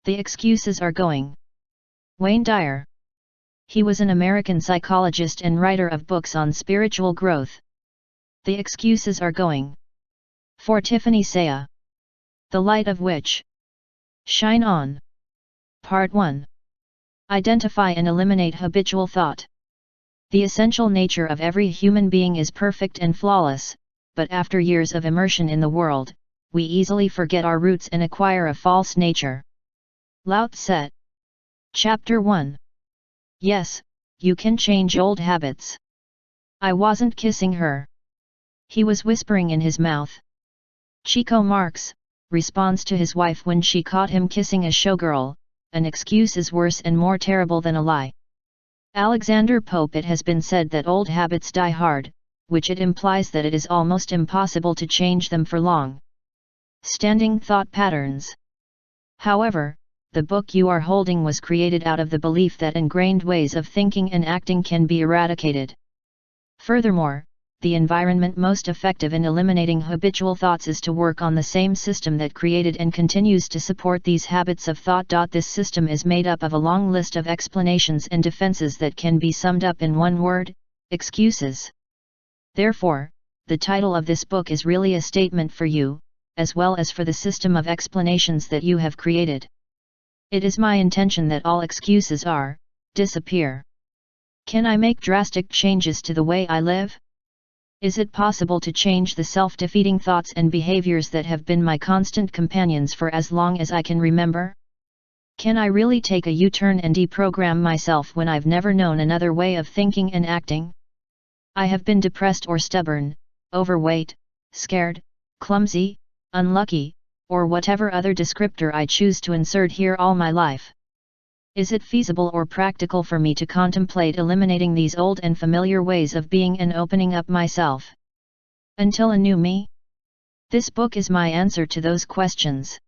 The excuses are going. Wayne Dyer. He was an American psychologist and writer of books on spiritual growth. The excuses are going. For Tiffany Saya. The light of which shine on. Part 1. Identify and eliminate habitual thought. The essential nature of every human being is perfect and flawless, but after years of immersion in the world, we easily forget our roots and acquire a false nature. Lao Tse. Chapter 1. Yes, you can change old habits. I wasn't kissing her. He was whispering in his mouth. Chico Marx responds to his wife when she caught him kissing a showgirl. An excuse is worse and more terrible than a lie. Alexander Pope. It has been said that old habits die hard, which it implies that it is almost impossible to change them for long standing thought patterns. However, the book you are holding was created out of the belief that ingrained ways of thinking and acting can be eradicated. Furthermore, the environment most effective in eliminating habitual thoughts is to work on the same system that created and continues to support these habits of thought. This system is made up of a long list of explanations and defenses that can be summed up in one word: excuses. Therefore, the title of this book is really a statement for you, as well as for the system of explanations that you have created. It is my intention that all excuses disappear. Can I make drastic changes to the way I live? Is it possible to change the self-defeating thoughts and behaviors that have been my constant companions for as long as I can remember? Can I really take a U-turn and deprogram myself when I've never known another way of thinking and acting? I have been depressed or stubborn, overweight, scared, clumsy, unlucky, or whatever other descriptor I choose to insert here all my life. Is it feasible or practical for me to contemplate eliminating these old and familiar ways of being and opening up myself until a new me? This book is my answer to those questions.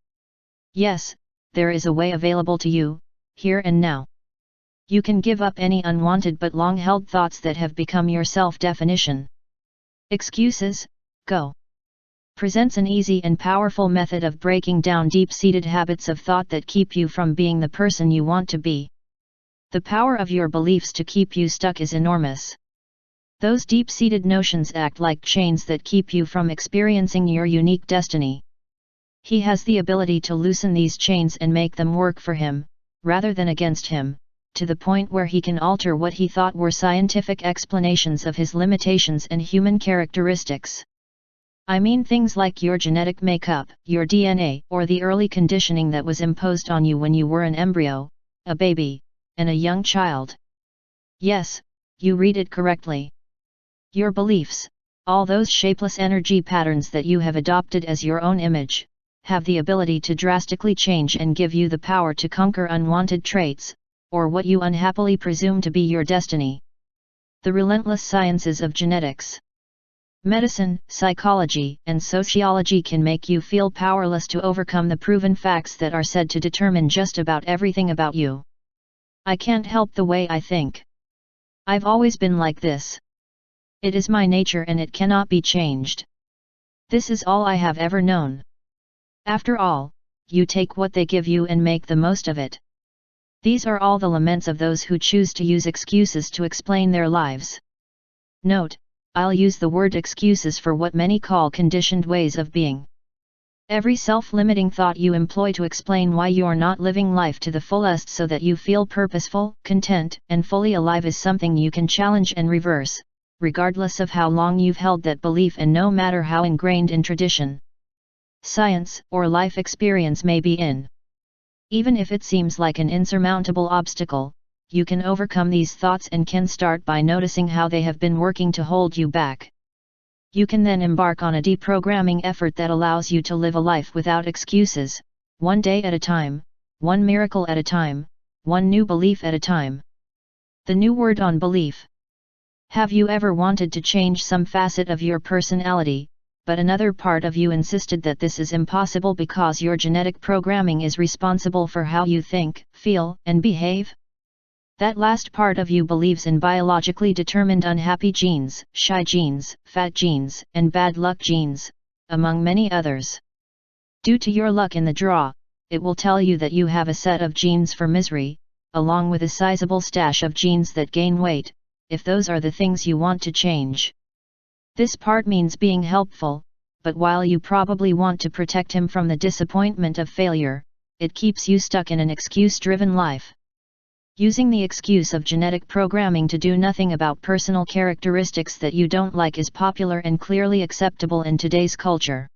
Yes, there is a way available to you, here and now. You can give up any unwanted but long-held thoughts that have become your self-definition. Excuses, Go! Presents an easy and powerful method of breaking down deep-seated habits of thought that keep you from being the person you want to be. The power of your beliefs to keep you stuck is enormous. Those deep-seated notions act like chains that keep you from experiencing your unique destiny. He has the ability to loosen these chains and make them work for him, rather than against him, to the point where he can alter what he thought were scientific explanations of his limitations and human characteristics. I mean things like your genetic makeup, your DNA, or the early conditioning that was imposed on you when you were an embryo, a baby, and a young child. Yes, you read it correctly. Your beliefs, all those shapeless energy patterns that you have adopted as your own image, have the ability to drastically change and give you the power to conquer unwanted traits, or what you unhappily presume to be your destiny. The relentless sciences of genetics, medicine, psychology, and sociology can make you feel powerless to overcome the proven facts that are said to determine just about everything about you. I can't help the way I think. I've always been like this. It is my nature and it cannot be changed. This is all I have ever known. After all, you take what they give you and make the most of it. These are all the laments of those who choose to use excuses to explain their lives. Note, I'll use the word excuses for what many call conditioned ways of being. Every self-limiting thought you employ to explain why you're not living life to the fullest so that you feel purposeful, content, and fully alive is something you can challenge and reverse, regardless of how long you've held that belief and no matter how ingrained in tradition, science, or life experience may be in. Even if it seems like an insurmountable obstacle, you can overcome these thoughts and can start by noticing how they have been working to hold you back. You can then embark on a deprogramming effort that allows you to live a life without excuses, one day at a time, one miracle at a time, one new belief at a time. The new word on belief. Have you ever wanted to change some facet of your personality, but another part of you insisted that this is impossible because your genetic programming is responsible for how you think, feel, and behave? That last part of you believes in biologically determined unhappy genes, shy genes, fat genes, and bad luck genes, among many others. Due to your luck in the draw, it will tell you that you have a set of genes for misery, along with a sizable stash of genes that gain weight, if those are the things you want to change. This part means being helpful, but while you probably want to protect him from the disappointment of failure, it keeps you stuck in an excuse-driven life. Using the excuse of genetic programming to do nothing about personal characteristics that you don't like is popular and clearly acceptable in today's culture.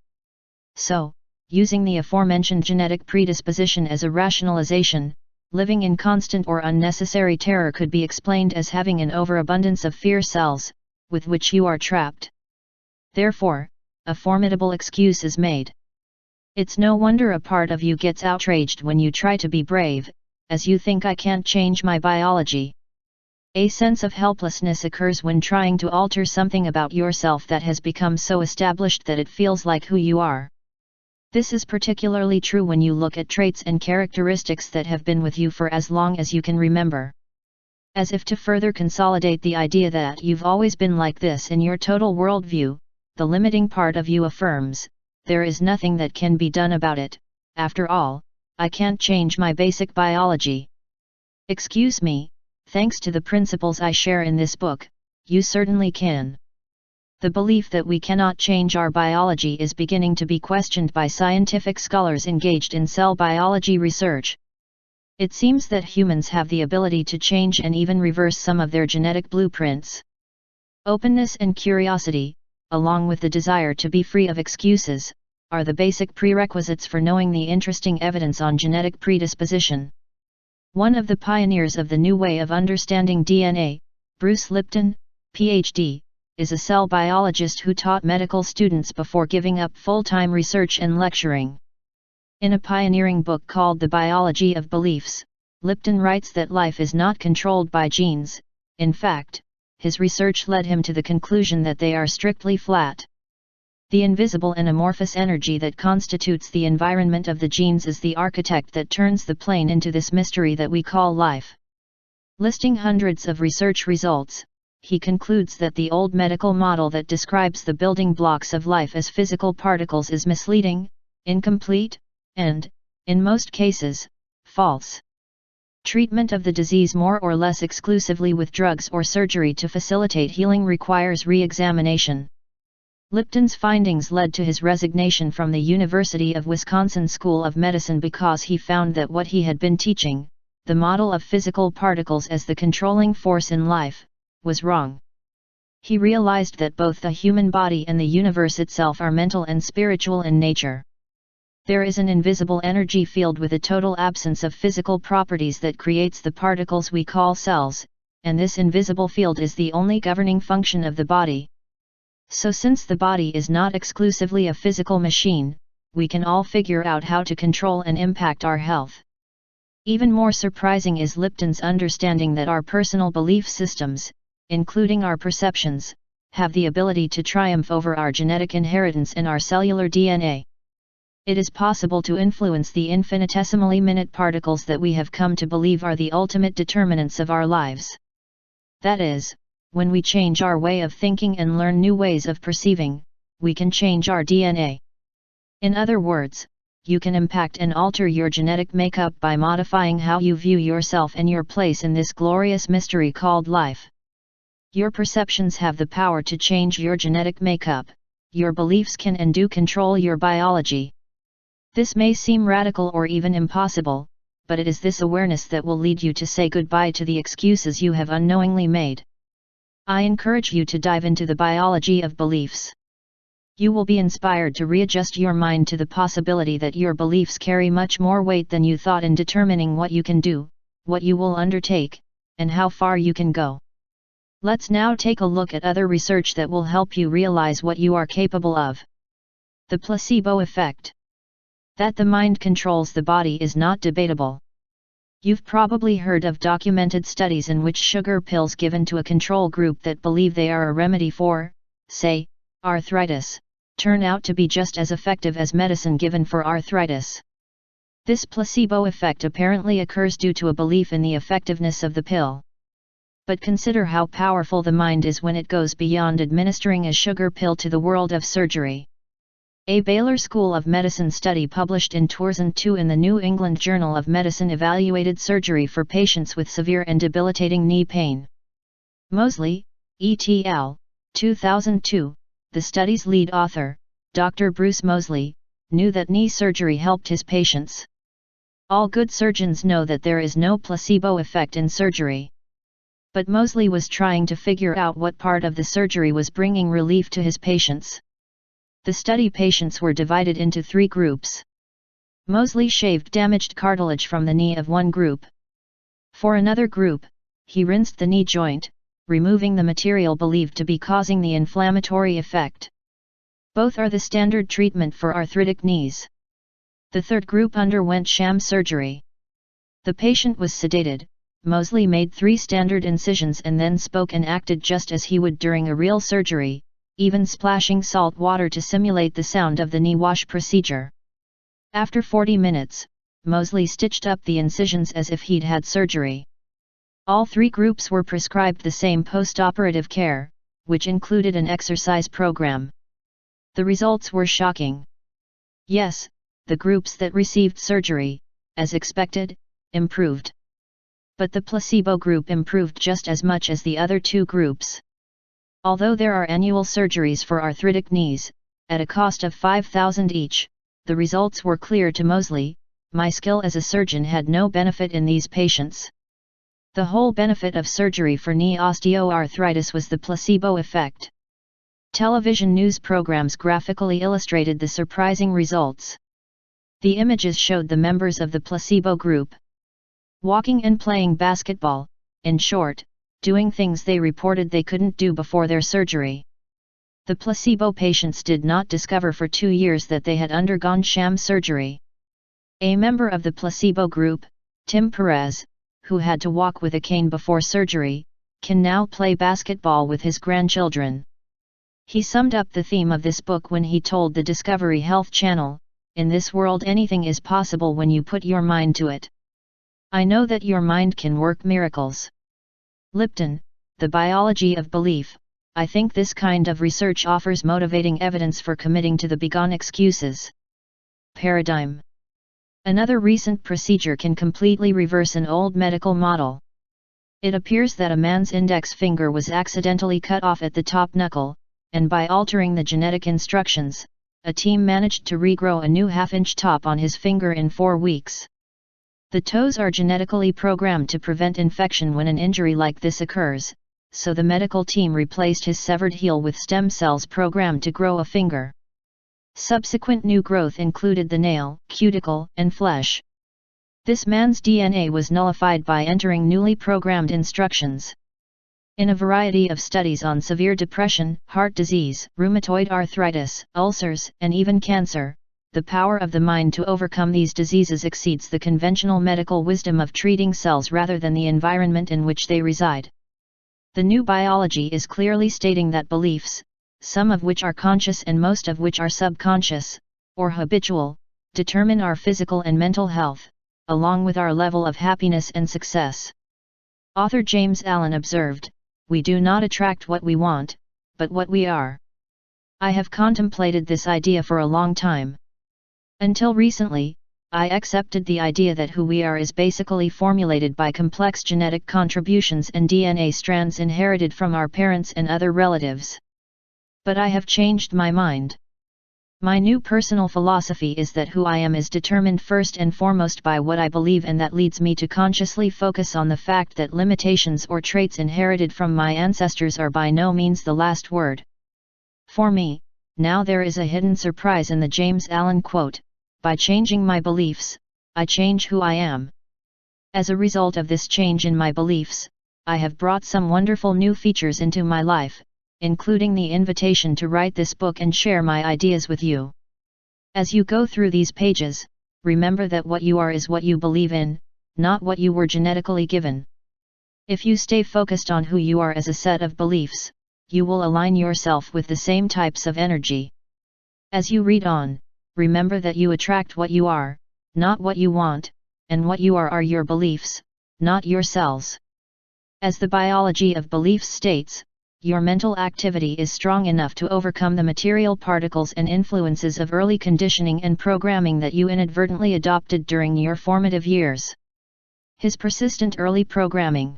So, using the aforementioned genetic predisposition as a rationalization, living in constant or unnecessary terror could be explained as having an overabundance of fear cells, with which you are trapped. Therefore, a formidable excuse is made. It's no wonder a part of you gets outraged when you try to be brave, as you think I can't change my biology. A sense of helplessness occurs when trying to alter something about yourself that has become so established that it feels like who you are. This is particularly true when you look at traits and characteristics that have been with you for as long as you can remember. As if to further consolidate the idea that you've always been like this in your total worldview, the limiting part of you affirms, there is nothing that can be done about it. After all, I can't change my basic biology. Excuse me, thanks to the principles I share in this book, you certainly can. The belief that we cannot change our biology is beginning to be questioned by scientific scholars engaged in cell biology research. It seems that humans have the ability to change and even reverse some of their genetic blueprints. Openness and curiosity, along with the desire to be free of excuses, are the basic prerequisites for knowing the interesting evidence on genetic predisposition. One of the pioneers of the new way of understanding DNA, Bruce Lipton, Ph.D., is a cell biologist who taught medical students before giving up full-time research and lecturing. In a pioneering book called The Biology of Beliefs, Lipton writes that life is not controlled by genes. In fact, his research led him to the conclusion that they are strictly flat. The invisible and amorphous energy that constitutes the environment of the genes is the architect that turns the plane into this mystery that we call life. Listing hundreds of research results, he concludes that the old medical model that describes the building blocks of life as physical particles is misleading, incomplete, and, in most cases, false. Treatment of the disease more or less exclusively with drugs or surgery to facilitate healing requires re-examination. Lipton's findings led to his resignation from the University of Wisconsin School of Medicine because he found that what he had been teaching, the model of physical particles as the controlling force in life, was wrong. He realized that both the human body and the universe itself are mental and spiritual in nature. There is an invisible energy field with a total absence of physical properties that creates the particles we call cells, and this invisible field is the only governing function of the body. So since the body is not exclusively a physical machine, we can all figure out how to control and impact our health. Even more surprising is Lipton's understanding that our personal belief systems, including our perceptions, have the ability to triumph over our genetic inheritance in our cellular DNA. It is possible to influence the infinitesimally minute particles that we have come to believe are the ultimate determinants of our lives. That is, when we change our way of thinking and learn new ways of perceiving, we can change our DNA. In other words, you can impact and alter your genetic makeup by modifying how you view yourself and your place in this glorious mystery called life. Your perceptions have the power to change your genetic makeup. Your beliefs can and do control your biology. This may seem radical or even impossible, but it is this awareness that will lead you to say goodbye to the excuses you have unknowingly made. I encourage you to dive into the biology of beliefs. You will be inspired to readjust your mind to the possibility that your beliefs carry much more weight than you thought in determining what you can do, what you will undertake, and how far you can go. Let's now take a look at other research that will help you realize what you are capable of. The placebo effect. That the mind controls the body is not debatable. You've probably heard of documented studies in which sugar pills given to a control group that believe they are a remedy for, say, arthritis, turn out to be just as effective as medicine given for arthritis. This placebo effect apparently occurs due to a belief in the effectiveness of the pill. But consider how powerful the mind is when it goes beyond administering a sugar pill to the world of surgery. A Baylor School of Medicine study published in 2002 in the New England Journal of Medicine evaluated surgery for patients with severe and debilitating knee pain. Mosley, et.al., 2002, the study's lead author, Dr. Bruce Mosley, knew that knee surgery helped his patients. All good surgeons know that there is no placebo effect in surgery. But Mosley was trying to figure out what part of the surgery was bringing relief to his patients. The study patients were divided into 3 groups. Mosley shaved damaged cartilage from the knee of one group. For another group, he rinsed the knee joint, removing the material believed to be causing the inflammatory effect. Both are the standard treatment for arthritic knees. The third group underwent sham surgery. The patient was sedated. Mosley made 3 standard incisions and then spoke and acted just as he would during a real surgery, even splashing salt water to simulate the sound of the knee wash procedure. After 40 minutes, Mosley stitched up the incisions as if he'd had surgery. All 3 groups were prescribed the same post-operative care, which included an exercise program. The results were shocking. Yes, the groups that received surgery, as expected, improved. But the placebo group improved just as much as the other 2 groups. Although there are annual surgeries for arthritic knees, at a cost of $5,000 each, the results were clear to Mosley. My skill as a surgeon had no benefit in these patients. The whole benefit of surgery for knee osteoarthritis was the placebo effect. Television news programs graphically illustrated the surprising results. The images showed the members of the placebo group walking and playing basketball, in short, doing things they reported they couldn't do before their surgery. The placebo patients did not discover for 2 years that they had undergone sham surgery. A member of the placebo group, Tim Perez, who had to walk with a cane before surgery, can now play basketball with his grandchildren. He summed up the theme of this book when he told the Discovery Health Channel, "In this world anything is possible when you put your mind to it. I know that your mind can work miracles." Lipton, The Biology of Belief. I think this kind of research offers motivating evidence for committing to the begone excuses. Paradigm. Another recent procedure can completely reverse an old medical model. It appears that a man's index finger was accidentally cut off at the top knuckle, and by altering the genetic instructions, a team managed to regrow a new half-inch top on his finger in 4 weeks. The toes are genetically programmed to prevent infection when an injury like this occurs, so the medical team replaced his severed heel with stem cells programmed to grow a finger. Subsequent new growth included the nail, cuticle, and flesh. This man's DNA was nullified by entering newly programmed instructions. In a variety of studies on severe depression, heart disease, rheumatoid arthritis, ulcers, and even cancer, the power of the mind to overcome these diseases exceeds the conventional medical wisdom of treating cells rather than the environment in which they reside. The new biology is clearly stating that beliefs, some of which are conscious and most of which are subconscious, or habitual, determine our physical and mental health, along with our level of happiness and success. Author James Allen observed, "We do not attract what we want, but what we are." I have contemplated this idea for a long time. Until recently, I accepted the idea that who we are is basically formulated by complex genetic contributions and DNA strands inherited from our parents and other relatives. But I have changed my mind. My new personal philosophy is that who I am is determined first and foremost by what I believe, and that leads me to consciously focus on the fact that limitations or traits inherited from my ancestors are by no means the last word. For me, now there is a hidden surprise in the James Allen quote: "By changing my beliefs, I change who I am." As a result of this change in my beliefs, I have brought some wonderful new features into my life, including the invitation to write this book and share my ideas with you. As you go through these pages, remember that what you are is what you believe in, not what you were genetically given. If you stay focused on who you are as a set of beliefs, you will align yourself with the same types of energy. As you read on, remember that you attract what you are, not what you want, and what you are your beliefs, not your cells. As the biology of beliefs states, your mental activity is strong enough to overcome the material particles and influences of early conditioning and programming that you inadvertently adopted during your formative years. His persistent early programming.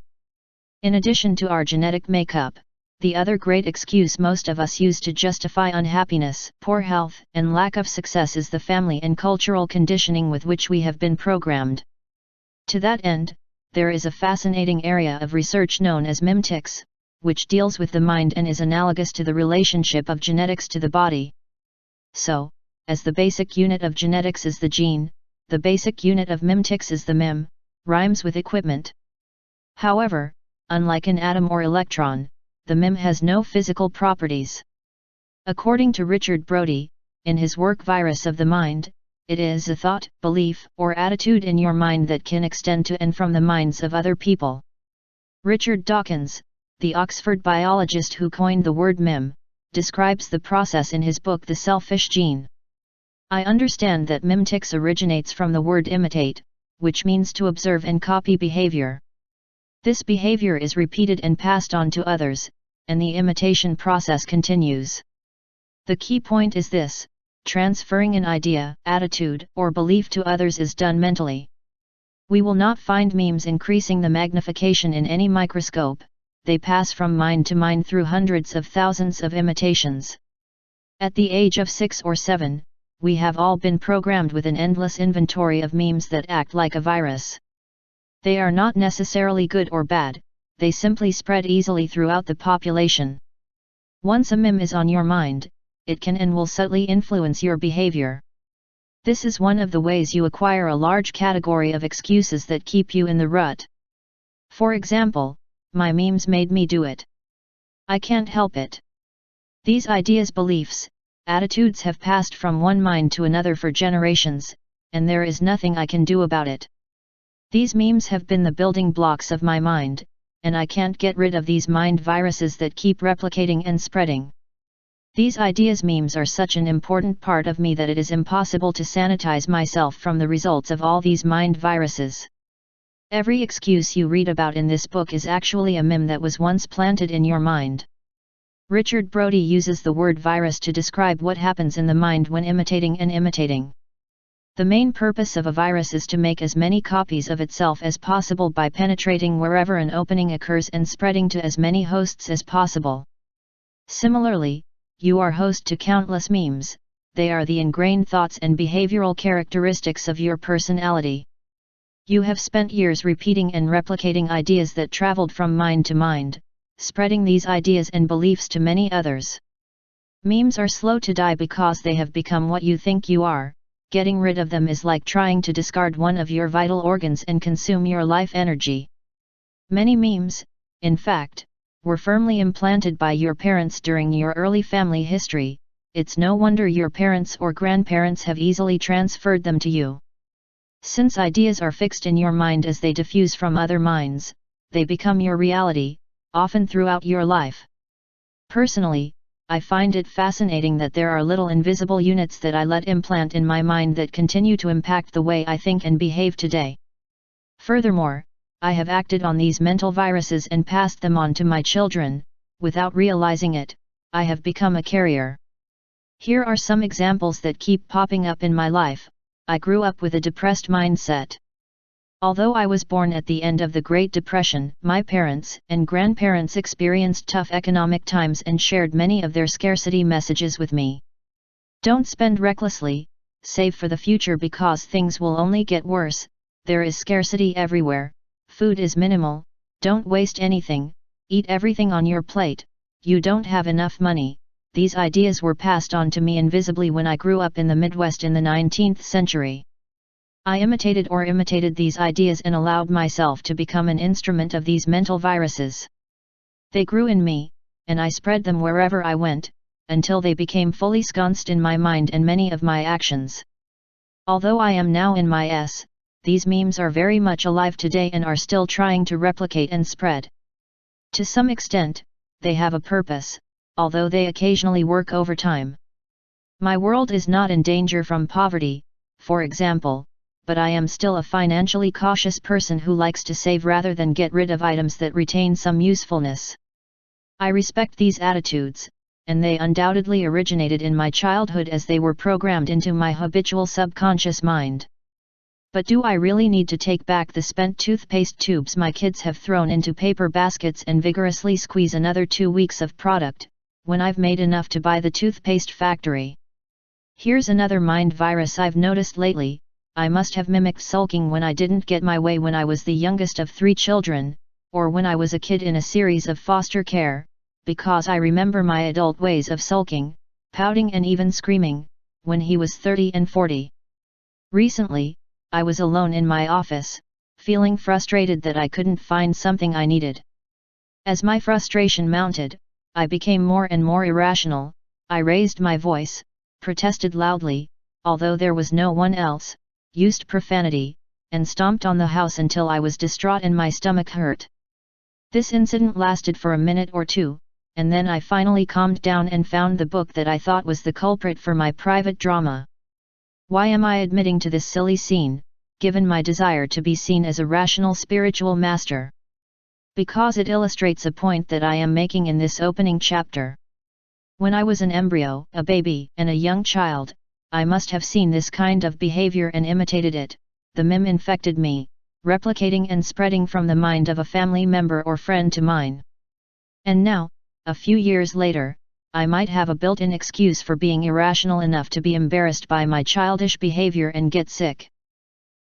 In addition to our genetic makeup, the other great excuse most of us use to justify unhappiness, poor health, and lack of success is the family and cultural conditioning with which we have been programmed. To that end, there is a fascinating area of research known as mimetics, which deals with the mind and is analogous to the relationship of genetics to the body. So, as the basic unit of genetics is the gene, the basic unit of mimetics is the mim, rhymes with equipment. However, unlike an atom or electron, the mim has no physical properties. According to Richard Brody, in his work Virus of the Mind, it is a thought, belief, or attitude in your mind that can extend to and from the minds of other people. Richard Dawkins, the Oxford biologist who coined the word mim, describes the process in his book The Selfish Gene. I understand that mimetics originates from the word imitate, which means to observe and copy behavior. This behavior is repeated and passed on to others, and the imitation process continues. The key point is this: transferring an idea, attitude, or belief to others is done mentally. We will not find memes increasing the magnification in any microscope, they pass from mind to mind through hundreds of thousands of imitations. At the age of 6 or 7, we have all been programmed with an endless inventory of memes that act like a virus. They are not necessarily good or bad, they simply spread easily throughout the population. Once a meme is on your mind, it can and will subtly influence your behavior. This is one of the ways you acquire a large category of excuses that keep you in the rut. For example, my memes made me do it. I can't help it. These ideas, beliefs, attitudes have passed from one mind to another for generations, and there is nothing I can do about it. These memes have been the building blocks of my mind, and I can't get rid of these mind viruses that keep replicating and spreading. These ideas, memes, are such an important part of me that it is impossible to sanitize myself from the results of all these mind viruses. Every excuse you read about in this book is actually a meme that was once planted in your mind. Richard Brody uses the word virus to describe what happens in the mind when imitating and imitating. The main purpose of a virus is to make as many copies of itself as possible by penetrating wherever an opening occurs and spreading to as many hosts as possible. Similarly, you are host to countless memes. They are the ingrained thoughts and behavioral characteristics of your personality. You have spent years repeating and replicating ideas that traveled from mind to mind, spreading these ideas and beliefs to many others. Memes are slow to die because they have become what you think you are. Getting rid of them is like trying to discard one of your vital organs and consume your life energy. Many memes, in fact, were firmly implanted by your parents during your early family history. It's no wonder your parents or grandparents have easily transferred them to you. Since ideas are fixed in your mind as they diffuse from other minds, they become your reality, often throughout your life. Personally, I find it fascinating that there are little invisible units that I let implant in my mind that continue to impact the way I think and behave today. Furthermore, I have acted on these mental viruses and passed them on to my children. Without realizing it, I have become a carrier. Here are some examples that keep popping up in my life. I grew up with a depressed mindset. Although I was born at the end of the Great Depression, my parents and grandparents experienced tough economic times and shared many of their scarcity messages with me. Don't spend recklessly, save for the future because things will only get worse. There is scarcity everywhere, food is minimal, don't waste anything, eat everything on your plate, you don't have enough money. These ideas were passed on to me invisibly when I grew up in the Midwest in the 19th century. I imitated these ideas and allowed myself to become an instrument of these mental viruses. They grew in me, and I spread them wherever I went, until they became fully ensconced in my mind and many of my actions. Although I am now in my these memes are very much alive today and are still trying to replicate and spread. To some extent, they have a purpose, although they occasionally work overtime. My world is not in danger from poverty, for example, but I am still a financially cautious person who likes to save rather than get rid of items that retain some usefulness. I respect these attitudes, and they undoubtedly originated in my childhood as they were programmed into my habitual subconscious mind. But do I really need to take back the spent toothpaste tubes my kids have thrown into paper baskets and vigorously squeeze another 2 weeks of product, when I've made enough to buy the toothpaste factory? Here's another mind virus I've noticed lately. I must have mimicked sulking when I didn't get my way when I was the youngest of 3 children, or when I was a kid in a series of foster care, because I remember my adult ways of sulking, pouting and even screaming, when he was 30 and 40. Recently, I was alone in my office, feeling frustrated that I couldn't find something I needed. As my frustration mounted, I became more and more irrational. I raised my voice, protested loudly, although there was no one else, used profanity, and stomped on the house until I was distraught and my stomach hurt. This incident lasted for a minute or two, and then I finally calmed down and found the book that I thought was the culprit for my private drama. Why am I admitting to this silly scene, given my desire to be seen as a rational spiritual master? Because it illustrates a point that I am making in this opening chapter. When I was an embryo, a baby, and a young child, I must have seen this kind of behavior and imitated it. The meme infected me, replicating and spreading from the mind of a family member or friend to mine. And now, a few years later, I might have a built-in excuse for being irrational enough to be embarrassed by my childish behavior and get sick.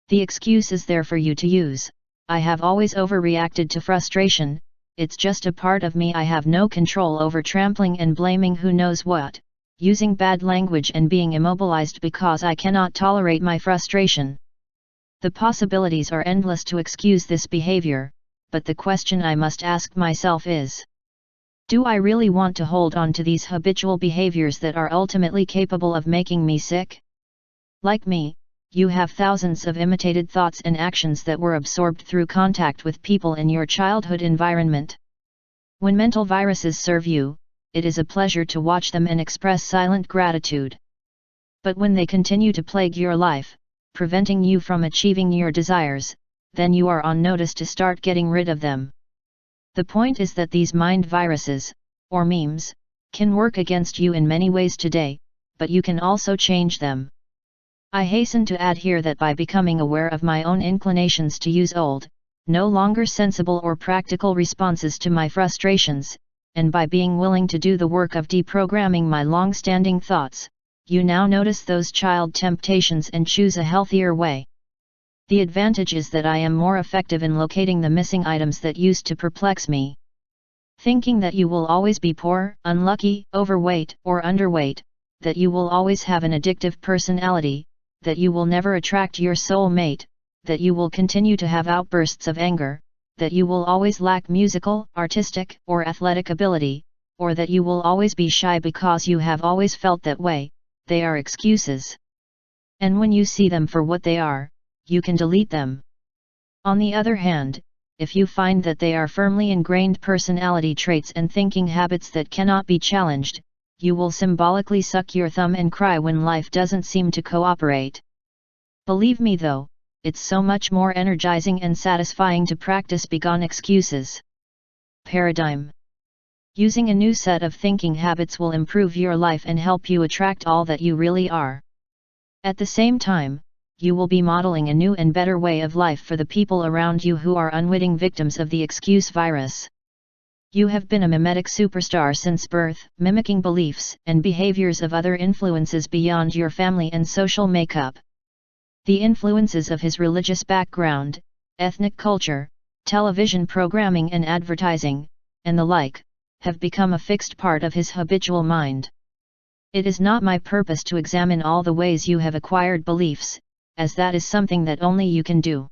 The excuse is there for you to use. I have always overreacted to frustration. It's just a part of me I have no control over, trampling and blaming who knows what, using bad language and being immobilized because I cannot tolerate my frustration. The possibilities are endless to excuse this behavior, but the question I must ask myself is: do I really want to hold on to these habitual behaviors that are ultimately capable of making me sick? Like me, you have thousands of imitated thoughts and actions that were absorbed through contact with people in your childhood environment. When mental viruses serve you, it is a pleasure to watch them and express silent gratitude. But when they continue to plague your life, preventing you from achieving your desires, then you are on notice to start getting rid of them. The point is that these mind viruses, or memes, can work against you in many ways today, but you can also change them. I hasten to add here that by becoming aware of my own inclinations to use old, no longer sensible or practical responses to my frustrations, and by being willing to do the work of deprogramming my long-standing thoughts, you now notice those child temptations and choose a healthier way. The advantage is that I am more effective in locating the missing items that used to perplex me. Thinking that you will always be poor, unlucky, overweight, or underweight, that you will always have an addictive personality, that you will never attract your soul mate, that you will continue to have outbursts of anger, that you will always lack musical, artistic, or athletic ability, or that you will always be shy because you have always felt that way, they are excuses. And when you see them for what they are, you can delete them. On the other hand, if you find that they are firmly ingrained personality traits and thinking habits that cannot be challenged, you will symbolically suck your thumb and cry when life doesn't seem to cooperate. Believe me though, it's so much more energizing and satisfying to practice begone excuses. Paradigm. Using a new set of thinking habits will improve your life and help you attract all that you really are. At the same time, you will be modeling a new and better way of life for the people around you who are unwitting victims of the excuse virus. You have been a mimetic superstar since birth, mimicking beliefs and behaviors of other influences beyond your family and social makeup. The influences of his religious background, ethnic culture, television programming and advertising, and the like, have become a fixed part of his habitual mind. It is not my purpose to examine all the ways you have acquired beliefs, as that is something that only you can do.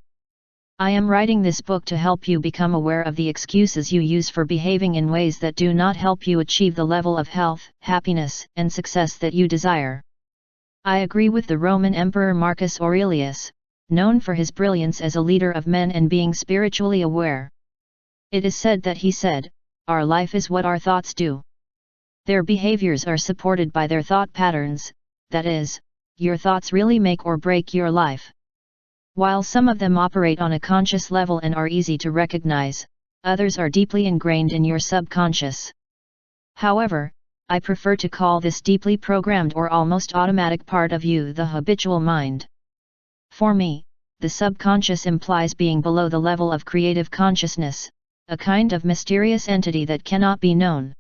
I am writing this book to help you become aware of the excuses you use for behaving in ways that do not help you achieve the level of health, happiness, and success that you desire. I agree with the Roman Emperor Marcus Aurelius, known for his brilliance as a leader of men and being spiritually aware. It is said that he said, "Our life is what our thoughts do." Their behaviors are supported by their thought patterns, that is, your thoughts really make or break your life. While some of them operate on a conscious level and are easy to recognize, others are deeply ingrained in your subconscious. However, I prefer to call this deeply programmed or almost automatic part of you the habitual mind. For me, the subconscious implies being below the level of creative consciousness, a kind of mysterious entity that cannot be known.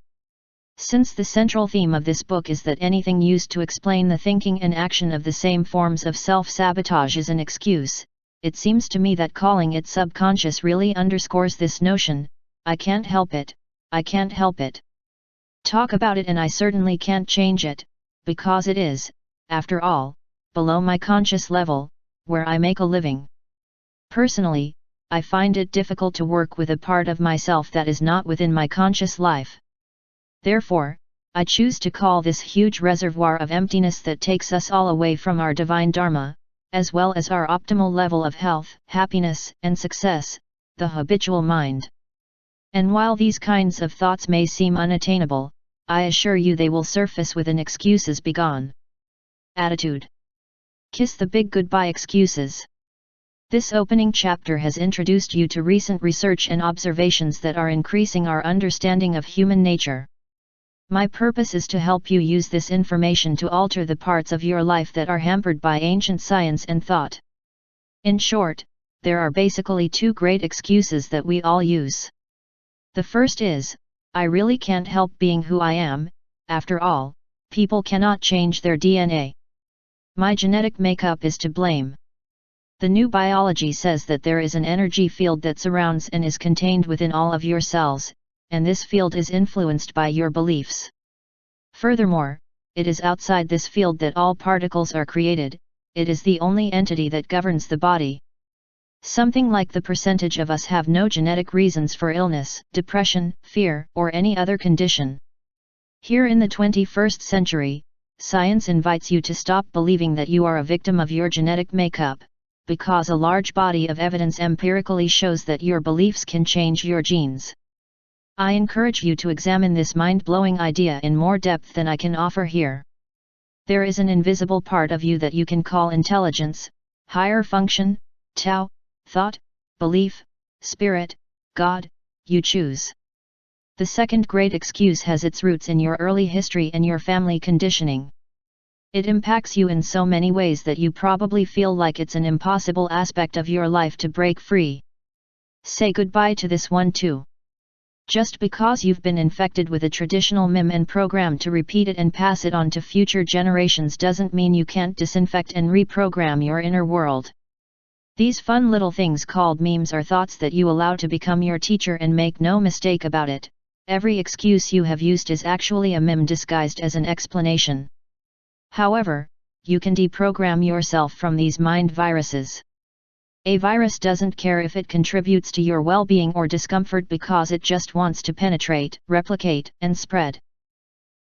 Since the central theme of this book is that anything used to explain the thinking and action of the same forms of self-sabotage is an excuse, it seems to me that calling it subconscious really underscores this notion: I can't help it, I can't help it. Talk about it and I certainly can't change it, because it is, after all, below my conscious level, where I make a living. Personally, I find it difficult to work with a part of myself that is not within my conscious life. Therefore, I choose to call this huge reservoir of emptiness that takes us all away from our divine dharma, as well as our optimal level of health, happiness, and success, the habitual mind. And while these kinds of thoughts may seem unattainable, I assure you they will surface with an excuses begone attitude. Kiss the big goodbye excuses. This opening chapter has introduced you to recent research and observations that are increasing our understanding of human nature. My purpose is to help you use this information to alter the parts of your life that are hampered by ancient science and thought. In short, there are basically two great excuses that we all use. The first is, I really can't help being who I am, after all, people cannot change their DNA. My genetic makeup is to blame. The new biology says that there is an energy field that surrounds and is contained within all of your cells, and this field is influenced by your beliefs. Furthermore, it is outside this field that all particles are created, it is the only entity that governs the body. Something like the percentage of us have no genetic reasons for illness, depression, fear, or any other condition. Here in the 21st century, science invites you to stop believing that you are a victim of your genetic makeup, because a large body of evidence empirically shows that your beliefs can change your genes. I encourage you to examine this mind-blowing idea in more depth than I can offer here. There is an invisible part of you that you can call intelligence, higher function, Tao, thought, belief, spirit, God, you choose. The second great excuse has its roots in your early history and your family conditioning. It impacts you in so many ways that you probably feel like it's an impossible aspect of your life to break free. Say goodbye to this one too. Just because you've been infected with a traditional meme and programmed to repeat it and pass it on to future generations doesn't mean you can't disinfect and reprogram your inner world. These fun little things called memes are thoughts that you allow to become your teacher, and make no mistake about it, every excuse you have used is actually a meme disguised as an explanation. However, you can deprogram yourself from these mind viruses. A virus doesn't care if it contributes to your well-being or discomfort because it just wants to penetrate, replicate, and spread.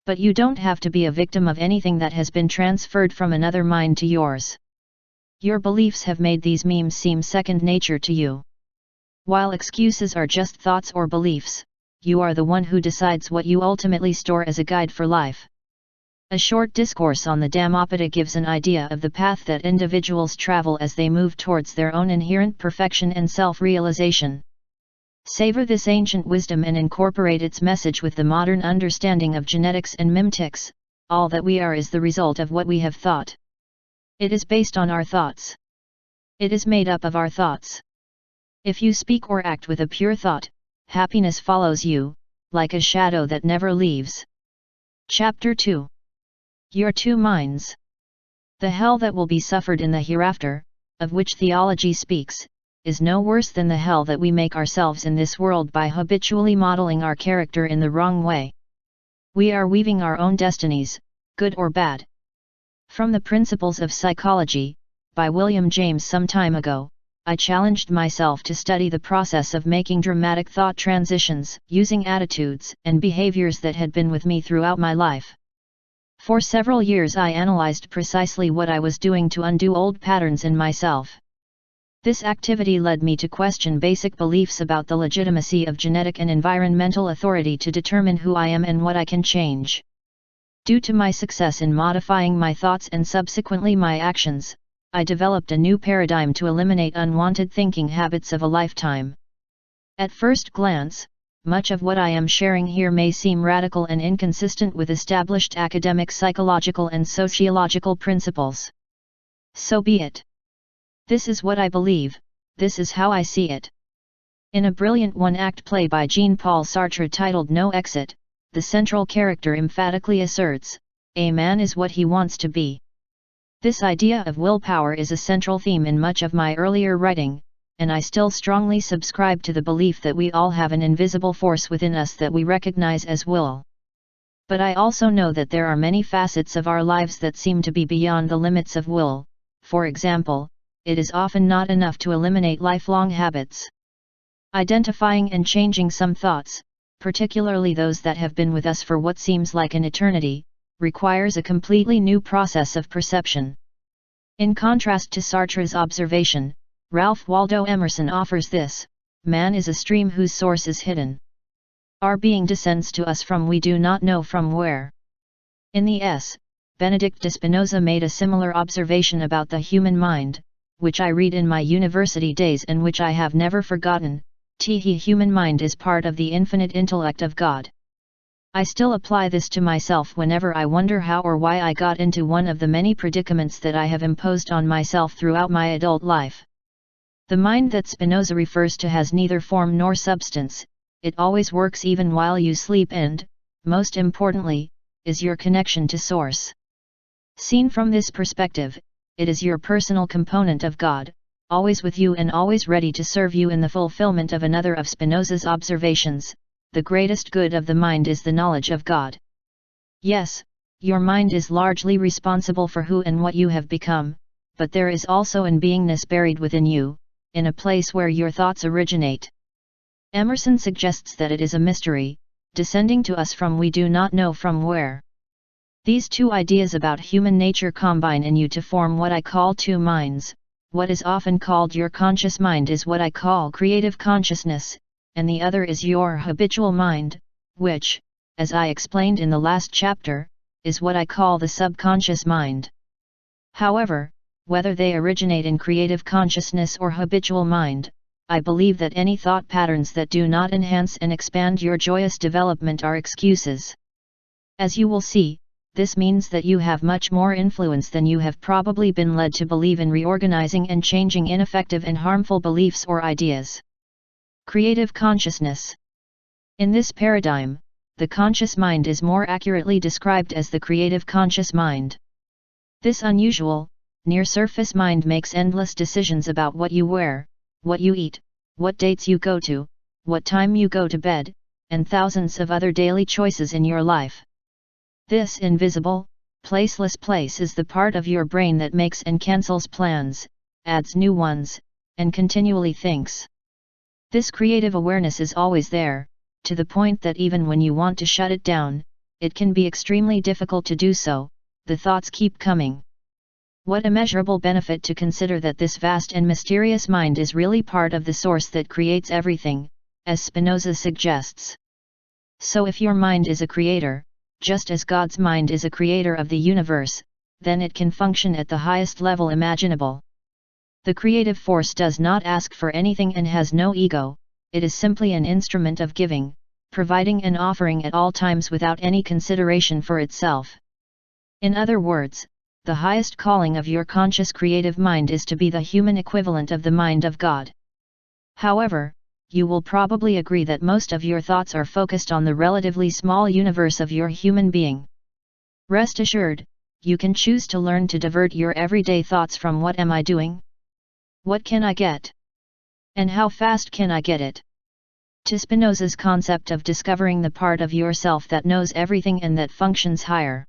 But you don't have to be a victim of anything that has been transferred from another mind to yours. Your beliefs have made these memes seem second nature to you. While excuses are just thoughts or beliefs, you are the one who decides what you ultimately store as a guide for life. A short discourse on the Dhammapada gives an idea of the path that individuals travel as they move towards their own inherent perfection and self-realization. Savor this ancient wisdom and incorporate its message with the modern understanding of genetics and mimetics. All that we are is the result of what we have thought. It is based on our thoughts. It is made up of our thoughts. If you speak or act with a pure thought, happiness follows you, like a shadow that never leaves. Chapter 2. Your two minds. The hell that will be suffered in the hereafter, of which theology speaks, is no worse than the hell that we make ourselves in this world by habitually modeling our character in the wrong way. We are weaving our own destinies, good or bad. From the Principles of Psychology, by William James some time ago, I challenged myself to study the process of making dramatic thought transitions, using attitudes and behaviors that had been with me throughout my life. For several years I analyzed precisely what I was doing to undo old patterns in myself. This activity led me to question basic beliefs about the legitimacy of genetic and environmental authority to determine who I am and what I can change. Due to my success in modifying my thoughts and subsequently my actions, I developed a new paradigm to eliminate unwanted thinking habits of a lifetime. At first glance, much of what I am sharing here may seem radical and inconsistent with established academic psychological and sociological principles. So be it. This is what I believe, this is how I see it. In a brilliant one-act play by Jean-Paul Sartre titled No Exit, the central character emphatically asserts, "A man is what he wants to be." This idea of willpower is a central theme in much of my earlier writing, and I still strongly subscribe to the belief that we all have an invisible force within us that we recognize as will. But I also know that there are many facets of our lives that seem to be beyond the limits of will. For example, it is often not enough to eliminate lifelong habits. Identifying and changing some thoughts, particularly those that have been with us for what seems like an eternity, requires a completely new process of perception. In contrast to Sartre's observation, Ralph Waldo Emerson offers this: man is a stream whose source is hidden. Our being descends to us from we do not know from where. In the S. Benedict de Spinoza made a similar observation about the human mind, which I read in my university days and which I have never forgotten. The human mind is part of the infinite intellect of God. I still apply this to myself whenever I wonder how or why I got into one of the many predicaments that I have imposed on myself throughout my adult life. The mind that Spinoza refers to has neither form nor substance, it always works even while you sleep and, most importantly, is your connection to Source. Seen from this perspective, it is your personal component of God, always with you and always ready to serve you in the fulfillment of another of Spinoza's observations. The greatest good of the mind is the knowledge of God. Yes, your mind is largely responsible for who and what you have become, but there is also an beingness buried within you, in a place where your thoughts originate. Emerson suggests that it is a mystery, descending to us from we do not know from where. These two ideas about human nature combine in you to form what I call two minds. What is often called your conscious mind is what I call creative consciousness, and the other is your habitual mind, which, as I explained in the last chapter, is what I call the subconscious mind. However, whether they originate in creative consciousness or habitual mind, I believe that any thought patterns that do not enhance and expand your joyous development are excuses. As you will see, this means that you have much more influence than you have probably been led to believe in reorganizing and changing ineffective and harmful beliefs or ideas. Creative consciousness. In this paradigm, the conscious mind is more accurately described as the creative conscious mind. This unusual, near-surface mind makes endless decisions about what you wear, what you eat, what dates you go to, what time you go to bed, and thousands of other daily choices in your life. This invisible, placeless place is the part of your brain that makes and cancels plans, adds new ones, and continually thinks. This creative awareness is always there, to the point that even when you want to shut it down, it can be extremely difficult to do so. The thoughts keep coming. What immeasurable benefit to consider that this vast and mysterious mind is really part of the source that creates everything, as Spinoza suggests. So if your mind is a creator, just as God's mind is a creator of the universe, then it can function at the highest level imaginable. The creative force does not ask for anything and has no ego, it is simply an instrument of giving, providing and offering at all times without any consideration for itself. In other words, the highest calling of your conscious creative mind is to be the human equivalent of the mind of God. However, you will probably agree that most of your thoughts are focused on the relatively small universe of your human being. Rest assured, you can choose to learn to divert your everyday thoughts from what am I doing? What can I get? And how fast can I get it? To Spinoza's concept of discovering the part of yourself that knows everything and that functions higher.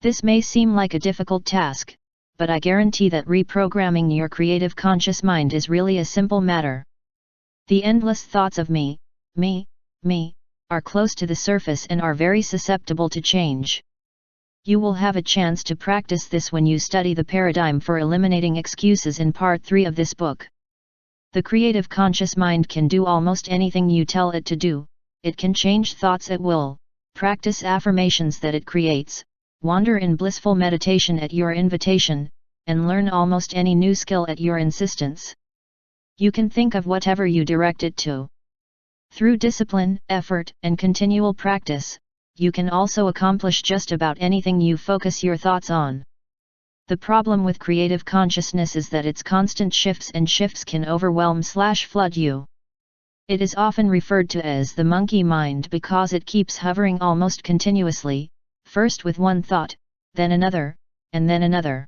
This may seem like a difficult task, but I guarantee that reprogramming your creative conscious mind is really a simple matter. The endless thoughts of me, are close to the surface and are very susceptible to change. You will have a chance to practice this when you study the paradigm for eliminating excuses in part 3 of this book. The creative conscious mind can do almost anything you tell it to do. It can change thoughts at will, practice affirmations that it creates, wander in blissful meditation at your invitation, and learn almost any new skill at your insistence. You can think of whatever you direct it to. Through discipline, effort, and continual practice, you can also accomplish just about anything you focus your thoughts on. The problem with creative consciousness is that its constant shifts can overwhelm/flood you. It is often referred to as the monkey mind because it keeps hovering almost continuously, first with one thought, then another, and then another.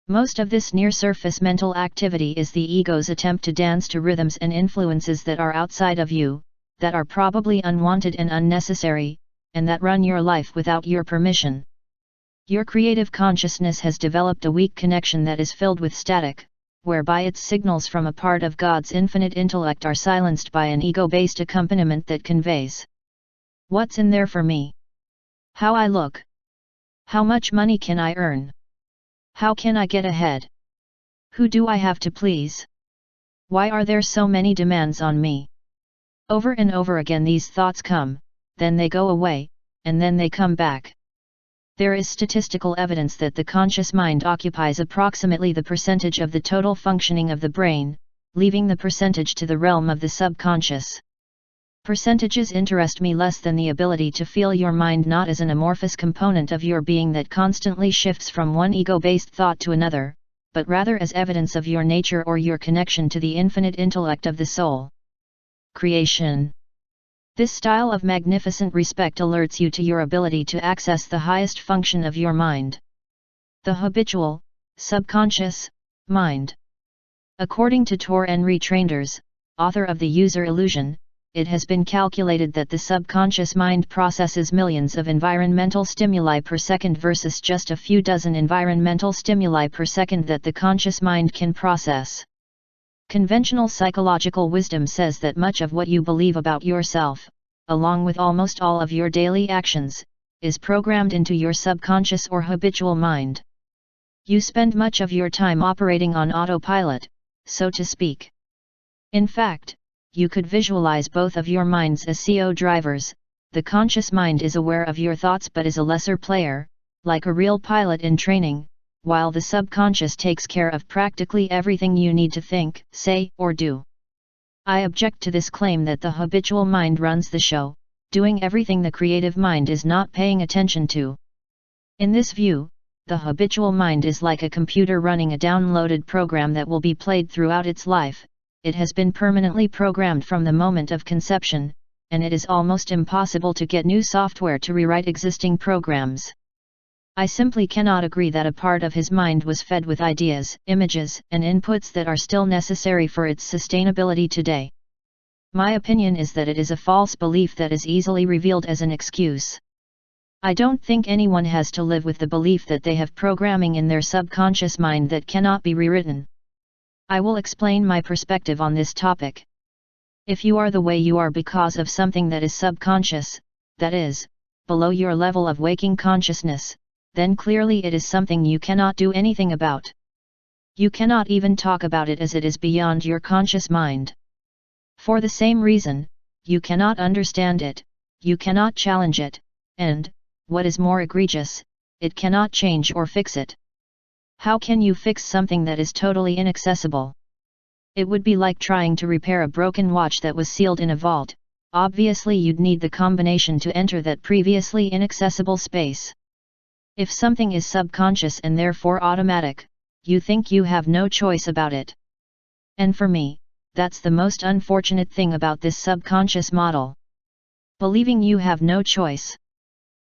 Most of this near-surface mental activity is the ego's attempt to dance to rhythms and influences that are outside of you, that are probably unwanted and unnecessary, and that run your life without your permission. Your creative consciousness has developed a weak connection that is filled with static, whereby its signals from a part of God's infinite intellect are silenced by an ego-based accompaniment that conveys, "What's in there for me? How I look? How much money can I earn? How can I get ahead? Who do I have to please? Why are there so many demands on me?" Over and over again these thoughts come, then they go away, and then they come back. There is statistical evidence that the conscious mind occupies approximately the percentage of the total functioning of the brain, leaving the percentage to the realm of the subconscious. Percentages interest me less than the ability to feel your mind not as an amorphous component of your being that constantly shifts from one ego-based thought to another, but rather as evidence of your nature or your connection to the infinite intellect of the soul. Creation. This style of magnificent respect alerts you to your ability to access the highest function of your mind. The habitual, subconscious, mind. According to Tor Henry Trainders, author of The User Illusion, it has been calculated that the subconscious mind processes millions of environmental stimuli per second versus just a few dozen environmental stimuli per second that the conscious mind can process. Conventional psychological wisdom says that much of what you believe about yourself, along with almost all of your daily actions, is programmed into your subconscious or habitual mind. You spend much of your time operating on autopilot, so to speak. In fact, you could visualize both of your minds as co-drivers. The conscious mind is aware of your thoughts but is a lesser player, like a real pilot in training, while the subconscious takes care of practically everything you need to think, say, or do. I object to this claim that the habitual mind runs the show, doing everything the creative mind is not paying attention to. In this view, the habitual mind is like a computer running a downloaded program that will be played throughout its life. It has been permanently programmed from the moment of conception, and it is almost impossible to get new software to rewrite existing programs. I simply cannot agree that a part of his mind was fed with ideas, images, and inputs that are still necessary for its sustainability today. My opinion is that it is a false belief that is easily revealed as an excuse. I don't think anyone has to live with the belief that they have programming in their subconscious mind that cannot be rewritten. I will explain my perspective on this topic. If you are the way you are because of something that is subconscious, that is, below your level of waking consciousness, then clearly it is something you cannot do anything about. You cannot even talk about it as it is beyond your conscious mind. For the same reason, you cannot understand it, you cannot challenge it, and, what is more egregious, it cannot change or fix it. How can you fix something that is totally inaccessible? It would be like trying to repair a broken watch that was sealed in a vault. Obviously you'd need the combination to enter that previously inaccessible space. If something is subconscious and therefore automatic, you think you have no choice about it. And for me, that's the most unfortunate thing about this subconscious model. Believing you have no choice.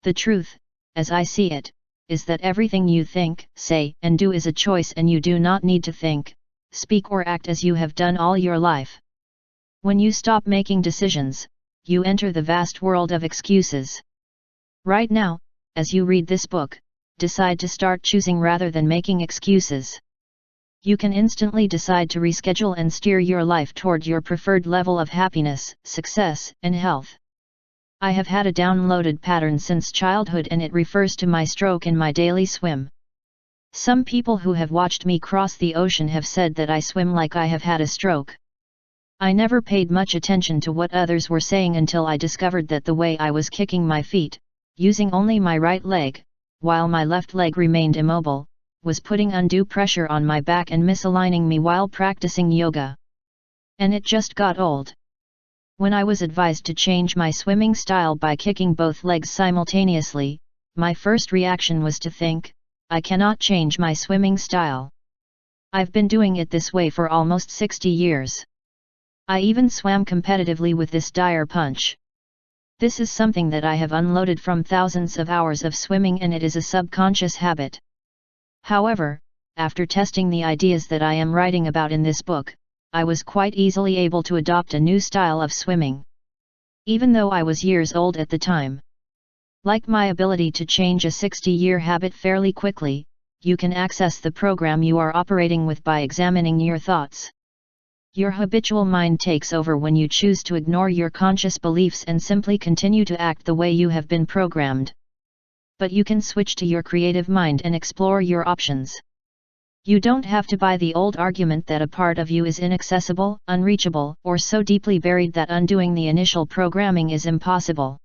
The truth, as I see it, is that everything you think, say, and do is a choice and you do not need to think, speak or act as you have done all your life. When you stop making decisions, you enter the vast world of excuses. Right now, as you read this book, decide to start choosing rather than making excuses. You can instantly decide to reschedule and steer your life toward your preferred level of happiness, success, and health. I have had a downloaded pattern since childhood and it refers to my stroke in my daily swim. Some people who have watched me cross the ocean have said that I swim like I have had a stroke. I never paid much attention to what others were saying until I discovered that the way I was kicking my feet, using only my right leg, while my left leg remained immobile, was putting undue pressure on my back and misaligning me while practicing yoga. And it just got old. When I was advised to change my swimming style by kicking both legs simultaneously, my first reaction was to think, I cannot change my swimming style. I've been doing it this way for almost 60 years. I even swam competitively with this Dyer punch. This is something that I have unloaded from thousands of hours of swimming, and it is a subconscious habit. However, after testing the ideas that I am writing about in this book, I was quite easily able to adopt a new style of swimming. Even though I was years old at the time. Like my ability to change a 60-year habit fairly quickly, you can access the program you are operating with by examining your thoughts. Your habitual mind takes over when you choose to ignore your conscious beliefs and simply continue to act the way you have been programmed. But you can switch to your creative mind and explore your options. You don't have to buy the old argument that a part of you is inaccessible, unreachable, or so deeply buried that undoing the initial programming is impossible.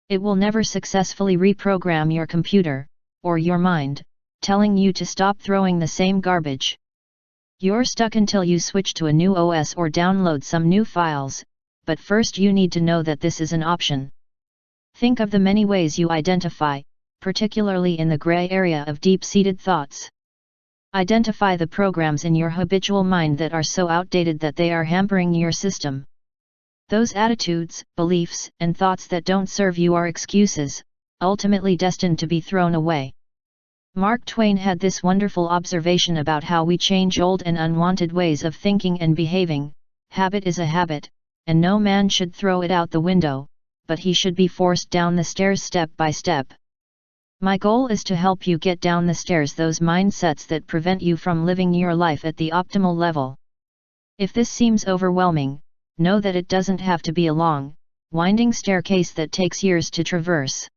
It will never successfully reprogram your computer, or your mind, telling you to stop throwing the same garbage. You're stuck until you switch to a new OS or download some new files, but first you need to know that this is an option. Think of the many ways you identify, particularly in the gray area of deep-seated thoughts. Identify the programs in your habitual mind that are so outdated that they are hampering your system. Those attitudes, beliefs, and thoughts that don't serve you are excuses, ultimately destined to be thrown away. Mark Twain had this wonderful observation about how we change old and unwanted ways of thinking and behaving. Habit is a habit, and no man should throw it out the window, but he should be forced down the stairs step by step. My goal is to help you get down the stairs those mindsets that prevent you from living your life at the optimal level. If this seems overwhelming, know that it doesn't have to be a long, winding staircase that takes years to traverse.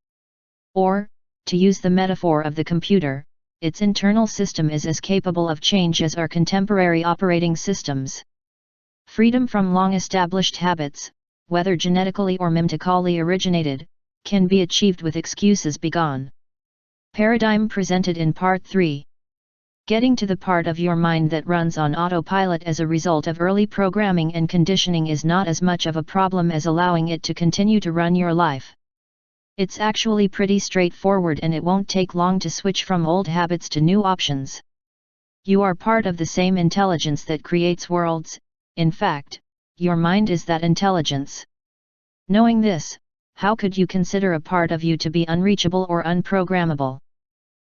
Or, to use the metaphor of the computer, its internal system is as capable of change as our contemporary operating systems. Freedom from long-established habits, whether genetically or mimically originated, can be achieved with excuses begone. Paradigm presented in Part 3. Getting to the part of your mind that runs on autopilot as a result of early programming and conditioning is not as much of a problem as allowing it to continue to run your life. It's actually pretty straightforward, and it won't take long to switch from old habits to new options. You are part of the same intelligence that creates worlds. In fact, your mind is that intelligence. Knowing this, how could you consider a part of you to be unreachable or unprogrammable?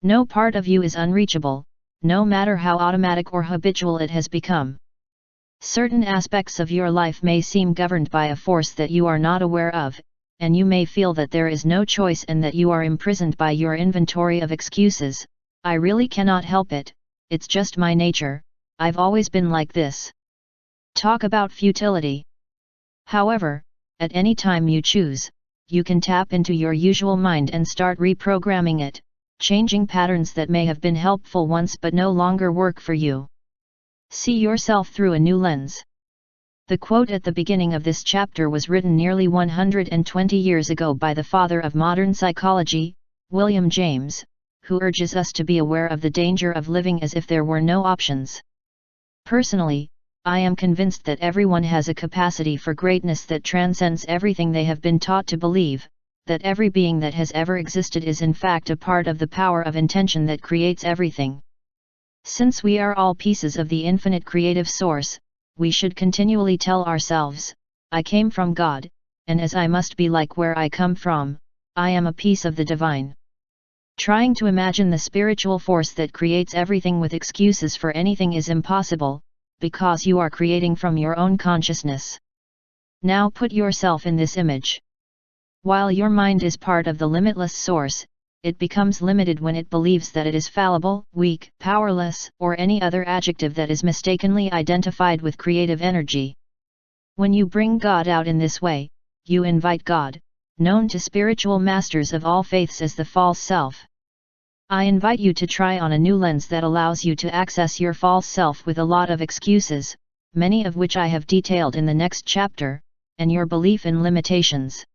No part of you is unreachable, no matter how automatic or habitual it has become. Certain aspects of your life may seem governed by a force that you are not aware of, and you may feel that there is no choice and that you are imprisoned by your inventory of excuses. I really cannot help it, it's just my nature, I've always been like this. Talk about futility. However, at any time you choose, you can tap into your usual mind and start reprogramming it, changing patterns that may have been helpful once but no longer work for you. See yourself through a new lens. The quote at the beginning of this chapter was written nearly 120 years ago by the father of modern psychology, William James, who urges us to be aware of the danger of living as if there were no options. Personally, I am convinced that everyone has a capacity for greatness that transcends everything they have been taught to believe, that every being that has ever existed is in fact a part of the power of intention that creates everything. Since we are all pieces of the infinite creative source, we should continually tell ourselves, I came from God, and as I must be like where I come from, I am a piece of the divine. Trying to imagine the spiritual force that creates everything with excuses for anything is impossible, because you are creating from your own consciousness. Now put yourself in this image. While your mind is part of the limitless source, it becomes limited when it believes that it is fallible, weak, powerless, or any other adjective that is mistakenly identified with creative energy. When you bring God out in this way, you invite God, known to spiritual masters of all faiths as the false self. I invite you to try on a new lens that allows you to access your false self with a lot of excuses, many of which I have detailed in the next chapter, and your belief in limitations.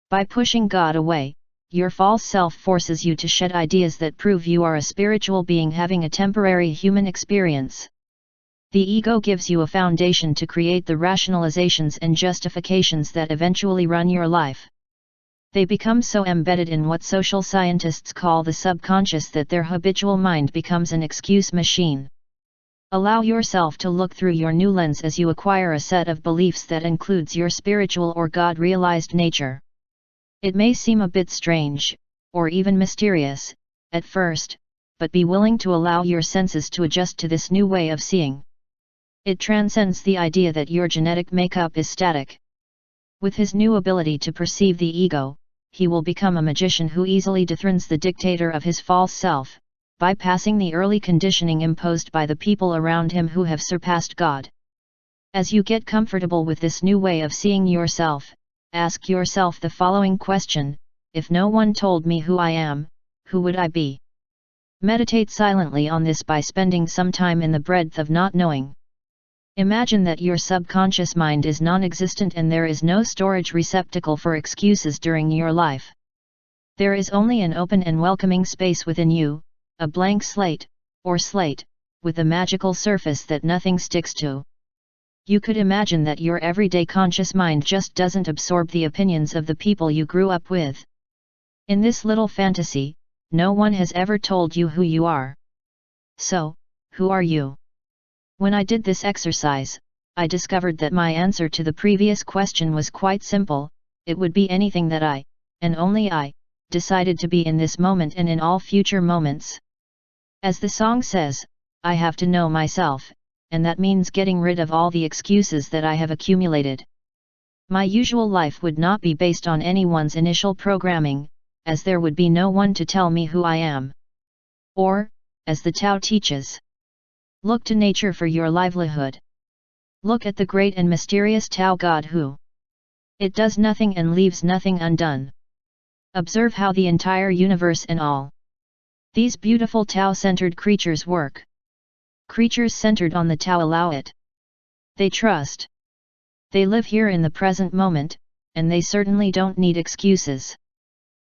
By pushing God away, your false self forces you to shed ideas that prove you are a spiritual being having a temporary human experience. The ego gives you a foundation to create the rationalizations and justifications that eventually run your life. They become so embedded in what social scientists call the subconscious that their habitual mind becomes an excuse machine. Allow yourself to look through your new lens as you acquire a set of beliefs that includes your spiritual or God-realized nature. It may seem a bit strange, or even mysterious, at first, but be willing to allow your senses to adjust to this new way of seeing. It transcends the idea that your genetic makeup is static. With his new ability to perceive the ego, he will become a magician who easily dethrones the dictator of his false self, bypassing the early conditioning imposed by the people around him who have surpassed God. As you get comfortable with this new way of seeing yourself, ask yourself the following question: if no one told me who I am, who would I be? Meditate silently on this by spending some time in the breadth of not knowing. Imagine that your subconscious mind is non-existent and there is no storage receptacle for excuses during your life. There is only an open and welcoming space within you, a blank slate, or slate, with a magical surface that nothing sticks to. You could imagine that your everyday conscious mind just doesn't absorb the opinions of the people you grew up with. In this little fantasy, no one has ever told you who you are. So, who are you? When I did this exercise, I discovered that my answer to the previous question was quite simple: it would be anything that I, and only I, decided to be in this moment and in all future moments. As the song says, I have to know myself, and that means getting rid of all the excuses that I have accumulated. My usual life would not be based on anyone's initial programming, as there would be no one to tell me who I am. Or, as the Tao teaches, look to nature for your livelihood. Look at the great and mysterious Tao God who it does nothing and leaves nothing undone. Observe how the entire universe and all these beautiful Tao-centered creatures work. Creatures centered on the Tao allow it. They trust. They live here in the present moment, and they certainly don't need excuses.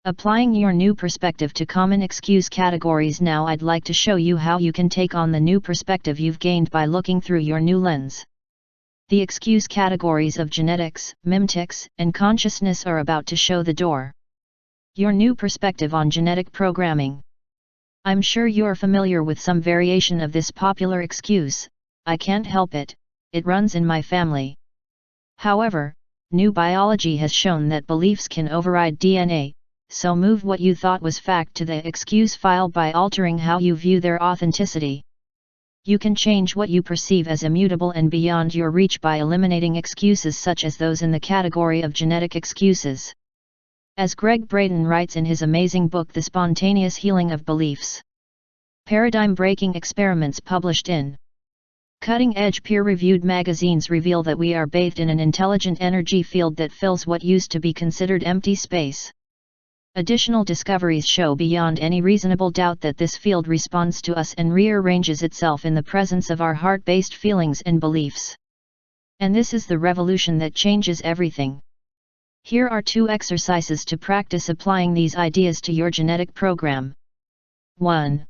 Applying your new perspective to common excuse categories now, I'd like to show you how you can take on the new perspective you've gained by looking through your new lens. The excuse categories of genetics, mimetics, and consciousness are about to show the door. Your new perspective on genetic programming. I'm sure you're familiar with some variation of this popular excuse: I can't help it, it runs in my family. However, new biology has shown that beliefs can override DNA, so move what you thought was fact to the excuse file by altering how you view their authenticity. You can change what you perceive as immutable and beyond your reach by eliminating excuses such as those in the category of genetic excuses. As Greg Braden writes in his amazing book The Spontaneous Healing of Beliefs, paradigm-breaking experiments published in cutting-edge peer-reviewed magazines reveal that we are bathed in an intelligent energy field that fills what used to be considered empty space. Additional discoveries show beyond any reasonable doubt that this field responds to us and rearranges itself in the presence of our heart-based feelings and beliefs. And this is the revolution that changes everything. Here are 2 exercises to practice applying these ideas to your genetic program. 1.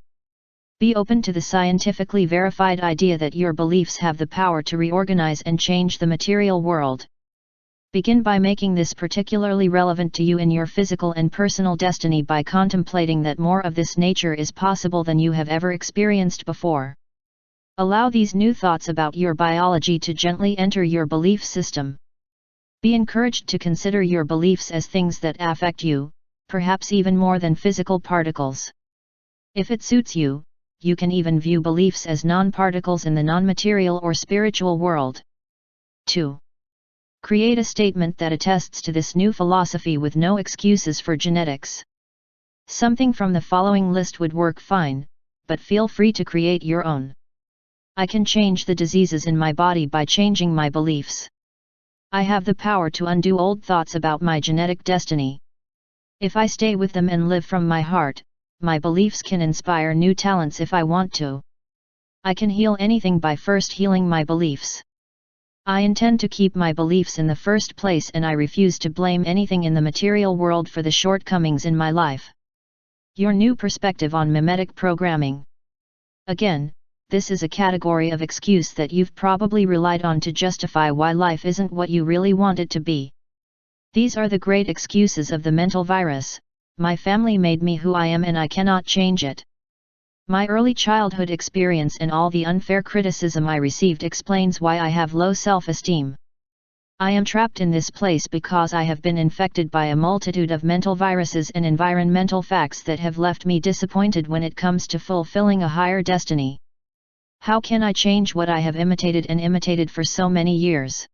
Be open to the scientifically verified idea that your beliefs have the power to reorganize and change the material world. Begin by making this particularly relevant to you in your physical and personal destiny by contemplating that more of this nature is possible than you have ever experienced before. Allow these new thoughts about your biology to gently enter your belief system. Be encouraged to consider your beliefs as things that affect you, perhaps even more than physical particles. If it suits you, you can even view beliefs as non-particles in the non-material or spiritual world. 2. Create a statement that attests to this new philosophy with no excuses for genetics. Something from the following list would work fine, but feel free to create your own. I can change the diseases in my body by changing my beliefs. I have the power to undo old thoughts about my genetic destiny. If I stay with them and live from my heart, my beliefs can inspire new talents if I want to. I can heal anything by first healing my beliefs. I intend to keep my beliefs in the first place, and I refuse to blame anything in the material world for the shortcomings in my life. Your new perspective on mimetic programming. Again, this is a category of excuse that you've probably relied on to justify why life isn't what you really want it to be. These are the great excuses of the mental virus. My family made me who I am and I cannot change it. My early childhood experience and all the unfair criticism I received explains why I have low self-esteem. I am trapped in this place because I have been infected by a multitude of mental viruses and environmental facts that have left me disappointed when it comes to fulfilling a higher destiny. How can I change what I have imitated for so many years?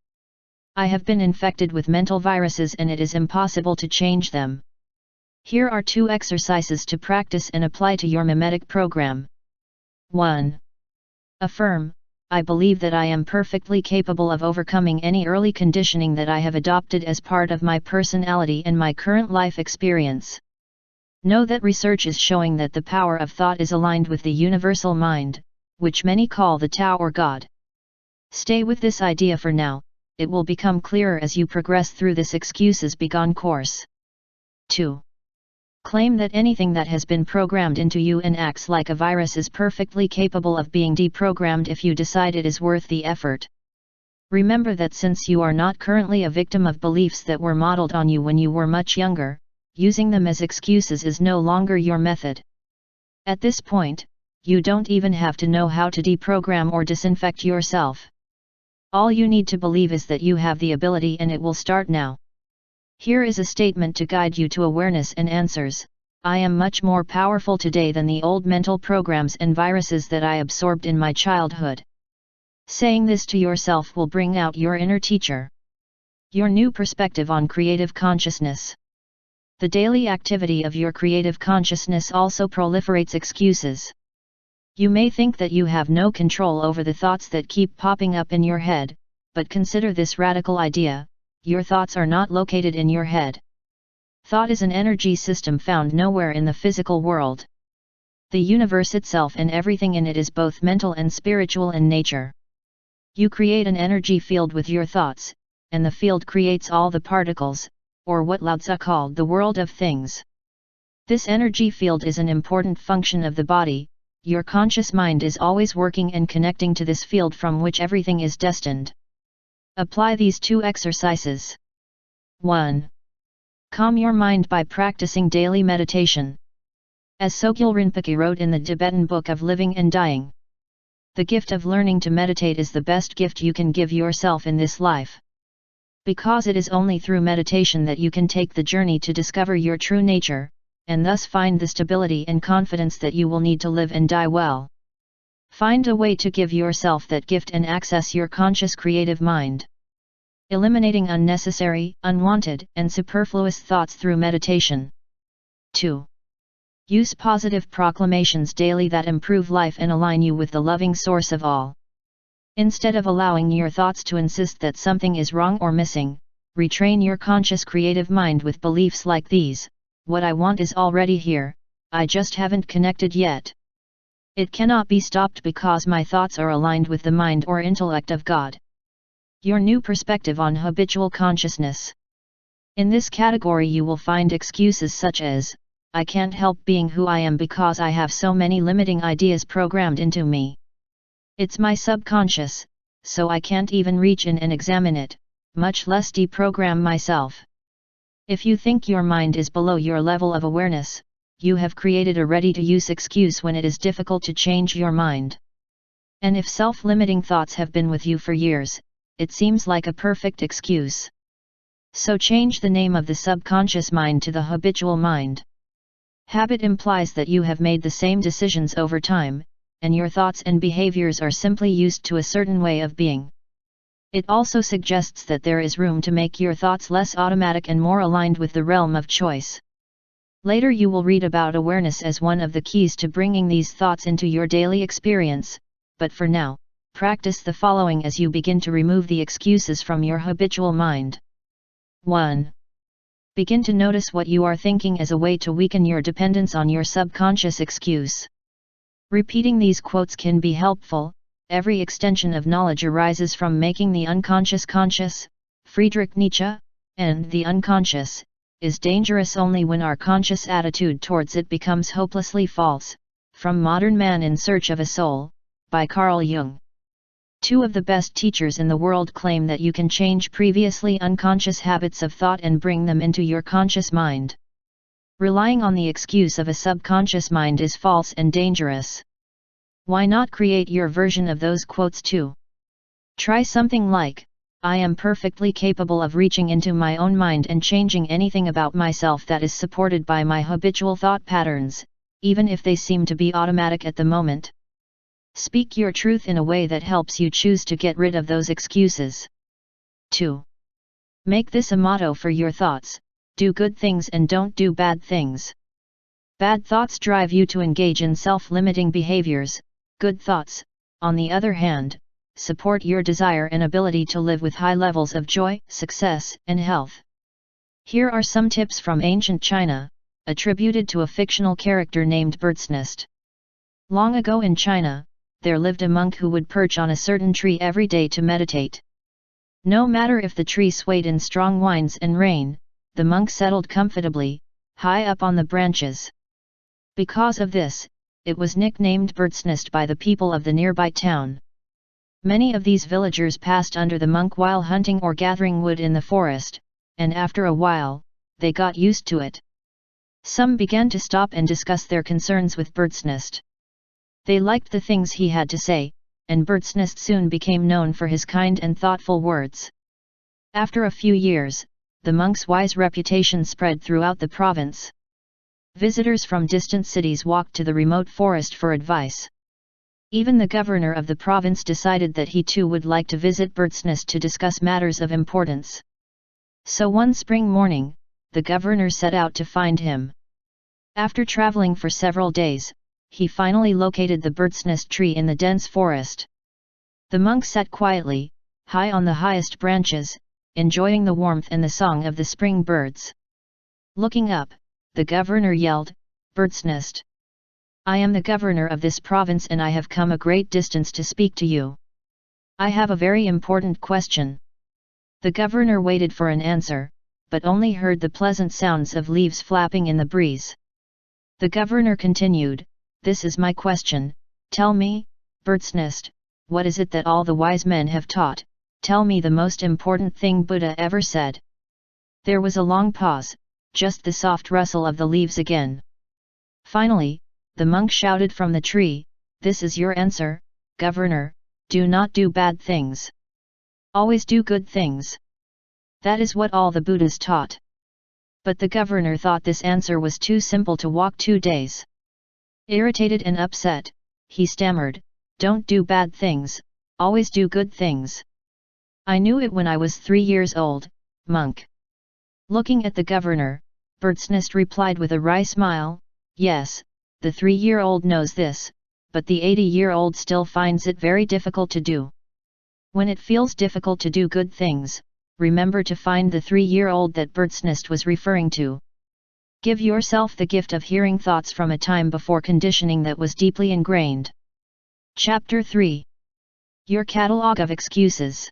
I have been infected with mental viruses and it is impossible to change them. Here are 2 exercises to practice and apply to your mimetic program. 1. Affirm, I believe that I am perfectly capable of overcoming any early conditioning that I have adopted as part of my personality and my current life experience. Know that research is showing that the power of thought is aligned with the universal mind, which many call the Tao or God. Stay with this idea for now, it will become clearer as you progress through this excuses begone course. 2. Claim that anything that has been programmed into you and acts like a virus is perfectly capable of being deprogrammed if you decide it is worth the effort. Remember that since you are not currently a victim of beliefs that were modeled on you when you were much younger, using them as excuses is no longer your method. At this point, you don't even have to know how to deprogram or disinfect yourself. All you need to believe is that you have the ability and it will start now. Here is a statement to guide you to awareness and answers. I am much more powerful today than the old mental programs and viruses that I absorbed in my childhood. Saying this to yourself will bring out your inner teacher. Your new perspective on creative consciousness. The daily activity of your creative consciousness also proliferates excuses. You may think that you have no control over the thoughts that keep popping up in your head, but consider this radical idea: your thoughts are not located in your head. Thought is an energy system found nowhere in the physical world. The universe itself and everything in it is both mental and spiritual in nature. You create an energy field with your thoughts, and the field creates all the particles, or what Lao Tzu called the world of things. This energy field is an important function of the body. Your conscious mind is always working and connecting to this field from which everything is destined. Apply these 2 exercises. 1. Calm your mind by practicing daily meditation. As Sogyal Rinpoche wrote in the Tibetan Book of Living and Dying, the gift of learning to meditate is the best gift you can give yourself in this life. Because it is only through meditation that you can take the journey to discover your true nature, and thus find the stability and confidence that you will need to live and die well. Find a way to give yourself that gift and access your conscious creative mind. Eliminating unnecessary, unwanted, and superfluous thoughts through meditation. 2. Use positive proclamations daily that improve life and align you with the loving source of all. Instead of allowing your thoughts to insist that something is wrong or missing, retrain your conscious creative mind with beliefs like these: what I want is already here, I just haven't connected yet. It cannot be stopped because my thoughts are aligned with the mind or intellect of God. Your new perspective on habitual consciousness. In this category you will find excuses such as, I can't help being who I am because I have so many limiting ideas programmed into me. It's my subconscious, so I can't even reach in and examine it, much less deprogram myself. If you think your mind is below your level of awareness, you have created a ready-to-use excuse when it is difficult to change your mind. And if self-limiting thoughts have been with you for years, it seems like a perfect excuse. So change the name of the subconscious mind to the habitual mind. Habit implies that you have made the same decisions over time, and your thoughts and behaviors are simply used to a certain way of being. It also suggests that there is room to make your thoughts less automatic and more aligned with the realm of choice. Later you will read about awareness as one of the keys to bringing these thoughts into your daily experience, but for now, practice the following as you begin to remove the excuses from your habitual mind. 1. Begin to notice what you are thinking as a way to weaken your dependence on your subconscious excuse. Repeating these quotes can be helpful. Every extension of knowledge arises from making the unconscious conscious. Friedrich Nietzsche, and the unconscious is dangerous only when our conscious attitude towards it becomes hopelessly false. From Modern Man in Search of a Soul, by Carl Jung. Two of the best teachers in the world claim that you can change previously unconscious habits of thought and bring them into your conscious mind. Relying on the excuse of a subconscious mind is false and dangerous. Why not create your version of those quotes too? Try something like, I am perfectly capable of reaching into my own mind and changing anything about myself that is supported by my habitual thought patterns, even if they seem to be automatic at the moment. Speak your truth in a way that helps you choose to get rid of those excuses. 2. Make this a motto for your thoughts: do good things and don't do bad things. Bad thoughts drive you to engage in self-limiting behaviors. Good thoughts, on the other hand, support your desire and ability to live with high levels of joy, success, and health. Here are some tips from ancient China, attributed to a fictional character named Bird's Nest. Long ago in China, there lived a monk who would perch on a certain tree every day to meditate. No matter if the tree swayed in strong winds and rain, the monk settled comfortably, high up on the branches. Because of this, it was nicknamed Bird's Nest by the people of the nearby town. Many of these villagers passed under the monk while hunting or gathering wood in the forest, and after a while, they got used to it. Some began to stop and discuss their concerns with Bird's Nest. They liked the things he had to say, and Bird's Nest soon became known for his kind and thoughtful words. After a few years, the monk's wise reputation spread throughout the province. Visitors from distant cities walked to the remote forest for advice. Even the governor of the province decided that he too would like to visit Bird's Nest to discuss matters of importance. So one spring morning, the governor set out to find him. After traveling for several days, he finally located the Bird's Nest tree in the dense forest. The monk sat quietly, high on the highest branches, enjoying the warmth and the song of the spring birds. Looking up, the governor yelled, "Bird's Nest! I am the governor of this province and I have come a great distance to speak to you. I have a very important question." The governor waited for an answer, but only heard the pleasant sounds of leaves flapping in the breeze. The governor continued, "This is my question, tell me, Bird's Nest, what is it that all the wise men have taught? Tell me the most important thing Buddha ever said." There was a long pause, just the soft rustle of the leaves again. Finally, the monk shouted from the tree, "This is your answer, governor, do not do bad things. Always do good things. That is what all the Buddhas taught." But the governor thought this answer was too simple to walk 2 days. Irritated and upset, he stammered, "Don't do bad things, always do good things. I knew it when I was 3 years old, monk." Looking at the governor, Bird's Nest replied with a wry smile, "Yes, the 3-year-old knows this, but the 80-year-old still finds it very difficult to do. When it feels difficult to do good things, remember to find the 3-year-old that Bird's Nest was referring to. Give yourself the gift of hearing thoughts from a time before conditioning that was deeply ingrained." Chapter 3. Your Catalogue of Excuses.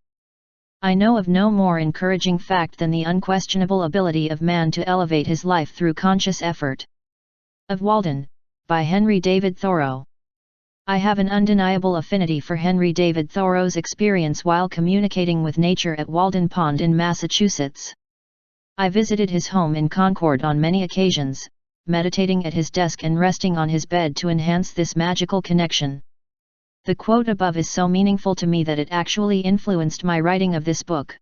I know of no more encouraging fact than the unquestionable ability of man to elevate his life through conscious effort. Of Walden, by Henry David Thoreau. I have an undeniable affinity for Henry David Thoreau's experience while communicating with nature at Walden Pond in Massachusetts. I visited his home in Concord on many occasions, meditating at his desk and resting on his bed to enhance this magical connection. The quote above is so meaningful to me that it actually influenced my writing of this book.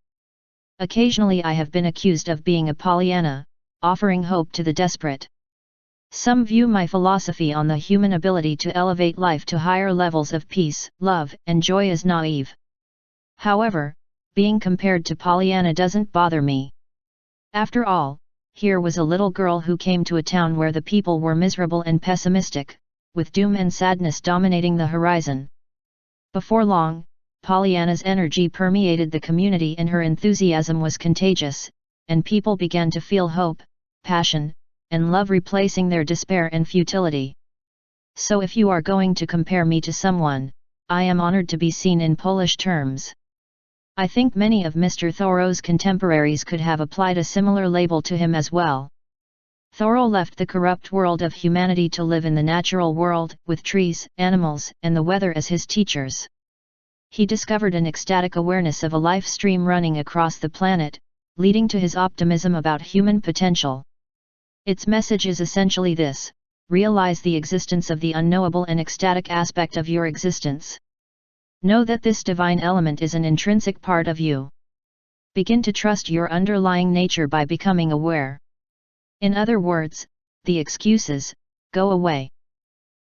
Occasionally I have been accused of being a Pollyanna, offering hope to the desperate. Some view my philosophy on the human ability to elevate life to higher levels of peace, love, and joy as naive. However, being compared to Pollyanna doesn't bother me. After all, here was a little girl who came to a town where the people were miserable and pessimistic, with doom and sadness dominating the horizon. Before long, Pollyanna's energy permeated the community and her enthusiasm was contagious, and people began to feel hope, passion, and love replacing their despair and futility. So if you are going to compare me to someone, I am honored to be seen in Polish terms. I think many of Mr. Thoreau's contemporaries could have applied a similar label to him as well. Thoreau left the corrupt world of humanity to live in the natural world, with trees, animals, and the weather as his teachers. He discovered an ecstatic awareness of a life stream running across the planet, leading to his optimism about human potential. Its message is essentially this: realize the existence of the unknowable and ecstatic aspect of your existence. Know that this divine element is an intrinsic part of you. Begin to trust your underlying nature by becoming aware. In other words, the excuses go away.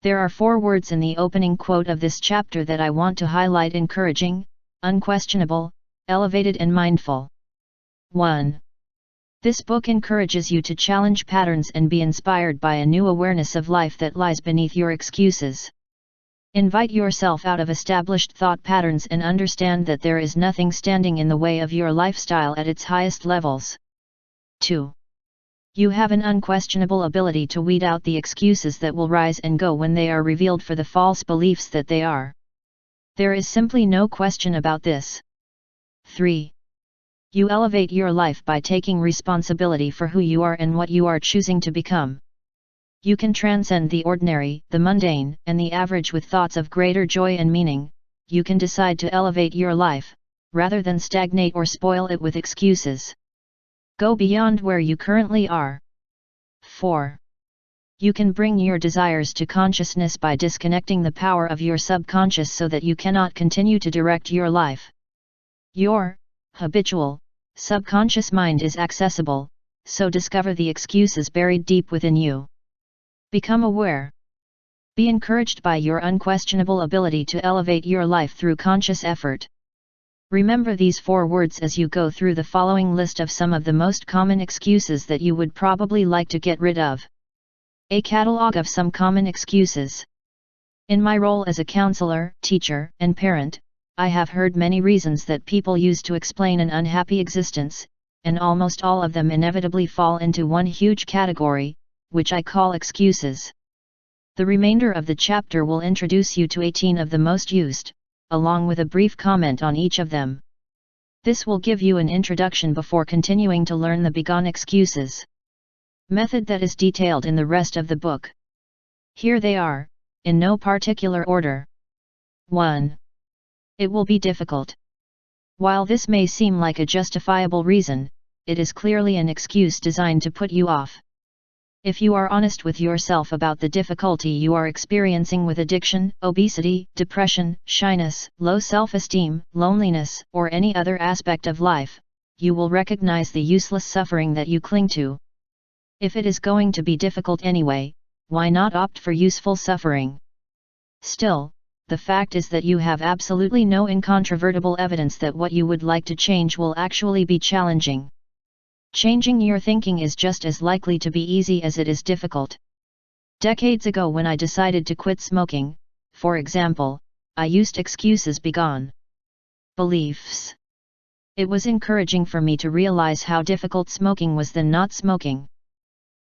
There are 4 words in the opening quote of this chapter that I want to highlight: encouraging, unquestionable, elevated and mindful. 1. This book encourages you to challenge patterns and be inspired by a new awareness of life that lies beneath your excuses. Invite yourself out of established thought patterns and understand that there is nothing standing in the way of your lifestyle at its highest levels. 2. You have an unquestionable ability to weed out the excuses that will rise and go when they are revealed for the false beliefs that they are. There is simply no question about this. 3. You elevate your life by taking responsibility for who you are and what you are choosing to become. You can transcend the ordinary, the mundane, and the average with thoughts of greater joy and meaning. You can decide to elevate your life, rather than stagnate or spoil it with excuses. Go beyond where you currently are. 4. You can bring your desires to consciousness by disconnecting the power of your subconscious so that you cannot continue to direct your life. Your habitual, subconscious mind is accessible, so discover the excuses buried deep within you. Become aware. Be encouraged by your unquestionable ability to elevate your life through conscious effort. Remember these 4 words as you go through the following list of some of the most common excuses that you would probably like to get rid of. A catalog of some common excuses. In my role as a counselor, teacher, and parent, I have heard many reasons that people use to explain an unhappy existence, and almost all of them inevitably fall into one huge category, which I call excuses. The remainder of the chapter will introduce you to 18 of the most used, along with a brief comment on each of them. This will give you an introduction before continuing to learn the begone excuses method that is detailed in the rest of the book. Here they are, in no particular order. 1. It will be difficult. While this may seem like a justifiable reason, it is clearly an excuse designed to put you off. If you are honest with yourself about the difficulty you are experiencing with addiction, obesity, depression, shyness, low self-esteem, loneliness, or any other aspect of life, you will recognize the useless suffering that you cling to. If it is going to be difficult anyway, why not opt for useful suffering? Still, the fact is that you have absolutely no incontrovertible evidence that what you would like to change will actually be challenging. Changing your thinking is just as likely to be easy as it is difficult. Decades ago, when I decided to quit smoking, for example, I used excuses begone beliefs. It was encouraging for me to realize how difficult smoking was than not smoking.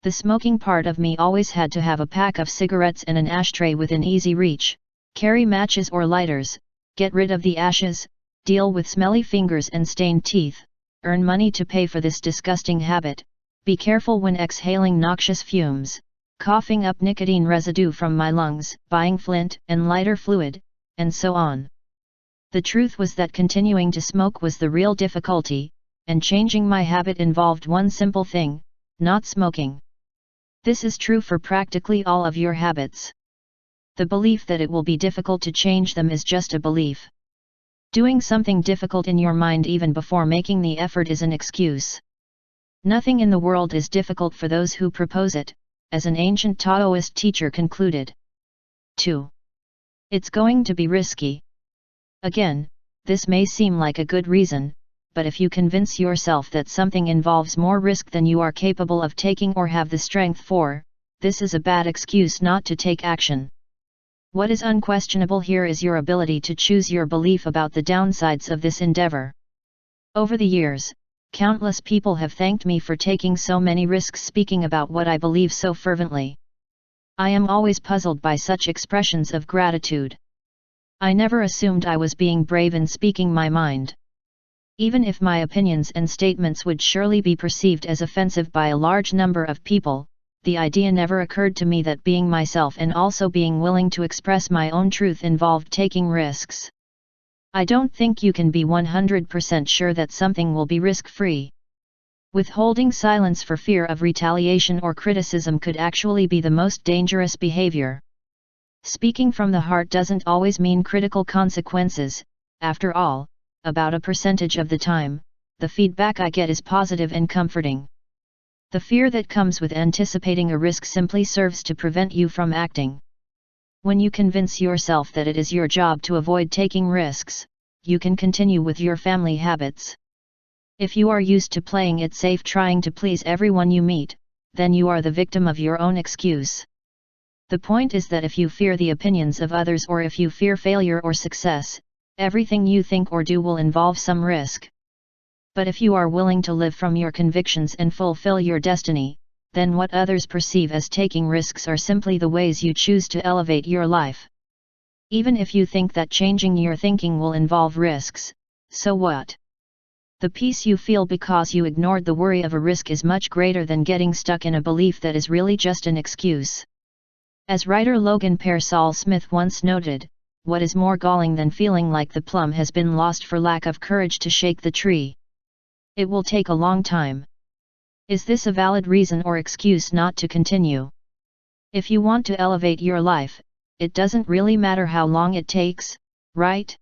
The smoking part of me always had to have a pack of cigarettes and an ashtray within easy reach, carry matches or lighters, get rid of the ashes, deal with smelly fingers and stained teeth, earn money to pay for this disgusting habit, be careful when exhaling noxious fumes, coughing up nicotine residue from my lungs, buying flint and lighter fluid, and so on. The truth was that continuing to smoke was the real difficulty, and changing my habit involved one simple thing: not smoking. This is true for practically all of your habits. The belief that it will be difficult to change them is just a belief. Doing something difficult in your mind even before making the effort is an excuse. Nothing in the world is difficult for those who propose it, as an ancient Taoist teacher concluded. 2. It's going to be risky. Again, this may seem like a good reason, but if you convince yourself that something involves more risk than you are capable of taking or have the strength for, this is a bad excuse not to take action. What is unquestionable here is your ability to choose your belief about the downsides of this endeavor. Over the years, countless people have thanked me for taking so many risks speaking about what I believe so fervently. I am always puzzled by such expressions of gratitude. I never assumed I was being brave in speaking my mind. Even if my opinions and statements would surely be perceived as offensive by a large number of people, the idea never occurred to me that being myself and also being willing to express my own truth involved taking risks. I don't think you can be 100% sure that something will be risk-free. Withholding silence for fear of retaliation or criticism could actually be the most dangerous behavior. Speaking from the heart doesn't always mean critical consequences. After all, about a percentage of the time, the feedback I get is positive and comforting. The fear that comes with anticipating a risk simply serves to prevent you from acting. When you convince yourself that it is your job to avoid taking risks, you can continue with your family habits. If you are used to playing it safe trying to please everyone you meet, then you are the victim of your own excuse. The point is that if you fear the opinions of others or if you fear failure or success, everything you think or do will involve some risk. But if you are willing to live from your convictions and fulfill your destiny, then what others perceive as taking risks are simply the ways you choose to elevate your life. Even if you think that changing your thinking will involve risks, so what? The peace you feel because you ignored the worry of a risk is much greater than getting stuck in a belief that is really just an excuse. As writer Logan Pearsall Smith once noted, what is more galling than feeling like the plum has been lost for lack of courage to shake the tree? It will take a long time. Is this a valid reason or excuse not to continue? If you want to elevate your life, it doesn't really matter how long it takes, right?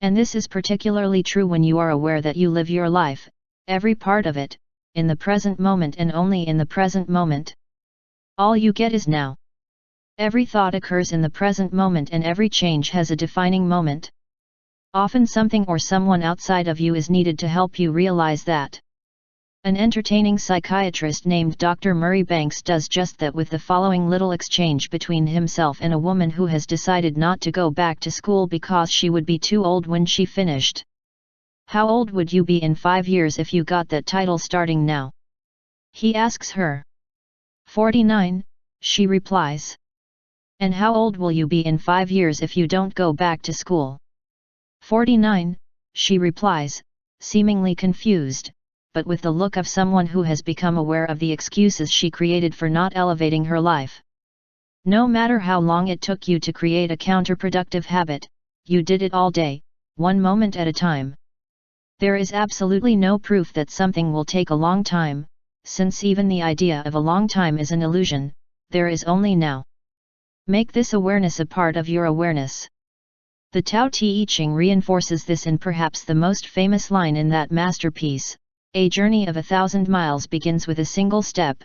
And this is particularly true when you are aware that you live your life, every part of it, in the present moment and only in the present moment. All you get is now. Every thought occurs in the present moment and every change has a defining moment. Often something or someone outside of you is needed to help you realize that. An entertaining psychiatrist named Dr. Murray Banks does just that with the following little exchange between himself and a woman who has decided not to go back to school because she would be too old when she finished. "How old would you be in 5 years if you got that title starting now?" he asks her. 49, she replies. "And how old will you be in 5 years if you don't go back to school?" 49, she replies, seemingly confused, but with the look of someone who has become aware of the excuses she created for not elevating her life. No matter how long it took you to create a counterproductive habit, you did it all day, one moment at a time. There is absolutely no proof that something will take a long time, since even the idea of a long time is an illusion. There is only now. Make this awareness a part of your awareness. The Tao Te Ching reinforces this in perhaps the most famous line in that masterpiece: "A journey of 1,000 miles begins with a single step."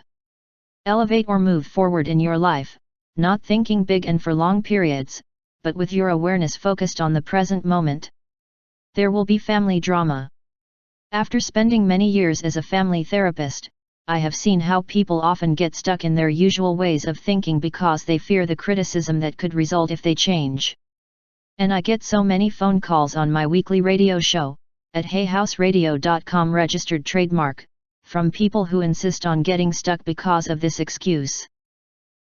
Elevate or move forward in your life, not thinking big and for long periods, but with your awareness focused on the present moment. There will be family drama. After spending many years as a family therapist, I have seen how people often get stuck in their usual ways of thinking because they fear the criticism that could result if they change. And I get so many phone calls on my weekly radio show, at hayhouseradio.com registered trademark, from people who insist on getting stuck because of this excuse.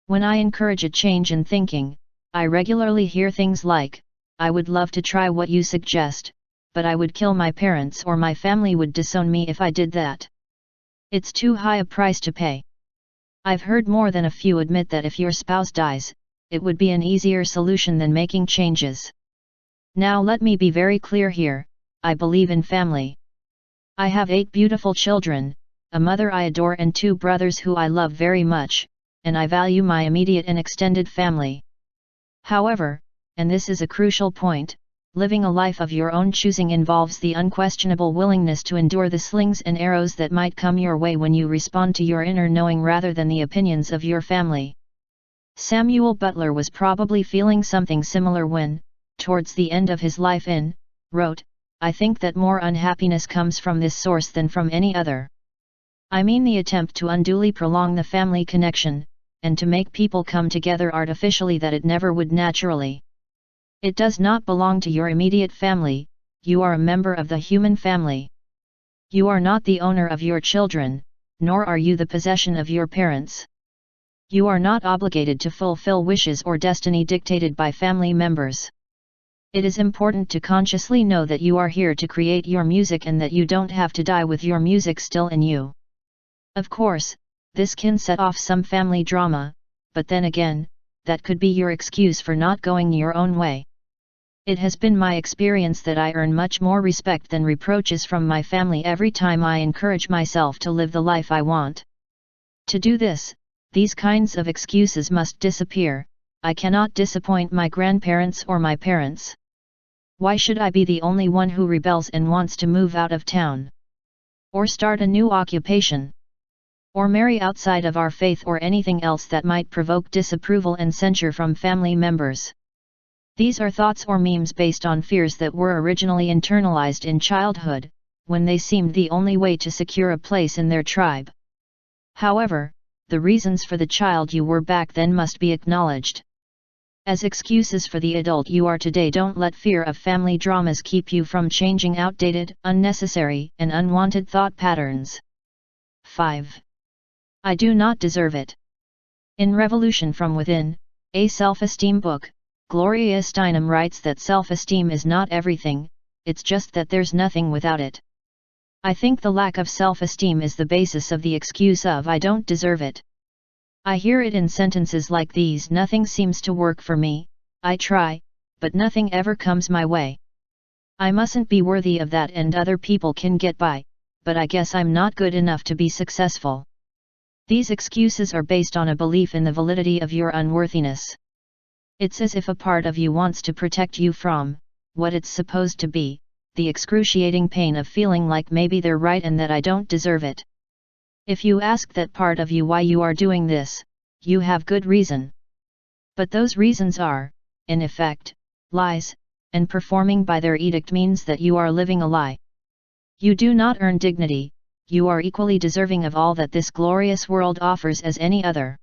When I encourage a change in thinking, I regularly hear things like, "I would love to try what you suggest, but I would kill my parents or my family would disown me if I did that. It's too high a price to pay." I've heard more than a few admit that if your spouse dies, it would be an easier solution than making changes. Now let me be very clear here, I believe in family. I have 8 beautiful children, a mother I adore and 2 brothers who I love very much, and I value my immediate and extended family. However, and this is a crucial point, living a life of your own choosing involves the unquestionable willingness to endure the slings and arrows that might come your way when you respond to your inner knowing rather than the opinions of your family. Samuel Butler was probably feeling something similar when, towards the end of his life wrote, "I think that more unhappiness comes from this source than from any other. I mean the attempt to unduly prolong the family connection, and to make people come together artificially that it never would naturally. It does not belong to your immediate family, you are a member of the human family. You are not the owner of your children, nor are you the possession of your parents. You are not obligated to fulfill wishes or destiny dictated by family members. It is important to consciously know that you are here to create your music and that you don't have to die with your music still in you. Of course, This can set off some family drama, but then again, that could be your excuse for not going your own way. It has been my experience that I earn much more respect than reproaches from my family every time I encourage myself to live the life I want. To do this, these kinds of excuses must disappear. I cannot disappoint my grandparents or my parents. Why should I be the only one who rebels and wants to move out of town? Or start a new occupation? Or marry outside of our faith, or anything else that might provoke disapproval and censure from family members? These are thoughts or memes based on fears that were originally internalized in childhood, when they seemed the only way to secure a place in their tribe. However, the reasons for the child you were back then must be acknowledged. As excuses for the adult you are today, don't let fear of family dramas keep you from changing outdated, unnecessary, and unwanted thought patterns. 5. I do not deserve it. In Revolution from Within, a self-esteem book, Gloria Steinem writes that self-esteem is not everything, it's just that there's nothing without it. I think the lack of self-esteem is the basis of the excuse of I don't deserve it. I hear it in sentences like these: nothing seems to work for me, I try, but nothing ever comes my way. I mustn't be worthy of that, and other people can get by, but I guess I'm not good enough to be successful. These excuses are based on a belief in the validity of your unworthiness. It's as if a part of you wants to protect you from what it's supposed to be, the excruciating pain of feeling like maybe they're right and that I don't deserve it. If you ask that part of you why you are doing this, you have good reason. But those reasons are, in effect, lies, and performing by their edict means that you are living a lie. You do not earn dignity, you are equally deserving of all that this glorious world offers as any other.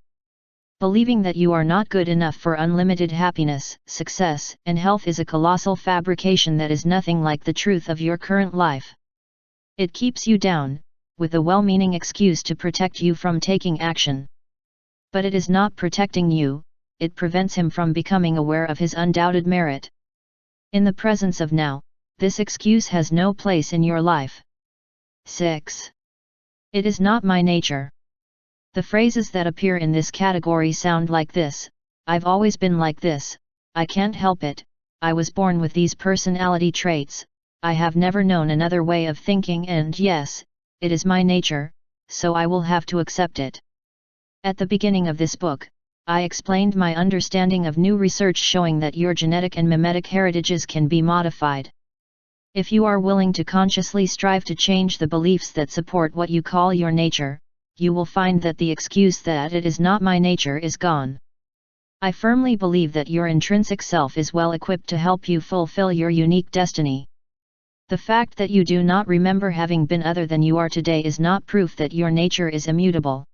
Believing that you are not good enough for unlimited happiness, success, and health is a colossal fabrication that is nothing like the truth of your current life. It keeps you down, with a well-meaning excuse to protect you from taking action. But it is not protecting you, it prevents him from becoming aware of his undoubted merit. In the presence of now, this excuse has no place in your life. 6. It is not my nature. The phrases that appear in this category sound like this: I've always been like this, I can't help it, I was born with these personality traits, I have never known another way of thinking, and yes, it is my nature, so I will have to accept it. At the beginning of this book, I explained my understanding of new research showing that your genetic and mimetic heritages can be modified. If you are willing to consciously strive to change the beliefs that support what you call your nature, you will find that the excuse that it is not my nature is gone. I firmly believe that your intrinsic self is well equipped to help you fulfill your unique destiny. The fact that you do not remember having been other than you are today is not proof that your nature is immutable.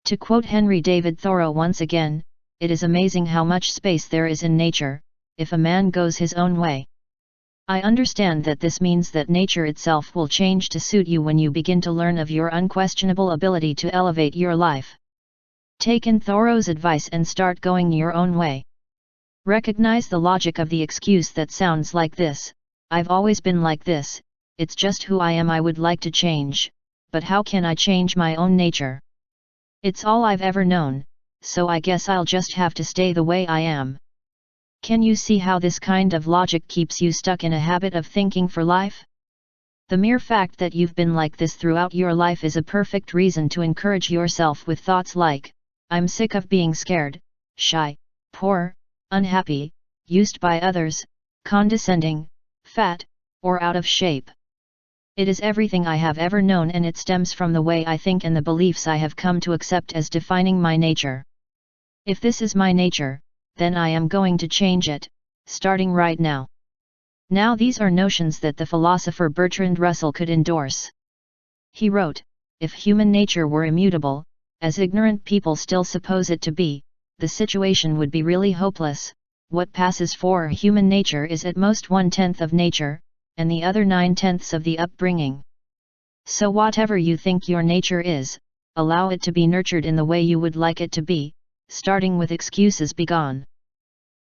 To quote Henry David Thoreau once again, it is amazing how much space there is in nature, if a man goes his own way. I understand that this means that nature itself will change to suit you when you begin to learn of your unquestionable ability to elevate your life. Take in Thoreau's advice and start going your own way. Recognize the logic of the excuse that sounds like this: I've always been like this, it's just who I am, I would like to change, but how can I change my own nature? It's all I've ever known, so I guess I'll just have to stay the way I am. Can you see how this kind of logic keeps you stuck in a habit of thinking for life? The mere fact that you've been like this throughout your life is a perfect reason to encourage yourself with thoughts like, I'm sick of being scared, shy, poor, unhappy, used by others, condescending, fat, or out of shape. It is everything I have ever known, and it stems from the way I think and the beliefs I have come to accept as defining my nature. If this is my nature, then I am going to change it, starting right now. Now these are notions that the philosopher Bertrand Russell could endorse. He wrote, if human nature were immutable, as ignorant people still suppose it to be, the situation would be really hopeless. What passes for human nature is at most 1/10 of nature, and the other 9/10 of the upbringing. So whatever you think your nature is, allow it to be nurtured in the way you would like it to be, starting with excuses be gone.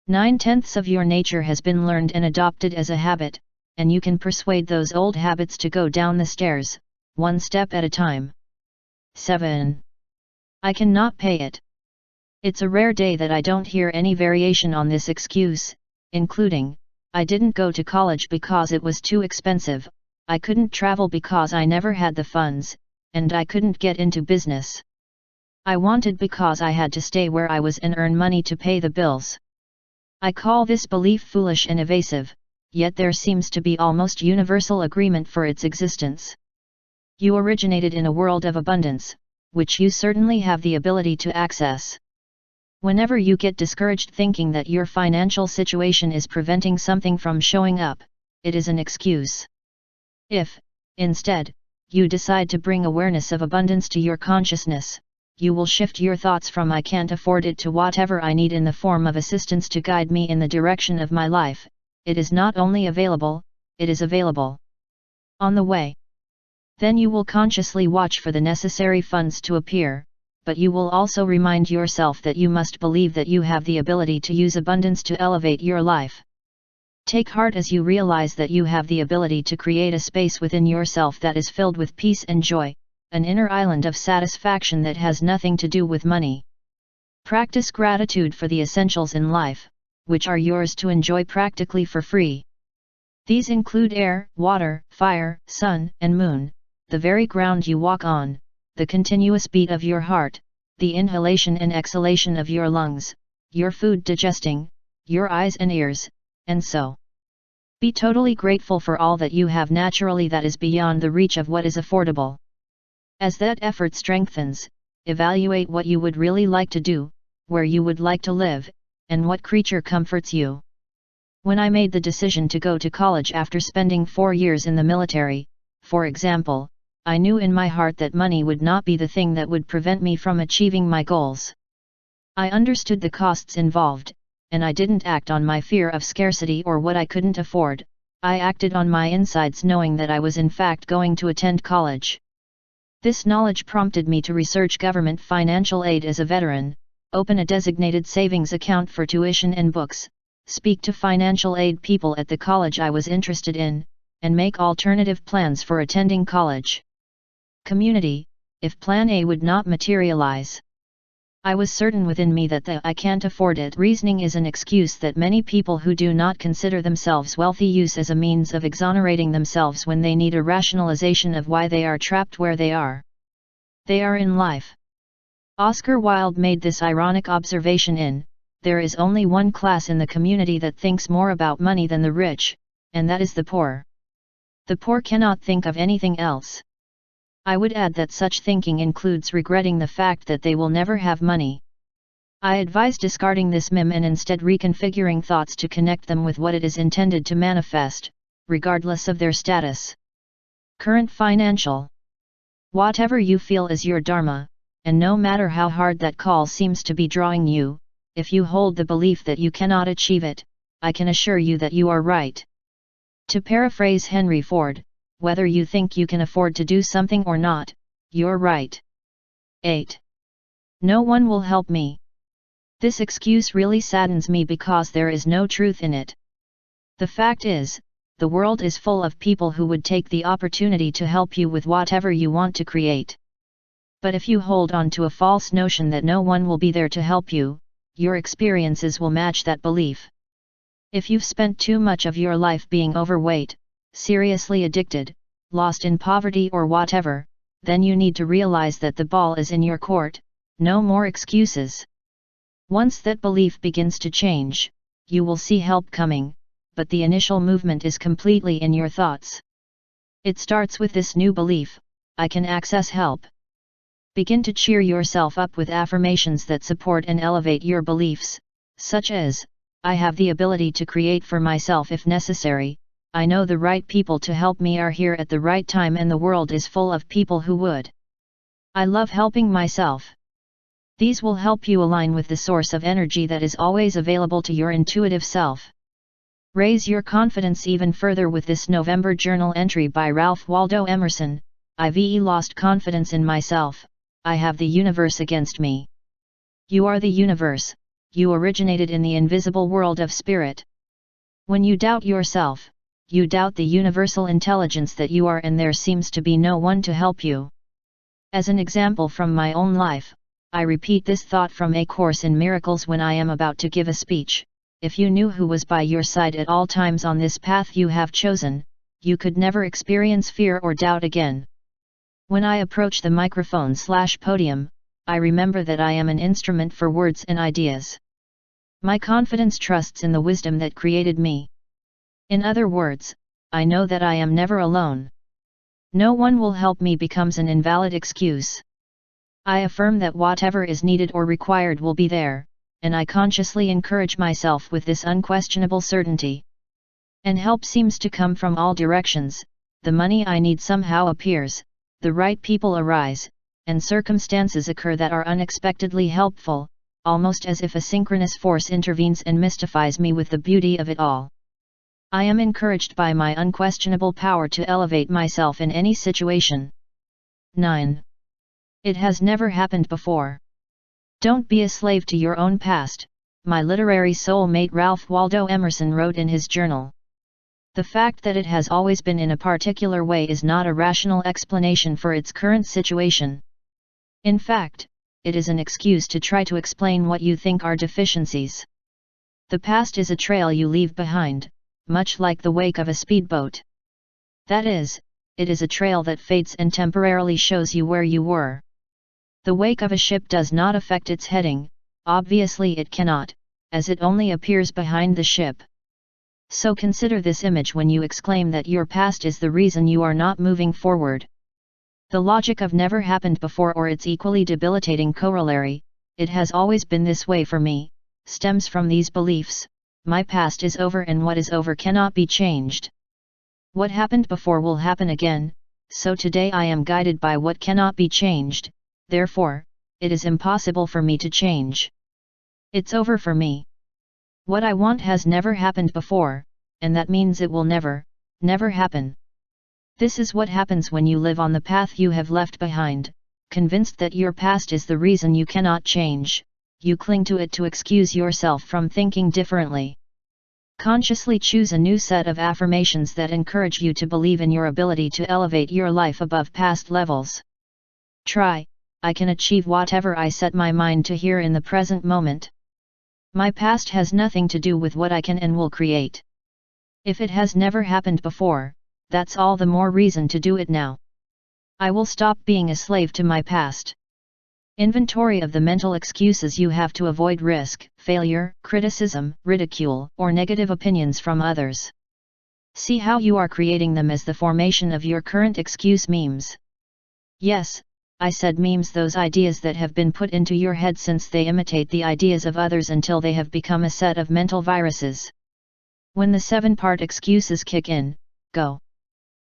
9/10 of your nature has been learned and adopted as a habit, and you can persuade those old habits to go down the stairs, one step at a time. 7. I cannot pay it. It's a rare day that I don't hear any variation on this excuse, including, I didn't go to college because it was too expensive, I couldn't travel because I never had the funds, and I couldn't get into business. I wanted because I had to stay where I was and earn money to pay the bills. I call this belief foolish and evasive, yet there seems to be almost universal agreement for its existence. You originated in a world of abundance, which you certainly have the ability to access. Whenever you get discouraged thinking that your financial situation is preventing something from showing up, it is an excuse. If, instead, you decide to bring awareness of abundance to your consciousness, you will shift your thoughts from I can't afford it to whatever I need in the form of assistance to guide me in the direction of my life. It is not only available, it is available. On the way. Then you will consciously watch for the necessary funds to appear, but you will also remind yourself that you must believe that you have the ability to use abundance to elevate your life. Take heart as you realize that you have the ability to create a space within yourself that is filled with peace and joy, an inner island of satisfaction that has nothing to do with money. Practice gratitude for the essentials in life, which are yours to enjoy practically for free. These include air, water, fire, sun, and moon, the very ground you walk on, the continuous beat of your heart, the inhalation and exhalation of your lungs, your food digesting, your eyes and ears, and so. Be totally grateful for all that you have naturally that is beyond the reach of what is affordable. As that effort strengthens, evaluate what you would really like to do, where you would like to live, and what creature comforts you. When I made the decision to go to college after spending 4 years in the military, for example, I knew in my heart that money would not be the thing that would prevent me from achieving my goals. I understood the costs involved, and I didn't act on my fear of scarcity or what I couldn't afford. I acted on my insides knowing that I was in fact going to attend college. This knowledge prompted me to research government financial aid as a veteran, open a designated savings account for tuition and books, speak to financial aid people at the college I was interested in, and make alternative plans for attending college. Community, if Plan A would not materialize. I was certain within me that the I can't afford it reasoning is an excuse that many people who do not consider themselves wealthy use as a means of exonerating themselves when they need a rationalization of why they are trapped where they are. They are in life. Oscar Wilde made this ironic observation in, there is only one class in the community that thinks more about money than the rich, and that is the poor. The poor cannot think of anything else. I would add that such thinking includes regretting the fact that they will never have money. I advise discarding this meme and instead reconfiguring thoughts to connect them with what it is intended to manifest, regardless of their status. Current financial. Whatever you feel is your dharma, and no matter how hard that call seems to be drawing you, if you hold the belief that you cannot achieve it, I can assure you that you are right. To paraphrase Henry Ford, whether you think you can afford to do something or not, you're right. 8. No one will help me. This excuse really saddens me because there is no truth in it. The fact is, the world is full of people who would take the opportunity to help you with whatever you want to create. But if you hold on to a false notion that no one will be there to help you, your experiences will match that belief. If you've spent too much of your life being overweight, seriously addicted, lost in poverty or whatever, then you need to realize that the ball is in your court, no more excuses. Once that belief begins to change, you will see help coming, but the initial movement is completely in your thoughts. It starts with this new belief, I can access help. Begin to cheer yourself up with affirmations that support and elevate your beliefs, such as, I have the ability to create for myself if necessary, I know the right people to help me are here at the right time and the world is full of people who would. I love helping myself. These will help you align with the source of energy that is always available to your intuitive self. Raise your confidence even further with this November journal entry by Ralph Waldo Emerson, I've lost confidence in myself, I have the universe against me. You are the universe, you originated in the invisible world of spirit. When you doubt yourself, you doubt the universal intelligence that you are and there seems to be no one to help you. As an example from my own life, I repeat this thought from A Course in Miracles when I am about to give a speech. If you knew who was by your side at all times on this path you have chosen, you could never experience fear or doubt again. When I approach the microphone/podium, I remember that I am an instrument for words and ideas. My confidence trusts in the wisdom that created me. In other words, I know that I am never alone. No one will help me becomes an invalid excuse. I affirm that whatever is needed or required will be there, and I consciously encourage myself with this unquestionable certainty. And help seems to come from all directions, the money I need somehow appears, the right people arise, and circumstances occur that are unexpectedly helpful, almost as if a synchronous force intervenes and mystifies me with the beauty of it all. I am encouraged by my unquestionable power to elevate myself in any situation. 9. It has never happened before. Don't be a slave to your own past, my literary soulmate Ralph Waldo Emerson wrote in his journal. The fact that it has always been in a particular way is not a rational explanation for its current situation. In fact, it is an excuse to try to explain what you think are deficiencies. The past is a trail you leave behind, much like the wake of a speedboat. That is, it is a trail that fades and temporarily shows you where you were. The wake of a ship does not affect its heading, obviously it cannot, as it only appears behind the ship. So consider this image when you exclaim that your past is the reason you are not moving forward. The logic of never happened before or its equally debilitating corollary, it has always been this way for me, stems from these beliefs: my past is over and what is over cannot be changed. What happened before will happen again, so today I am guided by what cannot be changed, therefore, it is impossible for me to change. It's over for me. What I want has never happened before, and that means it will never, never happen. This is what happens when you live on the path you have left behind, convinced that your past is the reason you cannot change. You cling to it to excuse yourself from thinking differently. Consciously choose a new set of affirmations that encourage you to believe in your ability to elevate your life above past levels. Try, I can achieve whatever I set my mind to here in the present moment. My past has nothing to do with what I can and will create. If it has never happened before, that's all the more reason to do it now. I will stop being a slave to my past. Inventory of the mental excuses you have to avoid risk, failure, criticism, ridicule, or negative opinions from others. See how you are creating them as the formation of your current excuse memes. Yes, I said memes, those ideas that have been put into your head since they imitate the ideas of others until they have become a set of mental viruses. When the 7-part excuses kick in, go.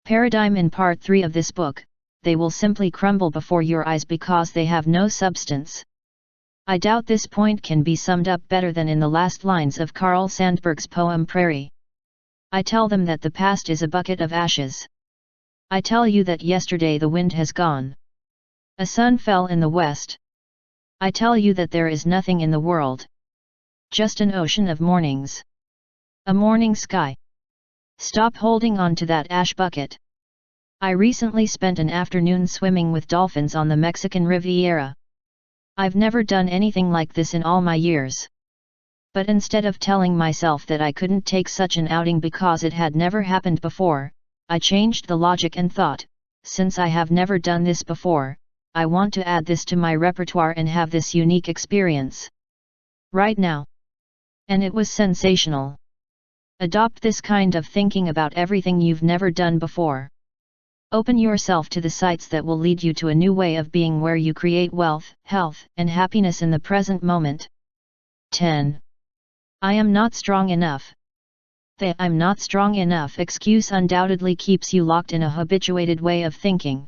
Paradigm in part 3 of this book, they will simply crumble before your eyes because they have no substance. I doubt this point can be summed up better than in the last lines of Carl Sandburg's poem Prairie. I tell them that the past is a bucket of ashes. I tell you that yesterday the wind has gone. A sun fell in the west. I tell you that there is nothing in the world. Just an ocean of mornings. A morning sky. Stop holding on to that ash bucket. I recently spent an afternoon swimming with dolphins on the Mexican Riviera. I've never done anything like this in all my years. But instead of telling myself that I couldn't take such an outing because it had never happened before, I changed the logic and thought, since I have never done this before, I want to add this to my repertoire and have this unique experience. Right now. And it was sensational. Adopt this kind of thinking about everything you've never done before. Open yourself to the sights that will lead you to a new way of being where you create wealth, health, and happiness in the present moment. 10. I am not strong enough. The "I'm not strong enough" excuse undoubtedly keeps you locked in a habituated way of thinking.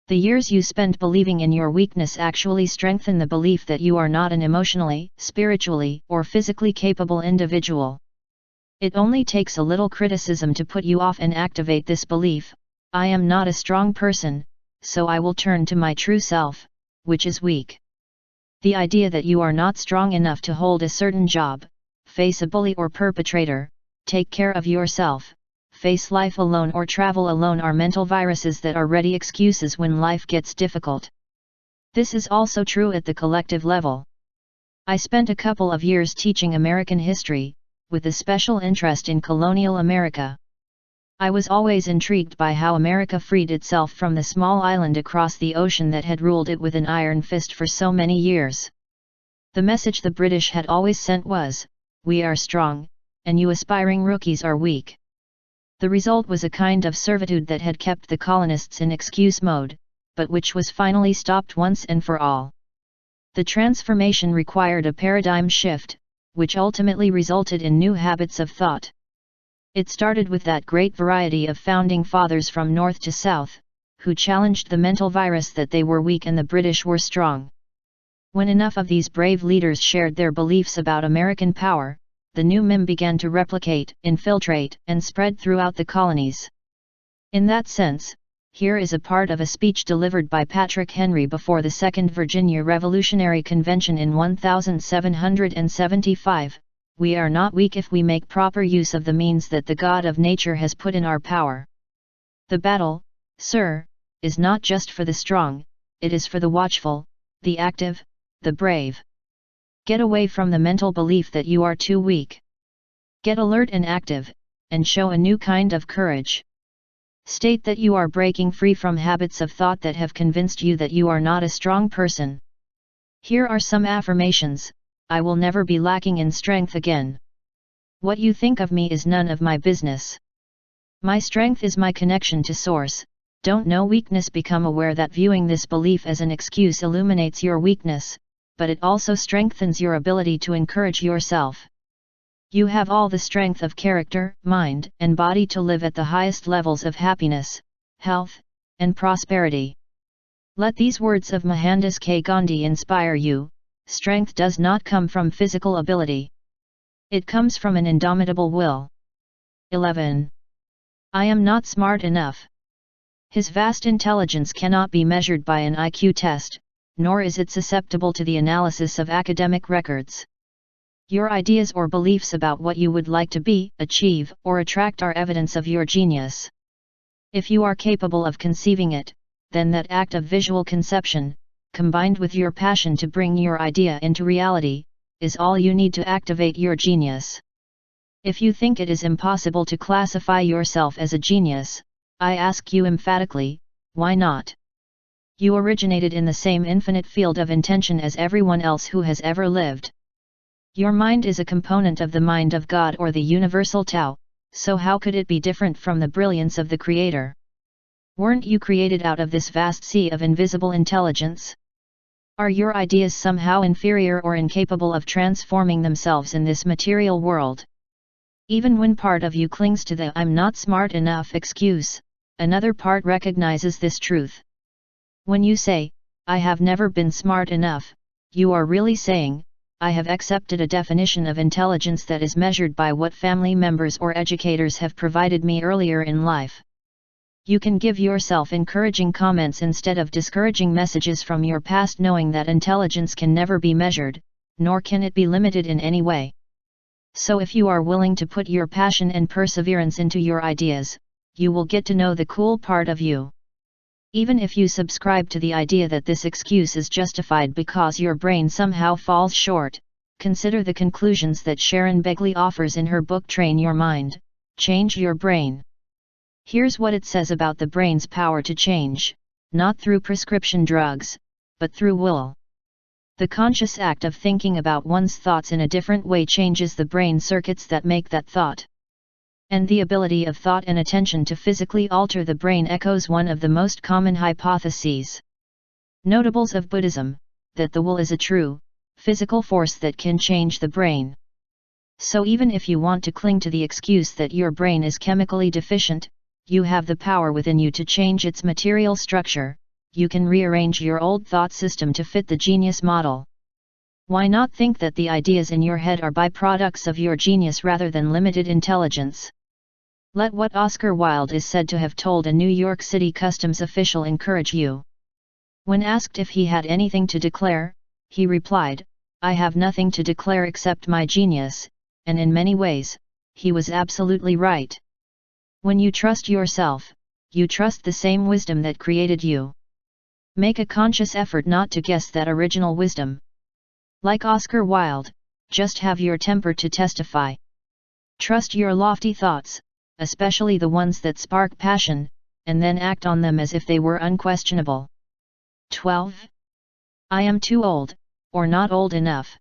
The years you spend believing in your weakness actually strengthen the belief that you are not an emotionally, spiritually, or physically capable individual. It only takes a little criticism to put you off and activate this belief: I am not a strong person, so I will turn to my true self, which is weak. The idea that you are not strong enough to hold a certain job, face a bully or perpetrator, take care of yourself, face life alone or travel alone are mental viruses that are ready excuses when life gets difficult. This is also true at the collective level. I spent a couple of years teaching American history, with a special interest in colonial America. I was always intrigued by how America freed itself from the small island across the ocean that had ruled it with an iron fist for so many years. The message the British had always sent was, "We are strong, and you aspiring rookies are weak." The result was a kind of servitude that had kept the colonists in excuse mode, but which was finally stopped once and for all. The transformation required a paradigm shift, which ultimately resulted in new habits of thought. It started with that great variety of founding fathers from north to south, who challenged the mental virus that they were weak and the British were strong. When enough of these brave leaders shared their beliefs about American power, the new meme began to replicate, infiltrate, and spread throughout the colonies. In that sense, here is a part of a speech delivered by Patrick Henry before the Second Virginia Revolutionary Convention in 1775, "We are not weak if we make proper use of the means that the God of nature has put in our power. The battle, sir, is not just for the strong, it is for the watchful, the active, the brave. Get away from the mental belief that you are too weak. Get alert and active, and show a new kind of courage. State that you are breaking free from habits of thought that have convinced you that you are not a strong person. Here are some affirmations: I will never be lacking in strength again. What you think of me is none of my business. My strength is my connection to Source. Don't know weakness. Become aware that viewing this belief as an excuse illuminates your weakness, but it also strengthens your ability to encourage yourself. You have all the strength of character, mind, and body to live at the highest levels of happiness, health, and prosperity. Let these words of Mohandas K. Gandhi inspire you: strength does not come from physical ability. It comes from an indomitable will. 11. I am not smart enough. His vast intelligence cannot be measured by an IQ test, nor is it susceptible to the analysis of academic records. Your ideas or beliefs about what you would like to be, achieve, or attract are evidence of your genius. If you are capable of conceiving it, then that act of visual conception, combined with your passion to bring your idea into reality, is all you need to activate your genius. If you think it is impossible to classify yourself as a genius, I ask you emphatically, why not? You originated in the same infinite field of intention as everyone else who has ever lived. Your mind is a component of the mind of God or the universal Tao, so how could it be different from the brilliance of the Creator? Weren't you created out of this vast sea of invisible intelligence? Are your ideas somehow inferior or incapable of transforming themselves in this material world? Even when part of you clings to the "I'm not smart enough" excuse, another part recognizes this truth. When you say, "I have never been smart enough," you are really saying, "I have accepted a definition of intelligence that is measured by what family members or educators have provided me earlier in life." You can give yourself encouraging comments instead of discouraging messages from your past, knowing that intelligence can never be measured, nor can it be limited in any way. So if you are willing to put your passion and perseverance into your ideas, you will get to know the cool part of you. Even if you subscribe to the idea that this excuse is justified because your brain somehow falls short, consider the conclusions that Sharon Begley offers in her book Train Your Mind, Change Your Brain. Here's what it says about the brain's power to change, not through prescription drugs, but through will. The conscious act of thinking about one's thoughts in a different way changes the brain circuits that make that thought. And the ability of thought and attention to physically alter the brain echoes one of the most common hypotheses. Notables of Buddhism, that the will is a true, physical force that can change the brain. So even if you want to cling to the excuse that your brain is chemically deficient, you have the power within you to change its material structure. You can rearrange your old thought system to fit the genius model. Why not think that the ideas in your head are byproducts of your genius rather than limited intelligence? Let what Oscar Wilde is said to have told a New York City customs official encourage you. When asked if he had anything to declare, he replied, "I have nothing to declare except my genius," and in many ways, he was absolutely right. When you trust yourself, you trust the same wisdom that created you. Make a conscious effort not to guess that original wisdom. Like Oscar Wilde, just have your temper to testify. Trust your lofty thoughts, especially the ones that spark passion, and then act on them as if they were unquestionable. 12. I am too old, or not old enough.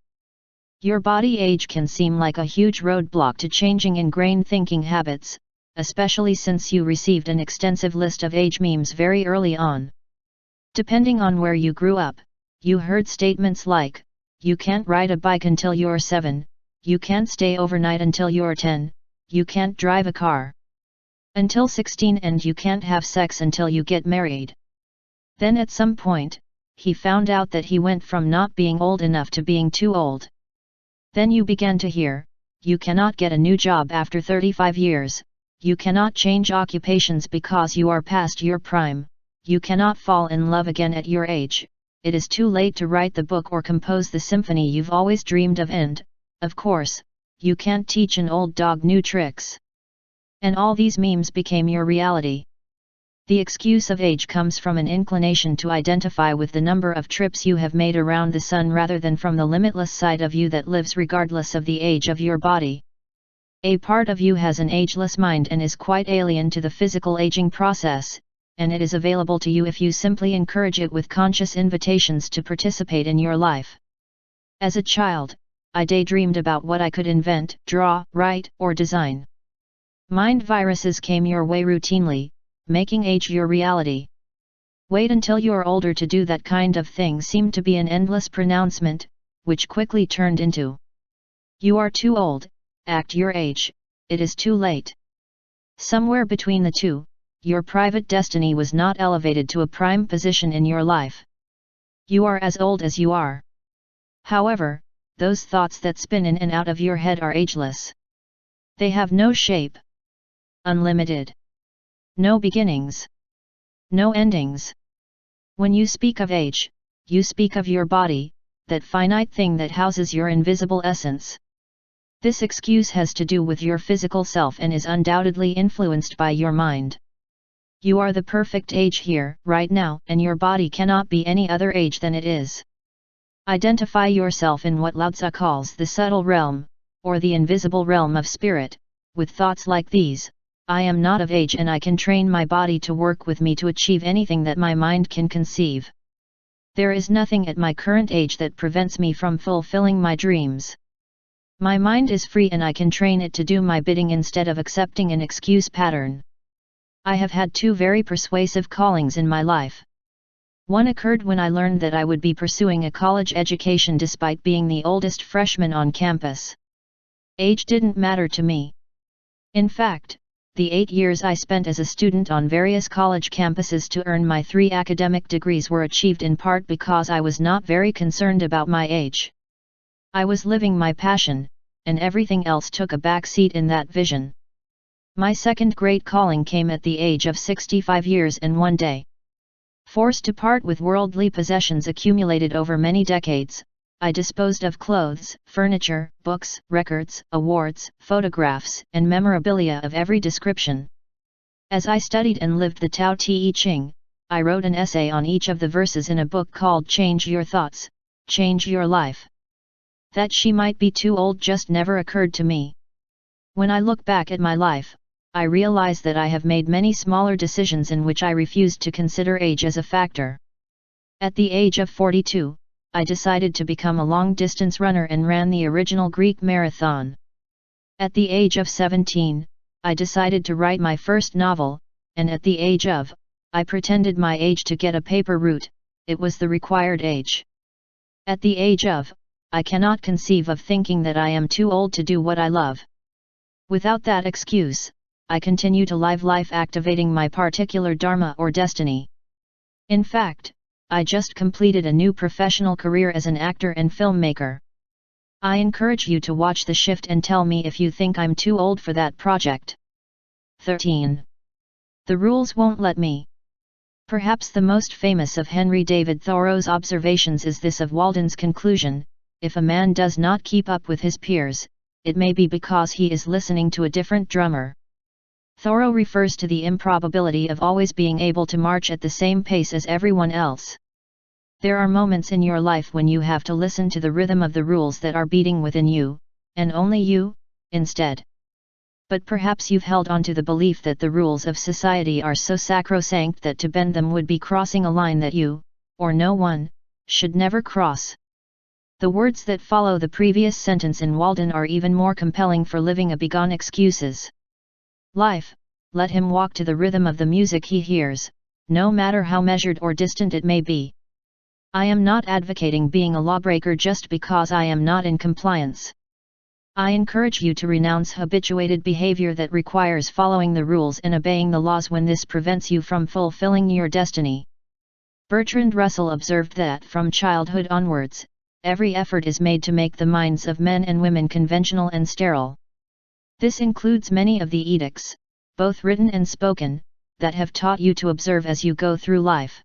Your body age can seem like a huge roadblock to changing ingrained thinking habits, especially since you received an extensive list of age memes very early on. Depending on where you grew up, you heard statements like, you can't ride a bike until you're 7, you can't stay overnight until you're 10, you can't drive a car until 16, and you can't have sex until you get married. Then at some point, he found out that he went from not being old enough to being too old. Then you began to hear, you cannot get a new job after 35 years, you cannot change occupations because you are past your prime, you cannot fall in love again at your age, it is too late to write the book or compose the symphony you've always dreamed of, and, of course, you can't teach an old dog new tricks. And all these memes became your reality. The excuse of age comes from an inclination to identify with the number of trips you have made around the sun rather than from the limitless side of you that lives regardless of the age of your body. A part of you has an ageless mind and is quite alien to the physical aging process, and it is available to you if you simply encourage it with conscious invitations to participate in your life. As a child, I daydreamed about what I could invent, draw, write, or design. Mind viruses came your way routinely, making age your reality. Wait until you're older to do that kind of thing seemed to be an endless pronouncement, which quickly turned into, you are too old, act your age, it is too late. Somewhere between the two, your private destiny was not elevated to a prime position in your life. You are as old as you are. However, those thoughts that spin in and out of your head are ageless. They have no shape. Unlimited. No beginnings. No endings. When you speak of age, you speak of your body, that finite thing that houses your invisible essence. This excuse has to do with your physical self and is undoubtedly influenced by your mind. You are the perfect age here, right now, and your body cannot be any other age than it is. Identify yourself in what Lao Tzu calls the subtle realm, or the invisible realm of spirit, with thoughts like these, I am not of age and I can train my body to work with me to achieve anything that my mind can conceive. There is nothing at my current age that prevents me from fulfilling my dreams. My mind is free and I can train it to do my bidding instead of accepting an excuse pattern. I have had two very persuasive callings in my life. One occurred when I learned that I would be pursuing a college education despite being the oldest freshman on campus. Age didn't matter to me. In fact, the 8 years I spent as a student on various college campuses to earn my 3 academic degrees were achieved in part because I was not very concerned about my age. I was living my passion, and everything else took a back seat in that vision. My second great calling came at the age of 65 years and 1 day. Forced to part with worldly possessions accumulated over many decades, I disposed of clothes, furniture, books, records, awards, photographs, and memorabilia of every description. As I studied and lived the Tao Te Ching, I wrote an essay on each of the verses in a book called Change Your Thoughts, Change Your Life. That she might be too old just never occurred to me. When I look back at my life, I realize that I have made many smaller decisions in which I refused to consider age as a factor. At the age of 42, I decided to become a long-distance runner and ran the original Greek marathon. At the age of 17, I decided to write my first novel, and at the age of, I pretended my age to get a paper route, it was the required age. At the age of, I cannot conceive of thinking that I am too old to do what I love. Without that excuse, I continue to live life activating my particular dharma or destiny. In fact, I just completed a new professional career as an actor and filmmaker. I encourage you to watch The Shift and tell me if you think I'm too old for that project. 13. The rules won't let me. Perhaps the most famous of Henry David Thoreau's observations is this of Walden's conclusion: if a man does not keep up with his peers, it may be because he is listening to a different drummer. Thoreau refers to the improbability of always being able to march at the same pace as everyone else. There are moments in your life when you have to listen to the rhythm of the rules that are beating within you, and only you, instead. But perhaps you've held on to the belief that the rules of society are so sacrosanct that to bend them would be crossing a line that you, or no one, should never cross. The words that follow the previous sentence in Walden are even more compelling for living a begone excuses. Life, let him walk to the rhythm of the music he hears, no matter how measured or distant it may be. I am not advocating being a lawbreaker just because I am not in compliance. I encourage you to renounce habituated behavior that requires following the rules and obeying the laws when this prevents you from fulfilling your destiny. Bertrand Russell observed that from childhood onwards, every effort is made to make the minds of men and women conventional and sterile. This includes many of the edicts, both written and spoken, that have taught you to observe as you go through life.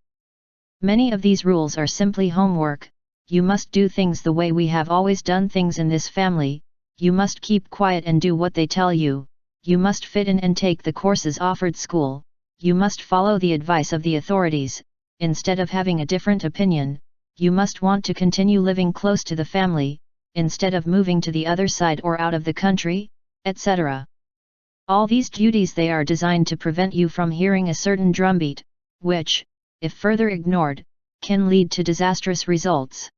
Many of these rules are simply homework. You must do things the way we have always done things in this family, you must keep quiet and do what they tell you, you must fit in and take the courses offered school, you must follow the advice of the authorities, instead of having a different opinion, you must want to continue living close to the family, instead of moving to the other side or out of the country, etc. All these duties they are designed to prevent you from hearing a certain drumbeat, which, if further ignored, can lead to disastrous results.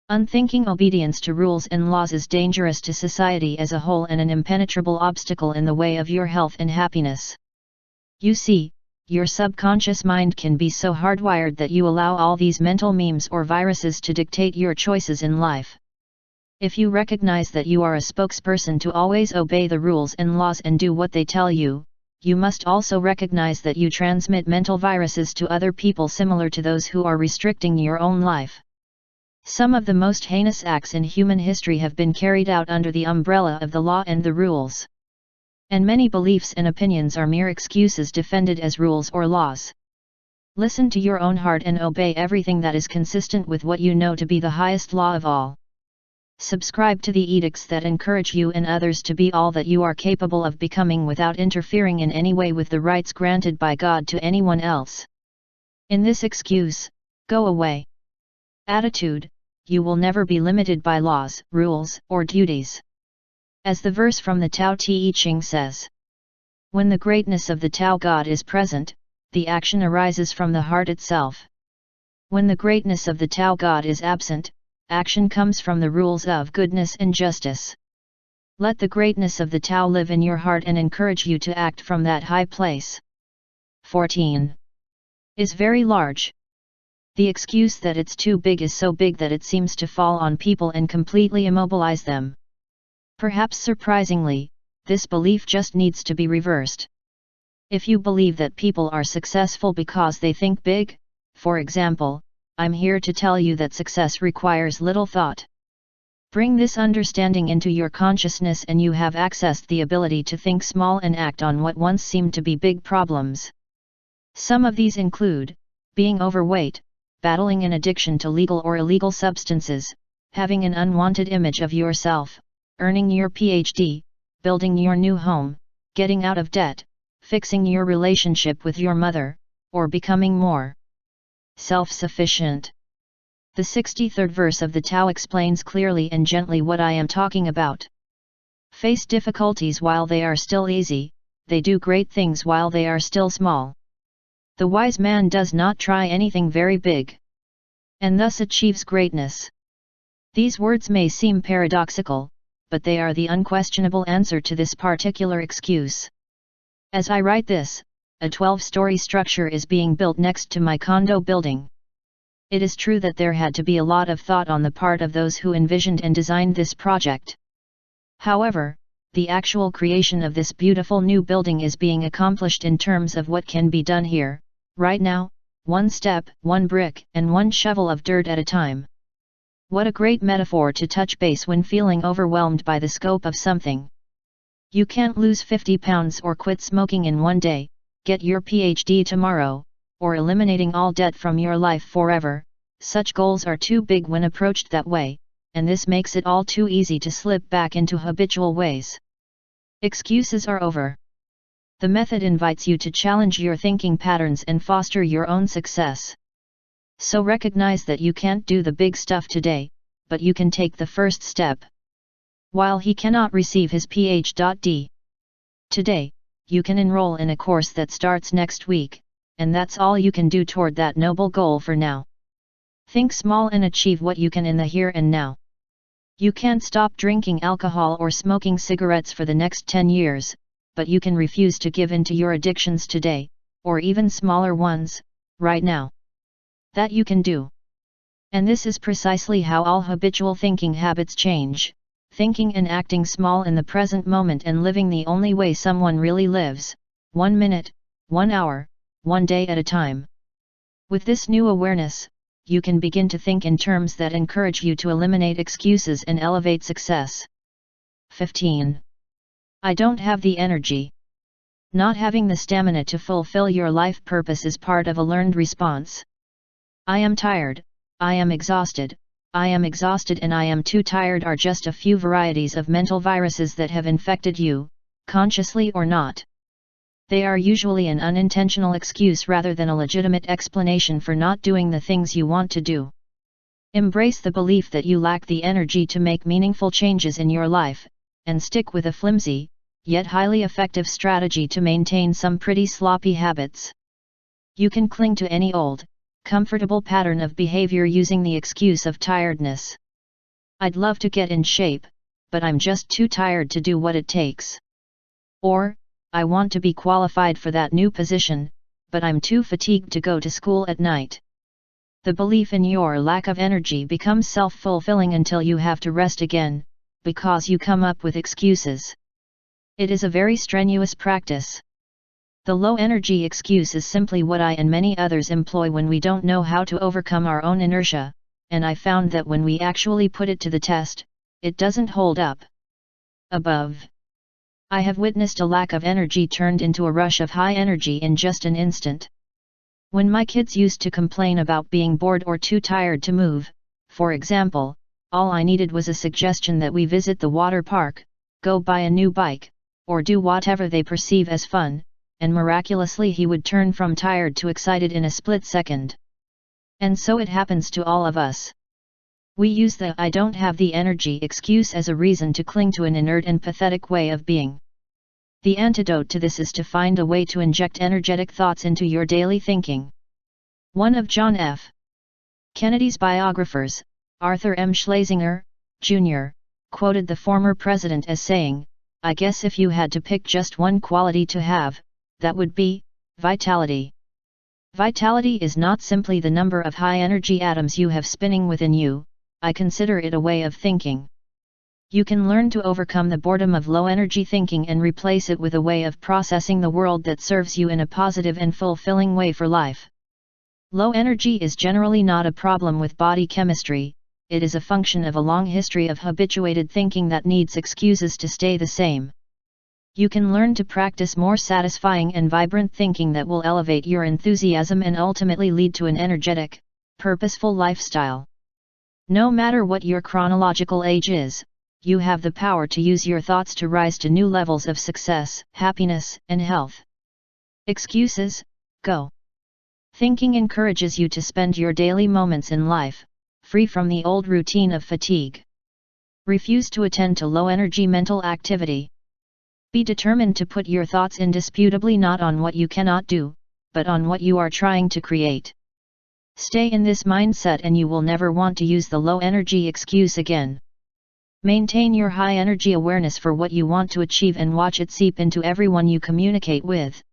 Unthinking obedience to rules and laws is dangerous to society as a whole and an impenetrable obstacle in the way of your health and happiness. You see, your subconscious mind can be so hardwired that you allow all these mental memes or viruses to dictate your choices in life. If you recognize that you are a spokesperson to always obey the rules and laws and do what they tell you, you must also recognize that you transmit mental viruses to other people similar to those who are restricting your own life. Some of the most heinous acts in human history have been carried out under the umbrella of the law and the rules. And many beliefs and opinions are mere excuses defended as rules or laws. Listen to your own heart and obey everything that is consistent with what you know to be the highest law of all. Subscribe to the edicts that encourage you and others to be all that you are capable of becoming without interfering in any way with the rights granted by God to anyone else. In this excuse, go away attitude, you will never be limited by laws, rules, or duties. As the verse from the Tao Te Ching says, when the greatness of the Tao God is present, the action arises from the heart itself. When the greatness of the Tao God is absent, action comes from the rules of goodness and justice. Let the greatness of the Tao live in your heart and encourage you to act from that high place. 14. Is very large. The excuse that it's too big is so big that it seems to fall on people and completely immobilize them. Perhaps surprisingly, this belief just needs to be reversed. If you believe that people are successful because they think big, for example, I'm here to tell you that success requires little thought. Bring this understanding into your consciousness and you have accessed the ability to think small and act on what once seemed to be big problems. Some of these include, being overweight, battling an addiction to legal or illegal substances, having an unwanted image of yourself, earning your PhD, building your new home, getting out of debt, fixing your relationship with your mother, or becoming more self-sufficient. The 63rd verse of the Tao explains clearly and gently what I am talking about. Face difficulties while they are still easy, they do great things while they are still small. The wise man does not try anything very big, and thus achieves greatness. These words may seem paradoxical, but they are the unquestionable answer to this particular excuse. As I write this, a 12-story structure is being built next to my condo building. It is true that there had to be a lot of thought on the part of those who envisioned and designed this project. However, the actual creation of this beautiful new building is being accomplished in terms of what can be done here, right now, one step, one brick, and one shovel of dirt at a time. What a great metaphor to touch base when feeling overwhelmed by the scope of something. You can't lose 50 pounds or quit smoking in one day, get your PhD tomorrow, or eliminating all debt from your life forever. Such goals are too big when approached that way, and this makes it all too easy to slip back into habitual ways. Excuses are over. The method invites you to challenge your thinking patterns and foster your own success. So recognize that you can't do the big stuff today, but you can take the first step. While he cannot receive his Ph.D. today, you can enroll in a course that starts next week, and that's all you can do toward that noble goal for now. Think small and achieve what you can in the here and now. You can't stop drinking alcohol or smoking cigarettes for the next 10 years, but you can refuse to give in to your addictions today, or even smaller ones, right now. That you can do. And this is precisely how all habitual thinking habits change, thinking and acting small in the present moment and living the only way someone really lives, 1 minute, 1 hour, 1 day at a time. With this new awareness, you can begin to think in terms that encourage you to eliminate excuses and elevate success. 15. I don't have the energy. Not having the stamina to fulfill your life purpose is part of a learned response. I am tired, I am exhausted and I am too tired are just a few varieties of mental viruses that have infected you, consciously or not. They are usually an unintentional excuse rather than a legitimate explanation for not doing the things you want to do. Embrace the belief that you lack the energy to make meaningful changes in your life, and stick with a flimsy, yet highly effective strategy to maintain some pretty sloppy habits. You can cling to any old, comfortable pattern of behavior using the excuse of tiredness. I'd love to get in shape, but I'm just too tired to do what it takes. Or, I want to be qualified for that new position, but I'm too fatigued to go to school at night. The belief in your lack of energy becomes self-fulfilling until you have to rest again, because you come up with excuses. It is a very strenuous practice. The low-energy excuse is simply what I and many others employ when we don't know how to overcome our own inertia, and I found that when we actually put it to the test, it doesn't hold up. Above. I have witnessed a lack of energy turned into a rush of high energy in just an instant. When my kids used to complain about being bored or too tired to move, for example, all I needed was a suggestion that we visit the water park, go buy a new bike, or do whatever they perceive as fun, and miraculously he would turn from tired to excited in a split second. And so it happens to all of us. We use the I don't have the energy excuse as a reason to cling to an inert and pathetic way of being. The antidote to this is to find a way to inject energetic thoughts into your daily thinking. One of John F. Kennedy's biographers, Arthur M. Schlesinger, Jr., quoted the former president as saying, "I guess if you had to pick just one quality to have, that would be vitality." Vitality is not simply the number of high-energy atoms you have spinning within you, I consider it a way of thinking. You can learn to overcome the boredom of low-energy thinking and replace it with a way of processing the world that serves you in a positive and fulfilling way for life. Low energy is generally not a problem with body chemistry, it is a function of a long history of habituated thinking that needs excuses to stay the same. You can learn to practice more satisfying and vibrant thinking that will elevate your enthusiasm and ultimately lead to an energetic, purposeful lifestyle. No matter what your chronological age is, you have the power to use your thoughts to rise to new levels of success, happiness, and health. Excuses, go. Thinking encourages you to spend your daily moments in life, free from the old routine of fatigue. Refuse to attend to low-energy mental activity. Be determined to put your thoughts indisputably not on what you cannot do, but on what you are trying to create. Stay in this mindset and you will never want to use the low-energy excuse again. Maintain your high-energy awareness for what you want to achieve and watch it seep into everyone you communicate with.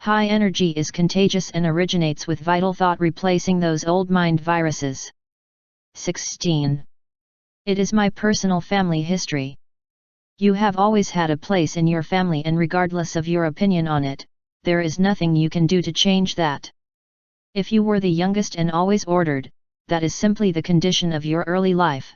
High energy is contagious and originates with vital thought replacing those old mind viruses. 16. It is my personal family history. You have always had a place in your family and regardless of your opinion on it, there is nothing you can do to change that. If you were the youngest and always ordered, that is simply the condition of your early life.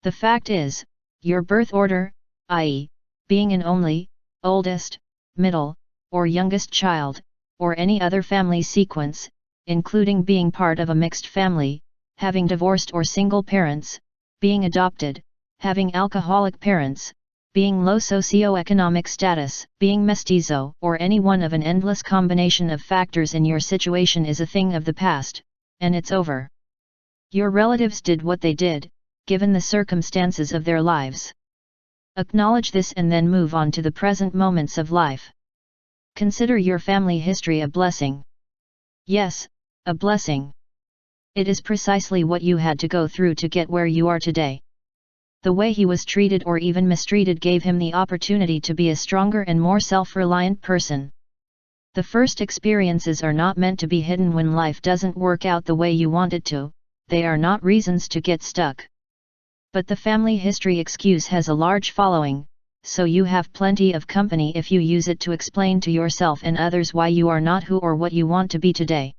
The fact is, your birth order, i.e., being an only, oldest, middle, or youngest child, or any other family sequence, including being part of a mixed family, having divorced or single parents, being adopted, having alcoholic parents, being low socioeconomic status, being mestizo, or any one of an endless combination of factors in your situation is a thing of the past, and it's over. Your relatives did what they did, given the circumstances of their lives. Acknowledge this and then move on to the present moments of life. Consider your family history a blessing. Yes, a blessing. It is precisely what you had to go through to get where you are today. The way he was treated or even mistreated gave him the opportunity to be a stronger and more self-reliant person. The first experiences are not meant to be hidden when life doesn't work out the way you want it to, they are not reasons to get stuck. But the family history excuse has a large following, so you have plenty of company if you use it to explain to yourself and others why you are not who or what you want to be today.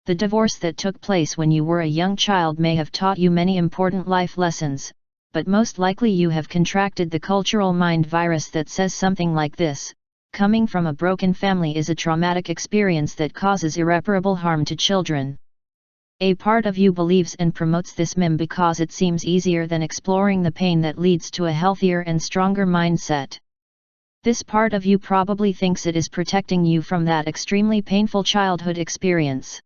The divorce that took place when you were a young child may have taught you many important life lessons, but most likely you have contracted the cultural mind virus that says something like this: coming from a broken family is a traumatic experience that causes irreparable harm to children. A part of you believes and promotes this meme because it seems easier than exploring the pain that leads to a healthier and stronger mindset. This part of you probably thinks it is protecting you from that extremely painful childhood experience.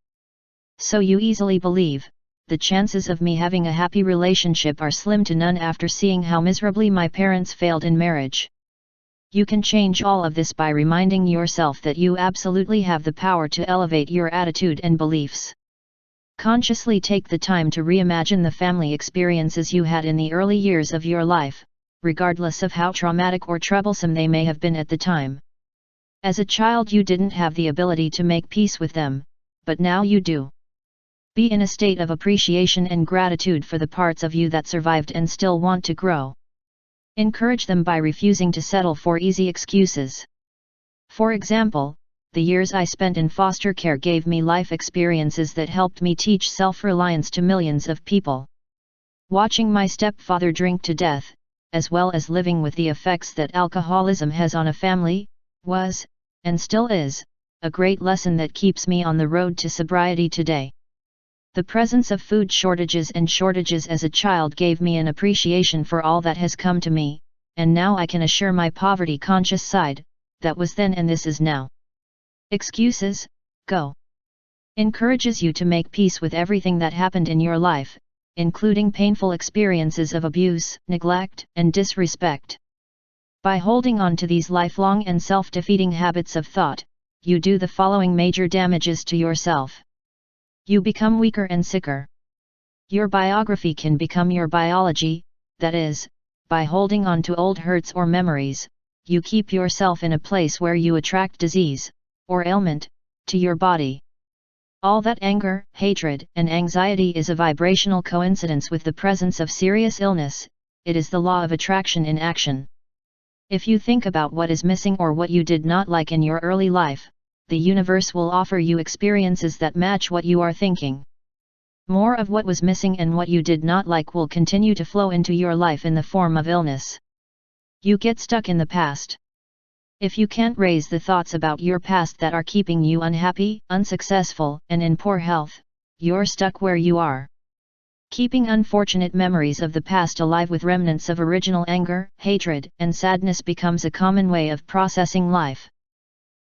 So you easily believe, the chances of me having a happy relationship are slim to none after seeing how miserably my parents failed in marriage. You can change all of this by reminding yourself that you absolutely have the power to elevate your attitude and beliefs. Consciously take the time to reimagine the family experiences you had in the early years of your life, regardless of how traumatic or troublesome they may have been at the time. As a child you didn't have the ability to make peace with them, but now you do. Be in a state of appreciation and gratitude for the parts of you that survived and still want to grow. Encourage them by refusing to settle for easy excuses. For example, the years I spent in foster care gave me life experiences that helped me teach self-reliance to millions of people. Watching my stepfather drink to death, as well as living with the effects that alcoholism has on a family, was, and still is, a great lesson that keeps me on the road to sobriety today. The presence of food shortages as a child gave me an appreciation for all that has come to me, and now I can assure my poverty-conscious side, that was then and this is now. Excuses, go. Encourages you to make peace with everything that happened in your life, including painful experiences of abuse, neglect, and disrespect. By holding on to these lifelong and self-defeating habits of thought, you do the following major damages to yourself. You become weaker and sicker. Your biography can become your biology, that is, by holding on to old hurts or memories, you keep yourself in a place where you attract disease, or ailment, to your body. All that anger, hatred, and anxiety is a vibrational coincidence with the presence of serious illness, it is the law of attraction in action. If you think about what is missing or what you did not like in your early life, the universe will offer you experiences that match what you are thinking. More of what was missing and what you did not like will continue to flow into your life in the form of illness. You get stuck in the past. If you can't raise the thoughts about your past that are keeping you unhappy, unsuccessful, and in poor health, you're stuck where you are. Keeping unfortunate memories of the past alive with remnants of original anger, hatred, and sadness becomes a common way of processing life.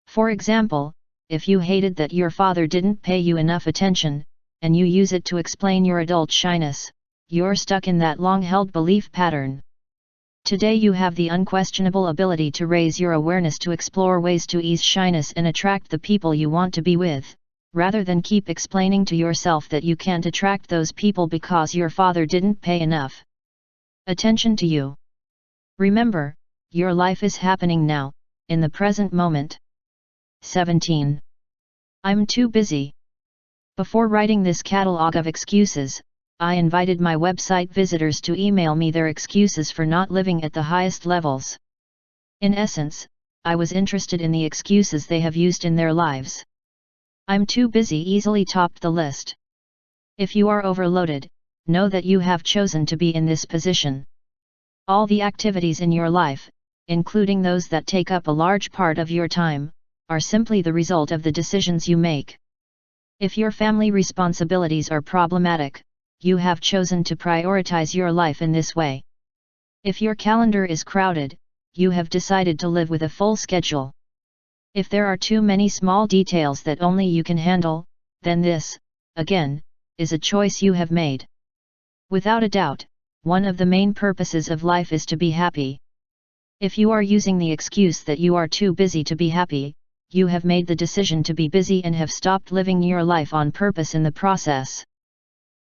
For example, if you hated that your father didn't pay you enough attention, and you use it to explain your adult shyness, you're stuck in that long-held belief pattern. Today you have the unquestionable ability to raise your awareness to explore ways to ease shyness and attract the people you want to be with, rather than keep explaining to yourself that you can't attract those people because your father didn't pay enough attention to you. Remember, your life is happening now, in the present moment. 17. I'm too busy. Before writing this catalog of excuses, I invited my website visitors to email me their excuses for not living at the highest levels. In essence, I was interested in the excuses they have used in their lives. I'm too busy easily topped the list. If you are overloaded, know that you have chosen to be in this position. All the activities in your life, including those that take up a large part of your time, are simply the result of the decisions you make. If your family responsibilities are problematic, you have chosen to prioritize your life in this way. If your calendar is crowded, you have decided to live with a full schedule. If there are too many small details that only you can handle, then this, again, is a choice you have made. Without a doubt, one of the main purposes of life is to be happy. If you are using the excuse that you are too busy to be happy, you have made the decision to be busy and have stopped living your life on purpose in the process.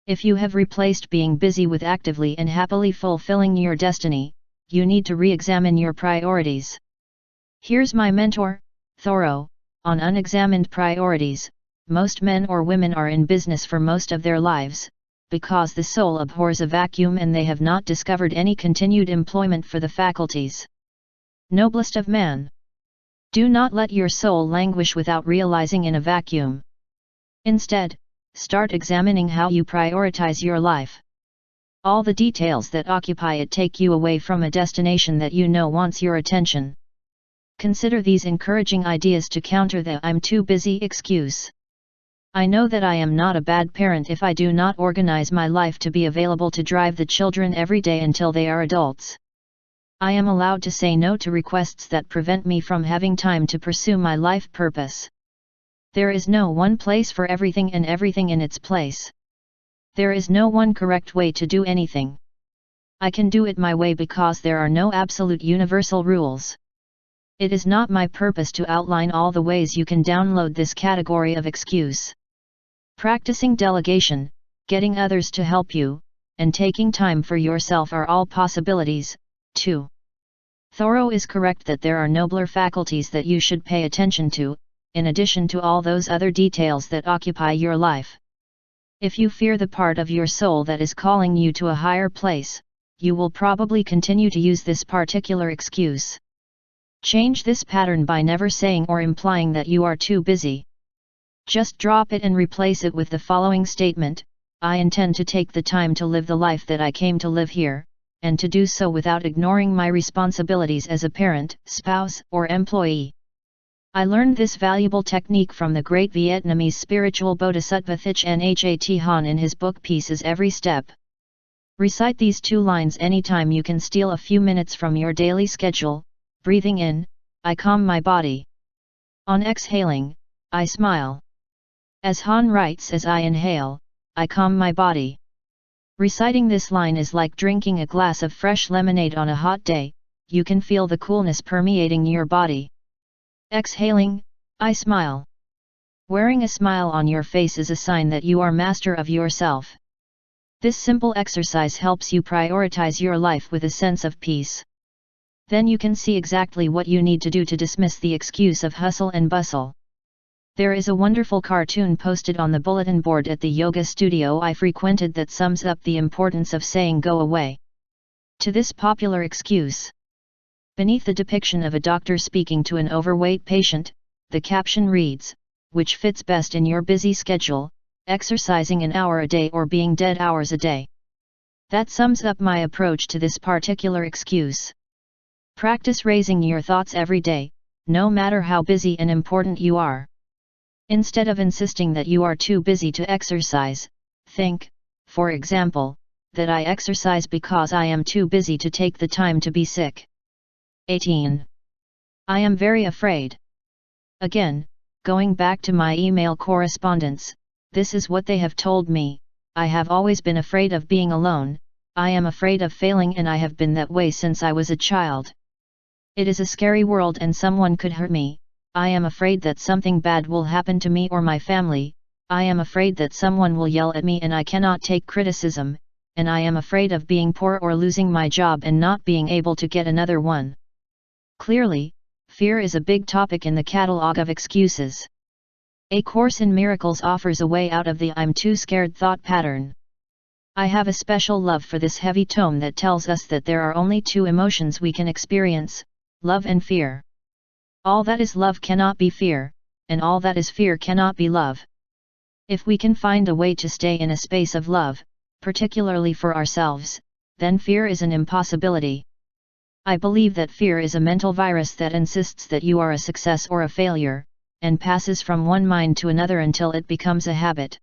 If you have replaced being busy with actively and happily fulfilling your destiny, you need to re-examine your priorities. Here's my mentor, Thoreau, on unexamined priorities. Most men or women are in business for most of their lives, because the soul abhors a vacuum and they have not discovered any continued employment for the faculties. Noblest of man! Do not let your soul languish without realizing in a vacuum. Instead, start examining how you prioritize your life. All the details that occupy it take you away from a destination that you know wants your attention. Consider these encouraging ideas to counter the "I'm too busy" excuse. I know that I am not a bad parent if I do not organize my life to be available to drive the children every day until they are adults. I am allowed to say no to requests that prevent me from having time to pursue my life purpose. There is no one place for everything and everything in its place. There is no one correct way to do anything. I can do it my way because there are no absolute universal rules. It is not my purpose to outline all the ways you can download this category of excuse. Practicing delegation, getting others to help you, and taking time for yourself are all possibilities, too. Thoreau is correct that there are nobler faculties that you should pay attention to, in addition to all those other details that occupy your life. If you fear the part of your soul that is calling you to a higher place, you will probably continue to use this particular excuse. Change this pattern by never saying or implying that you are too busy. Just drop it and replace it with the following statement: I intend to take the time to live the life that I came to live here, and to do so without ignoring my responsibilities as a parent, spouse, or employee. I learned this valuable technique from the great Vietnamese spiritual bodhisattva Thich Nhat Hanh in his book Pieces Every Step. Recite these 2 lines anytime you can steal a few minutes from your daily schedule. Breathing in, I calm my body. On exhaling, I smile. As Han writes, as I inhale, I calm my body. Reciting this line is like drinking a glass of fresh lemonade on a hot day. You can feel the coolness permeating your body. Exhaling, I smile. Wearing a smile on your face is a sign that you are master of yourself. This simple exercise helps you prioritize your life with a sense of peace. Then you can see exactly what you need to do to dismiss the excuse of hustle and bustle. There is a wonderful cartoon posted on the bulletin board at the yoga studio I frequented that sums up the importance of saying go away to this popular excuse. Beneath the depiction of a doctor speaking to an overweight patient, the caption reads, "Which fits best in your busy schedule, exercising an hour a day or being dead hours a day?" That sums up my approach to this particular excuse. Practice raising your thoughts every day, no matter how busy and important you are. Instead of insisting that you are too busy to exercise, think, for example, that I exercise because I am too busy to take the time to be sick. 18. I am very afraid. Again, going back to my email correspondence, this is what they have told me: I have always been afraid of being alone, I am afraid of failing, and I have been that way since I was a child. It is a scary world and someone could hurt me. I am afraid that something bad will happen to me or my family. I am afraid that someone will yell at me and I cannot take criticism, and I am afraid of being poor or losing my job and not being able to get another one. Clearly, fear is a big topic in the catalog of excuses. A Course in Miracles offers a way out of the "I'm too scared" thought pattern. I have a special love for this heavy tome that tells us that there are only 2 emotions we can experience: love and fear. All that is love cannot be fear, and all that is fear cannot be love. If we can find a way to stay in a space of love, particularly for ourselves, then fear is an impossibility. I believe that fear is a mental virus that insists that you are a success or a failure, and passes from one mind to another until it becomes a habit.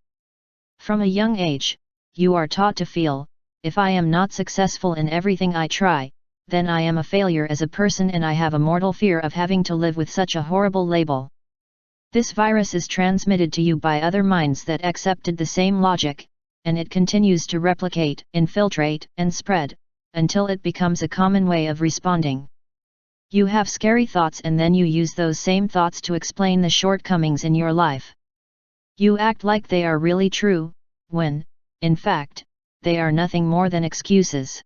From a young age, you are taught to feel, if I am not successful in everything I try, then I am a failure as a person and I have a mortal fear of having to live with such a horrible label. This virus is transmitted to you by other minds that accepted the same logic, and it continues to replicate, infiltrate, and spread, until it becomes a common way of responding. You have scary thoughts and then you use those same thoughts to explain the shortcomings in your life. You act like they are really true, when, in fact, they are nothing more than excuses.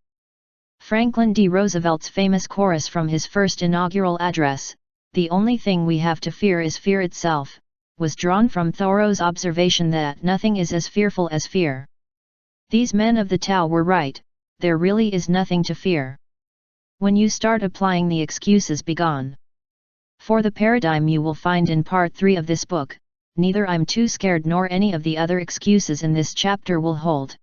Franklin D. Roosevelt's famous chorus from his first inaugural address, "The only thing we have to fear is fear itself," was drawn from Thoreau's observation that nothing is as fearful as fear. These men of the Tao were right, there really is nothing to fear. When you start applying the excuses, be gone. For the paradigm you will find in part 3 of this book, neither "I'm too scared" nor any of the other excuses in this chapter will hold.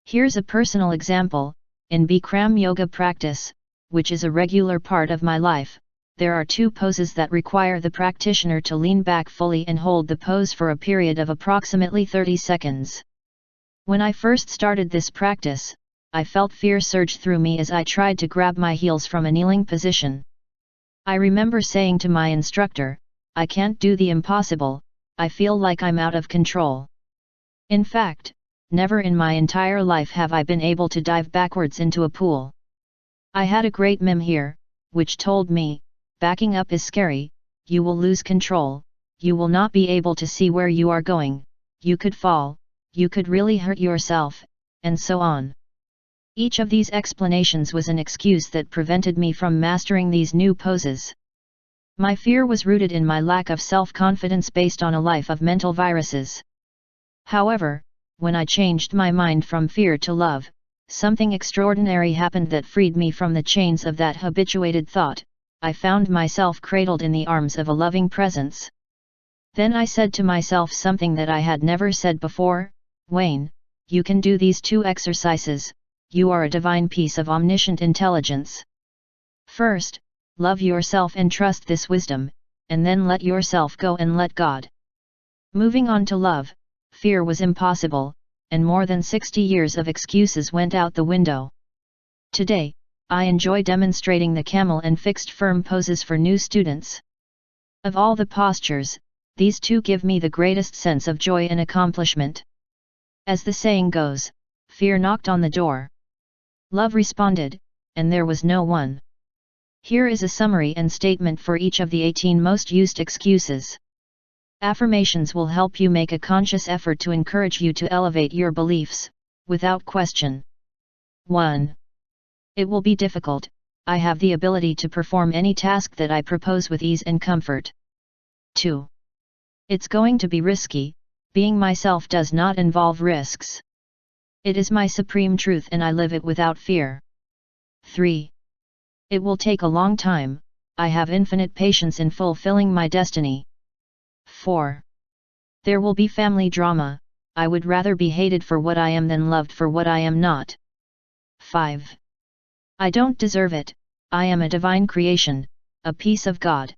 Here's a personal example. In Bikram yoga practice, which is a regular part of my life, there are 2 poses that require the practitioner to lean back fully and hold the pose for a period of approximately 30 seconds. When I first started this practice, I felt fear surge through me as I tried to grab my heels from a kneeling position. I remember saying to my instructor, "I can't do the impossible, I feel like I'm out of control." In fact, never in my entire life have I been able to dive backwards into a pool. I had a great mem here, which told me, backing up is scary, you will lose control, you will not be able to see where you are going, you could fall, you could really hurt yourself, and so on. Each of these explanations was an excuse that prevented me from mastering these new poses. My fear was rooted in my lack of self-confidence based on a life of mental viruses. However, when I changed my mind from fear to love, something extraordinary happened that freed me from the chains of that habituated thought. I found myself cradled in the arms of a loving presence. Then I said to myself something that I had never said before, "Wayne, you can do these 2 exercises, you are a divine piece of omniscient intelligence. First, love yourself and trust this wisdom, and then let yourself go and let God." Moving on to love, fear was impossible, and more than 60 years of excuses went out the window. Today, I enjoy demonstrating the camel and fixed firm poses for new students. Of all the postures, these 2 give me the greatest sense of joy and accomplishment. As the saying goes, fear knocked on the door. Love responded, and there was no one. Here is a summary and statement for each of the 18 most used excuses. Affirmations will help you make a conscious effort to encourage you to elevate your beliefs, without question. 1. It will be difficult, I have the ability to perform any task that I propose with ease and comfort. 2. It's going to be risky, being myself does not involve risks. It is my supreme truth and I live it without fear. 3. It will take a long time, I have infinite patience in fulfilling my destiny. 4. There will be family drama, I would rather be hated for what I am than loved for what I am not. 5. I don't deserve it, I am a divine creation, a piece of God.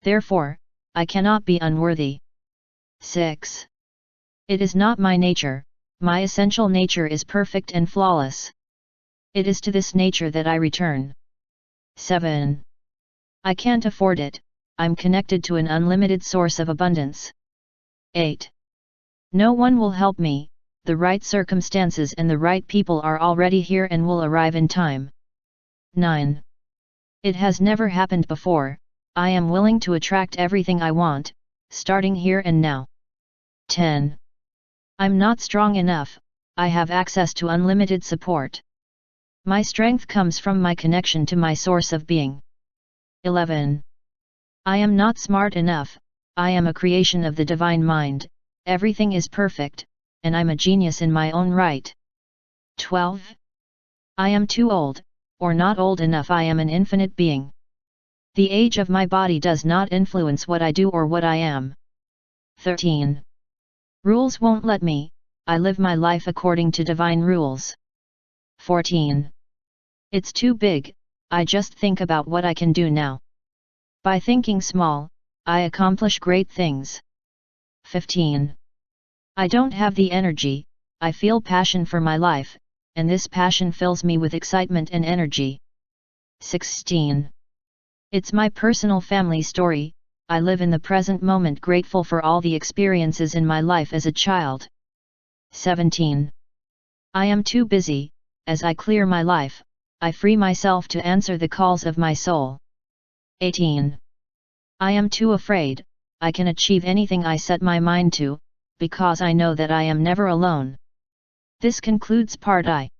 Therefore, I cannot be unworthy. 6. It is not my nature, my essential nature is perfect and flawless. It is to this nature that I return. 7. I can't afford it, I'm connected to an unlimited source of abundance. 8. No one will help me, the right circumstances and the right people are already here and will arrive in time. 9. It has never happened before, I am willing to attract everything I want, starting here and now. 10. I'm not strong enough, I have access to unlimited support. My strength comes from my connection to my source of being. 11. I am not smart enough, I am a creation of the divine mind, everything is perfect, and I'm a genius in my own right. 12. I am too old, or not old enough, I am an infinite being. The age of my body does not influence what I do or what I am. 13. Rules won't let me, I live my life according to divine rules. 14. It's too big, I just think about what I can do now. By thinking small, I accomplish great things. 15. I don't have the energy, I feel passion for my life, and this passion fills me with excitement and energy. 16. It's my personal family story, I live in the present moment grateful for all the experiences in my life as a child. 17. I am too busy. As I clear my life, I free myself to answer the calls of my soul. 18. I am too afraid. I can achieve anything I set my mind to, because I know that I am never alone. This concludes Part I.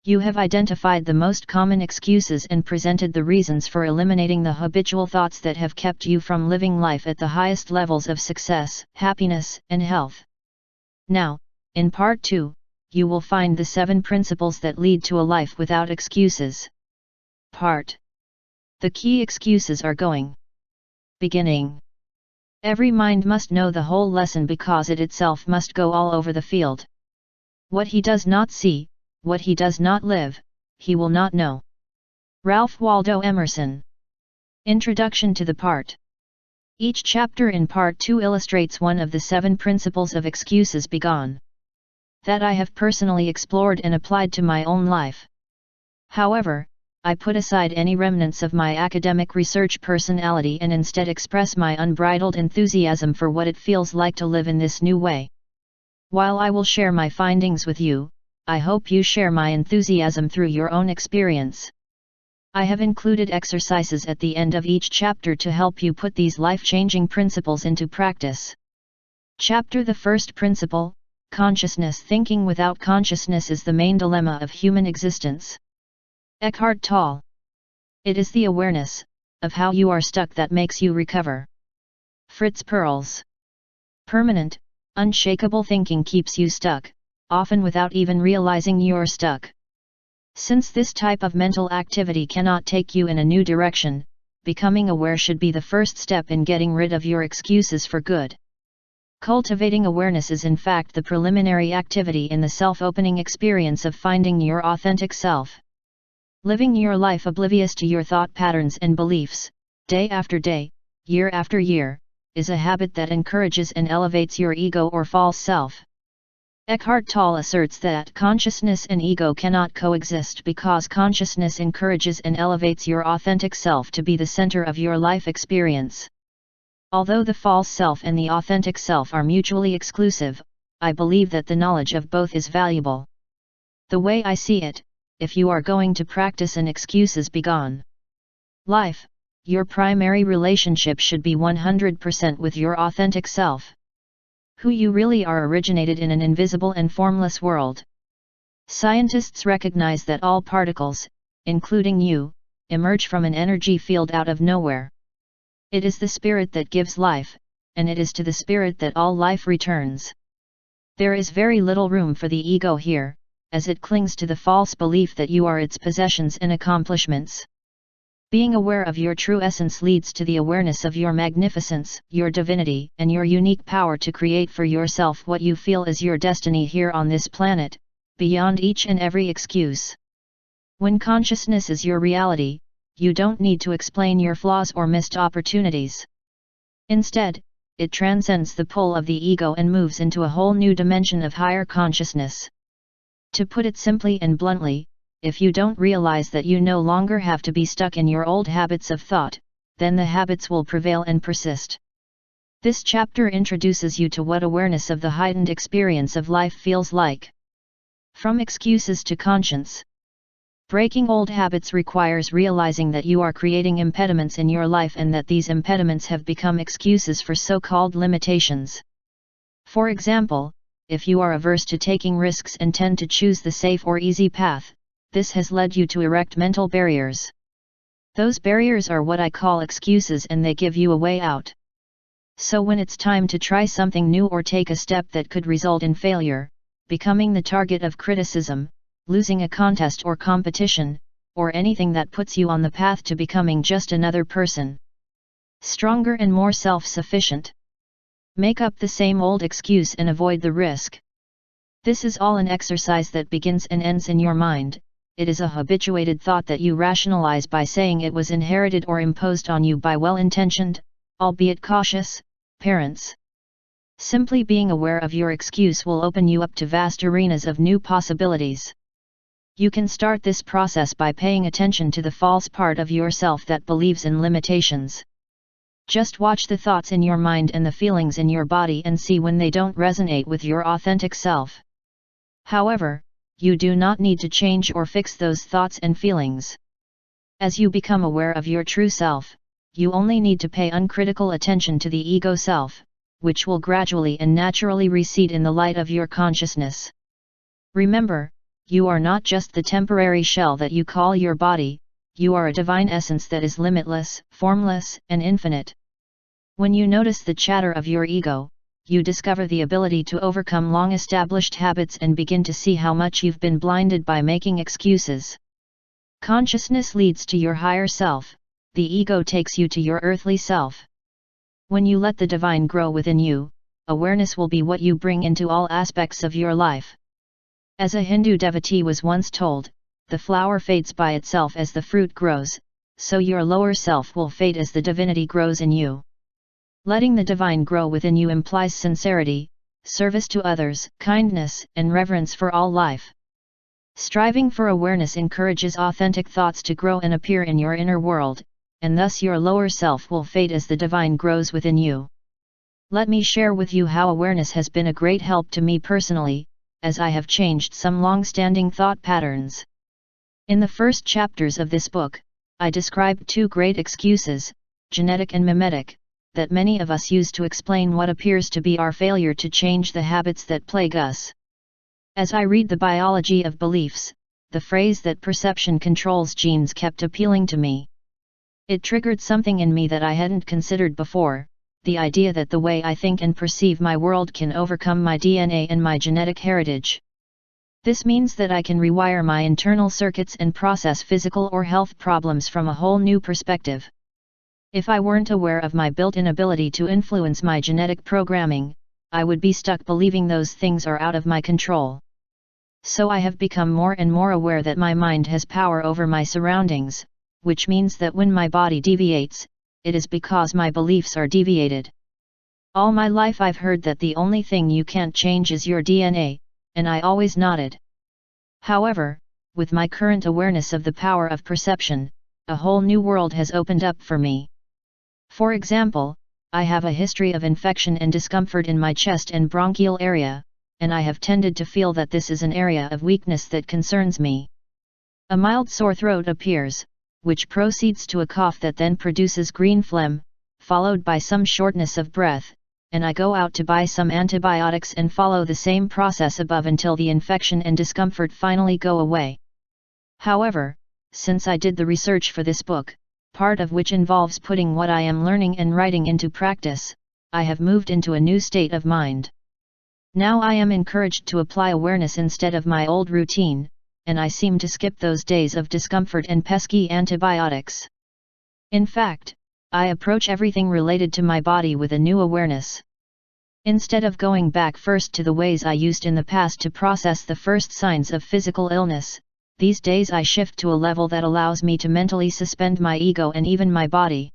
You have identified the most common excuses and presented the reasons for eliminating the habitual thoughts that have kept you from living life at the highest levels of success, happiness, and health. Now, in Part 2, you will find the 7 principles that lead to a life without excuses. Part. The key excuses are going. Beginning. Every mind must know the whole lesson because it itself must go all over the field. What he does not see, what he does not live, he will not know. Ralph Waldo Emerson. Introduction to the part. Each chapter in Part 2 illustrates one of the 7 principles of excuses begone. That I have personally explored and applied to my own life. However, I put aside any remnants of my academic research personality and instead express my unbridled enthusiasm for what it feels like to live in this new way. While I will share my findings with you, I hope you share my enthusiasm through your own experience. I have included exercises at the end of each chapter to help you put these life-changing principles into practice. Chapter The first principle, consciousness. Thinking without consciousness is the main dilemma of human existence. Eckhart Tolle. It is the awareness of how you are stuck that makes you recover. Fritz Perls. Permanent, unshakable thinking keeps you stuck, often without even realizing you're stuck. Since this type of mental activity cannot take you in a new direction, becoming aware should be the first step in getting rid of your excuses for good. Cultivating awareness is in fact the preliminary activity in the self-opening experience of finding your authentic self. Living your life oblivious to your thought patterns and beliefs, day after day, year after year, is a habit that encourages and elevates your ego or false self. Eckhart Tolle asserts that consciousness and ego cannot coexist because consciousness encourages and elevates your authentic self to be the center of your life experience. Although the false self and the authentic self are mutually exclusive, I believe that the knowledge of both is valuable. The way I see it, if you are going to practice an excuses begone life, your primary relationship should be 100% with your authentic self. Who you really are originated in an invisible and formless world. Scientists recognize that all particles, including you, emerge from an energy field out of nowhere. It is the spirit that gives life, and it is to the spirit that all life returns. There is very little room for the ego here, as it clings to the false belief that you are its possessions and accomplishments. Being aware of your true essence leads to the awareness of your magnificence, your divinity, and your unique power to create for yourself what you feel is your destiny here on this planet, beyond each and every excuse. When consciousness is your reality, you don't need to explain your flaws or missed opportunities. Instead, it transcends the pull of the ego and moves into a whole new dimension of higher consciousness. To put it simply and bluntly, if you don't realize that you no longer have to be stuck in your old habits of thought, then the habits will prevail and persist. This chapter introduces you to what awareness of the heightened experience of life feels like. From excuses to conscience. Breaking old habits requires realizing that you are creating impediments in your life and that these impediments have become excuses for so-called limitations. For example, if you are averse to taking risks and tend to choose the safe or easy path, this has led you to erect mental barriers. Those barriers are what I call excuses and they give you a way out. So when it's time to try something new or take a step that could result in failure, becoming the target of criticism, losing a contest or competition, or anything that puts you on the path to becoming just another person, stronger and more self-sufficient. Make up the same old excuse and avoid the risk. This is all an exercise that begins and ends in your mind. It is a habituated thought that you rationalize by saying it was inherited or imposed on you by well-intentioned, albeit cautious, parents. Simply being aware of your excuse will open you up to vast arenas of new possibilities. You can start this process by paying attention to the false part of yourself that believes in limitations. Just watch the thoughts in your mind and the feelings in your body and see when they don't resonate with your authentic self. However, you do not need to change or fix those thoughts and feelings. As you become aware of your true self, you only need to pay uncritical attention to the ego self, which will gradually and naturally recede in the light of your consciousness. Remember, you are not just the temporary shell that you call your body, you are a divine essence that is limitless, formless, and infinite. When you notice the chatter of your ego, you discover the ability to overcome long-established habits and begin to see how much you've been blinded by making excuses. Consciousness leads to your higher self, the ego takes you to your earthly self. When you let the divine grow within you, awareness will be what you bring into all aspects of your life. As a Hindu devotee was once told, the flower fades by itself as the fruit grows, so your lower self will fade as the divinity grows in you. Letting the divine grow within you implies sincerity, service to others, kindness, and reverence for all life. Striving for awareness encourages authentic thoughts to grow and appear in your inner world, and thus your lower self will fade as the divine grows within you. Let me share with you how awareness has been a great help to me personally, as I have changed some long-standing thought patterns. In the first chapters of this book, I described two great excuses, genetic and mimetic, that many of us use to explain what appears to be our failure to change the habits that plague us. As I read the biology of beliefs, the phrase that perception controls genes kept appealing to me. It triggered something in me that I hadn't considered before, the idea that the way I think and perceive my world can overcome my DNA and my genetic heritage. This means that I can rewire my internal circuits and process physical or health problems from a whole new perspective. If I weren't aware of my built-in ability to influence my genetic programming, I would be stuck believing those things are out of my control. So I have become more and more aware that my mind has power over my surroundings, which means that when my body deviates, it is because my beliefs are deviated. All my life I've heard that the only thing you can't change is your DNA, and I always nodded. However, with my current awareness of the power of perception, a whole new world has opened up for me. For example, I have a history of infection and discomfort in my chest and bronchial area, and I have tended to feel that this is an area of weakness that concerns me. A mild sore throat appears, which proceeds to a cough that then produces green phlegm, followed by some shortness of breath, and I go out to buy some antibiotics and follow the same process above until the infection and discomfort finally go away. However, since I did the research for this book, part of which involves putting what I am learning and writing into practice, I have moved into a new state of mind. Now I am encouraged to apply awareness instead of my old routine, and I seem to skip those days of discomfort and pesky antibiotics. In fact, I approach everything related to my body with a new awareness. Instead of going back first to the ways I used in the past to process the first signs of physical illness, these days I shift to a level that allows me to mentally suspend my ego and even my body.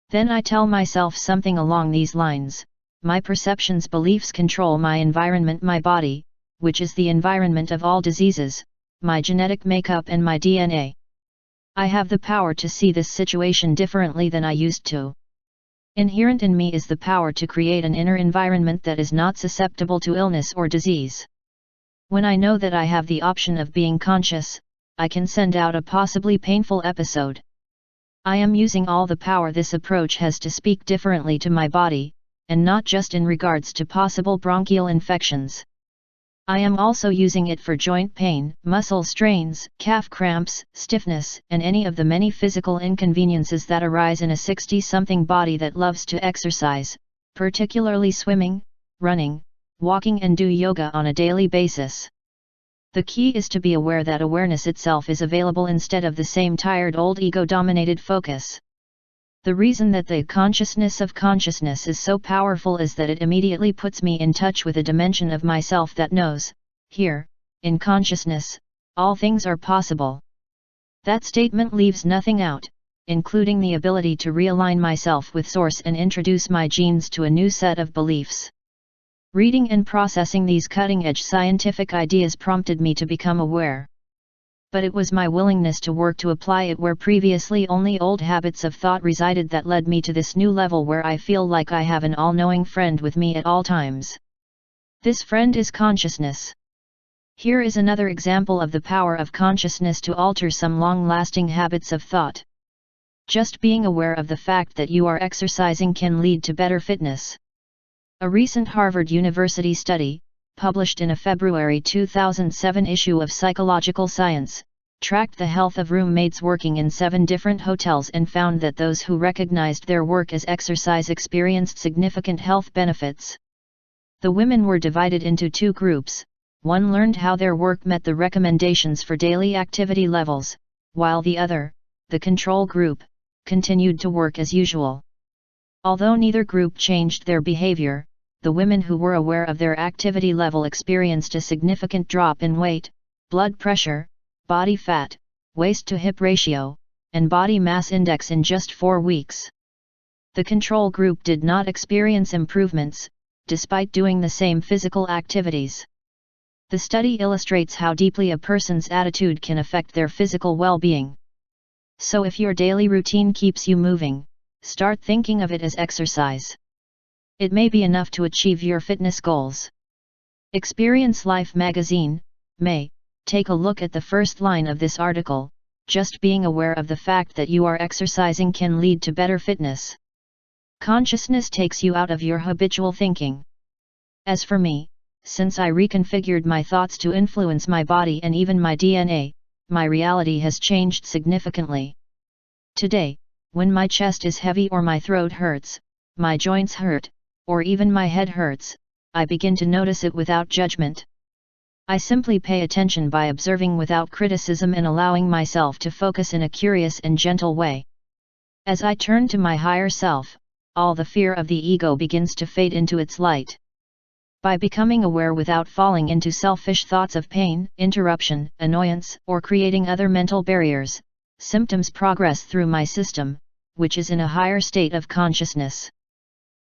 Then I tell myself something along these lines: my perceptions, beliefs control my environment, my body, which is the environment of all diseases, my genetic makeup and my DNA. I have the power to see this situation differently than I used to. Inherent in me is the power to create an inner environment that is not susceptible to illness or disease. When I know that I have the option of being conscious, I can send out a possibly painful episode. I am using all the power this approach has to speak differently to my body, and not just in regards to possible bronchial infections. I am also using it for joint pain, muscle strains, calf cramps, stiffness, and any of the many physical inconveniences that arise in a 60-something body that loves to exercise, particularly swimming, running, walking and do yoga on a daily basis. The key is to be aware that awareness itself is available instead of the same tired old ego-dominated focus. The reason that the consciousness of consciousness is so powerful is that it immediately puts me in touch with a dimension of myself that knows, here, in consciousness, all things are possible. That statement leaves nothing out, including the ability to realign myself with Source and introduce my genes to a new set of beliefs. Reading and processing these cutting-edge scientific ideas prompted me to become aware. But it was my willingness to work to apply it where previously only old habits of thought resided that led me to this new level where I feel like I have an all-knowing friend with me at all times. This friend is consciousness. Here is another example of the power of consciousness to alter some long-lasting habits of thought. Just being aware of the fact that you are exercising can lead to better fitness. A recent Harvard University study, published in a February 2007 issue of Psychological Science, tracked the health of roommates working in 7 different hotels and found that those who recognized their work as exercise experienced significant health benefits. The women were divided into 2 groups. One learned how their work met the recommendations for daily activity levels, while the other, the control group, continued to work as usual. Although neither group changed their behavior, the women who were aware of their activity level experienced a significant drop in weight, blood pressure, body fat, waist-to-hip ratio, and body mass index in just 4 weeks. The control group did not experience improvements, despite doing the same physical activities. The study illustrates how deeply a person's attitude can affect their physical well-being. So if your daily routine keeps you moving, start thinking of it as exercise. It may be enough to achieve your fitness goals. Experience Life magazine, May. Take a look at the first line of this article. Just being aware of the fact that you are exercising can lead to better fitness. Consciousness takes you out of your habitual thinking. As for me, since I reconfigured my thoughts to influence my body and even my DNA, my reality has changed significantly. Today, when my chest is heavy or my throat hurts, my joints hurt, or even my head hurts, I begin to notice it without judgment. I simply pay attention by observing without criticism and allowing myself to focus in a curious and gentle way. As I turn to my higher self, all the fear of the ego begins to fade into its light. By becoming aware without falling into selfish thoughts of pain, interruption, annoyance, or creating other mental barriers, symptoms progress through my system, which is in a higher state of consciousness.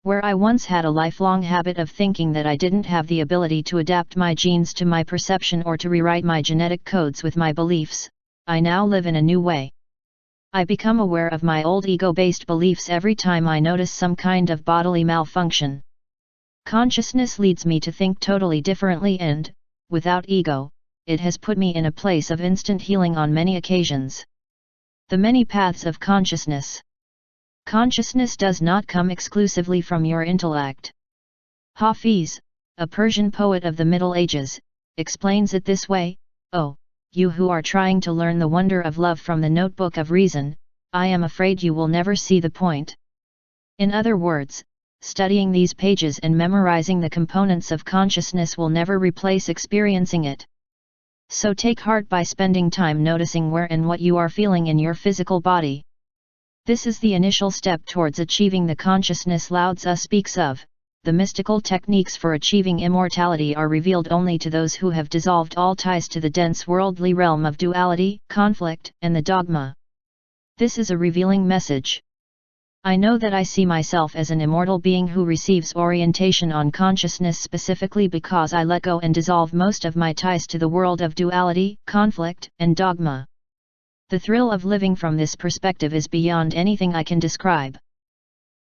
Where I once had a lifelong habit of thinking that I didn't have the ability to adapt my genes to my perception or to rewrite my genetic codes with my beliefs, I now live in a new way. I become aware of my old ego-based beliefs every time I notice some kind of bodily malfunction. Consciousness leads me to think totally differently and, without ego, it has put me in a place of instant healing on many occasions. The many paths of consciousness. Consciousness does not come exclusively from your intellect. Hafiz, a Persian poet of the Middle Ages, explains it this way: "Oh, you who are trying to learn the wonder of love from the notebook of reason, I am afraid you will never see the point." In other words, studying these pages and memorizing the components of consciousness will never replace experiencing it. So take heart by spending time noticing where and what you are feeling in your physical body. This is the initial step towards achieving the consciousness Lao Tzu speaks of. The mystical techniques for achieving immortality are revealed only to those who have dissolved all ties to the dense worldly realm of duality, conflict, and the dogma. This is a revealing message. I know that I see myself as an immortal being who receives orientation on consciousness specifically because I let go and dissolve most of my ties to the world of duality, conflict, and dogma. The thrill of living from this perspective is beyond anything I can describe.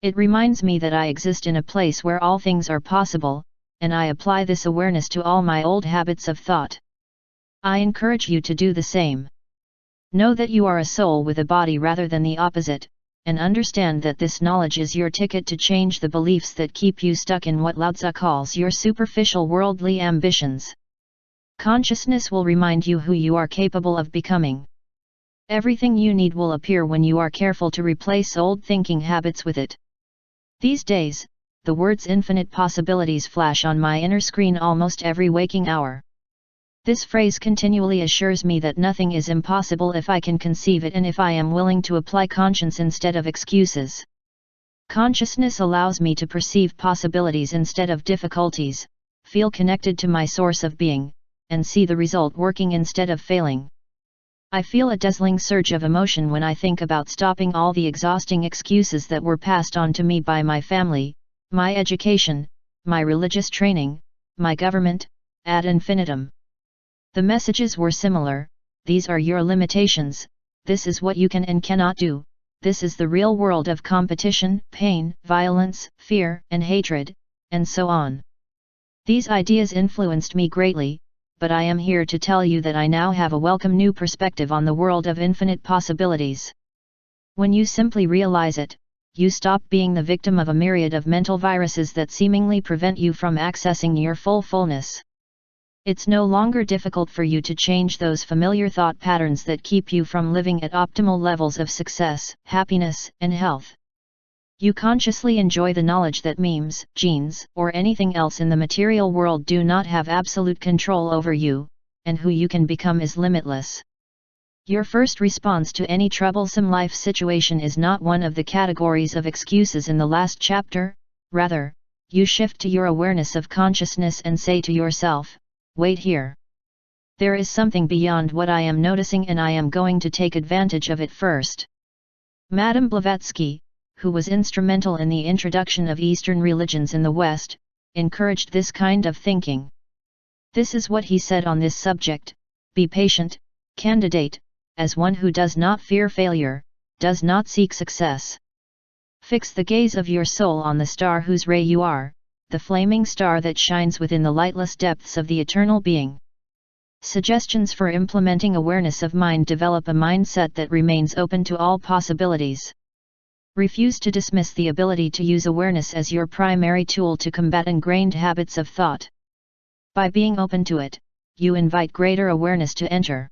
It reminds me that I exist in a place where all things are possible, and I apply this awareness to all my old habits of thought. I encourage you to do the same. Know that you are a soul with a body rather than the opposite, and understand that this knowledge is your ticket to change the beliefs that keep you stuck in what Lao Tzu calls your superficial worldly ambitions. Consciousness will remind you who you are capable of becoming. Everything you need will appear when you are careful to replace old thinking habits with it. These days, the words infinite possibilities flash on my inner screen almost every waking hour. This phrase continually assures me that nothing is impossible if I can conceive it and if I am willing to apply conscience instead of excuses. Consciousness allows me to perceive possibilities instead of difficulties, feel connected to my source of being, and see the result working instead of failing. I feel a dazzling surge of emotion when I think about stopping all the exhausting excuses that were passed on to me by my family, my education, my religious training, my government, ad infinitum. The messages were similar: these are your limitations, this is what you can and cannot do, this is the real world of competition, pain, violence, fear, and hatred, and so on. These ideas influenced me greatly, but I am here to tell you that I now have a welcome new perspective on the world of infinite possibilities. When you simply realize it, you stop being the victim of a myriad of mental viruses that seemingly prevent you from accessing your fullness. It's no longer difficult for you to change those familiar thought patterns that keep you from living at optimal levels of success, happiness, and health. You consciously enjoy the knowledge that memes, genes, or anything else in the material world do not have absolute control over you, and who you can become is limitless. Your first response to any troublesome life situation is not one of the categories of excuses in the last chapter, rather, you shift to your awareness of consciousness and say to yourself, wait here. There is something beyond what I am noticing and I am going to take advantage of it first. Madame Blavatsky, who was instrumental in the introduction of Eastern religions in the West, encouraged this kind of thinking. This is what he said on this subject: be patient, candidate, as one who does not fear failure, does not seek success. Fix the gaze of your soul on the star whose ray you are, the flaming star that shines within the lightless depths of the eternal being. Suggestions for implementing awareness of mind: develop a mindset that remains open to all possibilities. Refuse to dismiss the ability to use awareness as your primary tool to combat ingrained habits of thought. By being open to it, you invite greater awareness to enter.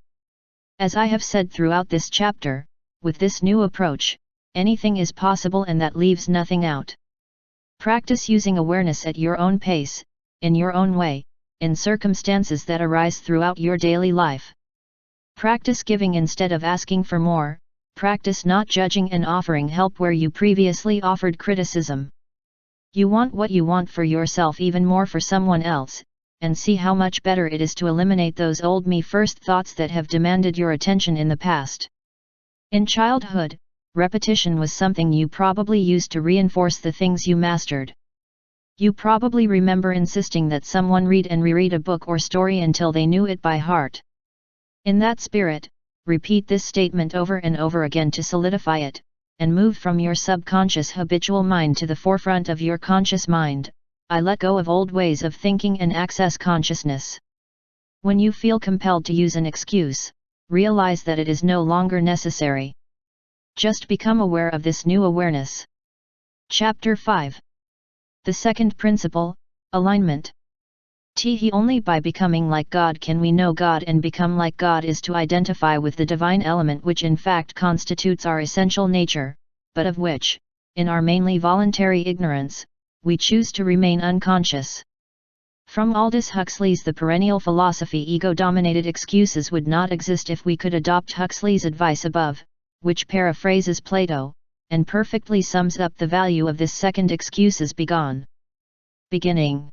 As I have said throughout this chapter, with this new approach, anything is possible and that leaves nothing out. Practice using awareness at your own pace, in your own way, in circumstances that arise throughout your daily life. Practice giving instead of asking for more. Practice not judging and offering help where you previously offered criticism. You want what you want for yourself, even more for someone else, and see how much better it is to eliminate those old me first thoughts that have demanded your attention in the past. In childhood, repetition was something you probably used to reinforce the things you mastered. You probably remember insisting that someone read and reread a book or story until they knew it by heart. In that spirit, repeat this statement over and over again to solidify it, and move from your subconscious habitual mind to the forefront of your conscious mind. I let go of old ways of thinking and access consciousness. When you feel compelled to use an excuse, realize that it is no longer necessary. Just become aware of this new awareness. Chapter 5. The second principle, alignment. Only by becoming like God can we know God, and become like God is to identify with the divine element which in fact constitutes our essential nature, but of which, in our mainly voluntary ignorance, we choose to remain unconscious. From Aldous Huxley's The Perennial Philosophy, ego-dominated excuses would not exist if we could adopt Huxley's advice above, which paraphrases Plato, and perfectly sums up the value of this second: excuses be gone. Beginning.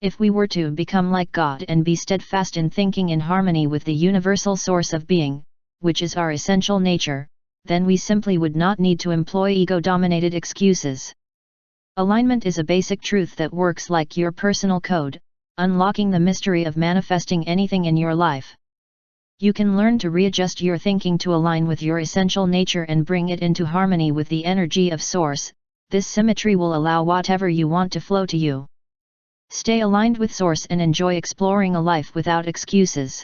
If we were to become like God and be steadfast in thinking in harmony with the universal source of being, which is our essential nature, then we simply would not need to employ ego-dominated excuses. Alignment is a basic truth that works like your personal code, unlocking the mystery of manifesting anything in your life. You can learn to readjust your thinking to align with your essential nature and bring it into harmony with the energy of Source. This symmetry will allow whatever you want to flow to you. Stay aligned with Source and enjoy exploring a life without excuses.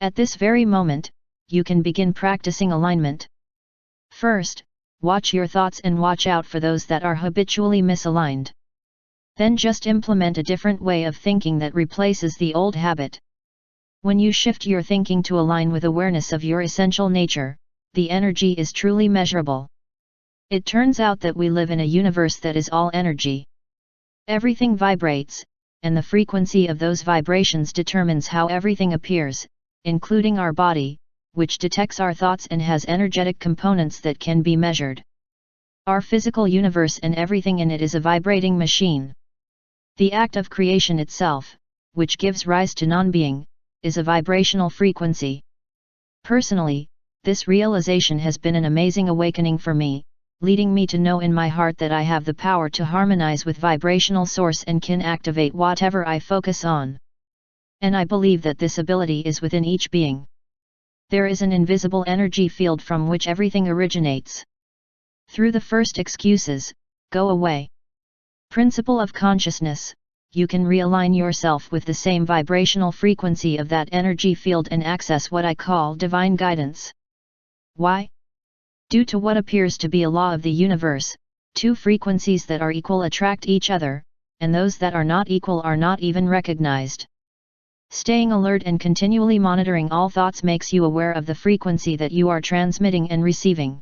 At this very moment, you can begin practicing alignment. First, watch your thoughts and watch out for those that are habitually misaligned. Then just implement a different way of thinking that replaces the old habit. When you shift your thinking to align with awareness of your essential nature, the energy is truly measurable. It turns out that we live in a universe that is all energy. Everything vibrates, and the frequency of those vibrations determines how everything appears, including our body, which detects our thoughts and has energetic components that can be measured. Our physical universe and everything in it is a vibrating machine. The act of creation itself, which gives rise to non-being, is a vibrational frequency. Personally, this realization has been an amazing awakening for me, leading me to know in my heart that I have the power to harmonize with vibrational source and can activate whatever I focus on. And I believe that this ability is within each being. There is an invisible energy field from which everything originates. Through the first excuses, go away. Principle of consciousness, you can realign yourself with the same vibrational frequency of that energy field and access what I call divine guidance. Why? Due to what appears to be a law of the universe, two frequencies that are equal attract each other, and those that are not equal are not even recognized. Staying alert and continually monitoring all thoughts makes you aware of the frequency that you are transmitting and receiving.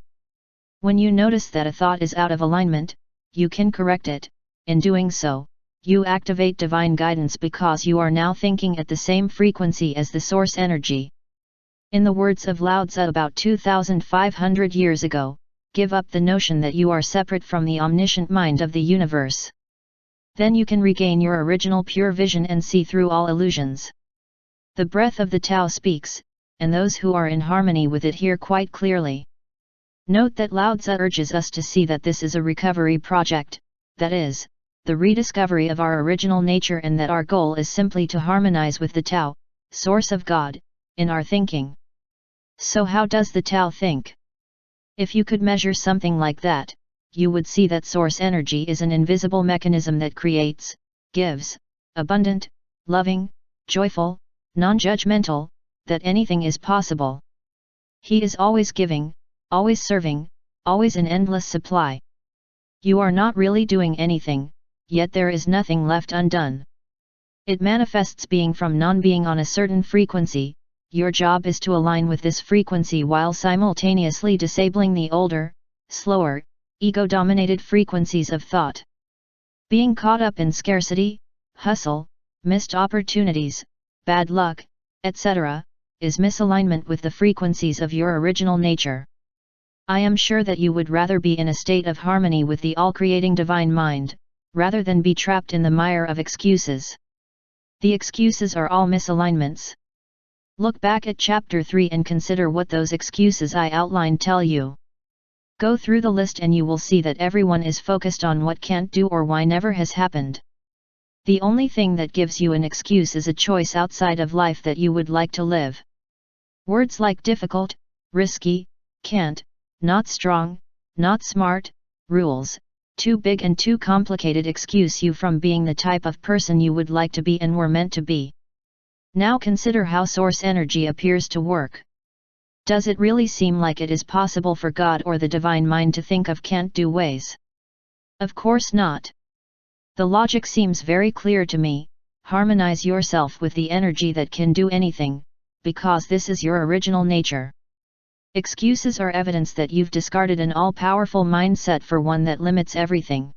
When you notice that a thought is out of alignment, you can correct it. In doing so, you activate divine guidance because you are now thinking at the same frequency as the source energy. In the words of Lao Tzu about 2,500 years ago, give up the notion that you are separate from the omniscient mind of the universe. Then you can regain your original pure vision and see through all illusions. The breath of the Tao speaks, and those who are in harmony with it hear quite clearly. Note that Lao Tzu urges us to see that this is a recovery project, that is, the rediscovery of our original nature, and that our goal is simply to harmonize with the Tao, source of God, in our thinking. So how does the Tao think? If you could measure something like that, you would see that source energy is an invisible mechanism that creates, gives, abundant, loving, joyful, non-judgmental, that anything is possible. He is always giving, always serving, always in endless supply. You are not really doing anything, yet there is nothing left undone. It manifests being from non-being on a certain frequency. Your job is to align with this frequency while simultaneously disabling the older, slower, ego-dominated frequencies of thought. Being caught up in scarcity, hustle, missed opportunities, bad luck, etc., is misalignment with the frequencies of your original nature. I am sure that you would rather be in a state of harmony with the all-creating divine mind, rather than be trapped in the mire of excuses. The excuses are all misalignments. Look back at Chapter 3 and consider what those excuses I outlined tell you. Go through the list and you will see that everyone is focused on what can't do or why never has happened. The only thing that gives you an excuse is a choice outside of life that you would like to live. Words like difficult, risky, can't, not strong, not smart, rules, too big and too complicated excuse you from being the type of person you would like to be and were meant to be. Now consider how source energy appears to work. Does it really seem like it is possible for God or the divine mind to think of can't-do ways? Of course not. The logic seems very clear to me. Harmonize yourself with the energy that can do anything, because this is your original nature. Excuses are evidence that you've discarded an all-powerful mindset for one that limits everything.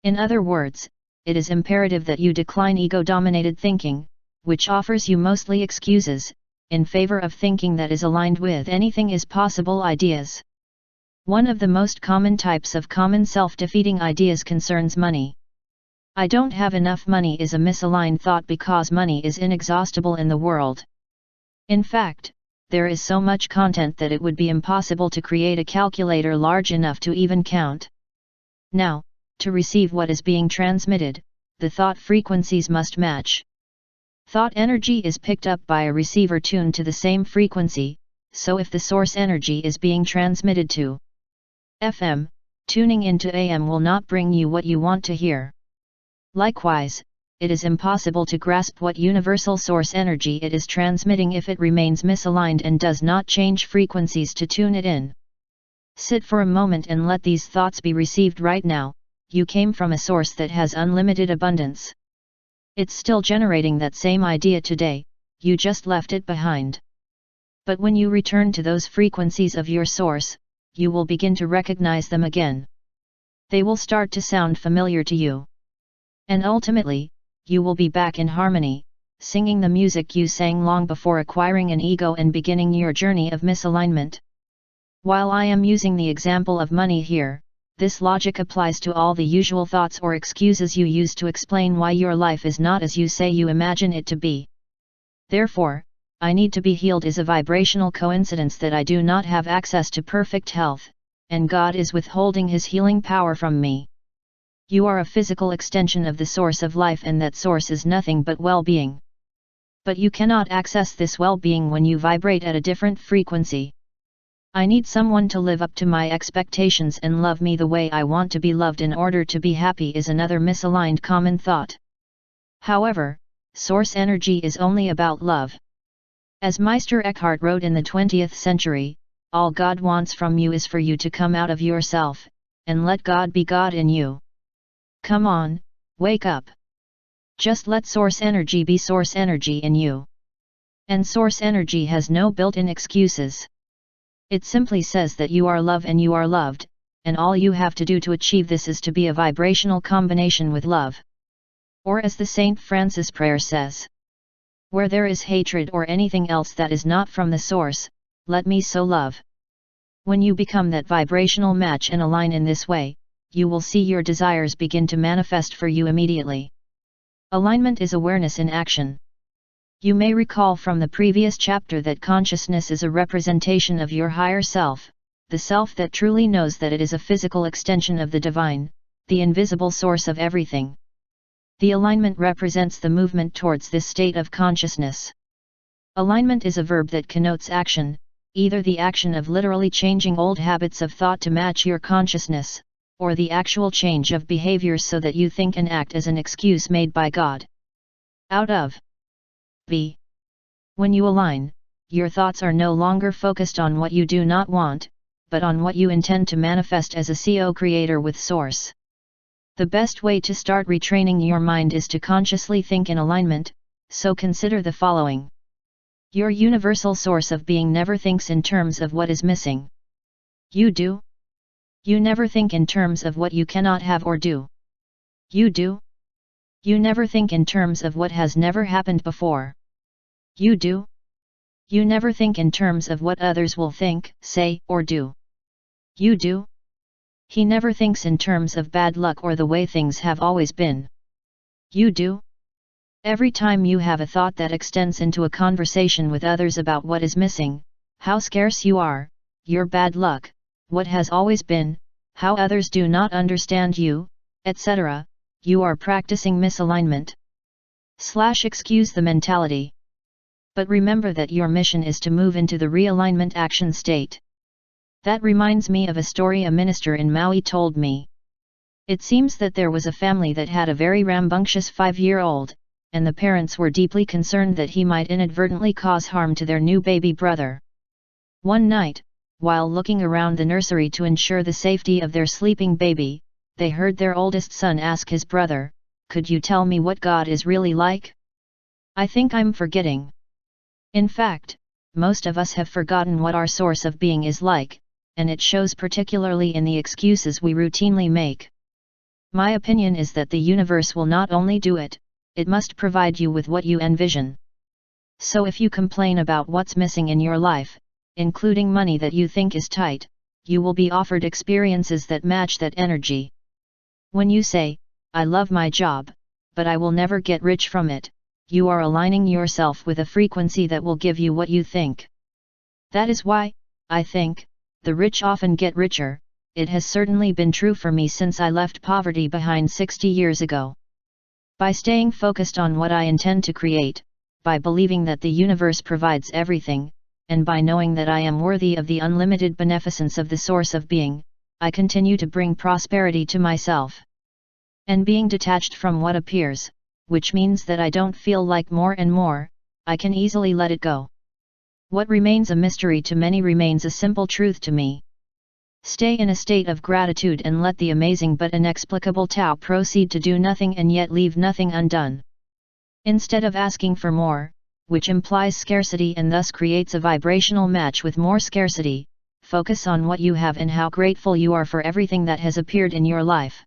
In other words, it is imperative that you decline ego-dominated thinking, which offers you mostly excuses, in favor of thinking that is aligned with anything is possible ideas. One of the most common types of common self-defeating ideas concerns money. I don't have enough money is a misaligned thought because money is inexhaustible in the world. In fact, there is so much content that it would be impossible to create a calculator large enough to even count. Now, to receive what is being transmitted, the thought frequencies must match. Thought energy is picked up by a receiver tuned to the same frequency, so if the source energy is being transmitted to FM, tuning into AM will not bring you what you want to hear. Likewise, it is impossible to grasp what universal source energy it is transmitting if it remains misaligned and does not change frequencies to tune it in. Sit for a moment and let these thoughts be received right now. You came from a source that has unlimited abundance. It's still generating that same idea today, you just left it behind. But when you return to those frequencies of your source, you will begin to recognize them again. They will start to sound familiar to you. And ultimately, you will be back in harmony, singing the music you sang long before acquiring an ego and beginning your journey of misalignment. While I am using the example of money here, this logic applies to all the usual thoughts or excuses you use to explain why your life is not as you say you imagine it to be. Therefore, I need to be healed is a vibrational coincidence that I do not have access to perfect health, and God is withholding His healing power from me. You are a physical extension of the source of life, and that source is nothing but well-being. But you cannot access this well-being when you vibrate at a different frequency. I need someone to live up to my expectations and love me the way I want to be loved in order to be happy is another misaligned common thought. However, source energy is only about love. As Meister Eckhart wrote in the 20th century, all God wants from you is for you to come out of yourself, and let God be God in you. Come on, wake up. Just let source energy be source energy in you. And source energy has no built-in excuses. It simply says that you are love and you are loved, and all you have to do to achieve this is to be a vibrational combination with love. Or as the St. Francis prayer says, where there is hatred or anything else that is not from the source, let me so love. When you become that vibrational match and align in this way, you will see your desires begin to manifest for you immediately. Alignment is awareness in action. You may recall from the previous chapter that consciousness is a representation of your higher self, the self that truly knows that it is a physical extension of the divine, the invisible source of everything. The alignment represents the movement towards this state of consciousness. Alignment is a verb that connotes action, either the action of literally changing old habits of thought to match your consciousness, or the actual change of behaviors so that you think and act as an excuse made by God. Out of B. When you align, your thoughts are no longer focused on what you do not want, but on what you intend to manifest as a co-creator with Source. The best way to start retraining your mind is to consciously think in alignment, so consider the following. Your universal source of being never thinks in terms of what is missing. You do? You never think in terms of what you cannot have or do. You do? You never think in terms of what has never happened before. You do? You never think in terms of what others will think, say, or do. You do? He never thinks in terms of bad luck or the way things have always been. You do? Every time you have a thought that extends into a conversation with others about what is missing, how scarce you are, your bad luck, what has always been, how others do not understand you, etc., you are practicing misalignment. Excuse the mentality. But remember that your mission is to move into the realignment action state. That reminds me of a story a minister in Maui told me. It seems that there was a family that had a very rambunctious 5-year-old, and the parents were deeply concerned that he might inadvertently cause harm to their new baby brother. One night, while looking around the nursery to ensure the safety of their sleeping baby, they heard their oldest son ask his brother, "Could you tell me what God is really like? I think I'm forgetting." In fact, most of us have forgotten what our source of being is like, and it shows particularly in the excuses we routinely make. My opinion is that the universe will not only do it, it must provide you with what you envision. So if you complain about what's missing in your life, including money that you think is tight, you will be offered experiences that match that energy. When you say, "I love my job, but I will never get rich from it," you are aligning yourself with a frequency that will give you what you think. That is why, I think, the rich often get richer. It has certainly been true for me since I left poverty behind 60 years ago. By staying focused on what I intend to create, by believing that the universe provides everything, and by knowing that I am worthy of the unlimited beneficence of the source of being, I continue to bring prosperity to myself. And being detached from what appears, which means that I don't feel like more and more, I can easily let it go. What remains a mystery to many remains a simple truth to me. Stay in a state of gratitude and let the amazing but inexplicable Tao proceed to do nothing and yet leave nothing undone. Instead of asking for more, which implies scarcity and thus creates a vibrational match with more scarcity, focus on what you have and how grateful you are for everything that has appeared in your life.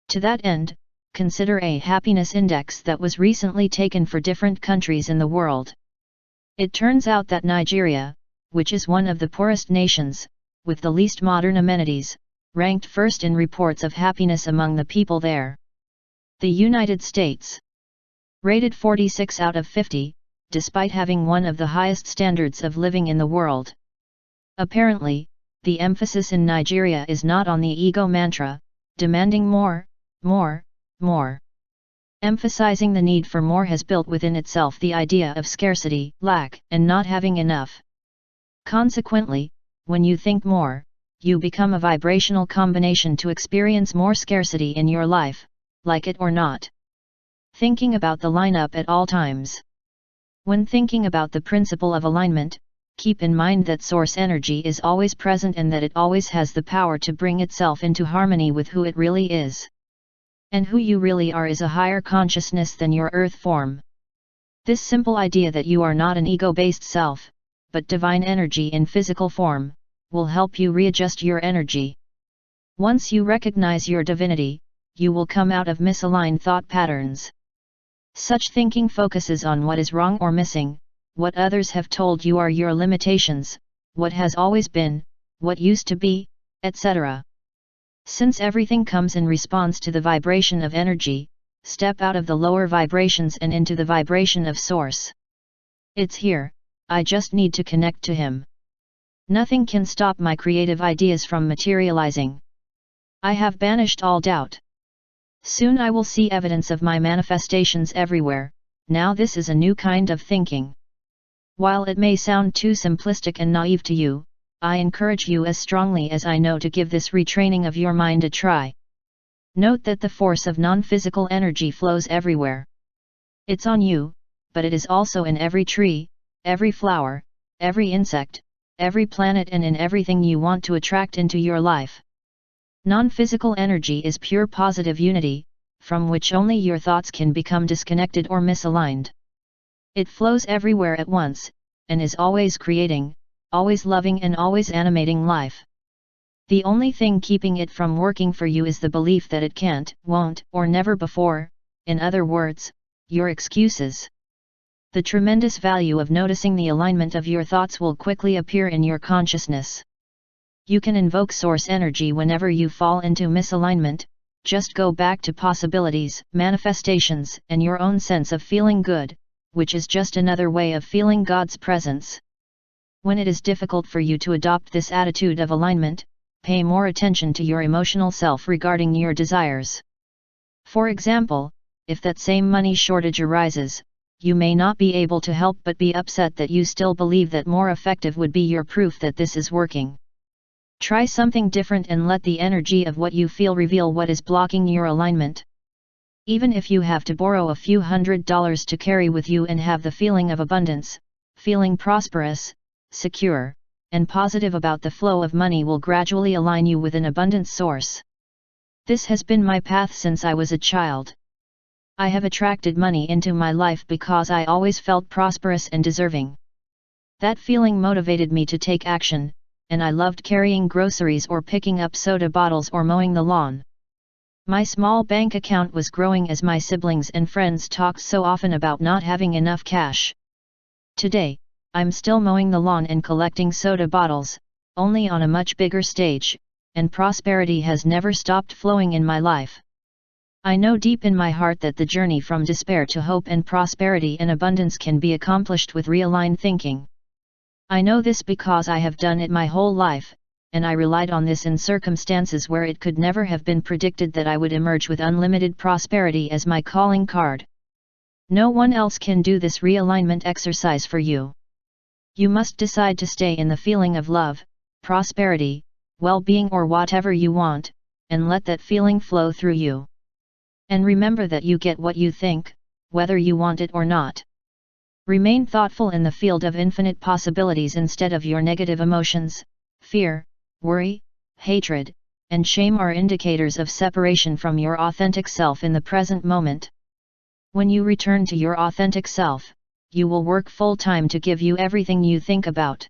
To that end, consider a happiness index that was recently taken for different countries in the world. It turns out that Nigeria, which is one of the poorest nations, with the least modern amenities, ranked first in reports of happiness among the people there. The United States, rated 46 out of 50, despite having one of the highest standards of living in the world. Apparently, the emphasis in Nigeria is not on the ego mantra, demanding more, more, more. Emphasizing the need for more has built within itself the idea of scarcity, lack, and not having enough. Consequently, when you think more, you become a vibrational combination to experience more scarcity in your life, like it or not. Thinking about the lineup at all times. When thinking about the principle of alignment, keep in mind that source energy is always present and that it always has the power to bring itself into harmony with who it really is. And who you really are is a higher consciousness than your earth form. This simple idea that you are not an ego-based self, but divine energy in physical form, will help you readjust your energy. Once you recognize your divinity, you will come out of misaligned thought patterns. Such thinking focuses on what is wrong or missing, what others have told you are your limitations, what has always been, what used to be, etc. Since everything comes in response to the vibration of energy, step out of the lower vibrations and into the vibration of Source. It's here, I just need to connect to Him. Nothing can stop my creative ideas from materializing. I have banished all doubt. Soon I will see evidence of my manifestations everywhere. Now this is a new kind of thinking. While it may sound too simplistic and naive to you, I encourage you as strongly as I know to give this retraining of your mind a try. Note that the force of non-physical energy flows everywhere. It's on you, but it is also in every tree, every flower, every insect, every planet and in everything you want to attract into your life. Non-physical energy is pure positive unity, from which only your thoughts can become disconnected or misaligned. It flows everywhere at once, and is always creating, always loving and always animating life. The only thing keeping it from working for you is the belief that it can't, won't, or never before, in other words, your excuses. The tremendous value of noticing the alignment of your thoughts will quickly appear in your consciousness. You can invoke source energy whenever you fall into misalignment, just go back to possibilities, manifestations, and your own sense of feeling good, which is just another way of feeling God's presence. When it is difficult for you to adopt this attitude of alignment, pay more attention to your emotional self regarding your desires. For example, if that same money shortage arises, you may not be able to help but be upset that you still believe that more effective would be your proof that this is working. Try something different and let the energy of what you feel reveal what is blocking your alignment. Even if you have to borrow a few $100s to carry with you and have the feeling of abundance, feeling prosperous, secure, and positive about the flow of money will gradually align you with an abundant source. This has been my path since I was a child. I have attracted money into my life because I always felt prosperous and deserving. That feeling motivated me to take action, and I loved carrying groceries or picking up soda bottles or mowing the lawn. My small bank account was growing as my siblings and friends talked so often about not having enough cash. Today, I'm still mowing the lawn and collecting soda bottles, only on a much bigger stage, and prosperity has never stopped flowing in my life. I know deep in my heart that the journey from despair to hope and prosperity and abundance can be accomplished with realigned thinking. I know this because I have done it my whole life, and I relied on this in circumstances where it could never have been predicted that I would emerge with unlimited prosperity as my calling card. No one else can do this realignment exercise for you. You must decide to stay in the feeling of love, prosperity, well-being or whatever you want, and let that feeling flow through you. And remember that you get what you think, whether you want it or not. Remain thoughtful in the field of infinite possibilities instead of your negative emotions. Fear, worry, hatred, and shame are indicators of separation from your authentic self in the present moment. When you return to your authentic self, you will work full-time to give you everything you think about.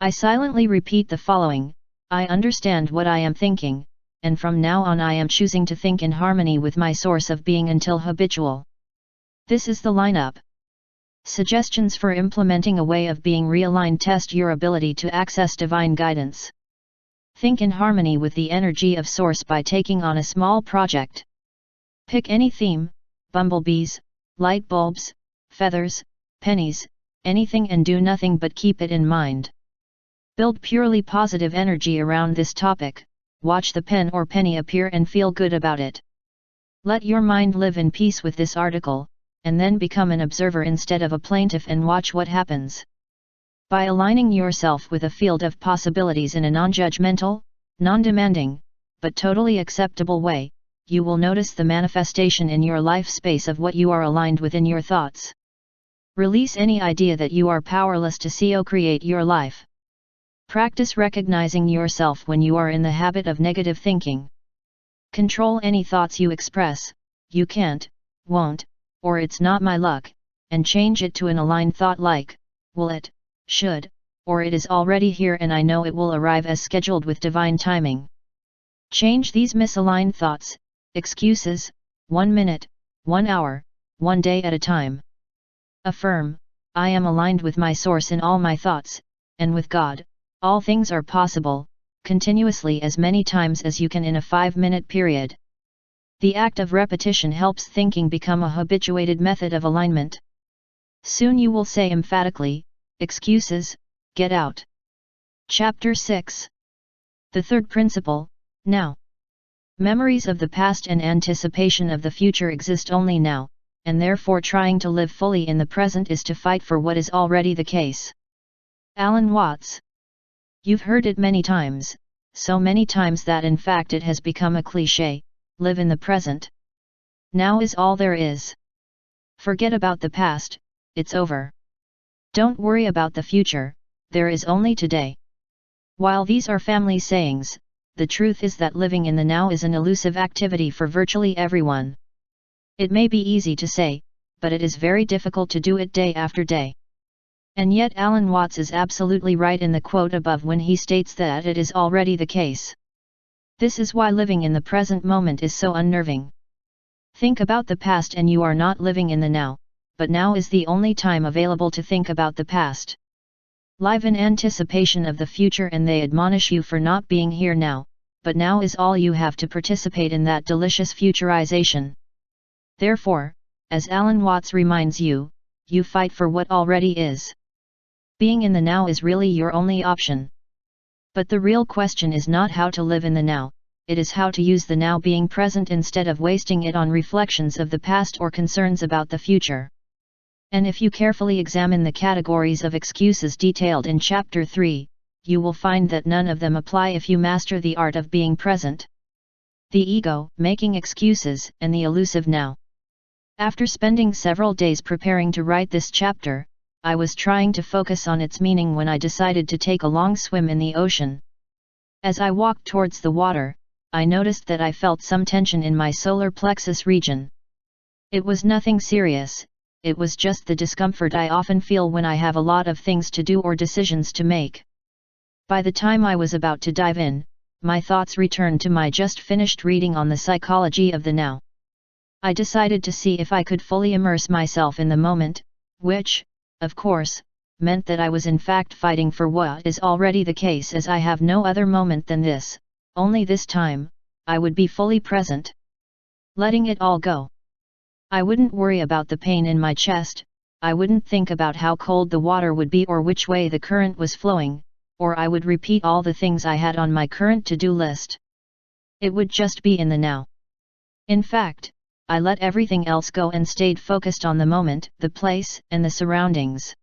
I silently repeat the following: I understand what I am thinking, and from now on I am choosing to think in harmony with my source of being until habitual. This is the lineup. Suggestions for implementing a way of being realigned: test your ability to access divine guidance. Think in harmony with the energy of Source by taking on a small project. Pick any theme: bumblebees, light bulbs, feathers, pennies, anything, and do nothing but keep it in mind. Build purely positive energy around this topic. Watch the pen or penny appear and feel good about it. Let your mind live in peace with this article, and then become an observer instead of a plaintiff and watch what happens. By aligning yourself with a field of possibilities in a non-judgmental, non-demanding, but totally acceptable way, you will notice the manifestation in your life space of what you are aligned with in your thoughts. Release any idea that you are powerless to co-create your life. Practice recognizing yourself when you are in the habit of negative thinking. Control any thoughts you express, you can't, won't, or it's not my luck, and change it to an aligned thought like, will it, should, or it is already here and I know it will arrive as scheduled with divine timing. Change these misaligned thoughts, excuses, 1 minute, 1 hour, 1 day at a time. Affirm, I am aligned with my source in all my thoughts, and with God, all things are possible, continuously as many times as you can in a 5-minute period. The act of repetition helps thinking become a habituated method of alignment. Soon you will say emphatically, excuses, get out. Chapter 6. The third principle, now. Memories of the past and anticipation of the future exist only now, and therefore trying to live fully in the present is to fight for what is already the case. Alan Watts. You've heard it many times, so many times that in fact it has become a cliché, live in the present. Now is all there is. Forget about the past, it's over. Don't worry about the future, there is only today. While these are family sayings, the truth is that living in the now is an elusive activity for virtually everyone. It may be easy to say, but it is very difficult to do it day after day. And yet Alan Watts is absolutely right in the quote above when he states that it is already the case. This is why living in the present moment is so unnerving. Think about the past and you are not living in the now, but now is the only time available to think about the past. Live in anticipation of the future and they admonish you for not being here now, but now is all you have to participate in that delicious futurization. Therefore, as Alan Watts reminds you, you fight for what already is. Being in the now is really your only option. But the real question is not how to live in the now, it is how to use the now being present instead of wasting it on reflections of the past or concerns about the future. And if you carefully examine the categories of excuses detailed in Chapter 3, you will find that none of them apply if you master the art of being present. The ego, making excuses, and the elusive now. After spending several days preparing to write this chapter, I was trying to focus on its meaning when I decided to take a long swim in the ocean. As I walked towards the water, I noticed that I felt some tension in my solar plexus region. It was nothing serious. It was just the discomfort I often feel when I have a lot of things to do or decisions to make. By the time I was about to dive in, my thoughts returned to my just finished reading on the psychology of the now. I decided to see if I could fully immerse myself in the moment, which, of course, meant that I was in fact fighting for what is already the case as I have no other moment than this, only this time, I would be fully present. Letting it all go. I wouldn't worry about the pain in my chest, I wouldn't think about how cold the water would be or which way the current was flowing, or I would repeat all the things I had on my current to-do list. It would just be in the now. In fact, I let everything else go and stayed focused on the moment, the place, and the surroundings.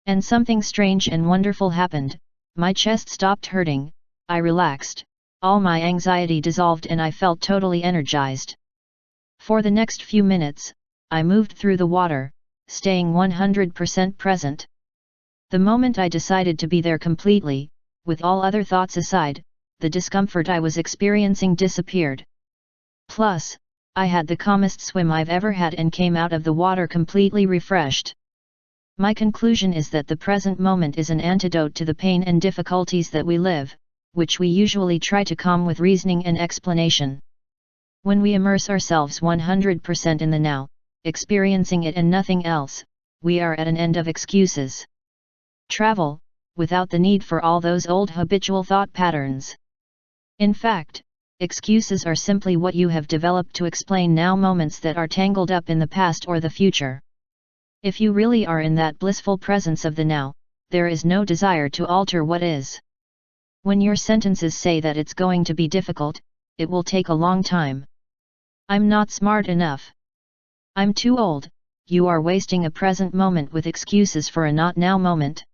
And something strange and wonderful happened, my chest stopped hurting, I relaxed, all my anxiety dissolved and I felt totally energized. For the next few minutes, I moved through the water, staying 100% present. The moment I decided to be there completely, with all other thoughts aside, the discomfort I was experiencing disappeared. Plus, I had the calmest swim I've ever had and came out of the water completely refreshed. My conclusion is that the present moment is an antidote to the pain and difficulties that we live, which we usually try to calm with reasoning and explanation. When we immerse ourselves 100% in the now, experiencing it and nothing else, we are at an end of excuses. Travel, without the need for all those old habitual thought patterns. In fact, excuses are simply what you have developed to explain now moments that are tangled up in the past or the future. If you really are in that blissful presence of the now, there is no desire to alter what is. When your sentences say that it's going to be difficult, it will take a long time. I'm not smart enough. I'm too old. You are wasting a present moment with excuses for a not now moment.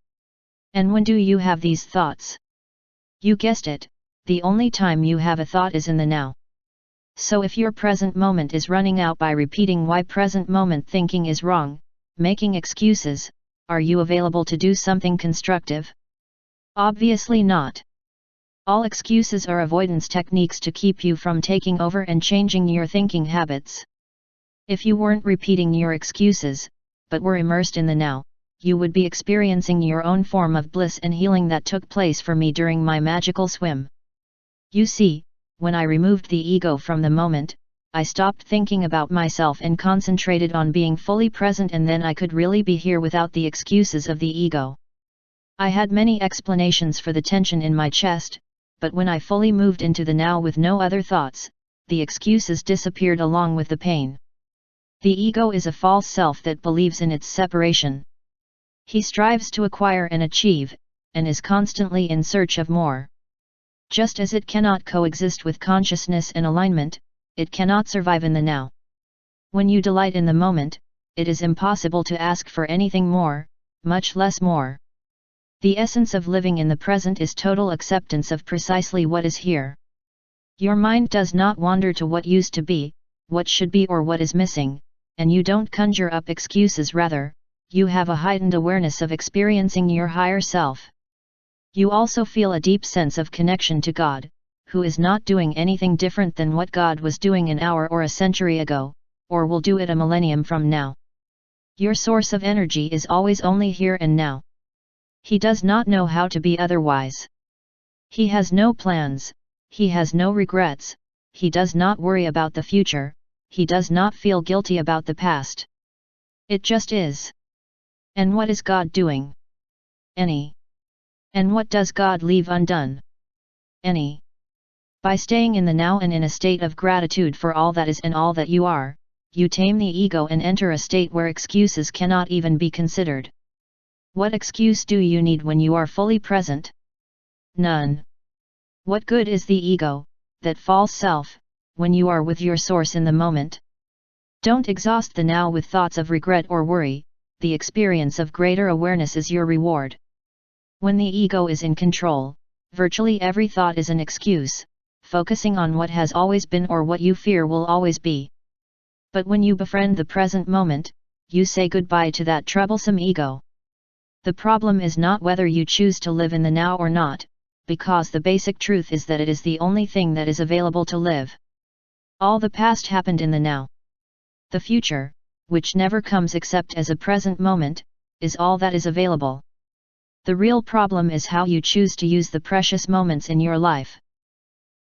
And when do you have these thoughts? You guessed it, the only time you have a thought is in the now. So if your present moment is running out by repeating why present moment thinking is wrong, making excuses, are you available to do something constructive? Obviously not. All excuses are avoidance techniques to keep you from taking over and changing your thinking habits. If you weren't repeating your excuses, but were immersed in the now, you would be experiencing your own form of bliss and healing that took place for me during my magical swim. You see, when I removed the ego from the moment, I stopped thinking about myself and concentrated on being fully present, and then I could really be here without the excuses of the ego. I had many explanations for the tension in my chest, but when I fully moved into the now with no other thoughts, the excuses disappeared along with the pain. The ego is a false self that believes in its separation. He strives to acquire and achieve, and is constantly in search of more. Just as it cannot coexist with consciousness and alignment, it cannot survive in the now. When you delight in the moment, it is impossible to ask for anything more, much less more. The essence of living in the present is total acceptance of precisely what is here. Your mind does not wander to what used to be, what should be, or what is missing, and you don't conjure up excuses. Rather, you have a heightened awareness of experiencing your higher self. You also feel a deep sense of connection to God, who is not doing anything different than what God was doing an hour or a century ago, or will do it a millennium from now. Your source of energy is always only here and now. He does not know how to be otherwise. He has no plans, he has no regrets, he does not worry about the future, he does not feel guilty about the past. It just is. And what is God doing? Any. And what does God leave undone? Any. By staying in the now and in a state of gratitude for all that is and all that you are, you tame the ego and enter a state where excuses cannot even be considered. What excuse do you need when you are fully present? None. What good is the ego, that false self, when you are with your source in the moment? Don't exhaust the now with thoughts of regret or worry. The experience of greater awareness is your reward. When the ego is in control, virtually every thought is an excuse, focusing on what has always been or what you fear will always be. But when you befriend the present moment, you say goodbye to that troublesome ego. The problem is not whether you choose to live in the now or not, because the basic truth is that it is the only thing that is available to live. All the past happened in the now. The future, which never comes except as a present moment, is all that is available. The real problem is how you choose to use the precious moments in your life.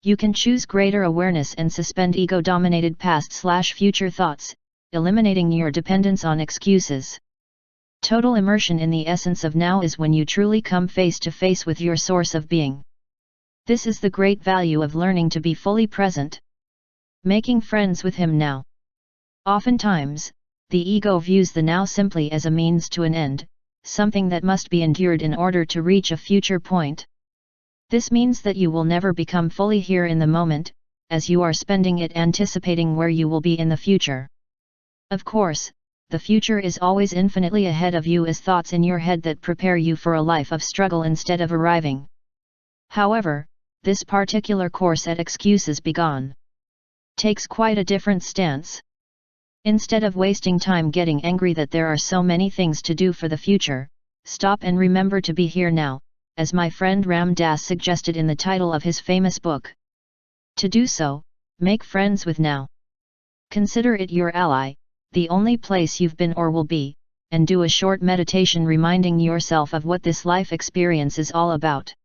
You can choose greater awareness and suspend ego-dominated past/future thoughts, eliminating your dependence on excuses. Total immersion in the essence of now is when you truly come face to face with your source of being. This is the great value of learning to be fully present. Making friends with him now. Oftentimes, the ego views the now simply as a means to an end, something that must be endured in order to reach a future point. This means that you will never become fully here in the moment, as you are spending it anticipating where you will be in the future. Of course, the future is always infinitely ahead of you as thoughts in your head that prepare you for a life of struggle instead of arriving. However, this particular course at Excuses Be Gone takes quite a different stance. Instead of wasting time getting angry that there are so many things to do for the future, stop and remember to be here now, as my friend Ram Dass suggested in the title of his famous book. To do so, make friends with now. Consider it your ally, the only place you've been or will be, and do a short meditation reminding yourself of what this life experience is all about.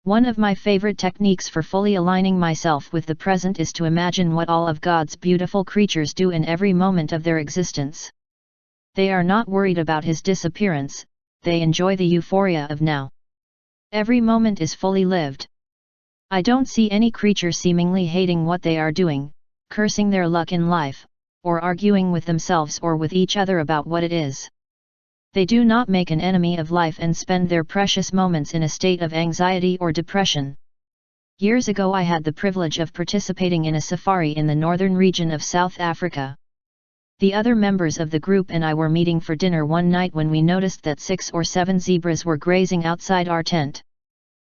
One of my favorite techniques for fully aligning myself with the present is to imagine what all of God's beautiful creatures do in every moment of their existence. They are not worried about his disappearance, they enjoy the euphoria of now. Every moment is fully lived. I don't see any creature seemingly hating what they are doing, cursing their luck in life, or arguing with themselves or with each other about what it is. They do not make an enemy of life and spend their precious moments in a state of anxiety or depression. Years ago I had the privilege of participating in a safari in the northern region of South Africa. The other members of the group and I were meeting for dinner one night when we noticed that 6 or 7 zebras were grazing outside our tent.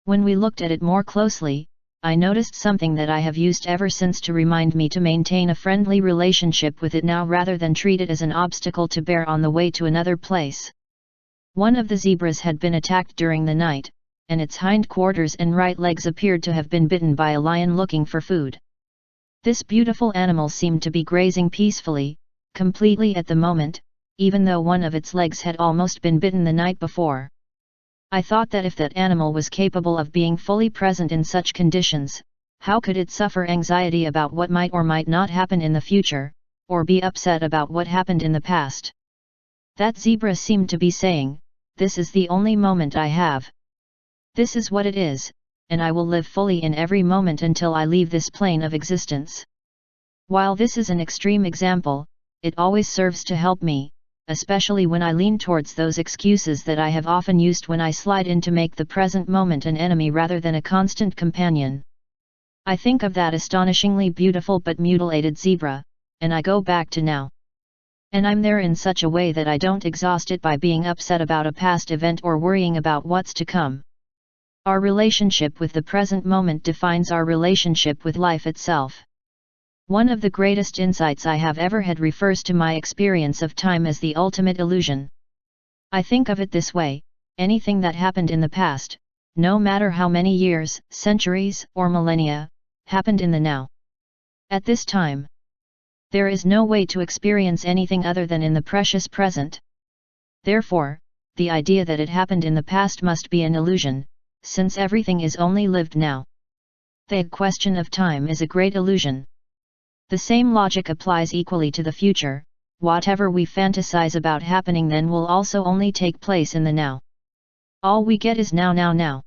When we looked at it more closely, I noticed something that I have used ever since to remind me to maintain a friendly relationship with it now rather than treat it as an obstacle to bear on the way to another place. One of the zebras had been attacked during the night, and its hindquarters and right legs appeared to have been bitten by a lion looking for food. This beautiful animal seemed to be grazing peacefully, completely at the moment, even though one of its legs had almost been bitten the night before. I thought that if that animal was capable of being fully present in such conditions, how could it suffer anxiety about what might or might not happen in the future, or be upset about what happened in the past? That zebra seemed to be saying, "This is the only moment I have. This is what it is, and I will live fully in every moment until I leave this plane of existence." While this is an extreme example, it always serves to help me, especially when I lean towards those excuses that I have often used when I slide in to make the present moment an enemy rather than a constant companion. I think of that astonishingly beautiful but mutilated zebra, and I go back to now. And I'm there in such a way that I don't exhaust it by being upset about a past event or worrying about what's to come. Our relationship with the present moment defines our relationship with life itself. One of the greatest insights I have ever had refers to my experience of time as the ultimate illusion. I think of it this way: anything that happened in the past, no matter how many years, centuries, or millennia, happened in the now. At this time, there is no way to experience anything other than in the precious present. Therefore, the idea that it happened in the past must be an illusion, since everything is only lived now. The question of time is a great illusion. The same logic applies equally to the future. Whatever we fantasize about happening then will also only take place in the now. All we get is now, now, now.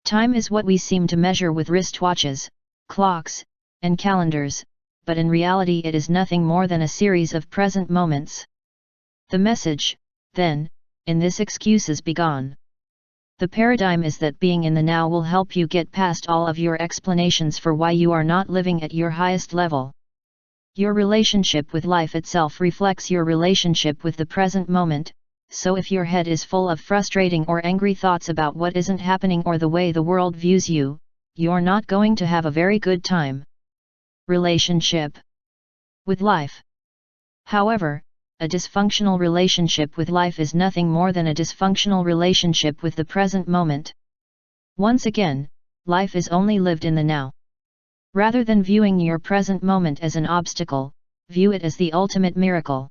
Time is what we seem to measure with wristwatches, clocks, and calendars, but in reality it is nothing more than a series of present moments. The message, then, in this excuse is begone. The paradigm is that being in the now will help you get past all of your explanations for why you are not living at your highest level. Your relationship with life itself reflects your relationship with the present moment, so if your head is full of frustrating or angry thoughts about what isn't happening or the way the world views you, you're not going to have a very good time. Relationship with life. However, a dysfunctional relationship with life is nothing more than a dysfunctional relationship with the present moment. Once again, life is only lived in the now. Rather than viewing your present moment as an obstacle, view it as the ultimate miracle.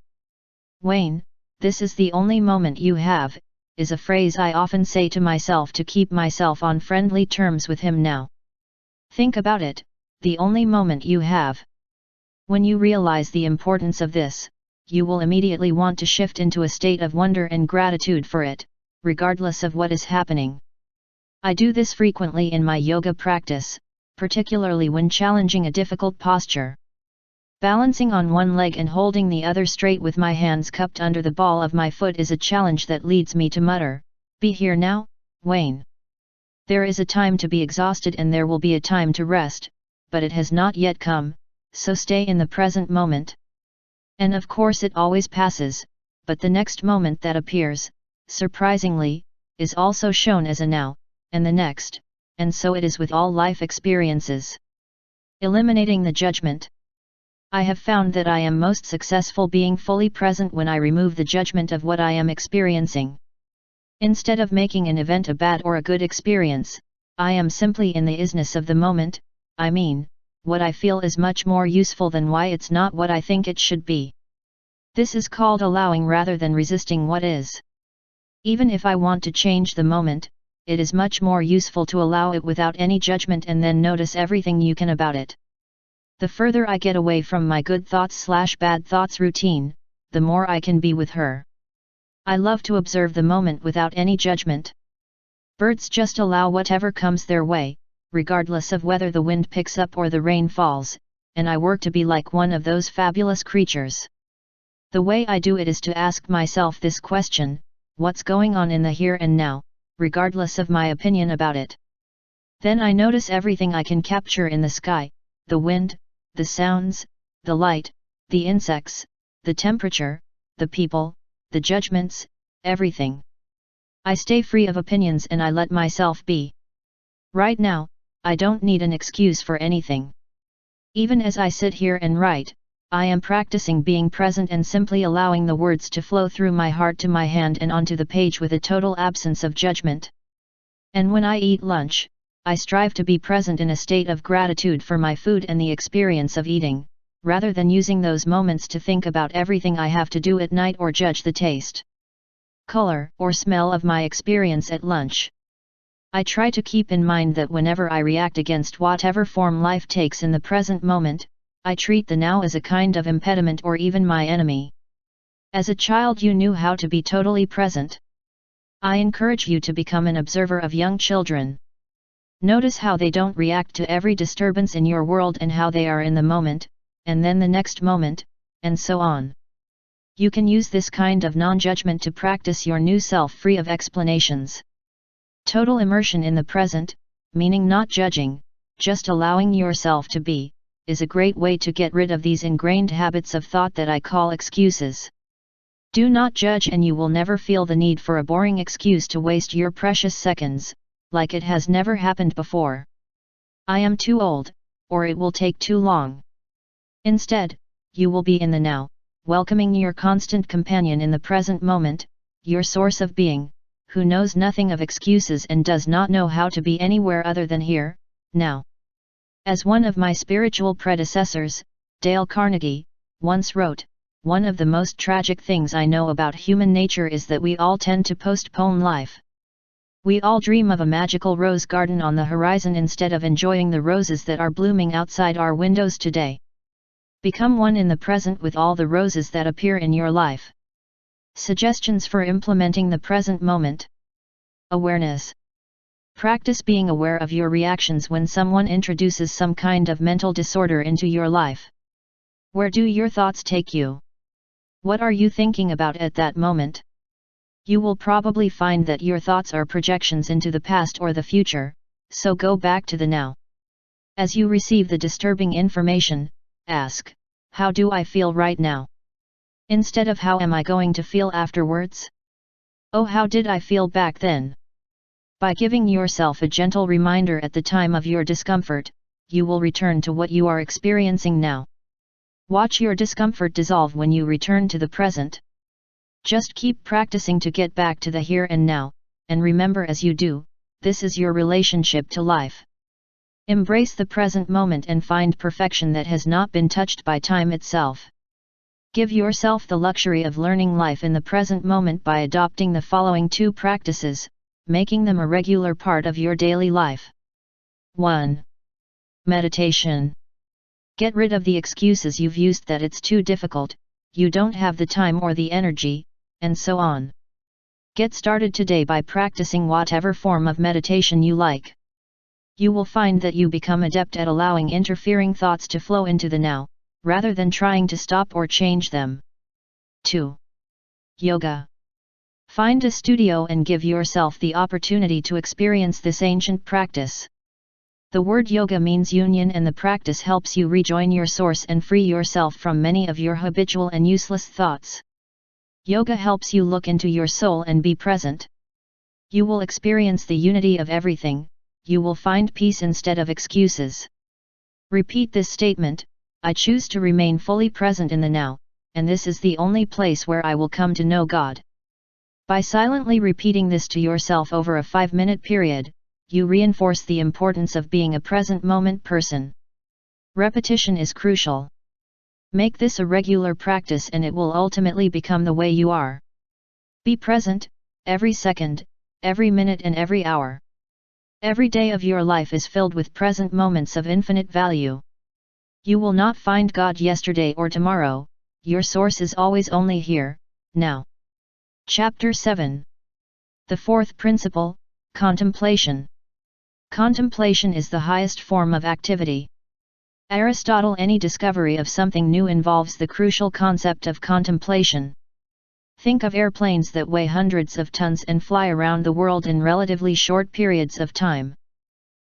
Wayne, this is the only moment you have, is a phrase I often say to myself to keep myself on friendly terms with him now. Think about it, the only moment you have. When you realize the importance of this, you will immediately want to shift into a state of wonder and gratitude for it, regardless of what is happening. I do this frequently in my yoga practice, particularly when challenging a difficult posture. Balancing on one leg and holding the other straight with my hands cupped under the ball of my foot is a challenge that leads me to mutter, "Be here now, Wayne." There is a time to be exhausted and there will be a time to rest, but it has not yet come, so stay in the present moment. And of course it always passes, but the next moment that appears, surprisingly, is also shown as a now, and the next, and so it is with all life experiences. Eliminating the judgment. I have found that I am most successful being fully present when I remove the judgment of what I am experiencing. Instead of making an event a bad or a good experience, I am simply in the isness of the moment. I mean, what I feel is much more useful than why it's not what I think it should be. This is called allowing rather than resisting what is. Even if I want to change the moment, it is much more useful to allow it without any judgment and then notice everything you can about it. The further I get away from my good thoughts/bad thoughts routine, the more I can be with her. I love to observe the moment without any judgment. Birds just allow whatever comes their way, regardless of whether the wind picks up or the rain falls, and I work to be like one of those fabulous creatures. The way I do it is to ask myself this question: what's going on in the here and now, regardless of my opinion about it? Then I notice everything I can capture in the sky, the wind, the sounds, the light, the insects, the temperature, the people, the judgments, everything. I stay free of opinions and I let myself be. Right now, I don't need an excuse for anything. Even as I sit here and write, I am practicing being present and simply allowing the words to flow through my heart to my hand and onto the page with a total absence of judgment. And when I eat lunch, I strive to be present in a state of gratitude for my food and the experience of eating, rather than using those moments to think about everything I have to do at night or judge the taste, color, or smell of my experience at lunch. I try to keep in mind that whenever I react against whatever form life takes in the present moment, I treat the now as a kind of impediment or even my enemy. As a child, you knew how to be totally present. I encourage you to become an observer of young children. Notice how they don't react to every disturbance in your world and how they are in the moment, and then the next moment, and so on. You can use this kind of non-judgment to practice your new self free of explanations. Total immersion in the present, meaning not judging, just allowing yourself to be, is a great way to get rid of these ingrained habits of thought that I call excuses. Do not judge and you will never feel the need for a boring excuse to waste your precious seconds, like it has never happened before. I am too old, or it will take too long. Instead, you will be in the now, welcoming your constant companion in the present moment, your source of being, who knows nothing of excuses and does not know how to be anywhere other than here, now. As one of my spiritual predecessors, Dale Carnegie, once wrote, "One of the most tragic things I know about human nature is that we all tend to postpone life. We all dream of a magical rose garden on the horizon instead of enjoying the roses that are blooming outside our windows today." Become one in the present with all the roses that appear in your life. Suggestions for implementing the present moment. Awareness. Practice being aware of your reactions when someone introduces some kind of mental disorder into your life. Where do your thoughts take you? What are you thinking about at that moment? You will probably find that your thoughts are projections into the past or the future, so go back to the now. As you receive the disturbing information, ask, "How do I feel right now?" Instead of "How am I going to feel afterwards?" "Oh, how did I feel back then?" By giving yourself a gentle reminder at the time of your discomfort, you will return to what you are experiencing now. Watch your discomfort dissolve when you return to the present. Just keep practicing to get back to the here and now, and remember as you do, this is your relationship to life. Embrace the present moment and find perfection that has not been touched by time itself. Give yourself the luxury of learning life in the present moment by adopting the following 2 practices, making them a regular part of your daily life. 1. Meditation. Get rid of the excuses you've used that it's too difficult, you don't have the time or the energy, and so on. Get started today by practicing whatever form of meditation you like. You will find that you become adept at allowing interfering thoughts to flow into the now, rather than trying to stop or change them. 2. Yoga. Find a studio and give yourself the opportunity to experience this ancient practice. The word yoga means union, and the practice helps you rejoin your source and free yourself from many of your habitual and useless thoughts. Yoga helps you look into your soul and be present. You will experience the unity of everything, you will find peace instead of excuses. Repeat this statement: I choose to remain fully present in the now, and this is the only place where I will come to know God. By silently repeating this to yourself over a 5-minute period, you reinforce the importance of being a present moment person. Repetition is crucial. Make this a regular practice and it will ultimately become the way you are. Be present, every second, every minute and every hour. Every day of your life is filled with present moments of infinite value. You will not find God yesterday or tomorrow, your source is always only here, now. Chapter 7. The 4th principle, contemplation. Contemplation is the highest form of activity. Aristotle: any discovery of something new involves the crucial concept of contemplation. Think of airplanes that weigh hundreds of tons and fly around the world in relatively short periods of time.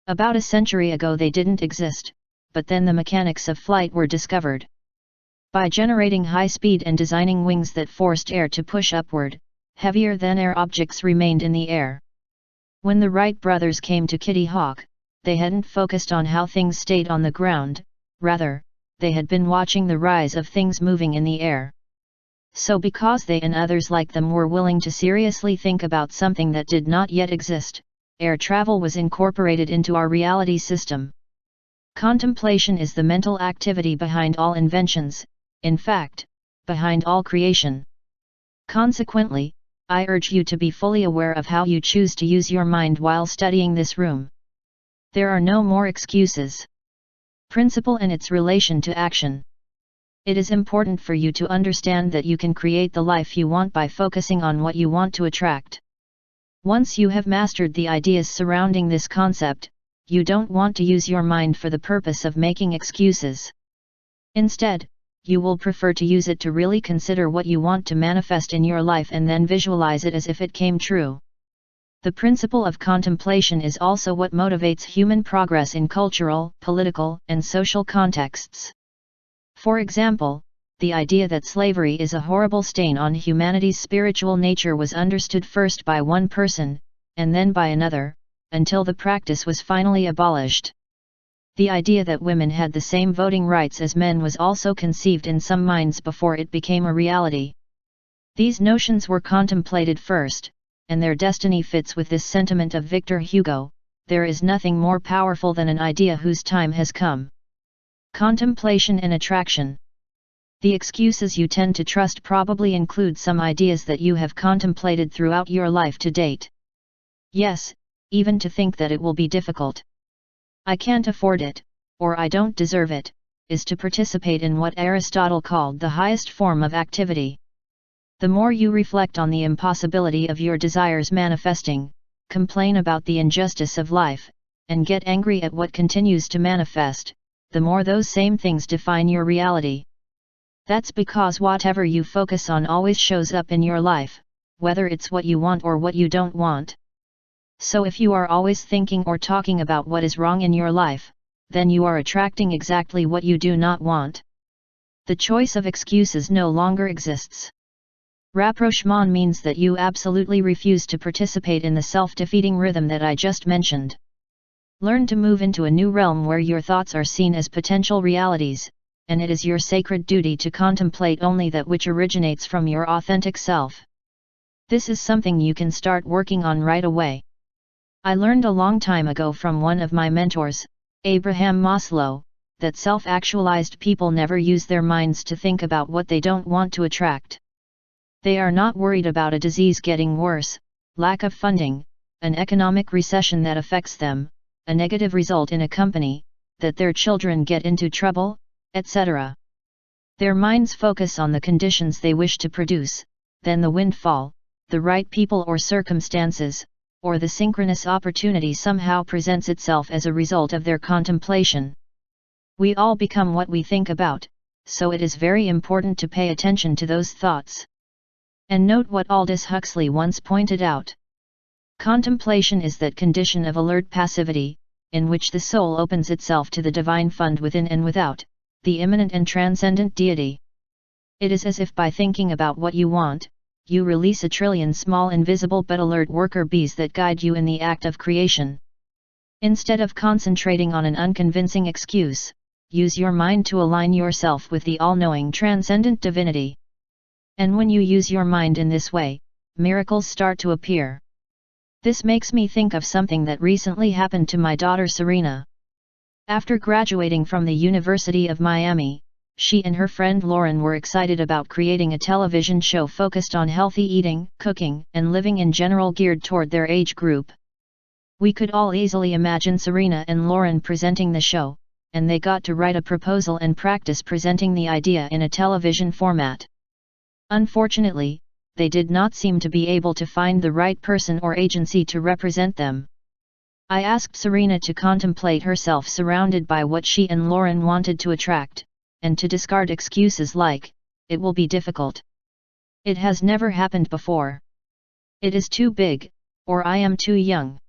About a century ago they didn't exist, but then the mechanics of flight were discovered. By generating high speed and designing wings that forced air to push upward, heavier than air objects remained in the air. When the Wright brothers came to Kitty Hawk, they hadn't focused on how things stayed on the ground, rather, they had been watching the rise of things moving in the air. So because they and others like them were willing to seriously think about something that did not yet exist, air travel was incorporated into our reality system. Contemplation is the mental activity behind all inventions, in fact, behind all creation. Consequently, I urge you to be fully aware of how you choose to use your mind while studying this room. There are no more excuses. Principle and its relation to action. It is important for you to understand that you can create the life you want by focusing on what you want to attract. Once you have mastered the ideas surrounding this concept, you don't want to use your mind for the purpose of making excuses. Instead, you will prefer to use it to really consider what you want to manifest in your life and then visualize it as if it came true. The principle of contemplation is also what motivates human progress in cultural, political, and social contexts. For example, the idea that slavery is a horrible stain on humanity's spiritual nature was understood first by one person, and then by another, until the practice was finally abolished. The idea that women had the same voting rights as men was also conceived in some minds before it became a reality. These notions were contemplated first, and their destiny fits with this sentiment of Victor Hugo: there is nothing more powerful than an idea whose time has come. Contemplation and attraction. The excuses you tend to trust probably include some ideas that you have contemplated throughout your life to date. Yes, even to think that it will be difficult. I can't afford it, or I don't deserve it, is to participate in what Aristotle called the highest form of activity. The more you reflect on the impossibility of your desires manifesting, complain about the injustice of life, and get angry at what continues to manifest, the more those same things define your reality. That's because whatever you focus on always shows up in your life, whether it's what you want or what you don't want. So if you are always thinking or talking about what is wrong in your life, then you are attracting exactly what you do not want. The choice of excuses no longer exists. Rapprochement means that you absolutely refuse to participate in the self-defeating rhythm that I just mentioned. Learn to move into a new realm where your thoughts are seen as potential realities, and it is your sacred duty to contemplate only that which originates from your authentic self. This is something you can start working on right away. I learned a long time ago from one of my mentors, Abraham Maslow, that self-actualized people never use their minds to think about what they don't want to attract. They are not worried about a disease getting worse, lack of funding, an economic recession that affects them, a negative result in a company, that their children get into trouble, etc. Their minds focus on the conditions they wish to produce, then the windfall, the right people or circumstances, or the synchronous opportunity somehow presents itself as a result of their contemplation. We all become what we think about, so it is very important to pay attention to those thoughts. And note what Aldous Huxley once pointed out. Contemplation is that condition of alert passivity, in which the soul opens itself to the divine fund within and without, the immanent and transcendent deity. It is as if by thinking about what you want, you release a trillion small invisible but alert worker bees that guide you in the act of creation. Instead of concentrating on an unconvincing excuse, use your mind to align yourself with the all-knowing transcendent divinity. And when you use your mind in this way, miracles start to appear. This makes me think of something that recently happened to my daughter Serena. After graduating from the University of Miami, she and her friend Lauren were excited about creating a television show focused on healthy eating, cooking, and living in general geared toward their age group. We could all easily imagine Serena and Lauren presenting the show, and they got to write a proposal and practice presenting the idea in a television format. Unfortunately, they did not seem to be able to find the right person or agency to represent them. I asked Serena to contemplate herself surrounded by what she and Lauren wanted to attract, and to discard excuses like, "It will be difficult. It has never happened before. It is too big," or "I am too young."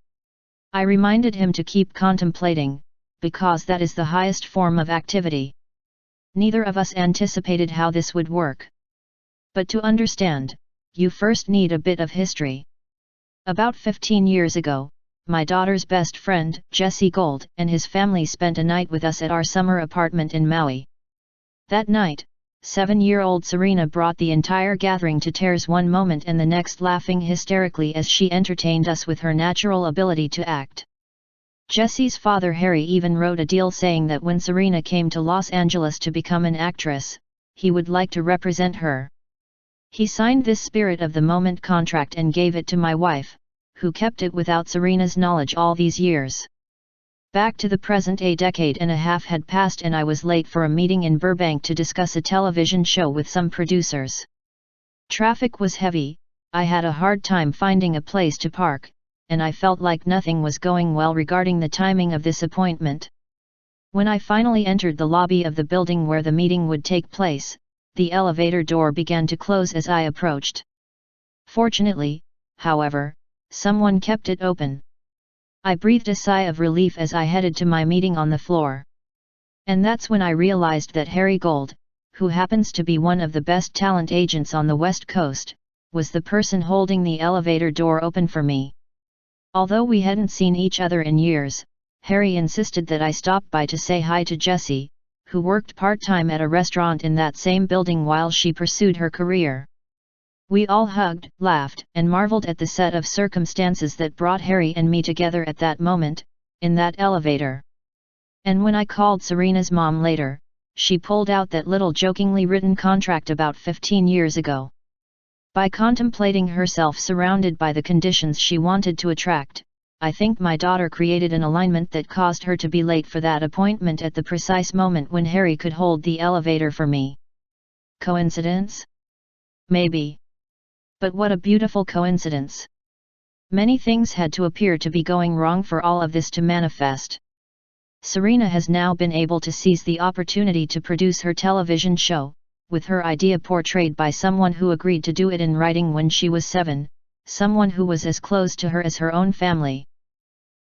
I reminded him to keep contemplating, because that is the highest form of activity. Neither of us anticipated how this would work. But to understand, you first need a bit of history. About 15 years ago, my daughter's best friend, Jesse Gold, and his family spent a night with us at our summer apartment in Maui. That night, 7-year-old Serena brought the entire gathering to tears one moment and the next, laughing hysterically as she entertained us with her natural ability to act. Jesse's father Harry even wrote a deal saying that when Serena came to Los Angeles to become an actress, he would like to represent her. He signed this spirit of the moment contract and gave it to my wife, who kept it without Serena's knowledge all these years. Back to the present, a decade and a half had passed and I was late for a meeting in Burbank to discuss a television show with some producers. Traffic was heavy, I had a hard time finding a place to park, and I felt like nothing was going well regarding the timing of this appointment. When I finally entered the lobby of the building where the meeting would take place, the elevator door began to close as I approached. Fortunately, however, someone kept it open. I breathed a sigh of relief as I headed to my meeting on the floor. And that's when I realized that Harry Gold, who happens to be one of the best talent agents on the West Coast, was the person holding the elevator door open for me. Although we hadn't seen each other in years, Harry insisted that I stop by to say hi to Jessie, who worked part-time at a restaurant in that same building while she pursued her career. We all hugged, laughed, and marveled at the set of circumstances that brought Harry and me together at that moment, in that elevator. And when I called Serena's mom later, she pulled out that little jokingly written contract about 15 years ago. By contemplating herself surrounded by the conditions she wanted to attract, I think my daughter created an alignment that caused her to be late for that appointment at the precise moment when Harry could hold the elevator for me. Coincidence? Maybe. But what a beautiful coincidence. Many things had to appear to be going wrong for all of this to manifest. Serena has now been able to seize the opportunity to produce her television show, with her idea portrayed by someone who agreed to do it in writing when she was 7, someone who was as close to her as her own family.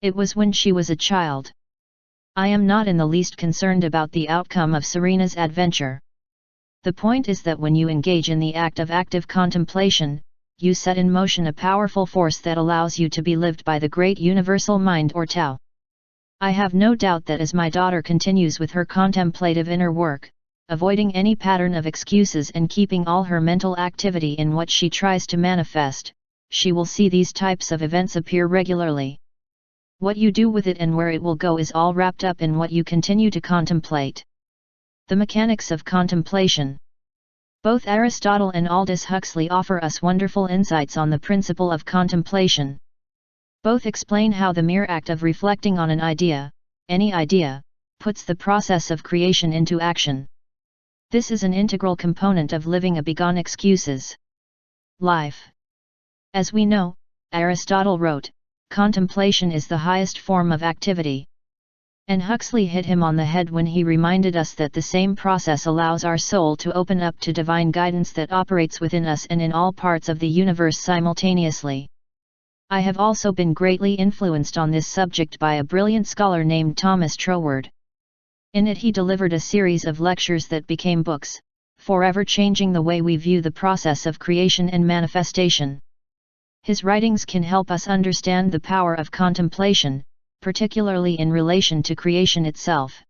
It was when she was a child. I am not in the least concerned about the outcome of Serena's adventure. The point is that when you engage in the act of active contemplation, you set in motion a powerful force that allows you to be lived by the great universal mind or Tao. I have no doubt that as my daughter continues with her contemplative inner work, avoiding any pattern of excuses and keeping all her mental activity in what she tries to manifest, she will see these types of events appear regularly. What you do with it and where it will go is all wrapped up in what you continue to contemplate. The mechanics of contemplation. Both Aristotle and Aldous Huxley offer us wonderful insights on the principle of contemplation. Both explain how the mere act of reflecting on an idea, any idea, puts the process of creation into action. This is an integral component of living a beyond excuses life. As we know, Aristotle wrote, contemplation is the highest form of activity. And Huxley hit him on the head when he reminded us that the same process allows our soul to open up to divine guidance that operates within us and in all parts of the universe simultaneously. I have also been greatly influenced on this subject by a brilliant scholar named Thomas Troward. In it he delivered a series of lectures that became books, forever changing the way we view the process of creation and manifestation. His writings can help us understand the power of contemplation, particularly in relation to creation itself.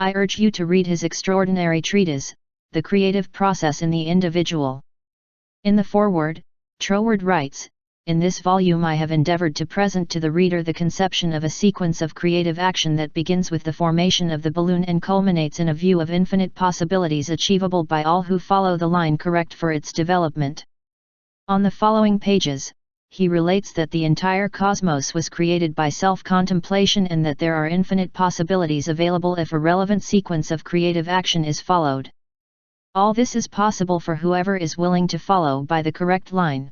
I urge you to read his extraordinary treatise, The Creative Process in the Individual. In the foreword, Troward writes, in this volume I have endeavored to present to the reader the conception of a sequence of creative action that begins with the formation of the balloon and culminates in a view of infinite possibilities achievable by all who follow the line correct for its development. On the following pages, he relates that the entire cosmos was created by self-contemplation and that there are infinite possibilities available if a relevant sequence of creative action is followed. All this is possible for whoever is willing to follow by the correct line.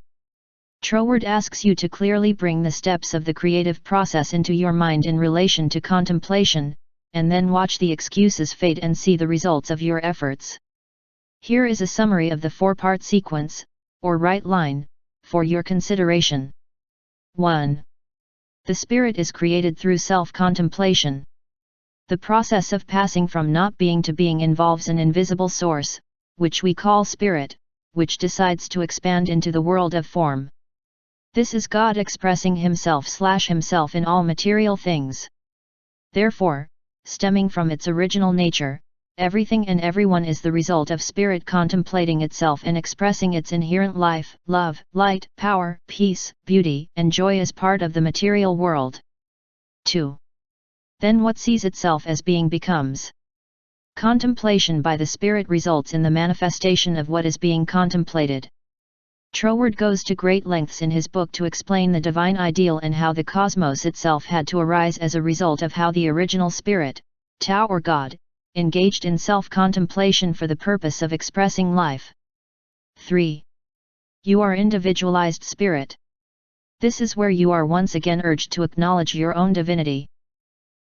Troward asks you to clearly bring the steps of the creative process into your mind in relation to contemplation, and then watch the excuses fade and see the results of your efforts. Here is a summary of the four-part sequence, or right line, for your consideration. 1. The spirit is created through self-contemplation. The process of passing from not being to being involves an invisible source, which we call spirit, which decides to expand into the world of form. This is God expressing himself in all material things. Therefore, stemming from its original nature, everything and everyone is the result of spirit contemplating itself and expressing its inherent life, love, light, power, peace, beauty, and joy as part of the material world. 2. Then what sees itself as being becomes. Contemplation by the spirit results in the manifestation of what is being contemplated. Troward goes to great lengths in his book to explain the divine ideal and how the cosmos itself had to arise as a result of how the original spirit, Tao or God, engaged in self-contemplation for the purpose of expressing life. 3. You are individualized spirit. This is where you are once again urged to acknowledge your own divinity.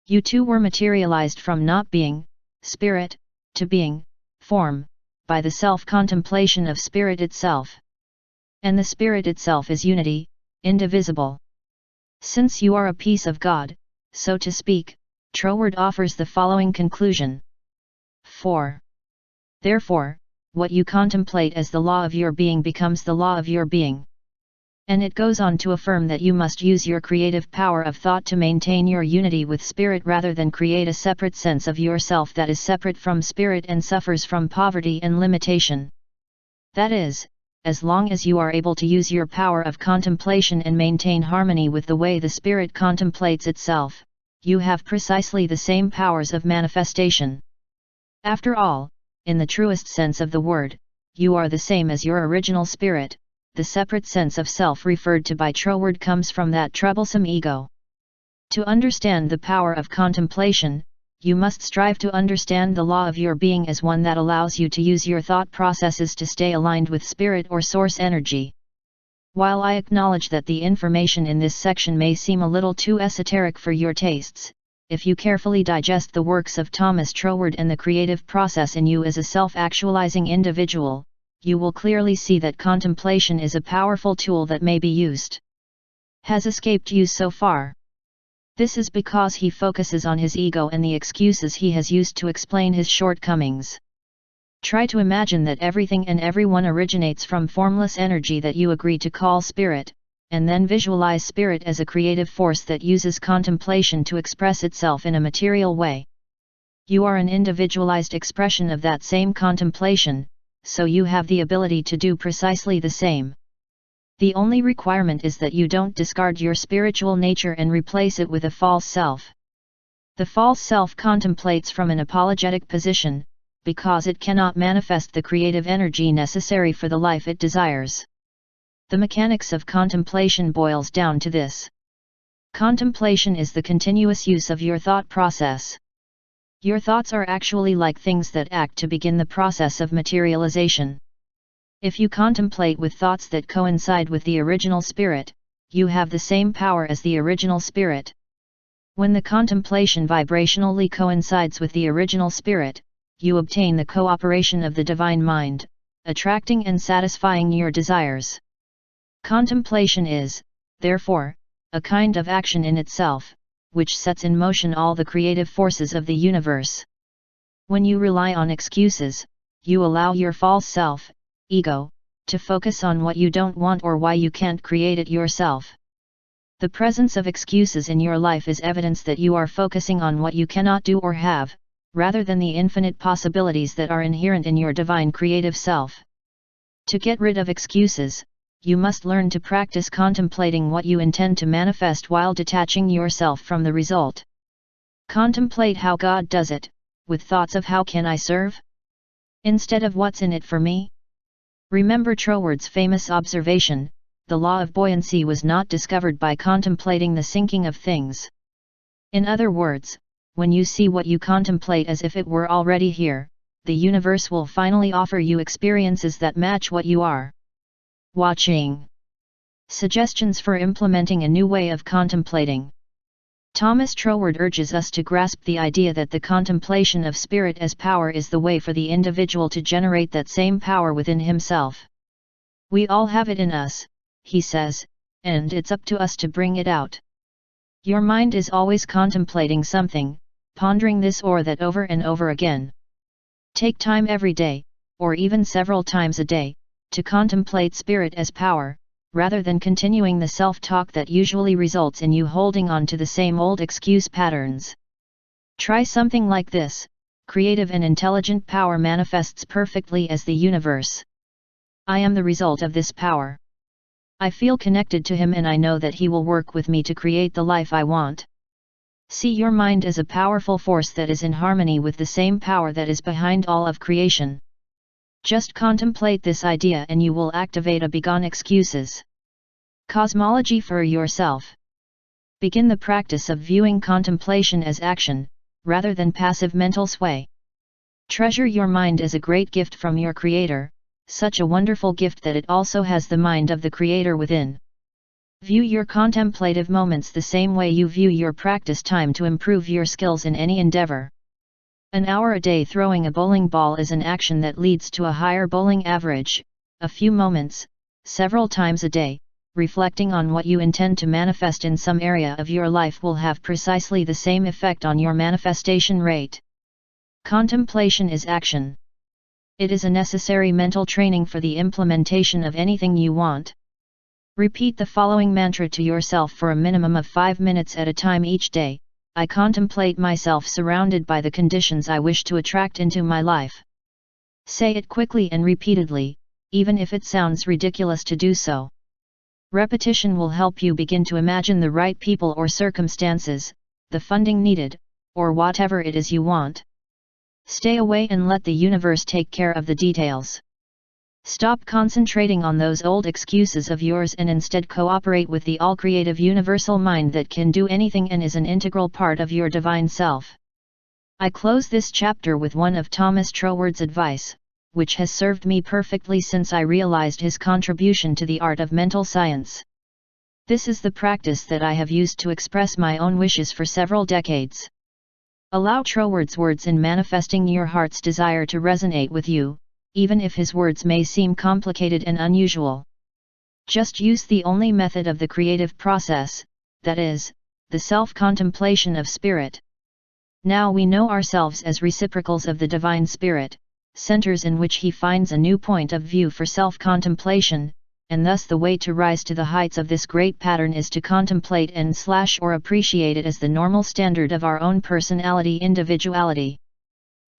You too were materialized from not being, spirit, to being, form, by the self-contemplation of spirit itself. And the spirit itself is unity, indivisible. Since you are a piece of God, so to speak, Troward offers the following conclusion. 4. Therefore, what you contemplate as the law of your being becomes the law of your being. And it goes on to affirm that you must use your creative power of thought to maintain your unity with spirit rather than create a separate sense of yourself that is separate from spirit and suffers from poverty and limitation. That is, as long as you are able to use your power of contemplation and maintain harmony with the way the spirit contemplates itself, you have precisely the same powers of manifestation. After all, in the truest sense of the word, you are the same as your original spirit. The separate sense of self referred to by Troward comes from that troublesome ego. To understand the power of contemplation, you must strive to understand the law of your being as one that allows you to use your thought processes to stay aligned with spirit or source energy. While I acknowledge that the information in this section may seem a little too esoteric for your tastes, if you carefully digest the works of Thomas Troward and the creative process in you as a self-actualizing individual, you will clearly see that contemplation is a powerful tool that may be used. Has escaped you so far? This is because he focuses on his ego and the excuses he has used to explain his shortcomings. Try to imagine that everything and everyone originates from formless energy that you agree to call spirit, and then visualize spirit as a creative force that uses contemplation to express itself in a material way. You are an individualized expression of that same contemplation, so you have the ability to do precisely the same. The only requirement is that you don't discard your spiritual nature and replace it with a false self. The false self contemplates from an apologetic position, because it cannot manifest the creative energy necessary for the life it desires. The mechanics of contemplation boils down to this. Contemplation is the continuous use of your thought process. Your thoughts are actually like things that act to begin the process of materialization. If you contemplate with thoughts that coincide with the original spirit, you have the same power as the original spirit. When the contemplation vibrationally coincides with the original spirit, you obtain the cooperation of the divine mind, attracting and satisfying your desires. Contemplation is, therefore, a kind of action in itself, which sets in motion all the creative forces of the universe. When you rely on excuses, you allow your false self, ego, to focus on what you don't want or why you can't create it yourself. The presence of excuses in your life is evidence that you are focusing on what you cannot do or have, rather than the infinite possibilities that are inherent in your divine creative self. To get rid of excuses, you must learn to practice contemplating what you intend to manifest while detaching yourself from the result. Contemplate how God does it, with thoughts of how can I serve? Instead of what's in it for me? Remember Troward's famous observation, the law of buoyancy was not discovered by contemplating the sinking of things. In other words, when you see what you contemplate as if it were already here, the universe will finally offer you experiences that match what you are watching. Suggestions for implementing a new way of contemplating. Thomas Troward urges us to grasp the idea that the contemplation of spirit as power is the way for the individual to generate that same power within himself. We all have it in us, he says, and it's up to us to bring it out. Your mind is always contemplating something, pondering this or that over and over again. Take time every day, or even several times a day, to contemplate spirit as power, rather than continuing the self-talk that usually results in you holding on to the same old excuse patterns. Try something like this: creative and intelligent power manifests perfectly as the universe. I am the result of this power. I feel connected to him and I know that he will work with me to create the life I want. See your mind as a powerful force that is in harmony with the same power that is behind all of creation. Just contemplate this idea and you will activate a begone excuses cosmology for yourself. Begin the practice of viewing contemplation as action, rather than passive mental sway. Treasure your mind as a great gift from your Creator, such a wonderful gift that it also has the mind of the Creator within. View your contemplative moments the same way you view your practice time to improve your skills in any endeavor. An hour a day throwing a bowling ball is an action that leads to a higher bowling average. A few moments, several times a day, reflecting on what you intend to manifest in some area of your life will have precisely the same effect on your manifestation rate. Contemplation is action. It is a necessary mental training for the implementation of anything you want. Repeat the following mantra to yourself for a minimum of 5 minutes at a time each day. I contemplate myself surrounded by the conditions I wish to attract into my life. Say it quickly and repeatedly, even if it sounds ridiculous to do so. Repetition will help you begin to imagine the right people or circumstances, the funding needed, or whatever it is you want. Stay away and let the universe take care of the details. Stop concentrating on those old excuses of yours and instead cooperate with the all-creative universal mind that can do anything and is an integral part of your divine self. I close this chapter with one of Thomas Troward's advice, which has served me perfectly since I realized his contribution to the art of mental science. This is the practice that I have used to express my own wishes for several decades. Allow Troward's words in manifesting your heart's desire to resonate with you, even if his words may seem complicated and unusual. Just use the only method of the creative process, that is, the self-contemplation of spirit. Now we know ourselves as reciprocals of the divine spirit, centers in which he finds a new point of view for self-contemplation, and thus the way to rise to the heights of this great pattern is to contemplate and/or appreciate it as the normal standard of our own personality individuality.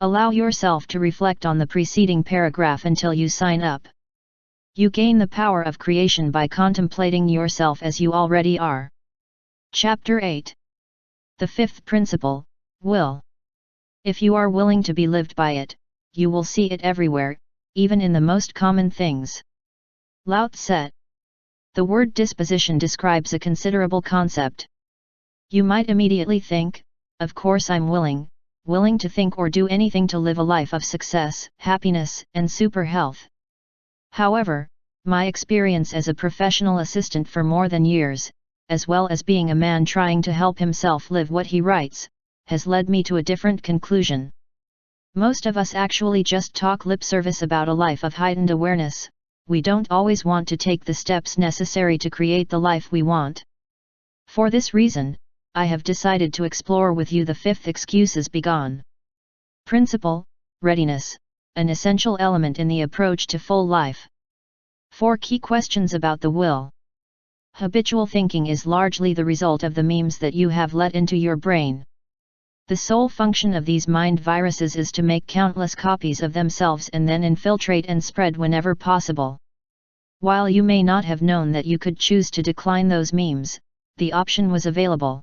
Allow yourself to reflect on the preceding paragraph until you sign up. You gain the power of creation by contemplating yourself as you already are. Chapter 8. The fifth principle, will. If you are willing to be lived by it, you will see it everywhere, even in the most common things. Lao Tse. The word disposition describes a considerable concept. You might immediately think, of course I'm willing to think or do anything to live a life of success, happiness, and super health. However, my experience as a professional assistant for more than years, as well as being a man trying to help himself live what he writes, has led me to a different conclusion. Most of us actually just talk lip service about a life of heightened awareness. We don't always want to take the steps necessary to create the life we want. For this reason, I have decided to explore with you the fifth excuses begone principle, readiness, an essential element in the approach to full life. 4 key questions about the will. Habitual thinking is largely the result of the memes that you have let into your brain. The sole function of these mind viruses is to make countless copies of themselves and then infiltrate and spread whenever possible. While you may not have known that you could choose to decline those memes, the option was available.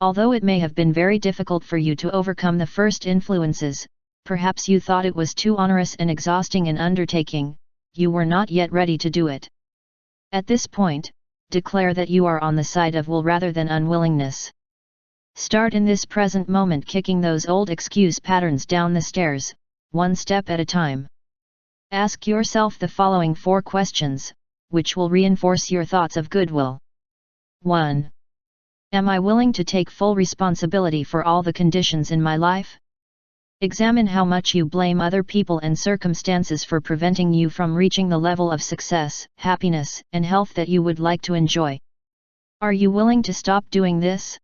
Although it may have been very difficult for you to overcome the first influences, perhaps you thought it was too onerous and exhausting an undertaking, you were not yet ready to do it. At this point, declare that you are on the side of will rather than unwillingness. Start in this present moment kicking those old excuse patterns down the stairs, one step at a time. Ask yourself the following 4 questions, which will reinforce your thoughts of goodwill. 1. Am I willing to take full responsibility for all the conditions in my life? Examine how much you blame other people and circumstances for preventing you from reaching the level of success, happiness, and health that you would like to enjoy. Are you willing to stop doing this?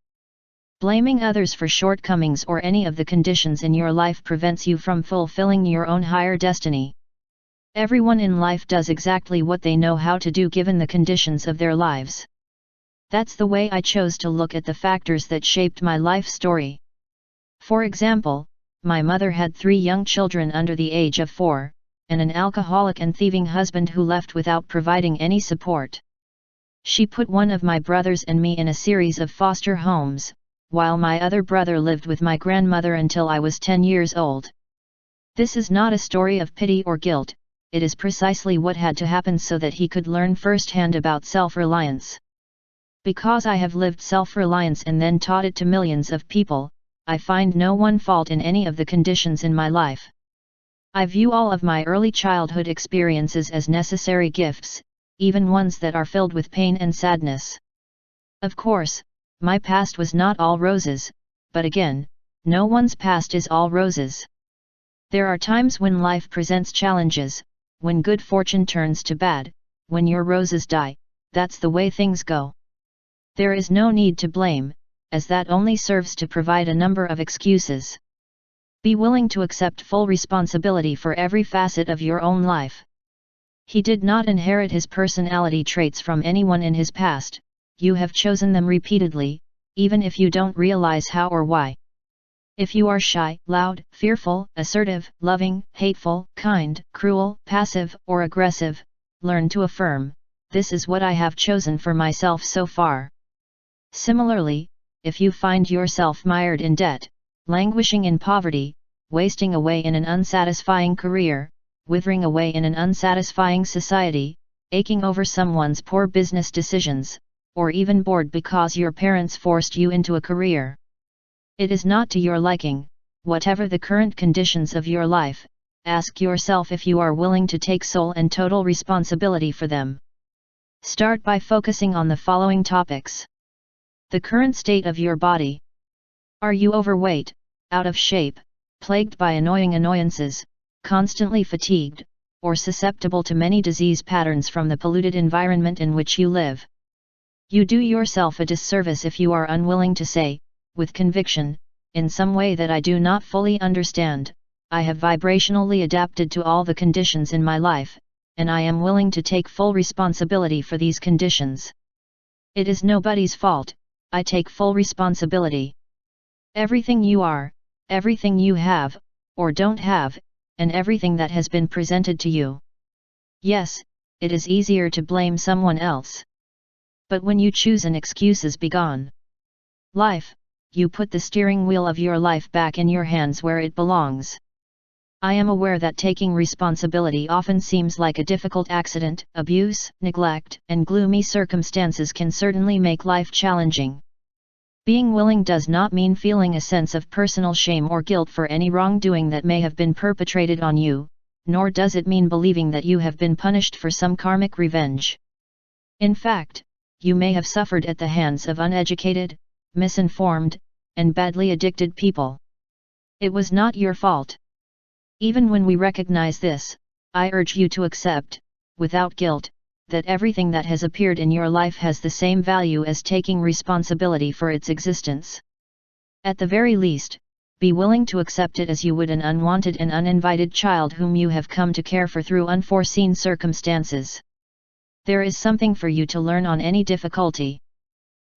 Blaming others for shortcomings or any of the conditions in your life prevents you from fulfilling your own higher destiny. Everyone in life does exactly what they know how to do given the conditions of their lives. That's the way I chose to look at the factors that shaped my life story. For example, my mother had 3 young children under the age of 4, and an alcoholic and thieving husband who left without providing any support. She put one of my brothers and me in a series of foster homes, while my other brother lived with my grandmother until I was 10 years old. This is not a story of pity or guilt, it is precisely what had to happen so that he could learn firsthand about self-reliance. Because I have lived self-reliance and then taught it to millions of people, I find no one fault in any of the conditions in my life. I view all of my early childhood experiences as necessary gifts, even ones that are filled with pain and sadness. Of course, my past was not all roses, but again, no one's past is all roses. There are times when life presents challenges, when good fortune turns to bad, when your roses die, that's the way things go. There is no need to blame, as that only serves to provide a number of excuses. Be willing to accept full responsibility for every facet of your own life. He did not inherit his personality traits from anyone in his past, you have chosen them repeatedly, even if you don't realize how or why. If you are shy, loud, fearful, assertive, loving, hateful, kind, cruel, passive, or aggressive, learn to affirm, "This is what I have chosen for myself so far." Similarly, if you find yourself mired in debt, languishing in poverty, wasting away in an unsatisfying career, withering away in an unsatisfying society, aching over someone's poor business decisions, or even bored because your parents forced you into a career it is not to your liking, whatever the current conditions of your life, ask yourself if you are willing to take sole and total responsibility for them. Start by focusing on the following topics. The current state of your body. Are you overweight, out of shape, plagued by annoying annoyances, constantly fatigued, or susceptible to many disease patterns from the polluted environment in which you live? You do yourself a disservice if you are unwilling to say, with conviction, in some way that I do not fully understand, I have vibrationally adapted to all the conditions in my life, and I am willing to take full responsibility for these conditions. It is nobody's fault, I take full responsibility. Everything you are, everything you have, or don't have, and everything that has been presented to you. Yes, it is easier to blame someone else. But when you choose an excuses begone. Life, you put the steering wheel of your life back in your hands where it belongs. I am aware that taking responsibility often seems like a difficult accident, abuse, neglect, and gloomy circumstances can certainly make life challenging. Being willing does not mean feeling a sense of personal shame or guilt for any wrongdoing that may have been perpetrated on you, nor does it mean believing that you have been punished for some karmic revenge. In fact, you may have suffered at the hands of uneducated, misinformed, and badly addicted people. It was not your fault. Even when we recognize this, I urge you to accept, without guilt, that everything that has appeared in your life has the same value as taking responsibility for its existence. At the very least, be willing to accept it as you would an unwanted and uninvited child whom you have come to care for through unforeseen circumstances. There is something for you to learn on any difficulty.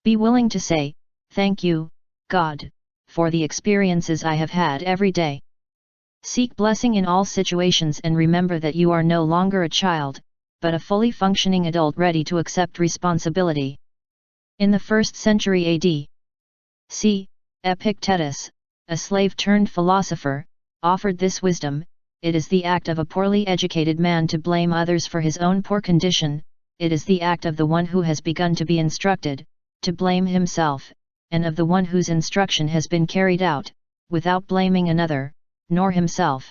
Be willing to say, "Thank you, God, for the experiences I have had every day." Seek blessing in all situations and remember that you are no longer a child, but a fully functioning adult ready to accept responsibility. In the 1st century AD, c. Epictetus, a slave-turned philosopher, offered this wisdom: it is the act of a poorly educated man to blame others for his own poor condition, it is the act of the one who has begun to be instructed, to blame himself, and of the one whose instruction has been carried out, without blaming another, nor himself.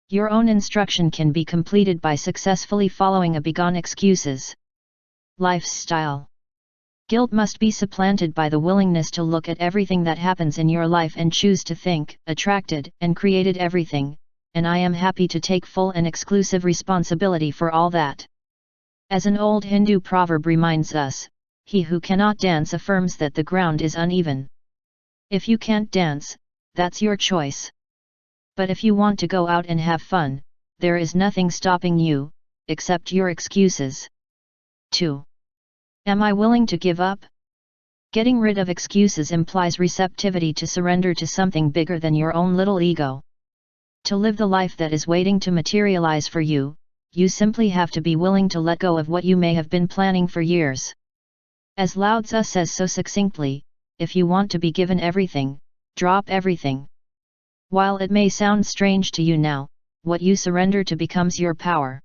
Your own instruction can be completed by successfully following a begone excuses. Lifestyle. Guilt must be supplanted by the willingness to look at everything that happens in your life and choose to think, attracted and created everything, and I am happy to take full and exclusive responsibility for all that. As an old Hindu proverb reminds us, he who cannot dance affirms that the ground is uneven. If you can't dance, that's your choice. But if you want to go out and have fun, there is nothing stopping you, except your excuses. 2. Am I willing to give up? Getting rid of excuses implies receptivity to surrender to something bigger than your own little ego. To live the life that is waiting to materialize for you, you simply have to be willing to let go of what you may have been planning for years. As Lao Tzu says so succinctly, if you want to be given everything, drop everything. While it may sound strange to you now, what you surrender to becomes your power.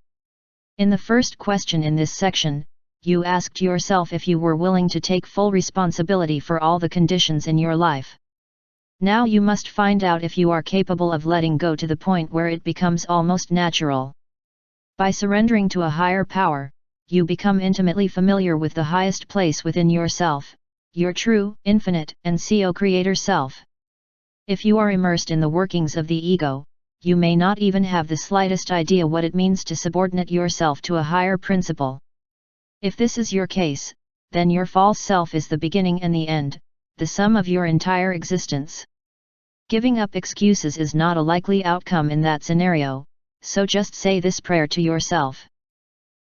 In the first question in this section, you asked yourself if you were willing to take full responsibility for all the conditions in your life. Now you must find out if you are capable of letting go to the point where it becomes almost natural. By surrendering to a higher power, you become intimately familiar with the highest place within yourself, your true, infinite, and co-creator self. If you are immersed in the workings of the ego, you may not even have the slightest idea what it means to subordinate yourself to a higher principle. If this is your case, then your false self is the beginning and the end, the sum of your entire existence. Giving up excuses is not a likely outcome in that scenario, so just say this prayer to yourself.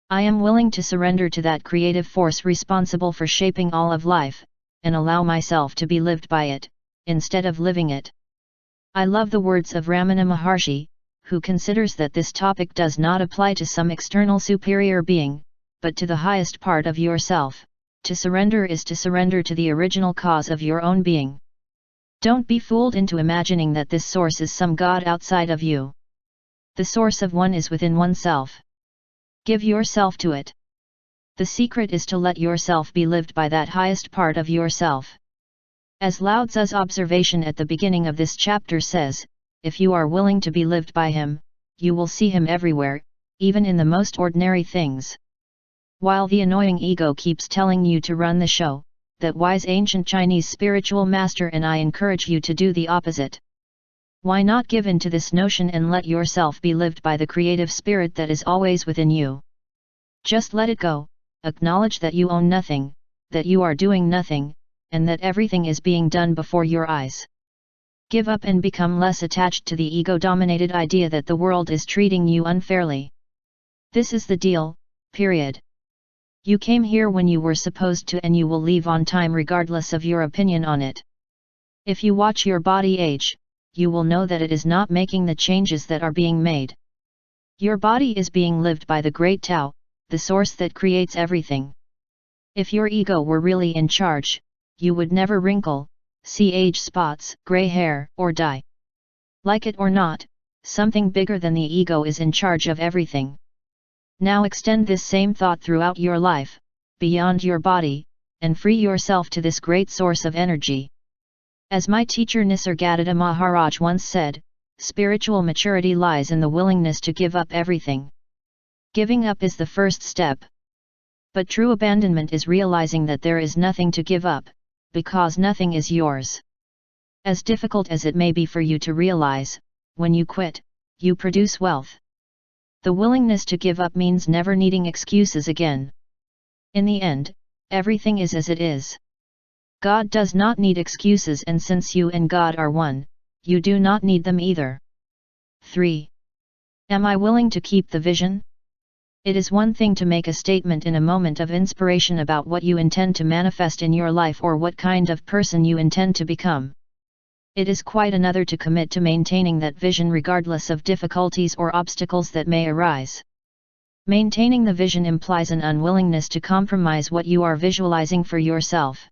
I am willing to surrender to that creative force responsible for shaping all of life, and allow myself to be lived by it, instead of living it. I love the words of Ramana Maharshi, who considers that this topic does not apply to some external superior being, but to the highest part of yourself. To surrender is to surrender to the original cause of your own being. Don't be fooled into imagining that this source is some god outside of you. The source of one is within oneself. Give yourself to it. The secret is to let yourself be lived by that highest part of yourself. As Lao Tzu's observation at the beginning of this chapter says, if you are willing to be lived by him, you will see him everywhere, even in the most ordinary things. While the annoying ego keeps telling you to run the show, that wise ancient Chinese spiritual master and I encourage you to do the opposite. Why not give in to this notion and let yourself be lived by the creative spirit that is always within you? Just let it go, acknowledge that you own nothing, that you are doing nothing, and that everything is being done before your eyes. Give up and become less attached to the ego-dominated idea that the world is treating you unfairly. This is the deal, period. You came here when you were supposed to and you will leave on time regardless of your opinion on it. If you watch your body age, you will know that it is not making the changes that are being made. Your body is being lived by the great Tao, the source that creates everything. If your ego were really in charge, you would never wrinkle, see age spots, gray hair, or die. Like it or not, something bigger than the ego is in charge of everything. Now extend this same thought throughout your life, beyond your body, and free yourself to this great source of energy. As my teacher Nisargadatta Maharaj once said, spiritual maturity lies in the willingness to give up everything. Giving up is the first step. But true abandonment is realizing that there is nothing to give up, because nothing is yours. As difficult as it may be for you to realize, when you quit, you produce wealth. The willingness to give up means never needing excuses again. In the end, everything is as it is. God does not need excuses, and since you and God are one, you do not need them either. 3. Am I willing to keep the vision? It is one thing to make a statement in a moment of inspiration about what you intend to manifest in your life or what kind of person you intend to become. It is quite another to commit to maintaining that vision regardless of difficulties or obstacles that may arise. Maintaining the vision implies an unwillingness to compromise what you are visualizing for yourself.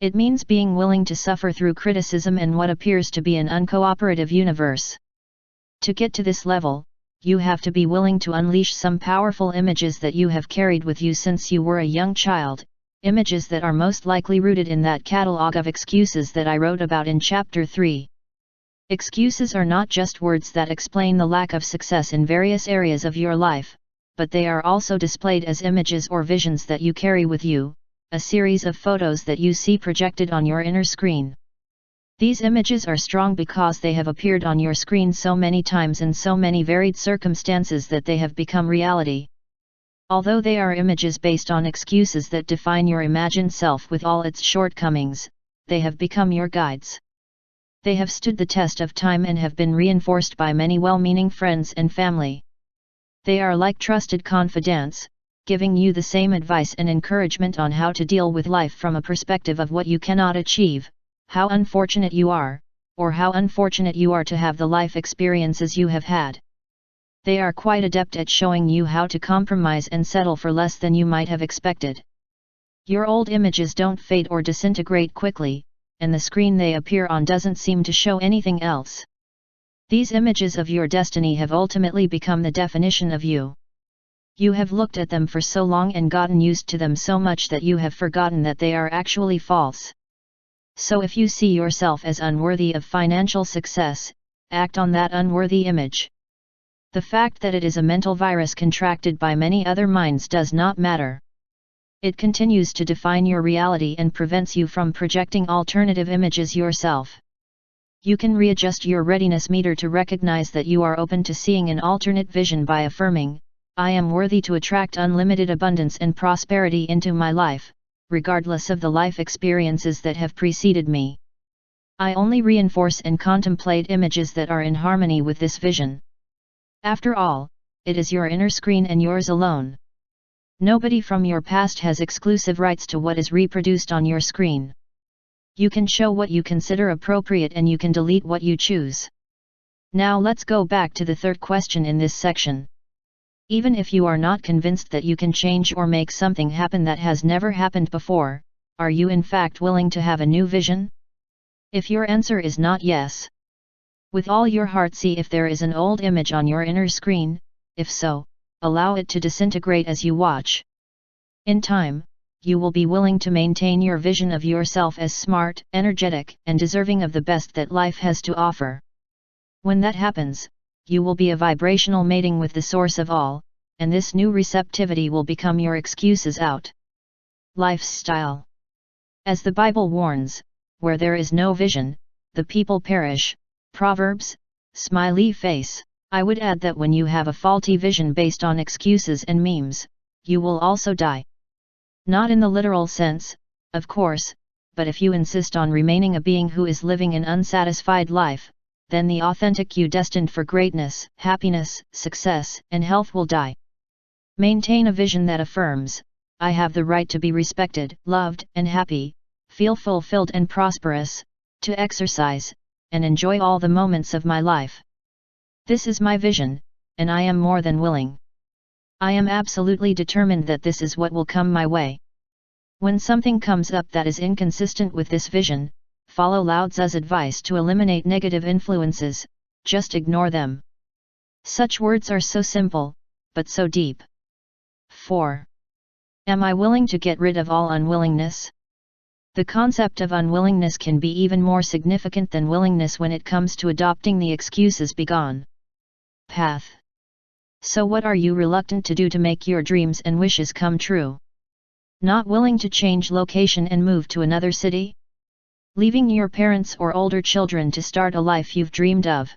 It means being willing to suffer through criticism and what appears to be an uncooperative universe. To get to this level, you have to be willing to unleash some powerful images that you have carried with you since you were a young child, images that are most likely rooted in that catalog of excuses that I wrote about in Chapter 3. Excuses are not just words that explain the lack of success in various areas of your life, but they are also displayed as images or visions that you carry with you, a series of photos that you see projected on your inner screen. These images are strong because they have appeared on your screen so many times in so many varied circumstances that they have become reality. Although they are images based on excuses that define your imagined self with all its shortcomings, they have become your guides. They have stood the test of time and have been reinforced by many well-meaning friends and family. They are like trusted confidants, giving you the same advice and encouragement on how to deal with life from a perspective of what you cannot achieve, how unfortunate you are, or how unfortunate you are to have the life experiences you have had. They are quite adept at showing you how to compromise and settle for less than you might have expected. Your old images don't fade or disintegrate quickly, and the screen they appear on doesn't seem to show anything else. These images of your destiny have ultimately become the definition of you. You have looked at them for so long and gotten used to them so much that you have forgotten that they are actually false. So if you see yourself as unworthy of financial success, act on that unworthy image. The fact that it is a mental virus contracted by many other minds does not matter. It continues to define your reality and prevents you from projecting alternative images yourself. You can readjust your readiness meter to recognize that you are open to seeing an alternate vision by affirming, "I am worthy to attract unlimited abundance and prosperity into my life, regardless of the life experiences that have preceded me. I only reinforce and contemplate images that are in harmony with this vision." After all, it is your inner screen and yours alone. Nobody from your past has exclusive rights to what is reproduced on your screen. You can show what you consider appropriate and you can delete what you choose. Now let's go back to the third question in this section. Even if you are not convinced that you can change or make something happen that has never happened before, are you in fact willing to have a new vision? If your answer is not yes, with all your heart see if there is an old image on your inner screen. If so, allow it to disintegrate as you watch. In time, you will be willing to maintain your vision of yourself as smart, energetic, and deserving of the best that life has to offer. When that happens, you will be a vibrational mating with the source of all, and this new receptivity will become your excuses out. Lifestyle. As the Bible warns, where there is no vision, the people perish. Proverbs, smiley face. I would add that when you have a faulty vision based on excuses and memes, you will also die. Not in the literal sense, of course, but if you insist on remaining a being who is living an unsatisfied life, then the authentic you destined for greatness, happiness, success, and health will die. Maintain a vision that affirms, "I have the right to be respected, loved, and happy, feel fulfilled and prosperous, to exercise, and enjoy all the moments of my life. This is my vision, and I am more than willing. I am absolutely determined that this is what will come my way." When something comes up that is inconsistent with this vision, follow Lao Tzu's advice to eliminate negative influences, just ignore them. Such words are so simple, but so deep. 4. Am I willing to get rid of all unwillingness? The concept of unwillingness can be even more significant than willingness when it comes to adopting the excuses begone path. So what are you reluctant to do to make your dreams and wishes come true? Not willing to change location and move to another city? Leaving your parents or older children to start a life you've dreamed of?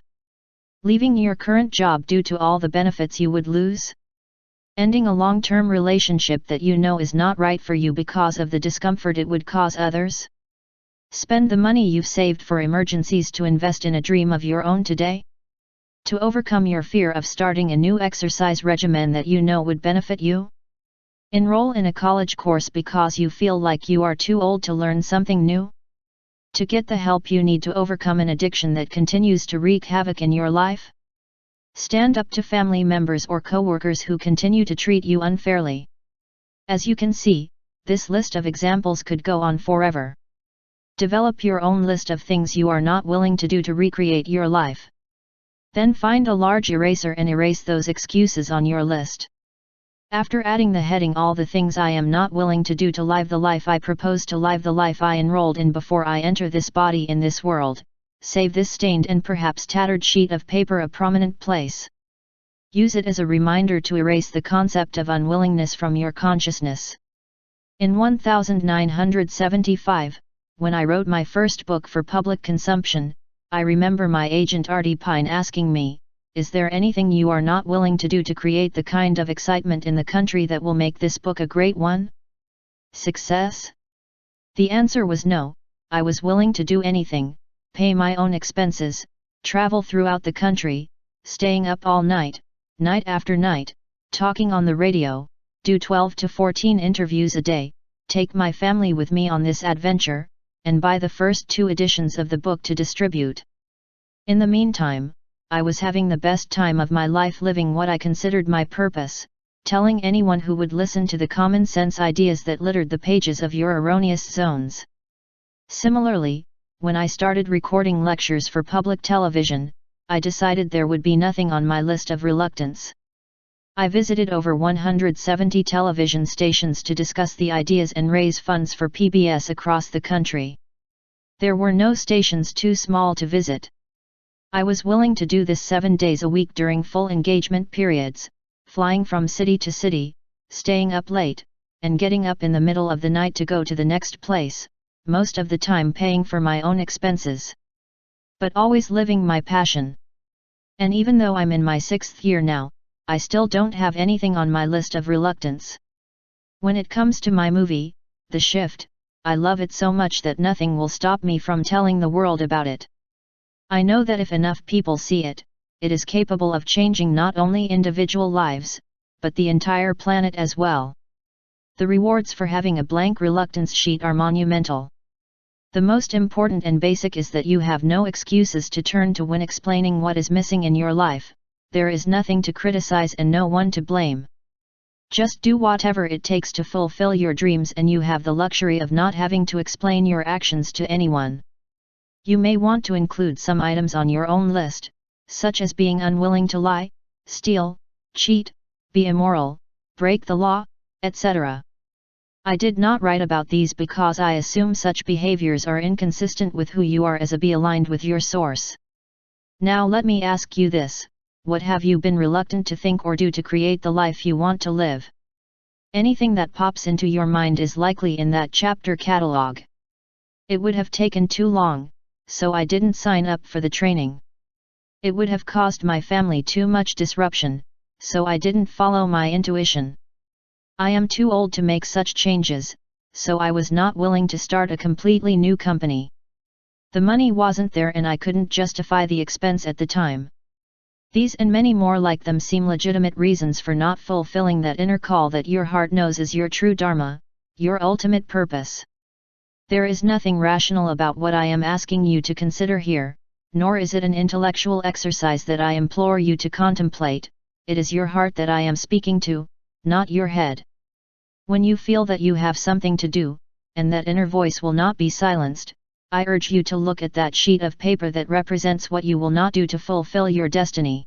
Leaving your current job due to all the benefits you would lose? Ending a long-term relationship that you know is not right for you because of the discomfort it would cause others? Spend the money you've saved for emergencies to invest in a dream of your own today? To overcome your fear of starting a new exercise regimen that you know would benefit you? Enroll in a college course because you feel like you are too old to learn something new? To get the help you need to overcome an addiction that continues to wreak havoc in your life? Stand up to family members or coworkers who continue to treat you unfairly. As you can see, this list of examples could go on forever. Develop your own list of things you are not willing to do to recreate your life. Then find a large eraser and erase those excuses on your list. After adding the heading "All the things I am not willing to do to live the life I propose to live, the life I enrolled in before I enter this body in this world," save this stained and perhaps tattered sheet of paper a prominent place. Use it as a reminder to erase the concept of unwillingness from your consciousness. In 1975, when I wrote my first book for public consumption, I remember my agent Artie Pine asking me, "Is there anything you are not willing to do to create the kind of excitement in the country that will make this book a great one? Success?" The answer was no. I was willing to do anything, pay my own expenses, travel throughout the country, staying up all night, night after night, talking on the radio, do 12 to 14 interviews a day, take my family with me on this adventure, and buy the first 2 editions of the book to distribute. In the meantime, I was having the best time of my life living what I considered my purpose, telling anyone who would listen to the common sense ideas that littered the pages of your erroneous zones. Similarly, when I started recording lectures for public television, I decided there would be nothing on my list of reluctance. I visited over 170 television stations to discuss the ideas and raise funds for PBS across the country. There were no stations too small to visit. I was willing to do this 7 days a week during full engagement periods, flying from city to city, staying up late, and getting up in the middle of the night to go to the next place, most of the time paying for my own expenses. But always living my passion. And even though I'm in my 6th year now, I still don't have anything on my list of reluctance. When it comes to my movie, The Shift, I love it so much that nothing will stop me from telling the world about it. I know that if enough people see it, it is capable of changing not only individual lives, but the entire planet as well. The rewards for having a blank reluctance sheet are monumental. The most important and basic is that you have no excuses to turn to when explaining what is missing in your life. There is nothing to criticize and no one to blame. Just do whatever it takes to fulfill your dreams, and you have the luxury of not having to explain your actions to anyone. You may want to include some items on your own list, such as being unwilling to lie, steal, cheat, be immoral, break the law, etc. I did not write about these because I assume such behaviors are inconsistent with who you are as a be aligned with your source. Now let me ask you this: what have you been reluctant to think or do to create the life you want to live? Anything that pops into your mind is likely in that chapter catalog. It would have taken too long, so I didn't sign up for the training. It would have caused my family too much disruption, so I didn't follow my intuition. I am too old to make such changes, so I was not willing to start a completely new company. The money wasn't there and I couldn't justify the expense at the time. These and many more like them seem legitimate reasons for not fulfilling that inner call that your heart knows is your true dharma, your ultimate purpose. There is nothing rational about what I am asking you to consider here, nor is it an intellectual exercise that I implore you to contemplate. It is your heart that I am speaking to, not your head. When you feel that you have something to do, and that inner voice will not be silenced, I urge you to look at that sheet of paper that represents what you will not do to fulfill your destiny.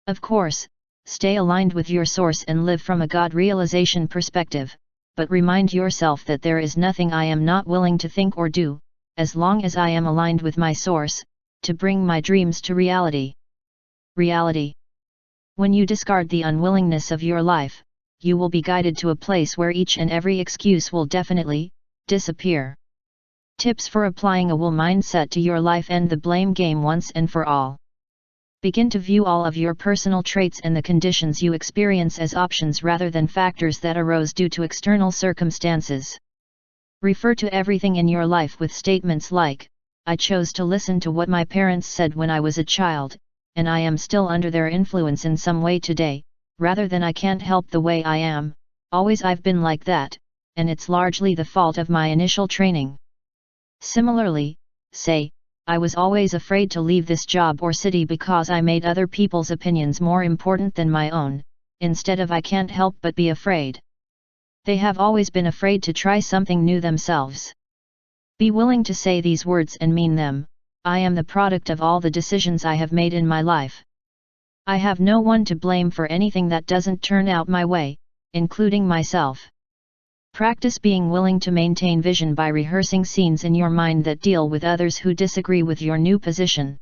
Of course, stay aligned with your source and live from a God realization perspective, but remind yourself that there is nothing I am not willing to think or do, as long as I am aligned with my source, to bring my dreams to reality. Reality. When you discard the unwillingness of your life, you will be guided to a place where each and every excuse will definitely disappear. Tips for applying a will mindset to your life: end the blame game once and for all. Begin to view all of your personal traits and the conditions you experience as options rather than factors that arose due to external circumstances. Refer to everything in your life with statements like, "I chose to listen to what my parents said when I was a child, and I am still under their influence in some way today," rather than "I can't help the way I am, always I've been like that, and it's largely the fault of my initial training." Similarly, say, "I was always afraid to leave this job or city because I made other people's opinions more important than my own," instead of "I can't help but be afraid." They have always been afraid to try something new themselves. Be willing to say these words and mean them: "I am the product of all the decisions I have made in my life. I have no one to blame for anything that doesn't turn out my way, including myself." Practice being willing to maintain vision by rehearsing scenes in your mind that deal with others who disagree with your new position.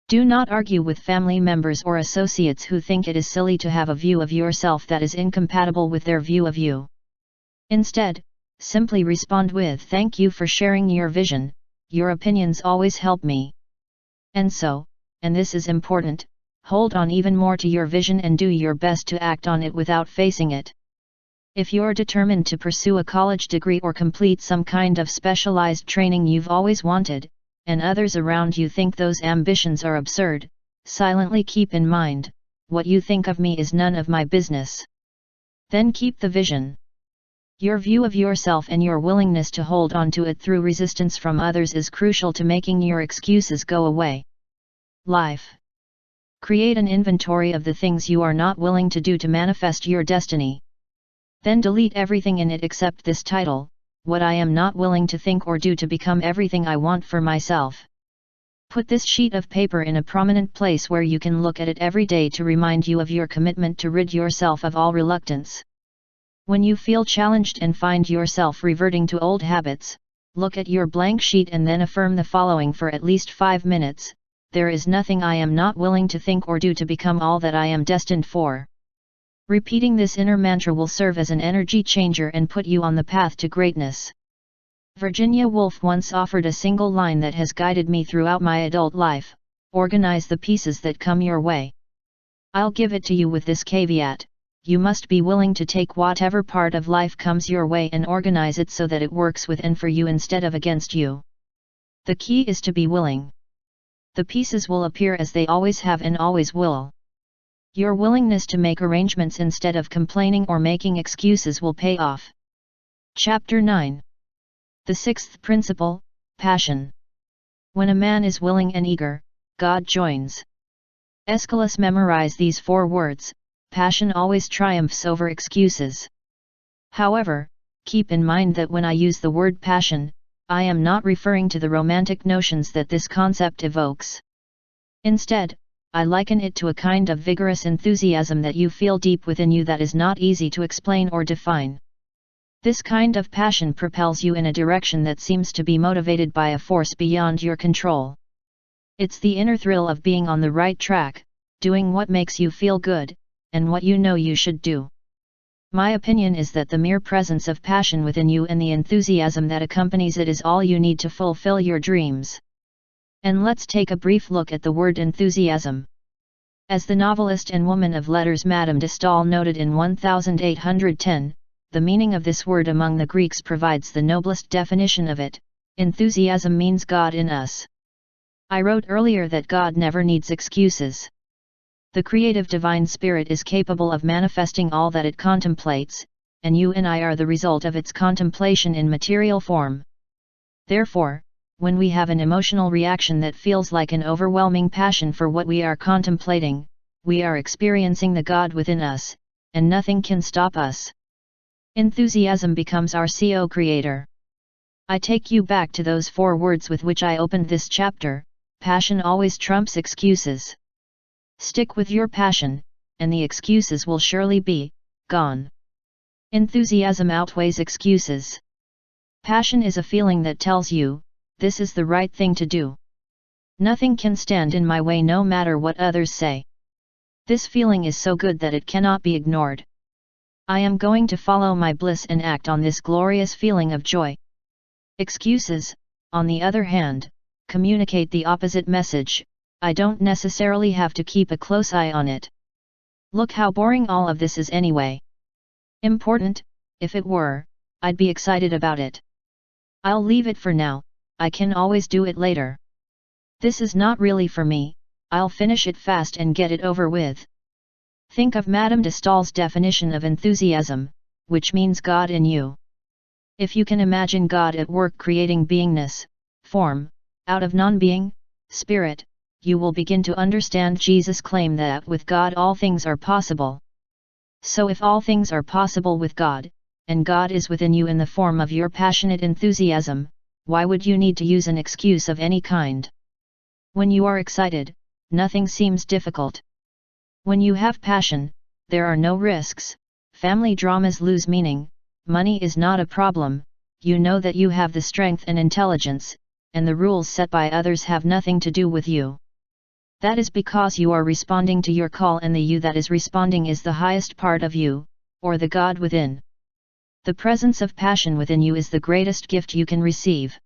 Do not argue with family members or associates who think it is silly to have a view of yourself that is incompatible with their view of you. Instead, simply respond with, "Thank you for sharing your vision, your opinions always help me." And so, and this is important, hold on even more to your vision and do your best to act on it without facing it. If you're determined to pursue a college degree or complete some kind of specialized training you've always wanted, and others around you think those ambitions are absurd, silently keep in mind, what you think of me is none of my business. Then keep the vision. Your view of yourself and your willingness to hold on to it through resistance from others is crucial to making your excuses go away. Life. Create an inventory of the things you are not willing to do to manifest your destiny. Then delete everything in it except this title, What I Am Not Willing to Think or Do to Become Everything I Want for Myself. Put this sheet of paper in a prominent place where you can look at it every day to remind you of your commitment to rid yourself of all reluctance. When you feel challenged and find yourself reverting to old habits, look at your blank sheet and then affirm the following for at least 5 minutes: there is nothing I am not willing to think or do to become all that I am destined for. Repeating this inner mantra will serve as an energy changer and put you on the path to greatness. Virginia Woolf once offered a single line that has guided me throughout my adult life: organize the pieces that come your way. I'll give it to you with this caveat: you must be willing to take whatever part of life comes your way and organize it so that it works with and for you instead of against you. The key is to be willing. The pieces will appear as they always have and always will. Your willingness to make arrangements instead of complaining or making excuses will pay off. Chapter 9. The sixth principle, passion. When a man is willing and eager, God joins. Aeschylus memorized these 4 words: passion always triumphs over excuses. However, keep in mind that when I use the word passion, I am not referring to the romantic notions that this concept evokes. Instead, I liken it to a kind of vigorous enthusiasm that you feel deep within you that is not easy to explain or define. This kind of passion propels you in a direction that seems to be motivated by a force beyond your control. It's the inner thrill of being on the right track, doing what makes you feel good, and what you know you should do. My opinion is that the mere presence of passion within you and the enthusiasm that accompanies it is all you need to fulfill your dreams. And let's take a brief look at the word enthusiasm. As the novelist and woman of letters Madame de Staël noted in 1810, the meaning of this word among the Greeks provides the noblest definition of it: enthusiasm means God in us. I wrote earlier that God never needs excuses. The creative divine spirit is capable of manifesting all that it contemplates, and you and I are the result of its contemplation in material form. Therefore, when we have an emotional reaction that feels like an overwhelming passion for what we are contemplating, we are experiencing the God within us, and nothing can stop us. Enthusiasm becomes our co-creator. I take you back to those 4 words with which I opened this chapter: passion always trumps excuses. Stick with your passion, and the excuses will surely be gone. Enthusiasm outweighs excuses. Passion is a feeling that tells you, this is the right thing to do. Nothing can stand in my way no matter what others say. This feeling is so good that it cannot be ignored. I am going to follow my bliss and act on this glorious feeling of joy. Excuses, on the other hand, communicate the opposite message: I don't necessarily have to keep a close eye on it. Look how boring all of this is anyway. Important, if it were, I'd be excited about it. I'll leave it for now, I can always do it later. This is not really for me, I'll finish it fast and get it over with. Think of Madame de Staël's definition of enthusiasm, which means God in you. If you can imagine God at work creating beingness, form, out of non-being, spirit, you will begin to understand Jesus' claim that with God all things are possible. So if all things are possible with God, and God is within you in the form of your passionate enthusiasm, why would you need to use an excuse of any kind? When you are excited, nothing seems difficult. When you have passion, there are no risks, family dramas lose meaning, money is not a problem, you know that you have the strength and intelligence, and the rules set by others have nothing to do with you. That is because you are responding to your call, and the you that is responding is the highest part of you, or the God within. The presence of passion within you is the greatest gift you can receive.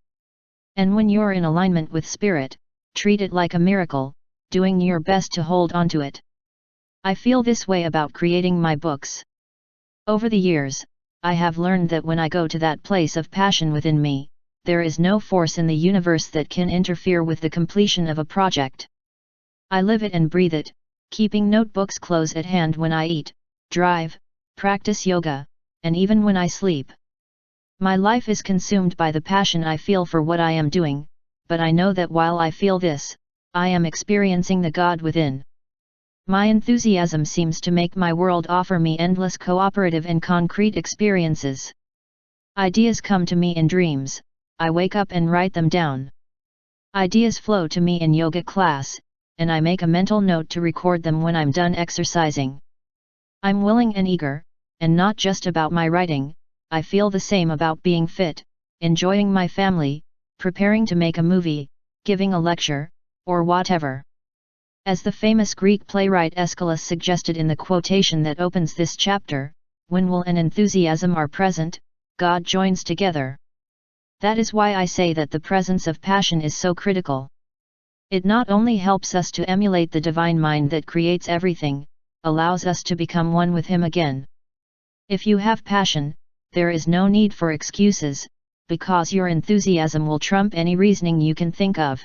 And when you're in alignment with spirit, treat it like a miracle, doing your best to hold on to it. I feel this way about creating my books. Over the years, I have learned that when I go to that place of passion within me, there is no force in the universe that can interfere with the completion of a project. I live it and breathe it, keeping notebooks close at hand when I eat, drive, practice yoga, and even when I sleep. My life is consumed by the passion I feel for what I am doing, but I know that while I feel this, I am experiencing the God within. My enthusiasm seems to make my world offer me endless cooperative and concrete experiences. Ideas come to me in dreams, I wake up and write them down. Ideas flow to me in yoga class, and I make a mental note to record them when I'm done exercising. I'm willing and eager, and not just about my writing, I feel the same about being fit, enjoying my family, preparing to make a movie, giving a lecture, or whatever. As the famous Greek playwright Aeschylus suggested in the quotation that opens this chapter, when will and enthusiasm are present, God joins together. That is why I say that the presence of passion is so critical. It not only helps us to emulate the divine mind that creates everything, allows us to become one with Him again. If you have passion, there is no need for excuses, because your enthusiasm will trump any reasoning you can think of.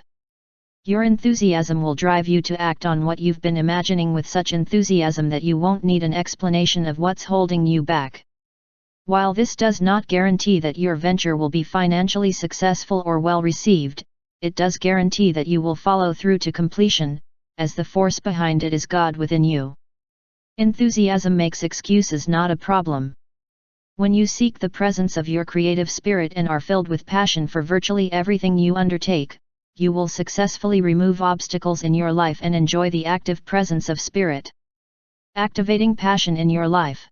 Your enthusiasm will drive you to act on what you've been imagining with such enthusiasm that you won't need an explanation of what's holding you back. While this does not guarantee that your venture will be financially successful or well received, it does guarantee that you will follow through to completion, as the force behind it is God within you. Enthusiasm makes excuses not a problem. When you seek the presence of your creative spirit and are filled with passion for virtually everything you undertake, you will successfully remove obstacles in your life and enjoy the active presence of spirit. Activating passion in your life.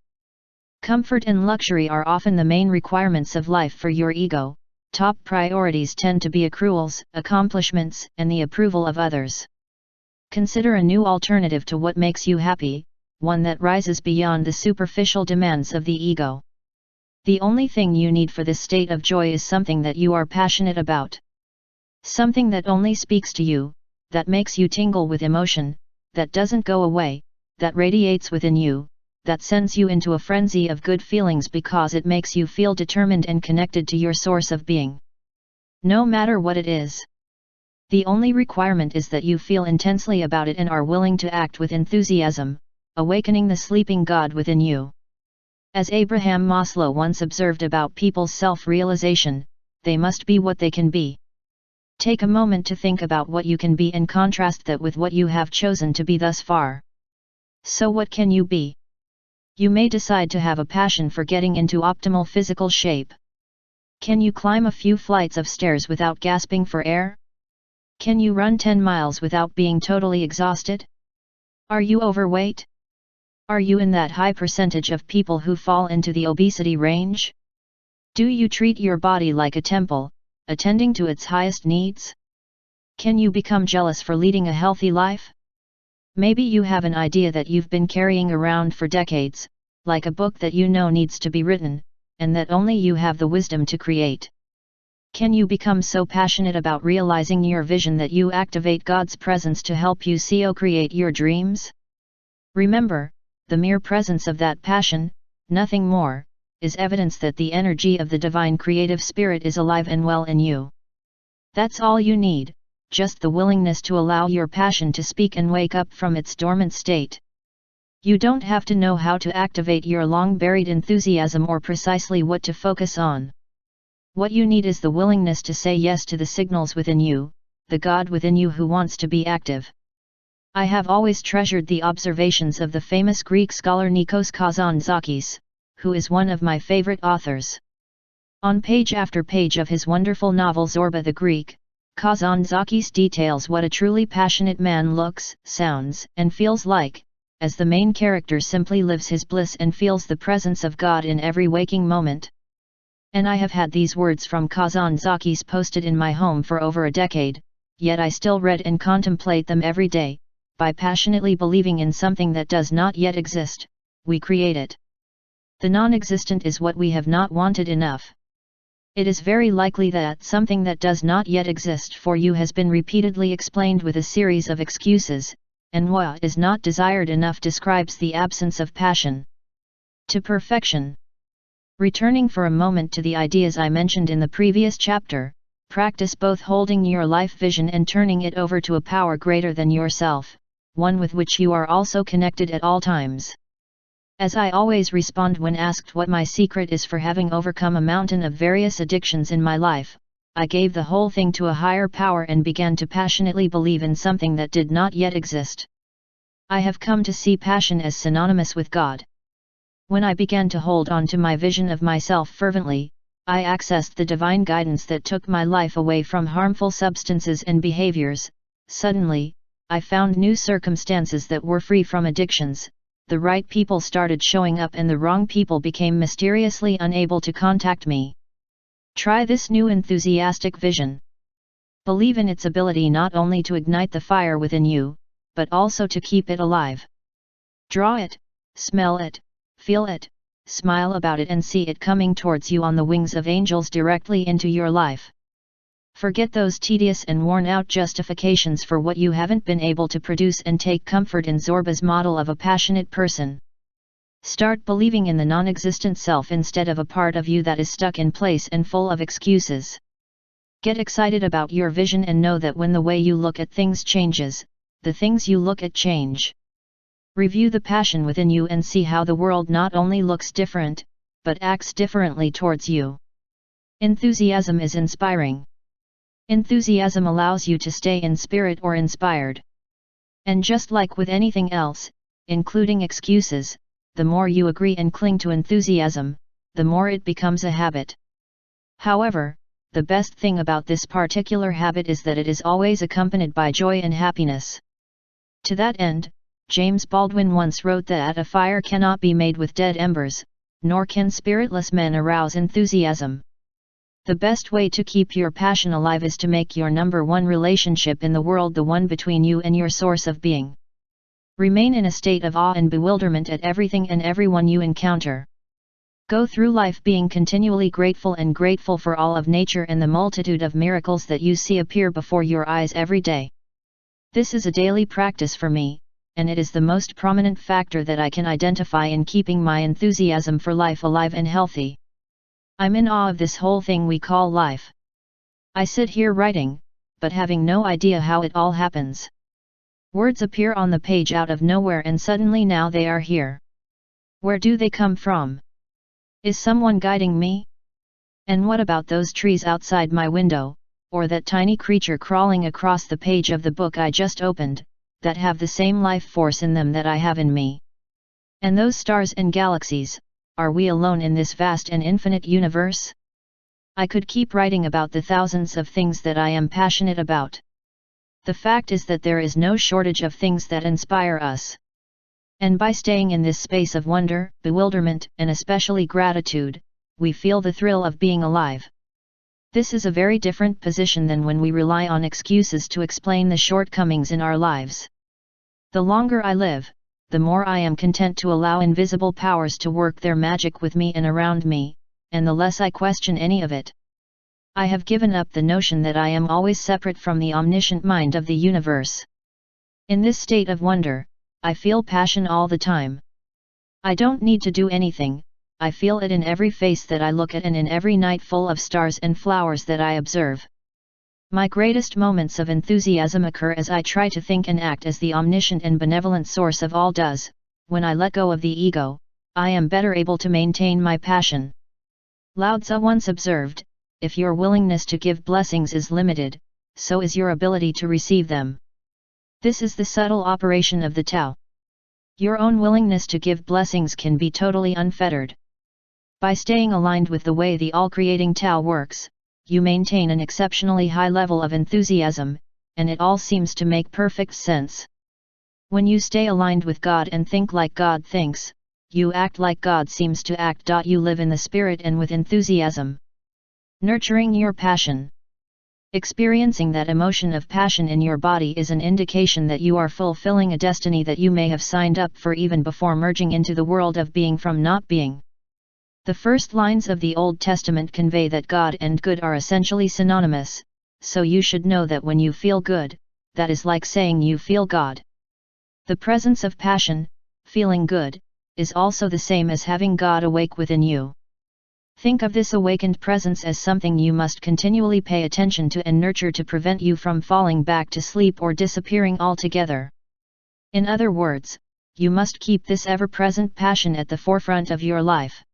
Comfort and luxury are often the main requirements of life for your ego. Top priorities tend to be accruals, accomplishments, and the approval of others. Consider a new alternative to what makes you happy, one that rises beyond the superficial demands of the ego. The only thing you need for this state of joy is something that you are passionate about. Something that only speaks to you, that makes you tingle with emotion, that doesn't go away, that radiates within you, that sends you into a frenzy of good feelings because it makes you feel determined and connected to your source of being. No matter what it is. The only requirement is that you feel intensely about it and are willing to act with enthusiasm, awakening the sleeping God within you. As Abraham Maslow once observed about people's self-realization, they must be what they can be. Take a moment to think about what you can be and contrast that with what you have chosen to be thus far. So what can you be? You may decide to have a passion for getting into optimal physical shape. Can you climb a few flights of stairs without gasping for air? Can you run 10 miles without being totally exhausted? Are you overweight? Are you in that high percentage of people who fall into the obesity range? Do you treat your body like a temple, attending to its highest needs? Can you become jealous for leading a healthy life? Maybe you have an idea that you've been carrying around for decades, like a book that you know needs to be written, and that only you have the wisdom to create. Can you become so passionate about realizing your vision that you activate God's presence to help you create your dreams? Remember, the mere presence of that passion, nothing more, is evidence that the energy of the divine creative spirit is alive and well in you. That's all you need, just the willingness to allow your passion to speak and wake up from its dormant state. You don't have to know how to activate your long-buried enthusiasm or precisely what to focus on. What you need is the willingness to say yes to the signals within you, the God within you who wants to be active. I have always treasured the observations of the famous Greek scholar Nikos Kazantzakis, who is one of my favorite authors. On page after page of his wonderful novel Zorba the Greek, Kazantzakis details what a truly passionate man looks, sounds, and feels like, as the main character simply lives his bliss and feels the presence of God in every waking moment. And I have had these words from Kazantzakis posted in my home for over a decade, yet I still read and contemplate them every day. By passionately believing in something that does not yet exist, we create it. The non-existent is what we have not wanted enough. It is very likely that something that does not yet exist for you has been repeatedly explained with a series of excuses, and what is not desired enough describes the absence of passion. To perfection. Returning for a moment to the ideas I mentioned in the previous chapter, practice both holding your life vision and turning it over to a power greater than yourself, one with which you are also connected at all times. As I always respond when asked what my secret is for having overcome a mountain of various addictions in my life, I gave the whole thing to a higher power and began to passionately believe in something that did not yet exist. I have come to see passion as synonymous with God. When I began to hold on to my vision of myself fervently, I accessed the divine guidance that took my life away from harmful substances and behaviors. Suddenly, I found new circumstances that were free from addictions. The right people started showing up and the wrong people became mysteriously unable to contact me. Try this new enthusiastic vision. Believe in its ability not only to ignite the fire within you, but also to keep it alive. Draw it, smell it, feel it, smile about it and see it coming towards you on the wings of angels directly into your life. Forget those tedious and worn-out justifications for what you haven't been able to produce and take comfort in Zorba's model of a passionate person. Start believing in the non-existent self instead of a part of you that is stuck in place and full of excuses. Get excited about your vision and know that when the way you look at things changes, the things you look at change. Review the passion within you and see how the world not only looks different, but acts differently towards you. Enthusiasm is inspiring. Enthusiasm allows you to stay in spirit or inspired. And just like with anything else, including excuses, the more you agree and cling to enthusiasm, the more it becomes a habit. However, the best thing about this particular habit is that it is always accompanied by joy and happiness. To that end, James Baldwin once wrote that a fire cannot be made with dead embers, nor can spiritless men arouse enthusiasm. The best way to keep your passion alive is to make your number one relationship in the world the one between you and your source of being. Remain in a state of awe and bewilderment at everything and everyone you encounter. Go through life being continually grateful for all of nature and the multitude of miracles that you see appear before your eyes every day. This is a daily practice for me, and it is the most prominent factor that I can identify in keeping my enthusiasm for life alive and healthy. I'm in awe of this whole thing we call life. I sit here writing, but having no idea how it all happens. Words appear on the page out of nowhere and suddenly now they are here. Where do they come from? Is someone guiding me? And what about those trees outside my window, or that tiny creature crawling across the page of the book I just opened, that have the same life force in them that I have in me? And those stars and galaxies, are we alone in this vast and infinite universe? I could keep writing about the thousands of things that I am passionate about. The fact is that there is no shortage of things that inspire us. And by staying in this space of wonder, bewilderment, and especially gratitude, we feel the thrill of being alive. This is a very different position than when we rely on excuses to explain the shortcomings in our lives. The longer I live, the more I am content to allow invisible powers to work their magic with me and around me, and the less I question any of it. I have given up the notion that I am always separate from the omniscient mind of the universe. In this state of wonder, I feel passion all the time. I don't need to do anything, I feel it in every face that I look at and in every night full of stars and flowers that I observe. My greatest moments of enthusiasm occur as I try to think and act as the omniscient and benevolent source of all does. When I let go of the ego, I am better able to maintain my passion. Lao Tzu once observed, if your willingness to give blessings is limited, so is your ability to receive them. This is the subtle operation of the Tao. Your own willingness to give blessings can be totally unfettered. By staying aligned with the way the all-creating Tao works, you maintain an exceptionally high level of enthusiasm, and it all seems to make perfect sense. When you stay aligned with God and think like God thinks, you act like God seems to act. You live in the spirit and with enthusiasm. Nurturing your passion. Experiencing that emotion of passion in your body is an indication that you are fulfilling a destiny that you may have signed up for even before merging into the world of being from not being. The first lines of the Old Testament convey that God and good are essentially synonymous, so you should know that when you feel good, that is like saying you feel God. The presence of passion, feeling good, is also the same as having God awake within you. Think of this awakened presence as something you must continually pay attention to and nurture to prevent you from falling back to sleep or disappearing altogether. In other words, you must keep this ever-present passion at the forefront of your life.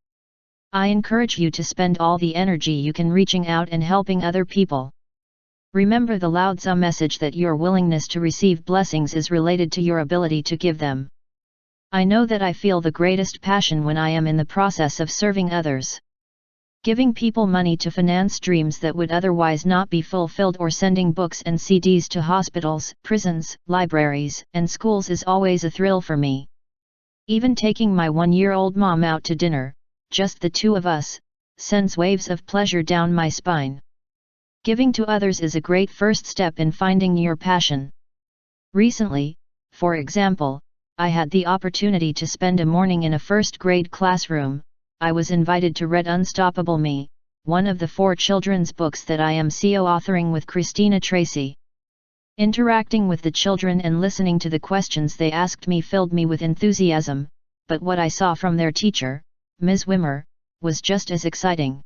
I encourage you to spend all the energy you can reaching out and helping other people. Remember the Lao Tzu message that your willingness to receive blessings is related to your ability to give them. I know that I feel the greatest passion when I am in the process of serving others. Giving people money to finance dreams that would otherwise not be fulfilled, or sending books and CDs to hospitals, prisons, libraries, and schools is always a thrill for me. Even taking my 1-year-old mom out to dinner, just the two of us, sends waves of pleasure down my spine. Giving to others is a great first step in finding your passion. Recently, for example, I had the opportunity to spend a morning in a first-grade classroom. I was invited to read Unstoppable Me, one of the 4 children's books that I am co-authoring with Christina Tracy. Interacting with the children and listening to the questions they asked me filled me with enthusiasm, but what I saw from their teacher, Ms. Wimmer, was just as exciting.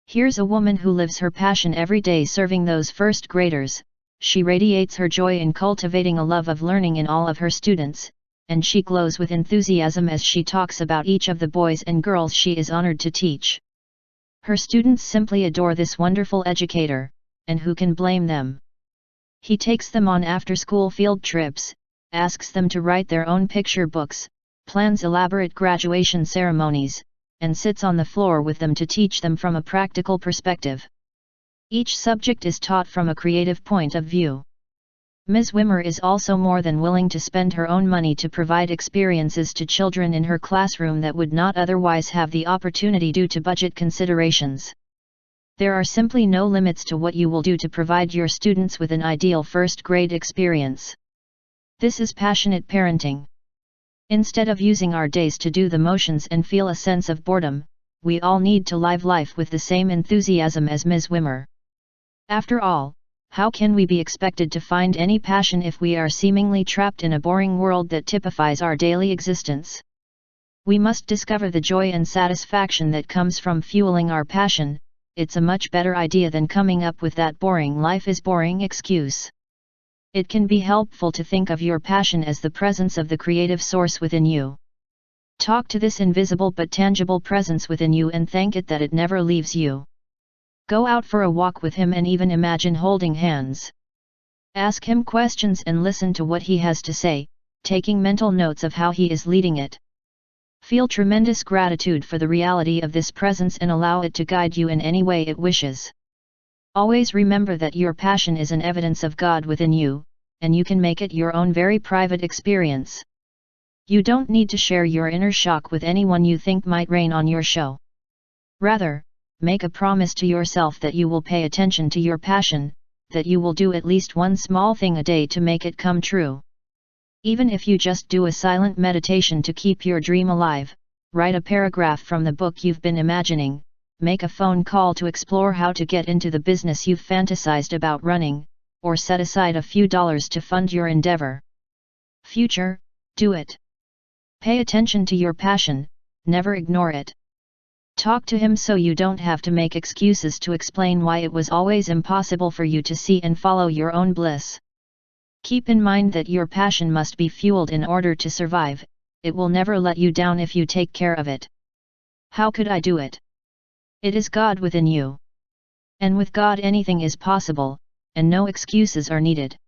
Here's a woman who lives her passion every day serving those first graders. She radiates her joy in cultivating a love of learning in all of her students, and she glows with enthusiasm as she talks about each of the boys and girls she is honored to teach. Her students simply adore this wonderful educator, and who can blame them? He takes them on after-school field trips, asks them to write their own picture books, plans elaborate graduation ceremonies, and sits on the floor with them to teach them from a practical perspective. Each subject is taught from a creative point of view. Ms. Wimmer is also more than willing to spend her own money to provide experiences to children in her classroom that would not otherwise have the opportunity due to budget considerations. There are simply no limits to what you will do to provide your students with an ideal first-grade experience. This is passionate parenting. Instead of using our days to do the motions and feel a sense of boredom, we all need to live life with the same enthusiasm as Ms. Wimmer. After all, how can we be expected to find any passion if we are seemingly trapped in a boring world that typifies our daily existence? We must discover the joy and satisfaction that comes from fueling our passion. It's a much better idea than coming up with that boring life is boring excuse. It can be helpful to think of your passion as the presence of the creative source within you. Talk to this invisible but tangible presence within you and thank it that it never leaves you. Go out for a walk with him and even imagine holding hands. Ask him questions and listen to what he has to say, taking mental notes of how he is leading it. Feel tremendous gratitude for the reality of this presence and allow it to guide you in any way it wishes. Always remember that your passion is an evidence of God within you, and you can make it your own very private experience. You don't need to share your inner shock with anyone you think might rain on your show. Rather, make a promise to yourself that you will pay attention to your passion, that you will do at least one small thing a day to make it come true. Even if you just do a silent meditation to keep your dream alive, write a paragraph from the book you've been imagining, make a phone call to explore how to get into the business you've fantasized about running, or set aside a few dollars to fund your endeavor. Future, do it. Pay attention to your passion, never ignore it. Talk to him so you don't have to make excuses to explain why it was always impossible for you to see and follow your own bliss. Keep in mind that your passion must be fueled in order to survive. It will never let you down if you take care of it. How could I do it? It is God within you. And with God anything is possible, and no excuses are needed.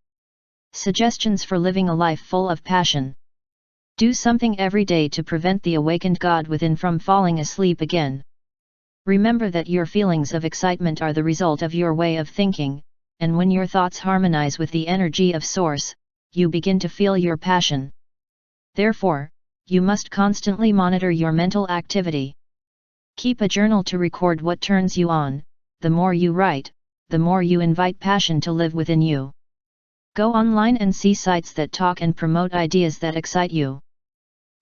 Suggestions for living a life full of passion. Do something every day to prevent the awakened God within from falling asleep again. Remember that your feelings of excitement are the result of your way of thinking, and when your thoughts harmonize with the energy of Source, you begin to feel your passion. Therefore, you must constantly monitor your mental activity. Keep a journal to record what turns you on. The more you write, the more you invite passion to live within you. Go online and see sites that talk and promote ideas that excite you.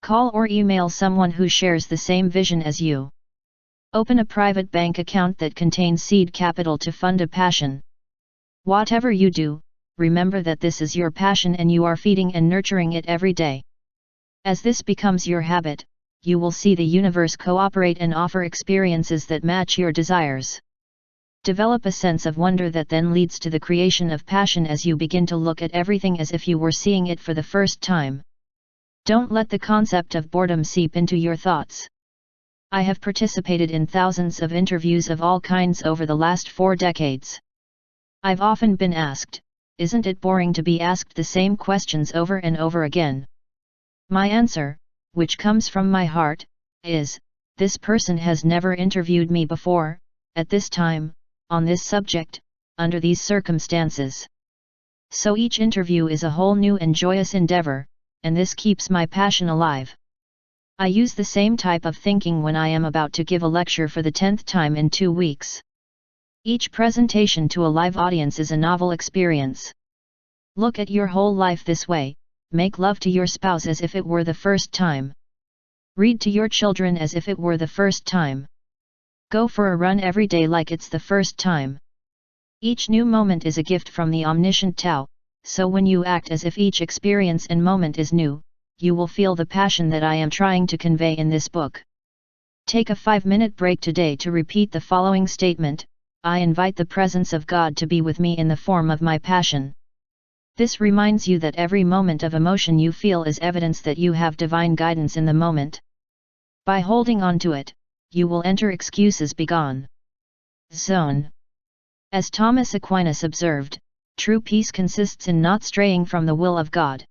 Call or email someone who shares the same vision as you. Open a private bank account that contains seed capital to fund a passion. Whatever you do, remember that this is your passion and you are feeding and nurturing it every day. As this becomes your habit, you will see the universe cooperate and offer experiences that match your desires. Develop a sense of wonder that then leads to the creation of passion as you begin to look at everything as if you were seeing it for the first time. Don't let the concept of boredom seep into your thoughts. I have participated in thousands of interviews of all kinds over the last 4 decades. I've often been asked, isn't it boring to be asked the same questions over and over again? My answer, which comes from my heart, is, this person has never interviewed me before, at this time, on this subject, under these circumstances. So each interview is a whole new and joyous endeavor, and this keeps my passion alive. I use the same type of thinking when I am about to give a lecture for the 10th time in 2 weeks. Each presentation to a live audience is a novel experience. Look at your whole life this way. Make love to your spouse as if it were the first time. Read to your children as if it were the first time. Go for a run every day like it's the first time. Each new moment is a gift from the omniscient Tao, so when you act as if each experience and moment is new, you will feel the passion that I am trying to convey in this book. Take a 5-minute break today to repeat the following statement: I invite the presence of God to be with me in the form of my passion. This reminds you that every moment of emotion you feel is evidence that you have divine guidance in the moment. By holding on to it, you will enter excuses begone zone. As Thomas Aquinas observed, true peace consists in not straying from the will of God.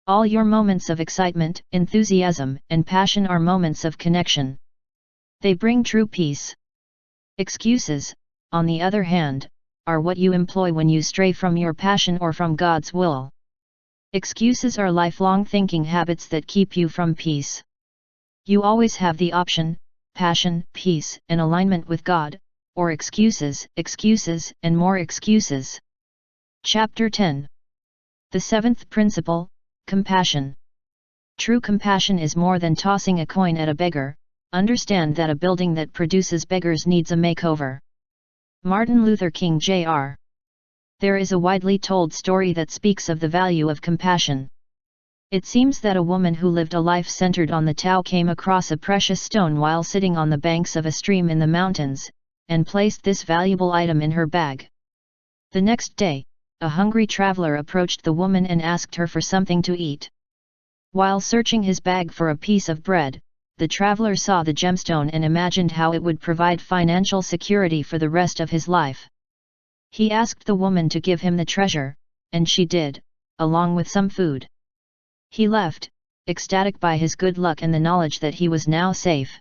All your moments of excitement, enthusiasm, and passion are moments of connection. They bring true peace. Excuses, on the other hand, are what you employ when you stray from your passion or from God's will. Excuses are lifelong thinking habits that keep you from peace. You always have the option: passion, peace, and alignment with God, or excuses, excuses, and more excuses. Chapter 10. The 7th principle, compassion. True compassion is more than tossing a coin at a beggar. Understand that a building that produces beggars needs a makeover. Martin Luther King Jr. There is a widely told story that speaks of the value of compassion. It seems that a woman who lived a life centered on the Tao came across a precious stone while sitting on the banks of a stream in the mountains, and placed this valuable item in her bag. The next day, a hungry traveler approached the woman and asked her for something to eat. While searching his bag for a piece of bread, the traveler saw the gemstone and imagined how it would provide financial security for the rest of his life. He asked the woman to give him the treasure, and she did, along with some food. He left, ecstatic by his good luck and the knowledge that he was now safe.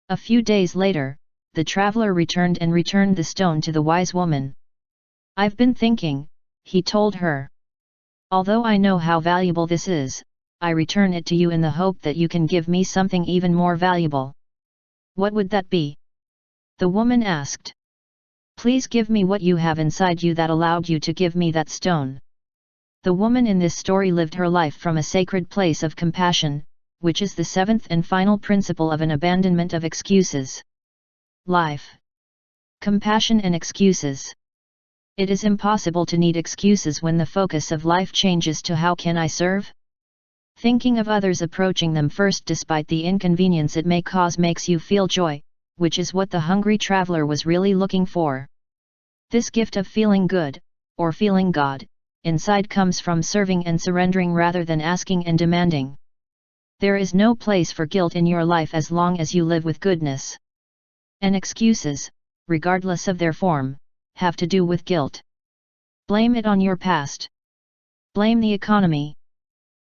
A few days later, the traveler returned the stone to the wise woman. "I've been thinking," he told her. "Although I know how valuable this is, I return it to you in the hope that you can give me something even more valuable." "What would that be?" the woman asked. "Please give me what you have inside you that allowed you to give me that stone." The woman in this story lived her life from a sacred place of compassion, which is the 7th and final principle of an abandonment of excuses. Life. Compassion and excuses. It is impossible to need excuses when the focus of life changes to how can I serve? Thinking of others approaching them first despite the inconvenience it may cause makes you feel joy, which is what the hungry traveler was really looking for. This gift of feeling good, or feeling God, inside comes from serving and surrendering rather than asking and demanding. There is no place for guilt in your life as long as you live with goodness. And excuses, regardless of their form, have to do with guilt. Blame it on your past. Blame the economy.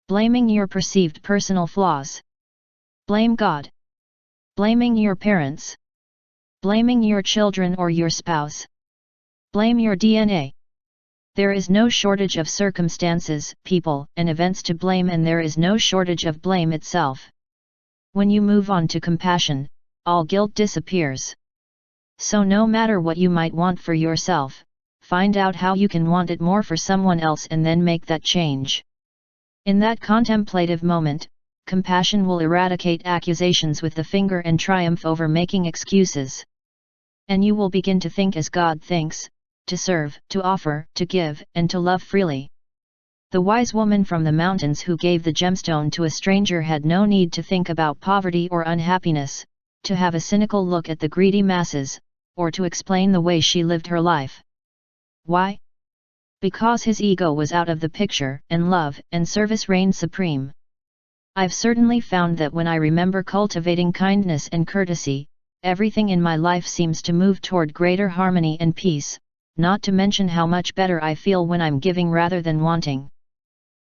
Blaming your perceived personal flaws. Blame God. Blaming your parents. Blaming your children or your spouse. Blame your DNA. There is no shortage of circumstances, people, and events to blame, and there is no shortage of blame itself. When you move on to compassion, all guilt disappears. So no matter what you might want for yourself, find out how you can want it more for someone else and then make that change. In that contemplative moment, compassion will eradicate accusations with the finger and triumph over making excuses. And you will begin to think as God thinks, to serve, to offer, to give, and to love freely. The wise woman from the mountains who gave the gemstone to a stranger had no need to think about poverty or unhappiness, to have a cynical look at the greedy masses, or to explain the way she lived her life. Why? Because his ego was out of the picture, and love and service reigned supreme. I've certainly found that when I remember cultivating kindness and courtesy, everything in my life seems to move toward greater harmony and peace, not to mention how much better I feel when I'm giving rather than wanting.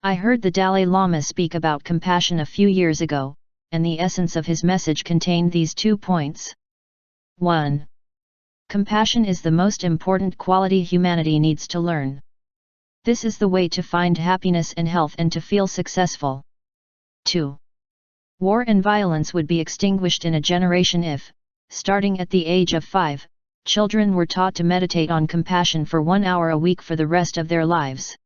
I heard the Dalai Lama speak about compassion a few years ago, and the essence of his message contained these 2 points. 1. Compassion is the most important quality humanity needs to learn. This is the way to find happiness and health and to feel successful. 2. War and violence would be extinguished in a generation if, starting at the age of 5, children were taught to meditate on compassion for 1 hour a week for the rest of their lives.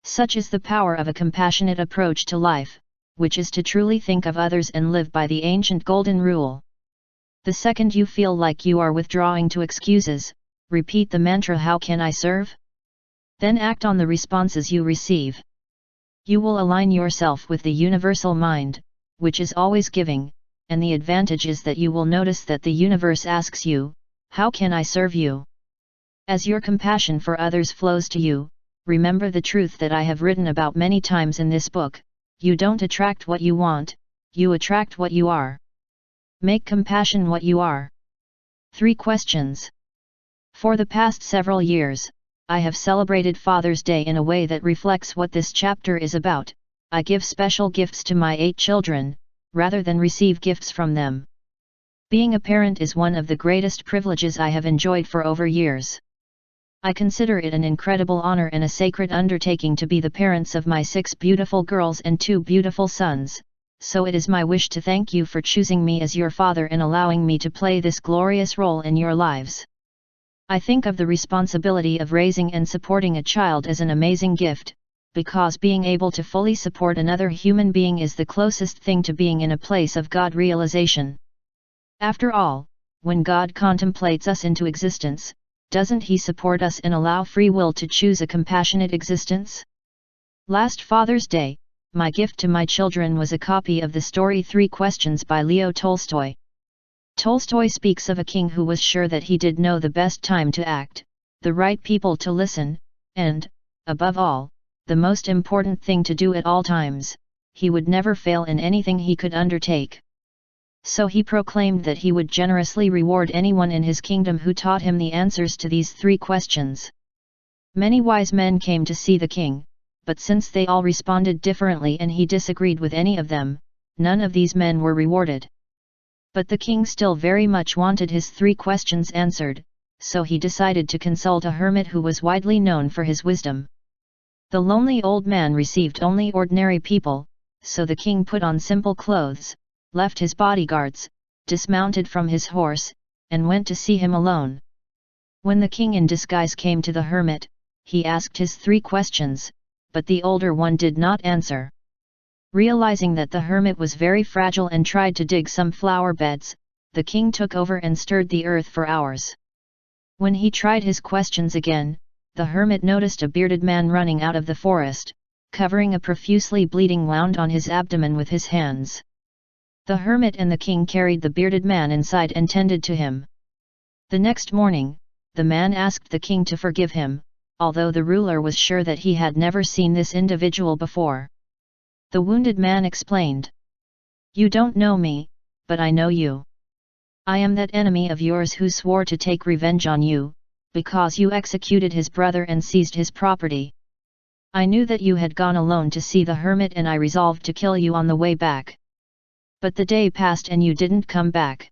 Such is the power of a compassionate approach to life, which is to truly think of others and live by the ancient golden rule. The second you feel like you are withdrawing to excuses, repeat the mantra, "How can I serve?" Then act on the responses you receive. You will align yourself with the universal mind, which is always giving, and the advantage is that you will notice that the universe asks you, "How can I serve you?" As your compassion for others flows to you, remember the truth that I have written about many times in this book: you don't attract what you want, you attract what you are. Make compassion what you are. 3 questions. For the past several years, I have celebrated Father's Day in a way that reflects what this chapter is about. I give special gifts to my 8 children, rather than receive gifts from them. Being a parent is one of the greatest privileges I have enjoyed for over years. I consider it an incredible honor and a sacred undertaking to be the parents of my 6 beautiful girls and 2 beautiful sons, so it is my wish to thank you for choosing me as your father and allowing me to play this glorious role in your lives. I think of the responsibility of raising and supporting a child as an amazing gift, because being able to fully support another human being is the closest thing to being in a place of God realization. After all, when God contemplates us into existence, doesn't He support us and allow free will to choose a compassionate existence? Last Father's Day, my gift to my children was a copy of the story 3 Questions by Leo Tolstoy. Tolstoy speaks of a king who was sure that he did know the best time to act, the right people to listen, and, above all, the most important thing to do at all times. He would never fail in anything he could undertake. So he proclaimed that he would generously reward anyone in his kingdom who taught him the answers to these 3 questions. Many wise men came to see the king, but since they all responded differently and he disagreed with any of them, none of these men were rewarded. But the king still very much wanted his 3 questions answered, so he decided to consult a hermit who was widely known for his wisdom. The lonely old man received only ordinary people, so the king put on simple clothes, left his bodyguards, dismounted from his horse, and went to see him alone. When the king in disguise came to the hermit, he asked his 3 questions, but the older one did not answer. Realizing that the hermit was very fragile and tried to dig some flower beds, the king took over and stirred the earth for hours. When he tried his questions again, the hermit noticed a bearded man running out of the forest, covering a profusely bleeding wound on his abdomen with his hands. The hermit and the king carried the bearded man inside and tended to him. The next morning, the man asked the king to forgive him, although the ruler was sure that he had never seen this individual before. The wounded man explained, "You don't know me, but I know you. I am that enemy of yours who swore to take revenge on you, because you executed his brother and seized his property. I knew that you had gone alone to see the hermit and I resolved to kill you on the way back. But the day passed and you didn't come back.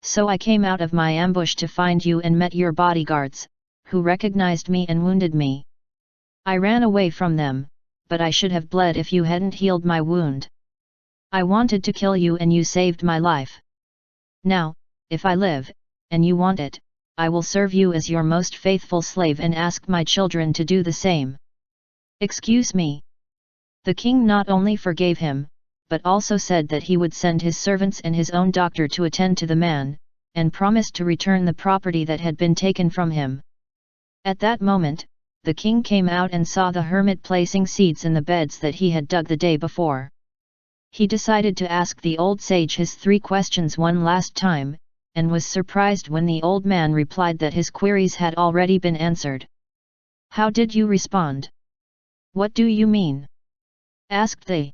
So I came out of my ambush to find you and met your bodyguards, who recognized me and wounded me. I ran away from them, but I should have bled if you hadn't healed my wound. I wanted to kill you and you saved my life. Now, if I live, and you want it, I will serve you as your most faithful slave and ask my children to do the same. Excuse me." The king not only forgave him, but also said that he would send his servants and his own doctor to attend to the man, and promised to return the property that had been taken from him. At that moment, the king came out and saw the hermit placing seeds in the beds that he had dug the day before. He decided to ask the old sage his 3 questions one last time, and was surprised when the old man replied that his queries had already been answered. "How did you respond? What do you mean?" asked the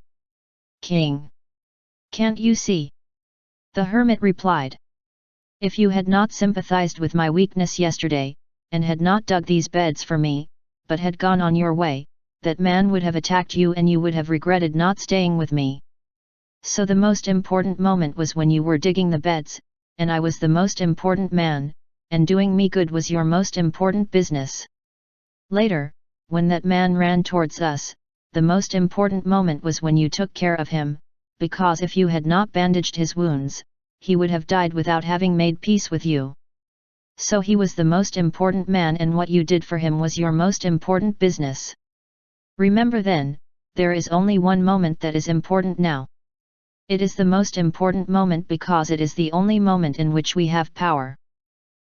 king. "Can't you see?" the hermit replied. "If you had not sympathized with my weakness yesterday, and had not dug these beds for me, but had gone on your way, that man would have attacked you and you would have regretted not staying with me. So the most important moment was when you were digging the beds, and I was the most important man, and doing me good was your most important business. Later, when that man ran towards us, the most important moment was when you took care of him, because if you had not bandaged his wounds, he would have died without having made peace with you. So he was the most important man and what you did for him was your most important business. Remember then, there is only one moment that is important now. It is the most important moment because it is the only moment in which we have power.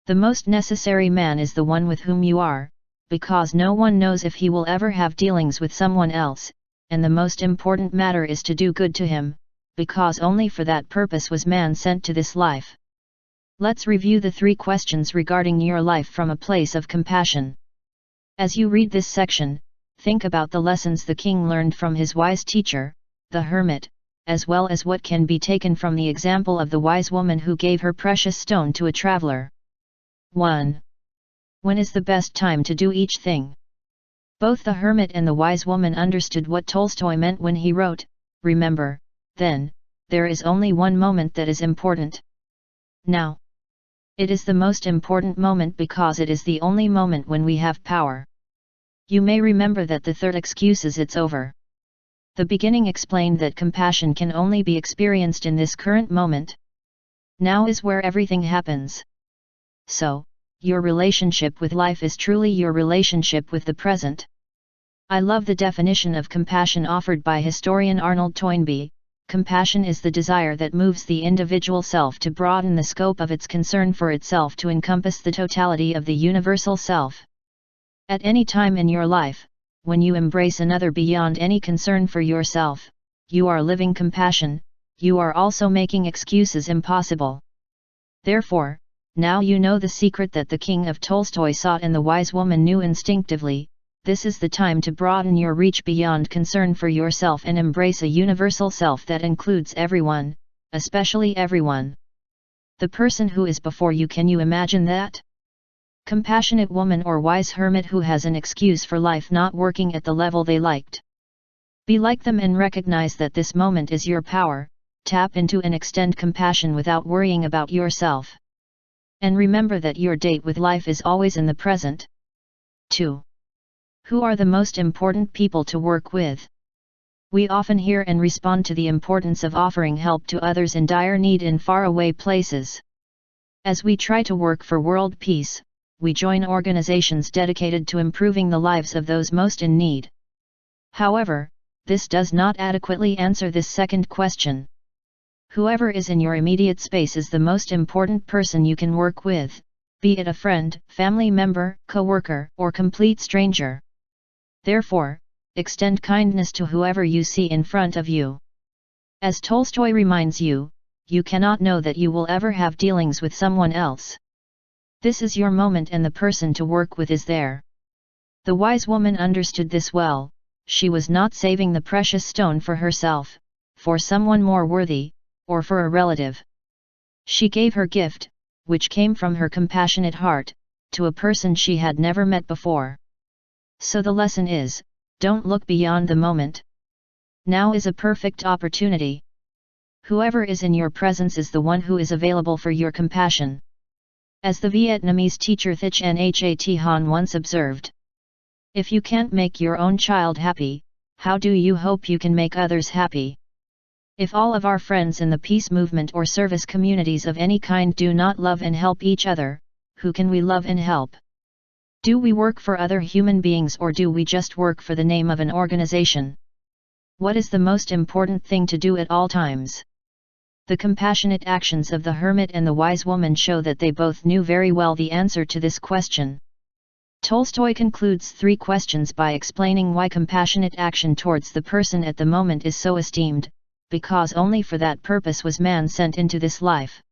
The most necessary man is the one with whom you are, because no one knows if he will ever have dealings with someone else, and the most important matter is to do good to him, because only for that purpose was man sent to this life. Let's review the 3 questions regarding your life from a place of compassion. As you read this section, think about the lessons the king learned from his wise teacher, the hermit, as well as what can be taken from the example of the wise woman who gave her precious stone to a traveler. 1. When is the best time to do each thing? Both the hermit and the wise woman understood what Tolstoy meant when he wrote, "Remember, then, there is only one moment that is important. Now. It is the most important moment because it is the only moment when we have power." You may remember that the third excuse is "it's over." The beginning explained that compassion can only be experienced in this current moment. Now is where everything happens. So, your relationship with life is truly your relationship with the present. I love the definition of compassion offered by historian Arnold Toynbee. Compassion is the desire that moves the individual self to broaden the scope of its concern for itself to encompass the totality of the universal self. At any time in your life, when you embrace another beyond any concern for yourself, you are living compassion, you are also making excuses impossible. Therefore, now you know the secret that the king of Tolstoy sought and the wise woman knew instinctively. This is the time to broaden your reach beyond concern for yourself and embrace a universal self that includes everyone, especially everyone. The person who is before you, can you imagine that? Compassionate woman or wise hermit who has an excuse for life not working at the level they liked. Be like them and recognize that this moment is your power, tap into and extend compassion without worrying about yourself. And remember that your date with life is always in the present. 2. Who are the most important people to work with? We often hear and respond to the importance of offering help to others in dire need in faraway places. As we try to work for world peace, we join organizations dedicated to improving the lives of those most in need. However, this does not adequately answer this second question. Whoever is in your immediate space is the most important person you can work with, be it a friend, family member, co-worker, or complete stranger. Therefore, extend kindness to whoever you see in front of you. As Tolstoy reminds you, you cannot know that you will ever have dealings with someone else. This is your moment and the person to work with is there. The wise woman understood this well. She was not saving the precious stone for herself, for someone more worthy, or for a relative. She gave her gift, which came from her compassionate heart, to a person she had never met before. So the lesson is, don't look beyond the moment. Now is a perfect opportunity. Whoever is in your presence is the one who is available for your compassion. As the Vietnamese teacher Thich Nhat Hanh once observed, if you can't make your own child happy, how do you hope you can make others happy? If all of our friends in the peace movement or service communities of any kind do not love and help each other, who can we love and help? Do we work for other human beings or do we just work for the name of an organization? What is the most important thing to do at all times? The compassionate actions of the hermit and the wise woman show that they both knew very well the answer to this question. Tolstoy concludes 3 questions by explaining why compassionate action towards the person at the moment is so esteemed, because only for that purpose was man sent into this life.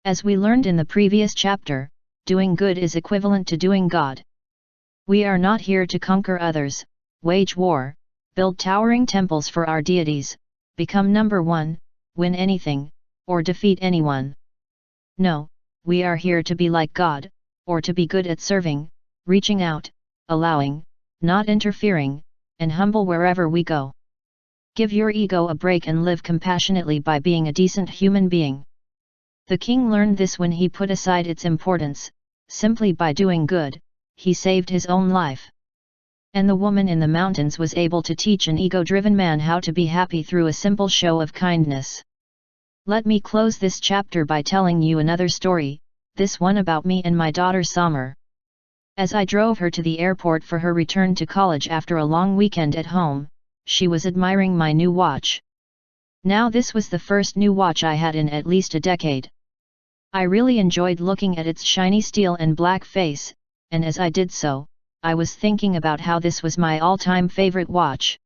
As we learned in the previous chapter, doing good is equivalent to doing God. We are not here to conquer others, wage war, build towering temples for our deities, become number one, win anything, or defeat anyone. No, we are here to be like God, or to be good at serving, reaching out, allowing, not interfering, and humble wherever we go. Give your ego a break and live compassionately by being a decent human being. The king learned this when he put aside its importance. Simply by doing good, he saved his own life. And the woman in the mountains was able to teach an ego-driven man how to be happy through a simple show of kindness. Let me close this chapter by telling you another story, this one about me and my daughter Summer. As I drove her to the airport for her return to college after a long weekend at home, she was admiring my new watch. Now this was the first new watch I had in at least a decade. I really enjoyed looking at its shiny steel and black face, and as I did so, I was thinking about how this was my all-time favorite watch.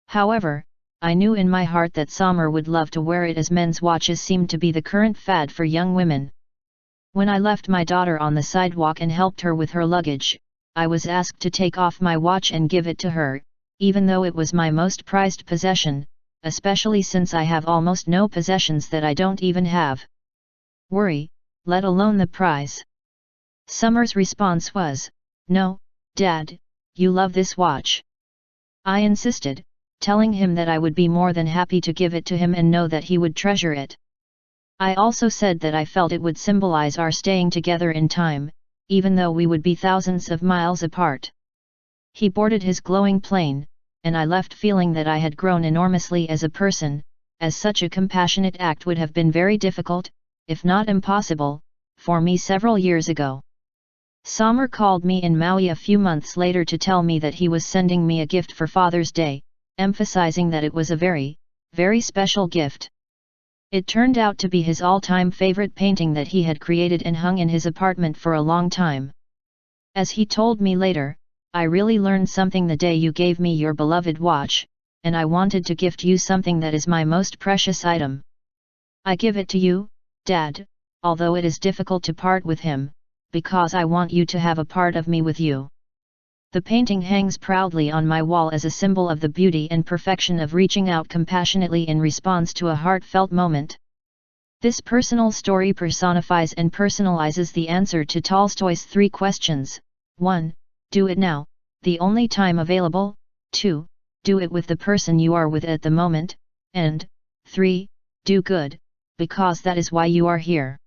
However, I knew in my heart that Summer would love to wear it as men's watches seem to be the current fad for young women. When I left my daughter on the sidewalk and helped her with her luggage, I was asked to take off my watch and give it to her, even though it was my most prized possession, especially since I have almost no possessions that I don't even have. Worry, let alone the prize. Summer's response was, "No, Dad, you love this watch." I insisted, telling him that I would be more than happy to give it to him and know that he would treasure it. I also said that I felt it would symbolize our staying together in time, even though we would be thousands of miles apart. He boarded his glowing plane, and I left feeling that I had grown enormously as a person, as such a compassionate act would have been very difficult, if not impossible, for me several years ago. Summer called me in Maui a few months later to tell me that he was sending me a gift for Father's Day, emphasizing that it was a very, very special gift. It turned out to be his all-time favorite painting that he had created and hung in his apartment for a long time. As he told me later, "I really learned something the day you gave me your beloved watch, and I wanted to gift you something that is my most precious item. I give it to you, Dad, although it is difficult to part with him, because I want you to have a part of me with you." The painting hangs proudly on my wall as a symbol of the beauty and perfection of reaching out compassionately in response to a heartfelt moment. This personal story personifies and personalizes the answer to Tolstoy's 3 questions. 1. Do it now, the only time available. 2. Do it with the person you are with at the moment. And 3. Do good, because that is why you are here.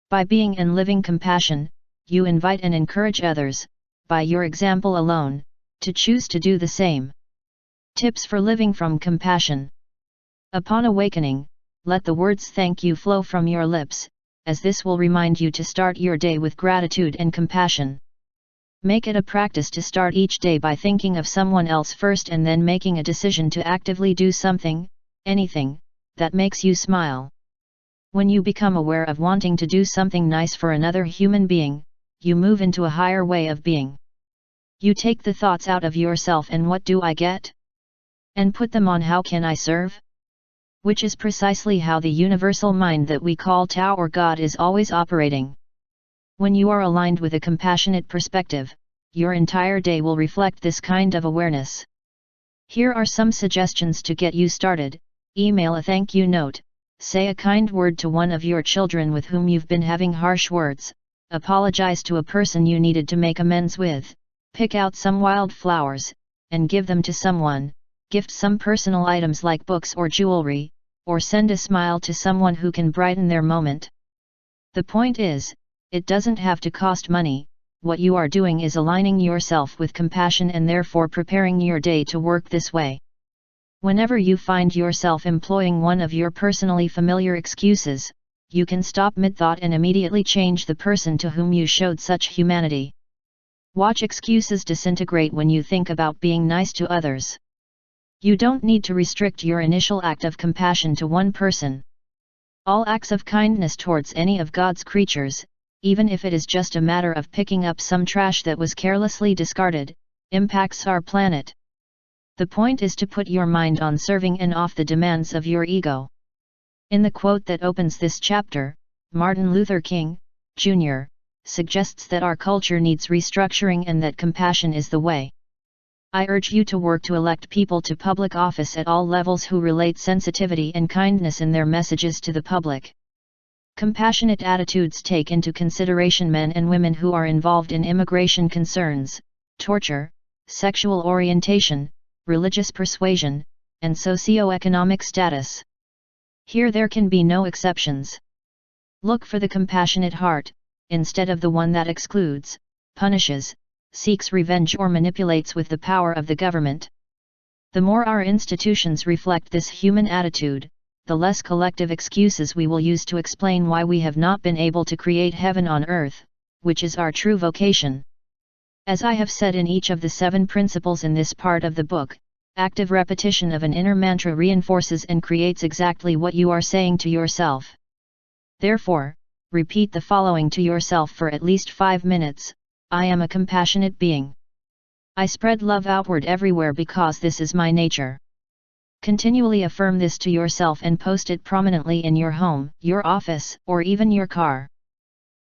By being and living compassion, you invite and encourage others, by your example alone, to choose to do the same. Tips for living from compassion. Upon awakening, let the words "thank you" flow from your lips, as this will remind you to start your day with gratitude and compassion. Make it a practice to start each day by thinking of someone else first and then making a decision to actively do something, anything, that makes you smile. When you become aware of wanting to do something nice for another human being, you move into a higher way of being. You take the thoughts out of yourself and "what do I get?" and put them on "how can I serve?" Which is precisely how the universal mind that we call Tao or God is always operating. When you are aligned with a compassionate perspective, your entire day will reflect this kind of awareness. Here are some suggestions to get you started. Email a thank you note, say a kind word to one of your children with whom you've been having harsh words, apologize to a person you needed to make amends with, pick out some wild flowers, and give them to someone, gift some personal items like books or jewelry, or send a smile to someone who can brighten their moment. The point is, it doesn't have to cost money. What you are doing is aligning yourself with compassion and therefore preparing your day to work this way. Whenever you find yourself employing one of your personally familiar excuses, you can stop mid-thought and immediately change the person to whom you showed such humanity. Watch excuses disintegrate when you think about being nice to others. You don't need to restrict your initial act of compassion to one person. All acts of kindness towards any of God's creatures, even if it is just a matter of picking up some trash that was carelessly discarded, impacts our planet. The point is to put your mind on serving and off the demands of your ego. In the quote that opens this chapter, Martin Luther King, Jr., suggests that our culture needs restructuring and that compassion is the way. I urge you to work to elect people to public office at all levels who relate sensitivity and kindness in their messages to the public. Compassionate attitudes take into consideration men and women who are involved in immigration concerns, torture, sexual orientation, religious persuasion, and socio-economic status. Here there can be no exceptions. Look for the compassionate heart, instead of the one that excludes, punishes, seeks revenge or manipulates with the power of the government. The more our institutions reflect this human attitude, the less collective excuses we will use to explain why we have not been able to create heaven on earth, which is our true vocation. As I have said in each of the 7 principles in this part of the book, active repetition of an inner mantra reinforces and creates exactly what you are saying to yourself. Therefore, repeat the following to yourself for at least 5 minutes. I am a compassionate being. I spread love outward everywhere because this is my nature. Continually affirm this to yourself and post it prominently in your home, your office, or even your car.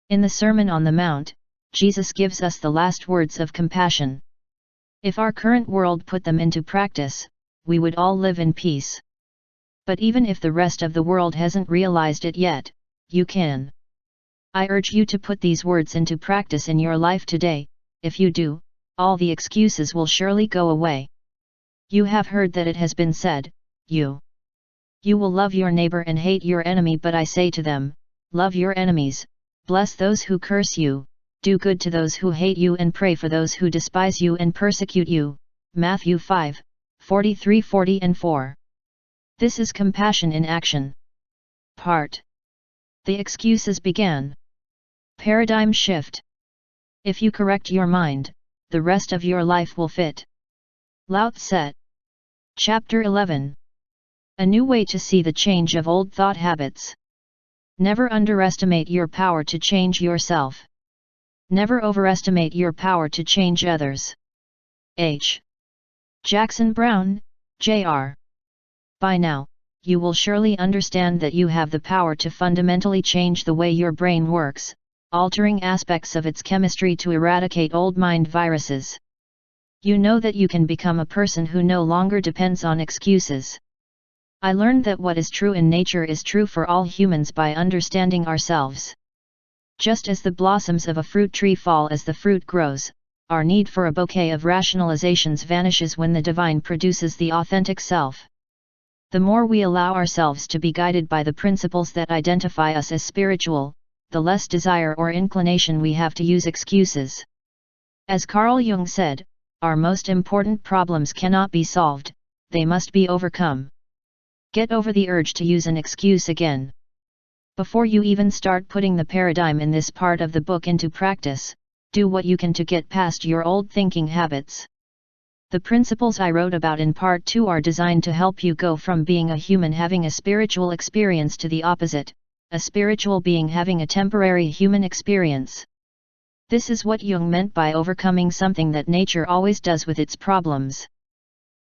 In the Sermon on the Mount, Jesus gives us the last words of compassion. If our current world put them into practice, we would all live in peace. But even if the rest of the world hasn't realized it yet, you can. I urge you to put these words into practice in your life today. If you do, all the excuses will surely go away. You have heard that it has been said, you will love your neighbor and hate your enemy, but I say to them, love your enemies, bless those who curse you, do good to those who hate you and pray for those who despise you and persecute you. Matthew 5:43-40 and 4. This is compassion in action. Part. The excuses began. Paradigm shift. If you correct your mind, the rest of your life will fit. Lao Tse. Chapter 11. A new way to see the change of old thought habits. Never underestimate your power to change yourself. Never overestimate your power to change others. H. Jackson Brown, Jr. By now, you will surely understand that you have the power to fundamentally change the way your brain works, altering aspects of its chemistry to eradicate old mind viruses. You know that you can become a person who no longer depends on excuses. I learned that what is true in nature is true for all humans by understanding ourselves. Just as the blossoms of a fruit tree fall as the fruit grows, our need for a bouquet of rationalizations vanishes when the divine produces the authentic self. The more we allow ourselves to be guided by the principles that identify us as spiritual, the less desire or inclination we have to use excuses. As Carl Jung said, our most important problems cannot be solved, they must be overcome. Get over the urge to use an excuse again. Before you even start putting the paradigm in this part of the book into practice, do what you can to get past your old thinking habits. The principles I wrote about in part 2 are designed to help you go from being a human having a spiritual experience to the opposite, a spiritual being having a temporary human experience. This is what Jung meant by overcoming something that nature always does with its problems.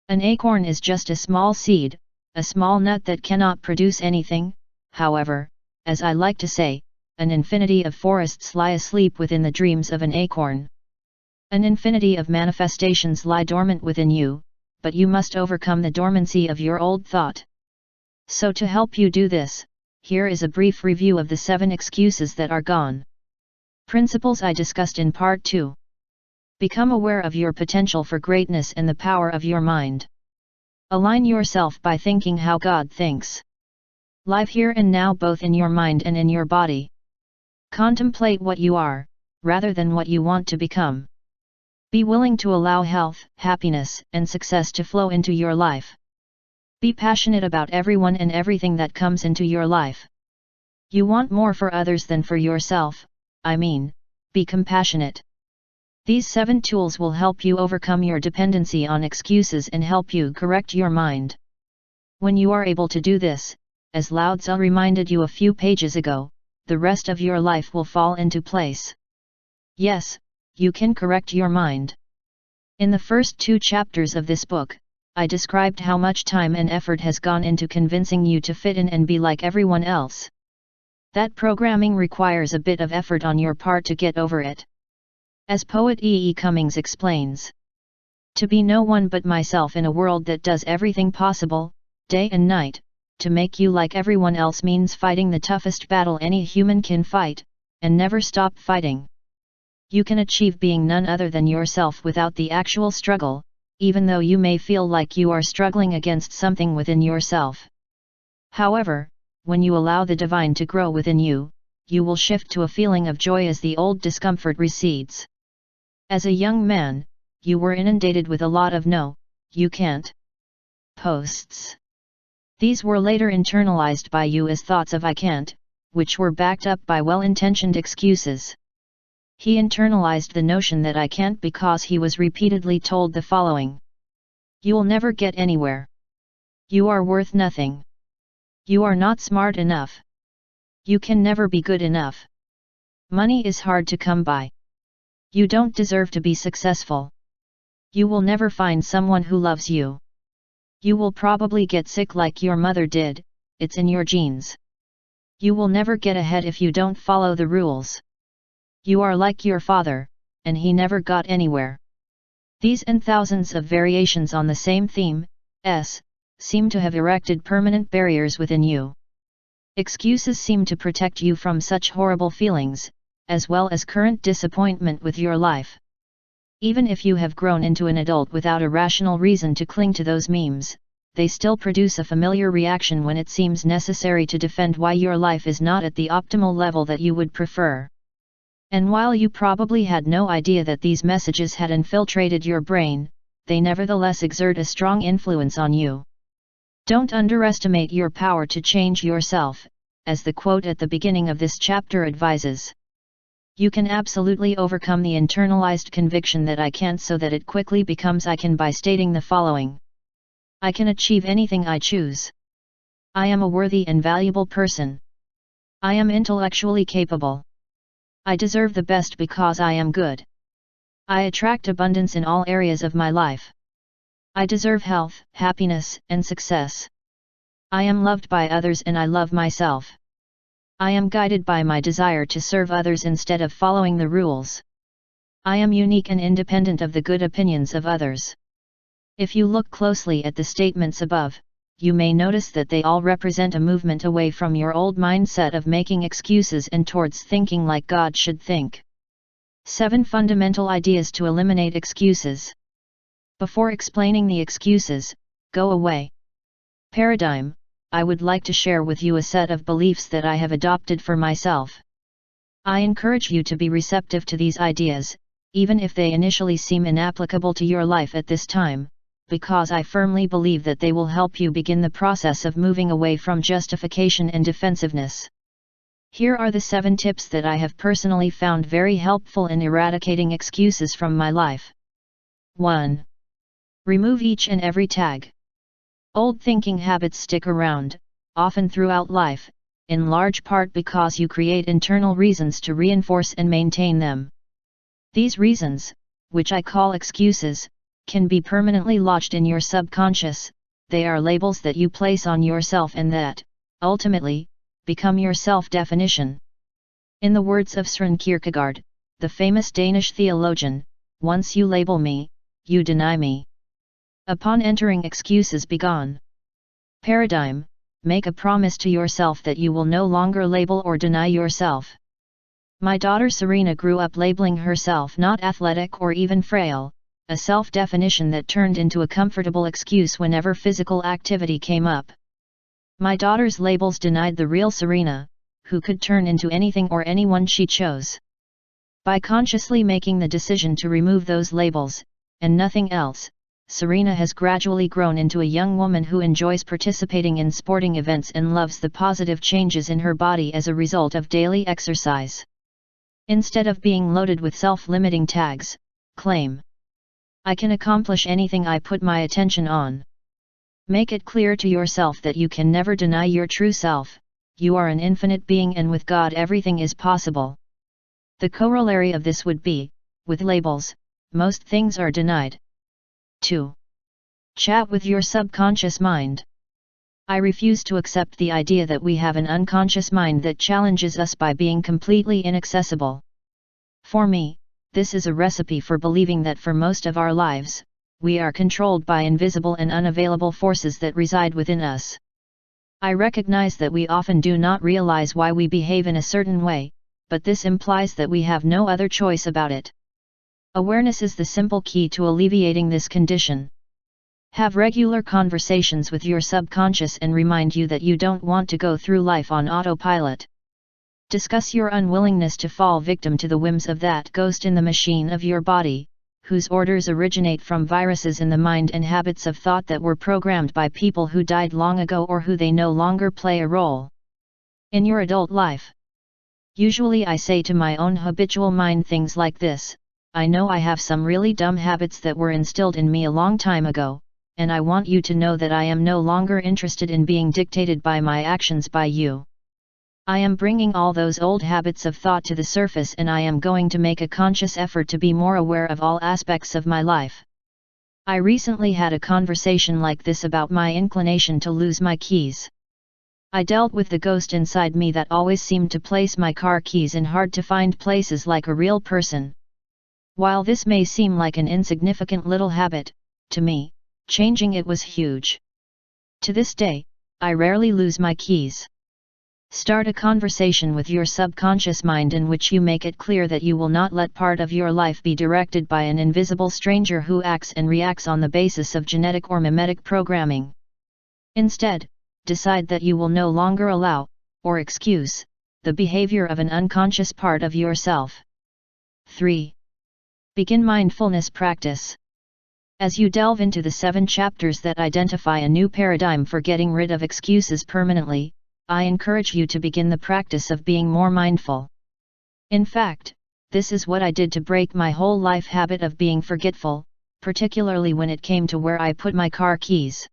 An acorn is just a small seed, a small nut that cannot produce anything. However, as I like to say, an infinity of forests lie asleep within the dreams of an acorn. An infinity of manifestations lie dormant within you, but you must overcome the dormancy of your old thought. So to help you do this, here is a brief review of the 7 excuses that are gone. Principles I discussed in part 2. Become aware of your potential for greatness and the power of your mind. Align yourself by thinking how God thinks. Live here and now both in your mind and in your body. Contemplate what you are, rather than what you want to become. Be willing to allow health, happiness, and success to flow into your life. Be passionate about everyone and everything that comes into your life. You want more for others than for yourself, be compassionate. These 7 tools will help you overcome your dependency on excuses and help you correct your mind. When you are able to do this, as Lao Tzu reminded you a few pages ago, the rest of your life will fall into place. Yes, you can correct your mind. In the first 2 chapters of this book, I described how much time and effort has gone into convincing you to fit in and be like everyone else. That programming requires a bit of effort on your part to get over it. As poet E. E. Cummings explains, to be no one but myself in a world that does everything possible, day and night, to make you like everyone else means fighting the toughest battle any human can fight, and never stop fighting. You can achieve being none other than yourself without the actual struggle, even though you may feel like you are struggling against something within yourself. However, when you allow the divine to grow within you, you will shift to a feeling of joy as the old discomfort recedes. As a young man, you were inundated with a lot of "no, you can't" posts. These were later internalized by you as thoughts of "I can't," which were backed up by well-intentioned excuses. He internalized the notion that "I can't" because he was repeatedly told the following: "You'll never get anywhere. You are worth nothing. You are not smart enough. You can never be good enough. Money is hard to come by. You don't deserve to be successful. You will never find someone who loves you. You will probably get sick like your mother did, it's in your genes. You will never get ahead if you don't follow the rules. You are like your father, and he never got anywhere." These and thousands of variations on the same theme, seem to have erected permanent barriers within you. Excuses seem to protect you from such horrible feelings, as well as current disappointment with your life. Even if you have grown into an adult without a rational reason to cling to those memes, they still produce a familiar reaction when it seems necessary to defend why your life is not at the optimal level that you would prefer. And while you probably had no idea that these messages had infiltrated your brain, they nevertheless exert a strong influence on you. Don't underestimate your power to change yourself, as the quote at the beginning of this chapter advises. You can absolutely overcome the internalized conviction that "I can't" so that it quickly becomes "I can" by stating the following: I can achieve anything I choose. I am a worthy and valuable person. I am intellectually capable. I deserve the best because I am good. I attract abundance in all areas of my life. I deserve health, happiness, and success. I am loved by others and I love myself. I am guided by my desire to serve others instead of following the rules. I am unique and independent of the good opinions of others. If you look closely at the statements above, you may notice that they all represent a movement away from your old mindset of making excuses and towards thinking like God should think. 7 fundamental ideas to eliminate excuses. Before explaining the excuses, go away. Paradigm: I would like to share with you a set of beliefs that I have adopted for myself. I encourage you to be receptive to these ideas, even if they initially seem inapplicable to your life at this time, because I firmly believe that they will help you begin the process of moving away from justification and defensiveness. Here are the 7 tips that I have personally found very helpful in eradicating excuses from my life. 1. Remove each and every tag. Old thinking habits stick around, often throughout life, in large part because you create internal reasons to reinforce and maintain them. These reasons, which I call excuses, can be permanently lodged in your subconscious. They are labels that you place on yourself and that, ultimately, become your self-definition. In the words of Søren Kierkegaard, the famous Danish theologian, once you label me, you deny me. Upon entering excuses, be gone. Paradigm: make a promise to yourself that you will no longer label or deny yourself. My daughter Serena grew up labeling herself not athletic or even frail, a self-definition that turned into a comfortable excuse whenever physical activity came up. My daughter's labels denied the real Serena, who could turn into anything or anyone she chose. By consciously making the decision to remove those labels, and nothing else, Serena has gradually grown into a young woman who enjoys participating in sporting events and loves the positive changes in her body as a result of daily exercise. Instead of being loaded with self-limiting tags, claim: I can accomplish anything I put my attention on. Make it clear to yourself that you can never deny your true self. You are an infinite being, and with God everything is possible. The corollary of this would be, with labels, most things are denied. 2. Chat with your subconscious mind. I refuse to accept the idea that we have an unconscious mind that challenges us by being completely inaccessible. For me, this is a recipe for believing that for most of our lives, we are controlled by invisible and unavailable forces that reside within us. I recognize that we often do not realize why we behave in a certain way, but this implies that we have no other choice about it. Awareness is the simple key to alleviating this condition. Have regular conversations with your subconscious and remind you that you don't want to go through life on autopilot. Discuss your unwillingness to fall victim to the whims of that ghost in the machine of your body, whose orders originate from viruses in the mind and habits of thought that were programmed by people who died long ago or who they no longer play a role in your adult life. Usually I say to my own habitual mind things like this: I know I have some really dumb habits that were instilled in me a long time ago, and I want you to know that I am no longer interested in being dictated by my actions by you. I am bringing all those old habits of thought to the surface, and I am going to make a conscious effort to be more aware of all aspects of my life. I recently had a conversation like this about my inclination to lose my keys. I dealt with the ghost inside me that always seemed to place my car keys in hard-to-find places like a real person. While this may seem like an insignificant little habit, to me, changing it was huge. To this day, I rarely lose my keys. Start a conversation with your subconscious mind in which you make it clear that you will not let part of your life be directed by an invisible stranger who acts and reacts on the basis of genetic or mimetic programming. Instead, decide that you will no longer allow, or excuse, the behavior of an unconscious part of yourself. 3. Begin mindfulness practice. As you delve into the 7 chapters that identify a new paradigm for getting rid of excuses permanently, I encourage you to begin the practice of being more mindful. In fact, this is what I did to break my whole life habit of being forgetful, particularly when it came to where I put my car keys.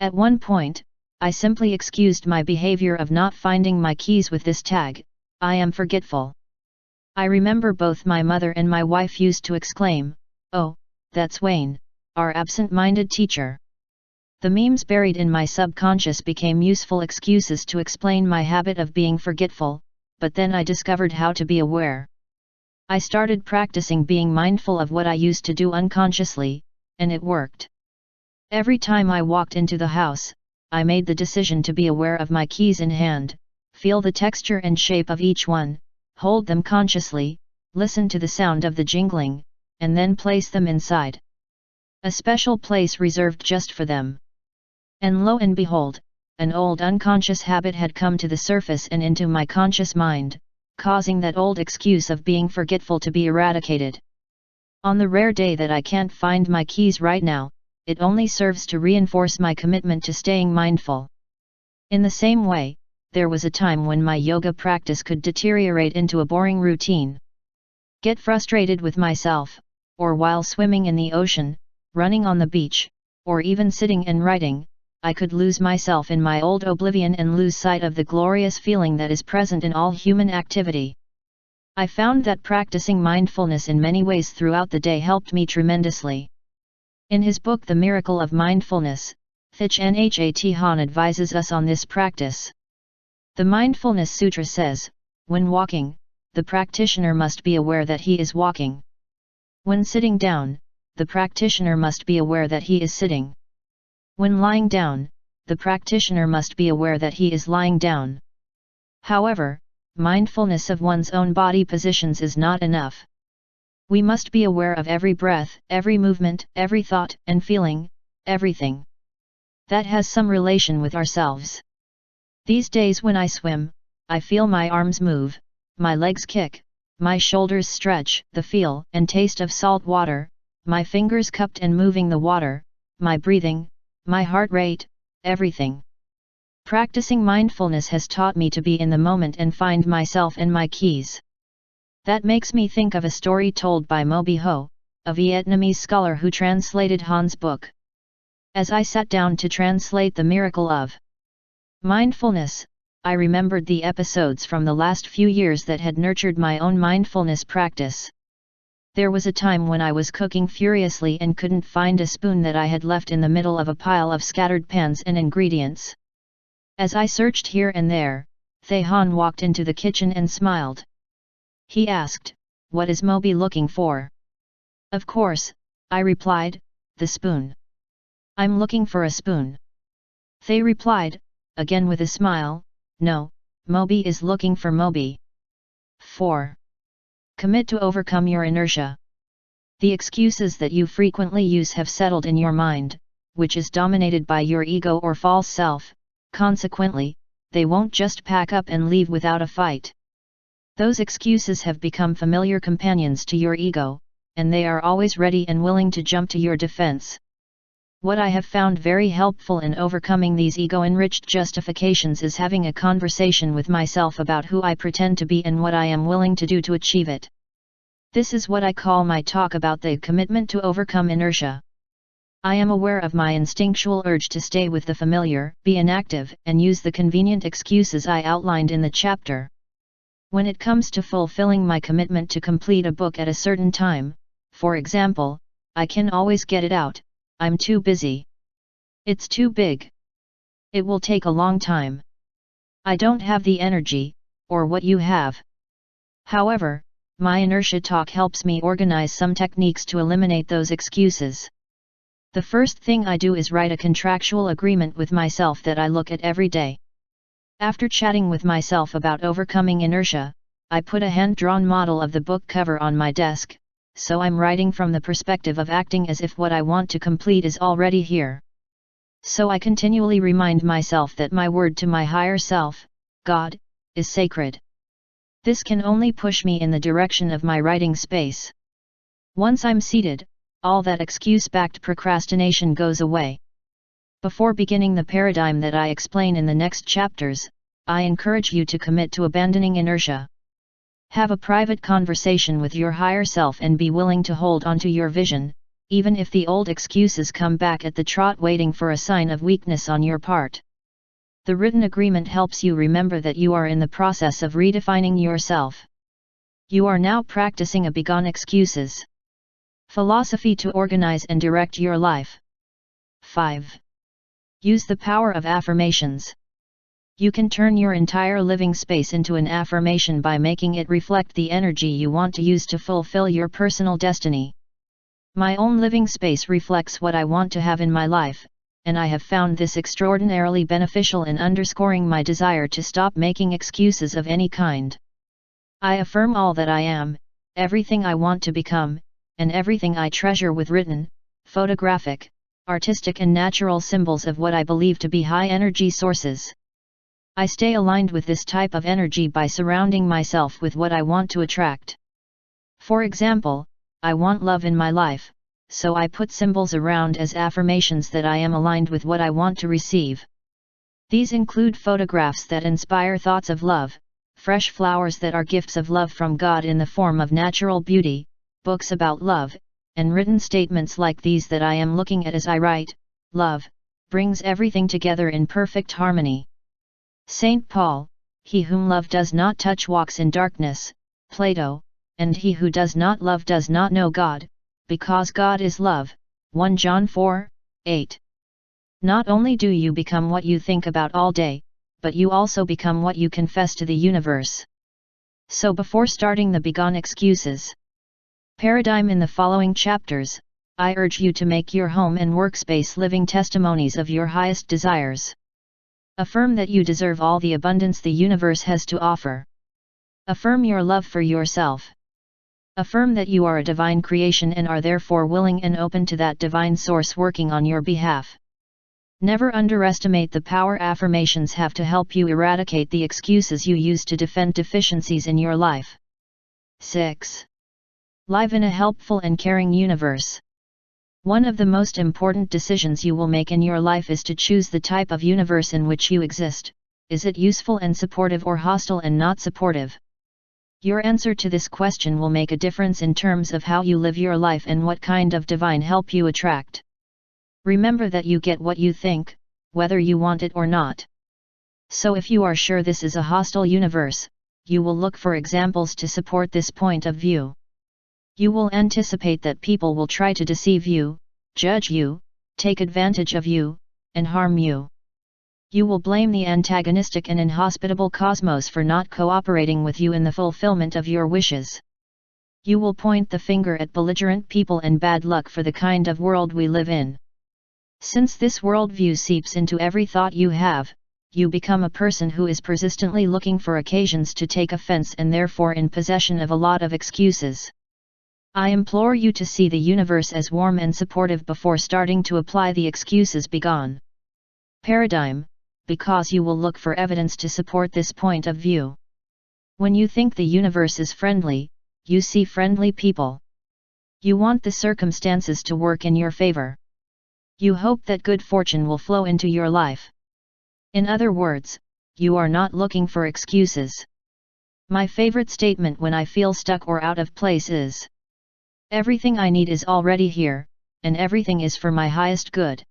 At one point, I simply excused my behavior of not finding my keys with this tag: I am forgetful. I remember both my mother and my wife used to exclaim, "Oh, that's Wayne, our absent-minded teacher." The memes buried in my subconscious became useful excuses to explain my habit of being forgetful, but then I discovered how to be aware. I started practicing being mindful of what I used to do unconsciously, and it worked. Every time I walked into the house, I made the decision to be aware of my keys in hand, feel the texture and shape of each one, hold them consciously, listen to the sound of the jingling, and then place them inside a special place reserved just for them. And lo and behold, an old unconscious habit had come to the surface and into my conscious mind, causing that old excuse of being forgetful to be eradicated. On the rare day that I can't find my keys right now, it only serves to reinforce my commitment to staying mindful. In the same way, there was a time when my yoga practice could deteriorate into a boring routine. Get frustrated with myself, or while swimming in the ocean, running on the beach, or even sitting and writing, I could lose myself in my old oblivion and lose sight of the glorious feeling that is present in all human activity. I found that practicing mindfulness in many ways throughout the day helped me tremendously. In his book The Miracle of Mindfulness, Thich Nhat Hanh advises us on this practice. The Mindfulness Sutra says, when walking, the practitioner must be aware that he is walking. When sitting down, the practitioner must be aware that he is sitting. When lying down, the practitioner must be aware that he is lying down. However, mindfulness of one's own body positions is not enough. We must be aware of every breath, every movement, every thought and feeling, everything that has some relation with ourselves. These days when I swim, I feel my arms move, my legs kick, my shoulders stretch, the feel and taste of salt water, my fingers cupped and moving the water, my breathing, my heart rate, everything. Practicing mindfulness has taught me to be in the moment and find myself and my keys. That makes me think of a story told by Mo Bi Ho, a Vietnamese scholar who translated Han's book. As I sat down to translate The Miracle of Mindfulness, I remembered the episodes from the last few years that had nurtured my own mindfulness practice. There was a time when I was cooking furiously and couldn't find a spoon that I had left in the middle of a pile of scattered pans and ingredients. As I searched here and there, Thehan walked into the kitchen and smiled. He asked, "What is Moby looking for?" "Of course," I replied, "the spoon." "I'm looking for a spoon." They replied, again with a smile, "No, Moby is looking for Moby." 4. Commit to overcome your inertia. The excuses that you frequently use have settled in your mind, which is dominated by your ego or false self. Consequently, they won't just pack up and leave without a fight. Those excuses have become familiar companions to your ego, and they are always ready and willing to jump to your defense. What I have found very helpful in overcoming these ego-enriched justifications is having a conversation with myself about who I pretend to be and what I am willing to do to achieve it. This is what I call my talk about the commitment to overcome inertia. I am aware of my instinctual urge to stay with the familiar, be inactive, and use the convenient excuses I outlined in the chapter. When it comes to fulfilling my commitment to complete a book at a certain time, for example, I can always get it out, "I'm too busy." "It's too big." "It will take a long time." "I don't have the energy," or what you have. However, my inertia talk helps me organize some techniques to eliminate those excuses. The first thing I do is write a contractual agreement with myself that I look at every day. After chatting with myself about overcoming inertia, I put a hand-drawn model of the book cover on my desk, so I'm writing from the perspective of acting as if what I want to complete is already here. So I continually remind myself that my word to my higher self, God, is sacred. This can only push me in the direction of my writing space. Once I'm seated, all that excuse-backed procrastination goes away. Before beginning the paradigm that I explain in the next chapters, I encourage you to commit to abandoning inertia. Have a private conversation with your higher self and be willing to hold onto your vision, even if the old excuses come back at the trot waiting for a sign of weakness on your part. The written agreement helps you remember that you are in the process of redefining yourself. You are now practicing a begone excuses philosophy to organize and direct your life. 5. Use the power of affirmations. You can turn your entire living space into an affirmation by making it reflect the energy you want to use to fulfill your personal destiny. My own living space reflects what I want to have in my life, and I have found this extraordinarily beneficial in underscoring my desire to stop making excuses of any kind. I affirm all that I am, everything I want to become, and everything I treasure with written, photographic, artistic and natural symbols of what I believe to be high-energy sources. I stay aligned with this type of energy by surrounding myself with what I want to attract. For example, I want love in my life, so I put symbols around as affirmations that I am aligned with what I want to receive. These include photographs that inspire thoughts of love, fresh flowers that are gifts of love from God in the form of natural beauty, books about love, and written statements like these that I am looking at as I write. Love brings everything together in perfect harmony. St. Paul, "He whom love does not touch walks in darkness," Plato, "and he who does not love does not know God, because God is love," 1 John 4:8. Not only do you become what you think about all day, but you also become what you confess to the universe. So before starting the begone excuses paradigm in the following chapters, I urge you to make your home and workspace living testimonies of your highest desires. Affirm that you deserve all the abundance the universe has to offer. Affirm your love for yourself. Affirm that you are a divine creation and are therefore willing and open to that divine source working on your behalf. Never underestimate the power affirmations have to help you eradicate the excuses you use to defend deficiencies in your life. 6. Live in a helpful and caring universe. One of the most important decisions you will make in your life is to choose the type of universe in which you exist. Is it useful and supportive or hostile and not supportive? Your answer to this question will make a difference in terms of how you live your life and what kind of divine help you attract. Remember that you get what you think, whether you want it or not. So if you are sure this is a hostile universe, you will look for examples to support this point of view. You will anticipate that people will try to deceive you, judge you, take advantage of you, and harm you. You will blame the antagonistic and inhospitable cosmos for not cooperating with you in the fulfillment of your wishes. You will point the finger at belligerent people and bad luck for the kind of world we live in. Since this worldview seeps into every thought you have, you become a person who is persistently looking for occasions to take offense and therefore in possession of a lot of excuses. I implore you to see the universe as warm and supportive before starting to apply the excuses begone. Paradigm, because you will look for evidence to support this point of view. When you think the universe is friendly, you see friendly people. You want the circumstances to work in your favor. You hope that good fortune will flow into your life. In other words, you are not looking for excuses. My favorite statement when I feel stuck or out of place is, everything I need is already here, and everything is for my highest good.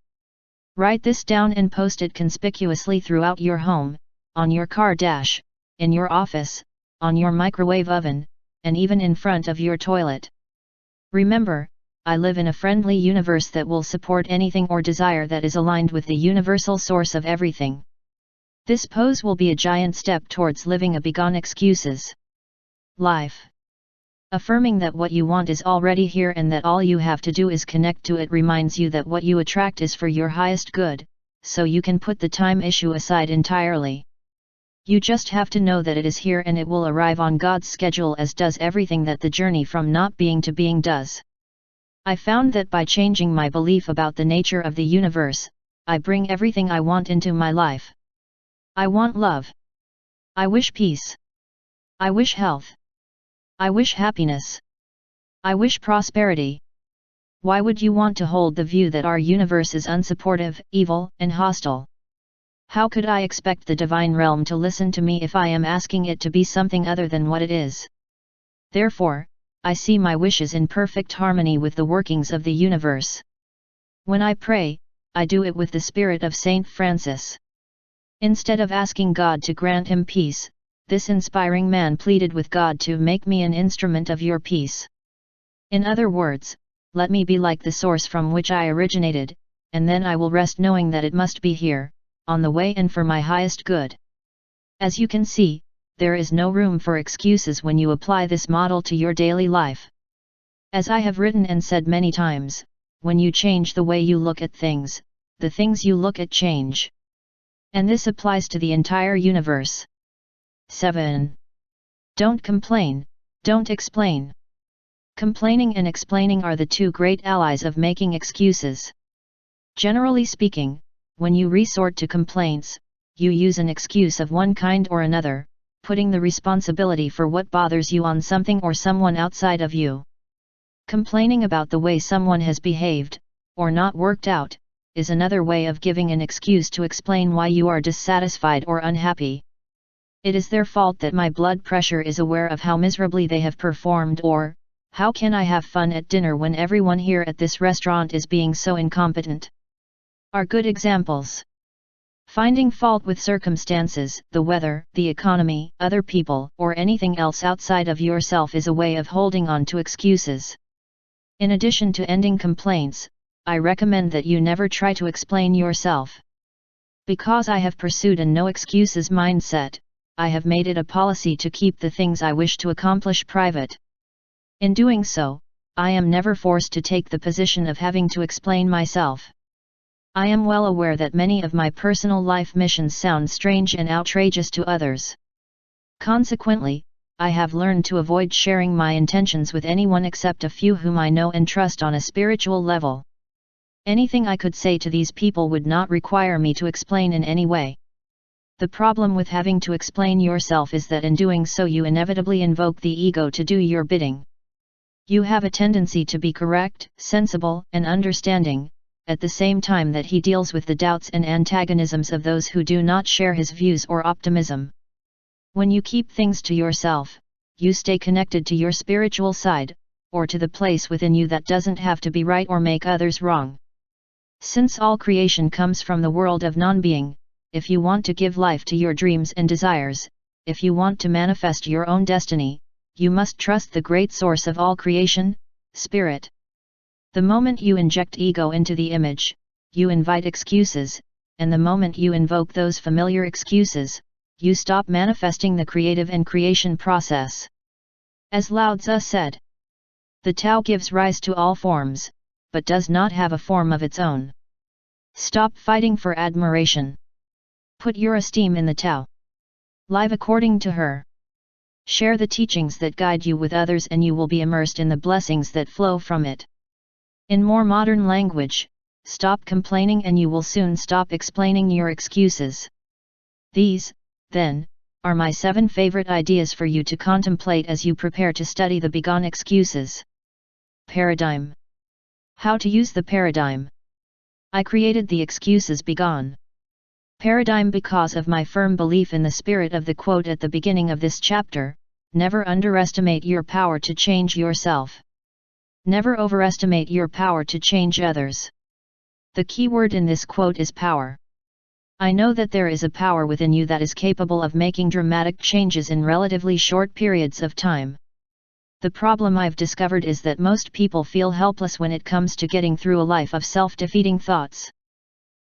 Write this down and post it conspicuously throughout your home, on your car dash, in your office, on your microwave oven, and even in front of your toilet. Remember, I live in a friendly universe that will support anything or desire that is aligned with the universal source of everything. This pose will be a giant step towards living a beyond excuses life. Affirming that what you want is already here and that all you have to do is connect to it reminds you that what you attract is for your highest good, so you can put the time issue aside entirely. You just have to know that it is here and it will arrive on God's schedule, as does everything that the journey from not being to being does. I found that by changing my belief about the nature of the universe, I bring everything I want into my life. I want love. I wish peace. I wish health. I wish happiness. I wish prosperity. Why would you want to hold the view that our universe is unsupportive, evil, and hostile? How could I expect the divine realm to listen to me if I am asking it to be something other than what it is? Therefore, I see my wishes in perfect harmony with the workings of the universe. When I pray, I do it with the spirit of Saint Francis. Instead of asking God to grant him peace, this inspiring man pleaded with God to make me an instrument of your peace. In other words, let me be like the source from which I originated, and then I will rest knowing that it must be here, on the way and for my highest good. As you can see, there is no room for excuses when you apply this model to your daily life. As I have written and said many times, when you change the way you look at things, the things you look at change. And this applies to the entire universe. 7. Don't complain, don't explain. Complaining and explaining are the two great allies of making excuses. Generally speaking, when you resort to complaints, you use an excuse of one kind or another, putting the responsibility for what bothers you on something or someone outside of you. Complaining about the way someone has behaved, or not worked out, is another way of giving an excuse to explain why you are dissatisfied or unhappy. It is their fault that my blood pressure is aware of how miserably they have performed, or, how can I have fun at dinner when everyone here at this restaurant is being so incompetent? Are good examples. Finding fault with circumstances, the weather, the economy, other people, or anything else outside of yourself is a way of holding on to excuses. In addition to ending complaints, I recommend that you never try to explain yourself. Because I have pursued a no excuses mindset, I have made it a policy to keep the things I wish to accomplish private. In doing so, I am never forced to take the position of having to explain myself. I am well aware that many of my personal life missions sound strange and outrageous to others. Consequently, I have learned to avoid sharing my intentions with anyone except a few whom I know and trust on a spiritual level. Anything I could say to these people would not require me to explain in any way. The problem with having to explain yourself is that in doing so you inevitably invoke the ego to do your bidding. You have a tendency to be correct, sensible, and understanding, at the same time that he deals with the doubts and antagonisms of those who do not share his views or optimism. When you keep things to yourself, you stay connected to your spiritual side, or to the place within you that doesn't have to be right or make others wrong. Since all creation comes from the world of non-being, if you want to give life to your dreams and desires, if you want to manifest your own destiny, you must trust the great source of all creation, Spirit. The moment you inject ego into the image, you invite excuses, and the moment you invoke those familiar excuses, you stop manifesting the creative and creation process. As Lao Tzu said, the Tao gives rise to all forms, but does not have a form of its own. Stop fighting for admiration. Put your esteem in the Tao. Live according to her. Share the teachings that guide you with others and you will be immersed in the blessings that flow from it. In more modern language, stop complaining and you will soon stop explaining your excuses. These, then, are my 7 favorite ideas for you to contemplate as you prepare to study the begone excuses. Paradigm. How to use the paradigm. I created the excuses begone. Paradigm because of my firm belief in the spirit of the quote at the beginning of this chapter, never underestimate your power to change yourself. Never overestimate your power to change others. The key word in this quote is power. I know that there is a power within you that is capable of making dramatic changes in relatively short periods of time. The problem I've discovered is that most people feel helpless when it comes to getting through a life of self-defeating thoughts.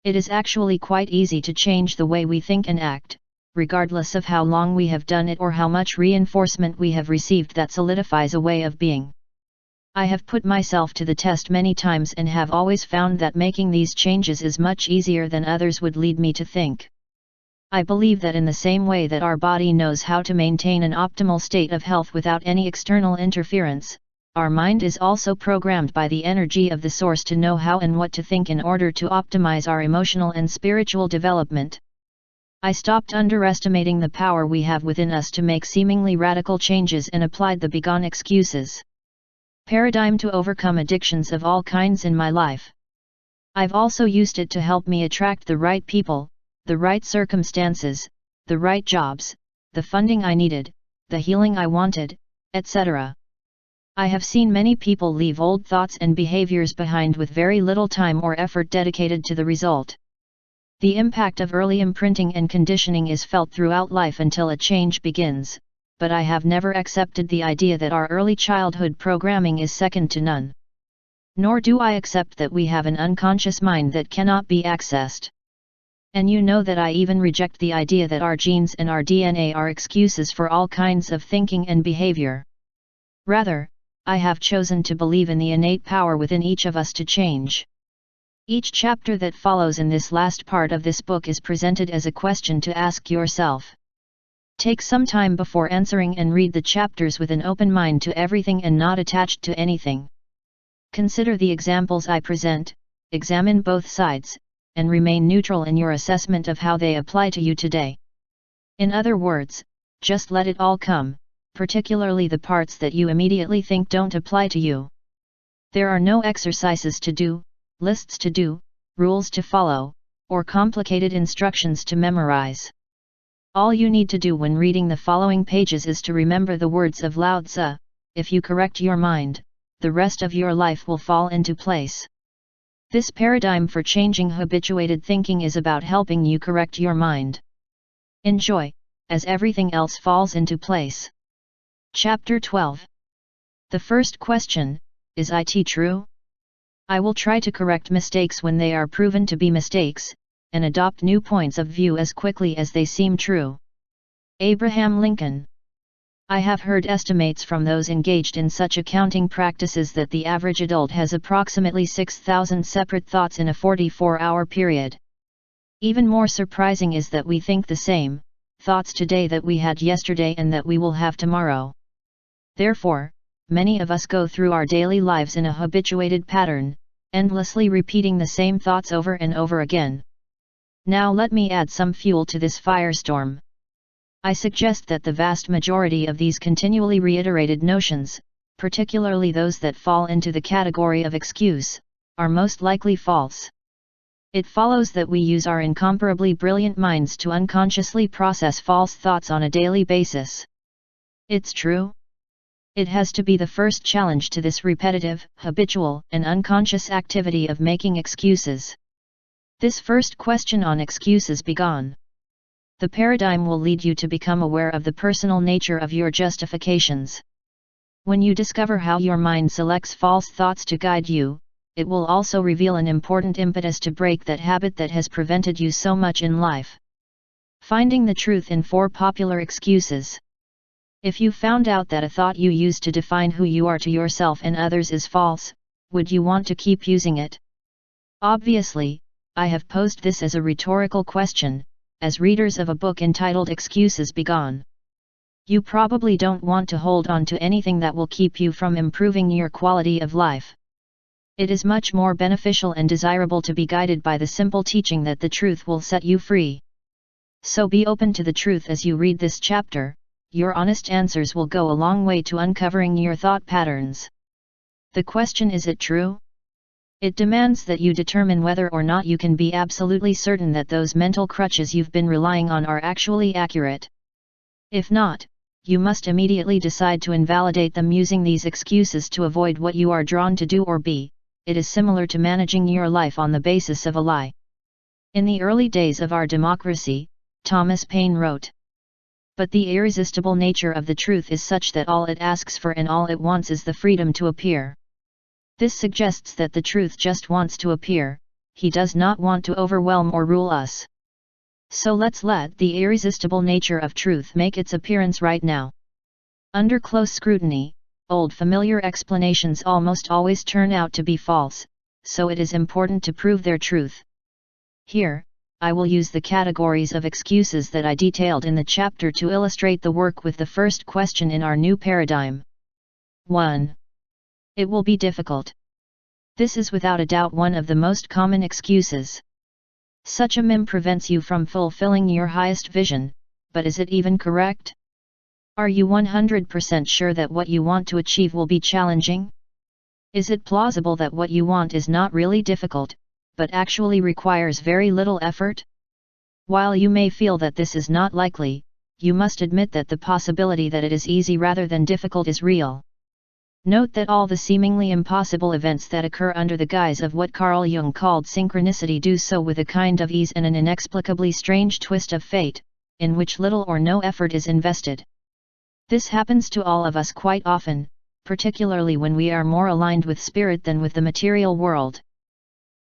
It is actually quite easy to change the way we think and act, regardless of how long we have done it or how much reinforcement we have received that solidifies a way of being. I have put myself to the test many times and have always found that making these changes is much easier than others would lead me to think. I believe that in the same way that our body knows how to maintain an optimal state of health without any external interference, our mind is also programmed by the energy of the source to know how and what to think in order to optimize our emotional and spiritual development. I stopped underestimating the power we have within us to make seemingly radical changes and applied the begone excuses. Paradigm to overcome addictions of all kinds in my life. I've also used it to help me attract the right people, the right circumstances, the right jobs, the funding I needed, the healing I wanted, etc. I have seen many people leave old thoughts and behaviors behind with very little time or effort dedicated to the result. The impact of early imprinting and conditioning is felt throughout life until a change begins, but I have never accepted the idea that our early childhood programming is second to none. Nor do I accept that we have an unconscious mind that cannot be accessed. And you know that I even reject the idea that our genes and our DNA are excuses for all kinds of thinking and behavior. Rather, I have chosen to believe in the innate power within each of us to change. Each chapter that follows in this last part of this book is presented as a question to ask yourself. Take some time before answering and read the chapters with an open mind to everything and not attached to anything. Consider the examples I present, examine both sides, and remain neutral in your assessment of how they apply to you today. In other words, just let it all come, particularly the parts that you immediately think don't apply to you. There are no exercises to do, lists to do, rules to follow, or complicated instructions to memorize. All you need to do when reading the following pages is to remember the words of Lao Tzu: if you correct your mind, the rest of your life will fall into place. This paradigm for changing habituated thinking is about helping you correct your mind. Enjoy, as everything else falls into place. Chapter 12. The first question, is IT true? I will try to correct mistakes when they are proven to be mistakes, and adopt new points of view as quickly as they seem true. Abraham Lincoln. I have heard estimates from those engaged in such accounting practices that the average adult has approximately 6,000 separate thoughts in a 44-hour period. Even more surprising is that we think the same thoughts today that we had yesterday and that we will have tomorrow. Therefore, many of us go through our daily lives in a habituated pattern, endlessly repeating the same thoughts over and over again. Now let me add some fuel to this firestorm. I suggest that the vast majority of these continually reiterated notions, particularly those that fall into the category of excuse, are most likely false. It follows that we use our incomparably brilliant minds to unconsciously process false thoughts on a daily basis. It's true? It has to be the first challenge to this repetitive, habitual, and unconscious activity of making excuses. This first question on excuses begone. The paradigm will lead you to become aware of the personal nature of your justifications. When you discover how your mind selects false thoughts to guide you, it will also reveal an important impetus to break that habit that has prevented you so much in life. Finding the truth in 4 popular excuses. If you found out that a thought you use to define who you are to yourself and others is false, would you want to keep using it? Obviously, I have posed this as a rhetorical question, as readers of a book entitled Excuses Be Gone. You probably don't want to hold on to anything that will keep you from improving your quality of life. It is much more beneficial and desirable to be guided by the simple teaching that the truth will set you free. So be open to the truth as you read this chapter. Your honest answers will go a long way to uncovering your thought patterns. The question, is it true? It demands that you determine whether or not you can be absolutely certain that those mental crutches you've been relying on are actually accurate. If not, you must immediately decide to invalidate them using these excuses to avoid what you are drawn to do or be. It is similar to managing your life on the basis of a lie. In the early days of our democracy, Thomas Paine wrote, "But the irresistible nature of the truth is such that all it asks for and all it wants is the freedom to appear." This suggests that the truth just wants to appear, he does not want to overwhelm or rule us. So let's let the irresistible nature of truth make its appearance right now. Under close scrutiny, old familiar explanations almost always turn out to be false, so it is important to prove their truth. Here, I will use the categories of excuses that I detailed in the chapter to illustrate the work with the first question in our new paradigm. 1. It will be difficult. This is without a doubt one of the most common excuses. Such a meme prevents you from fulfilling your highest vision, but is it even correct? Are you 100% sure that what you want to achieve will be challenging? Is it plausible that what you want is not really difficult, but actually requires very little effort? While you may feel that this is not likely, you must admit that the possibility that it is easy rather than difficult is real. Note that all the seemingly impossible events that occur under the guise of what Carl Jung called synchronicity do so with a kind of ease and an inexplicably strange twist of fate, in which little or no effort is invested. This happens to all of us quite often, particularly when we are more aligned with spirit than with the material world.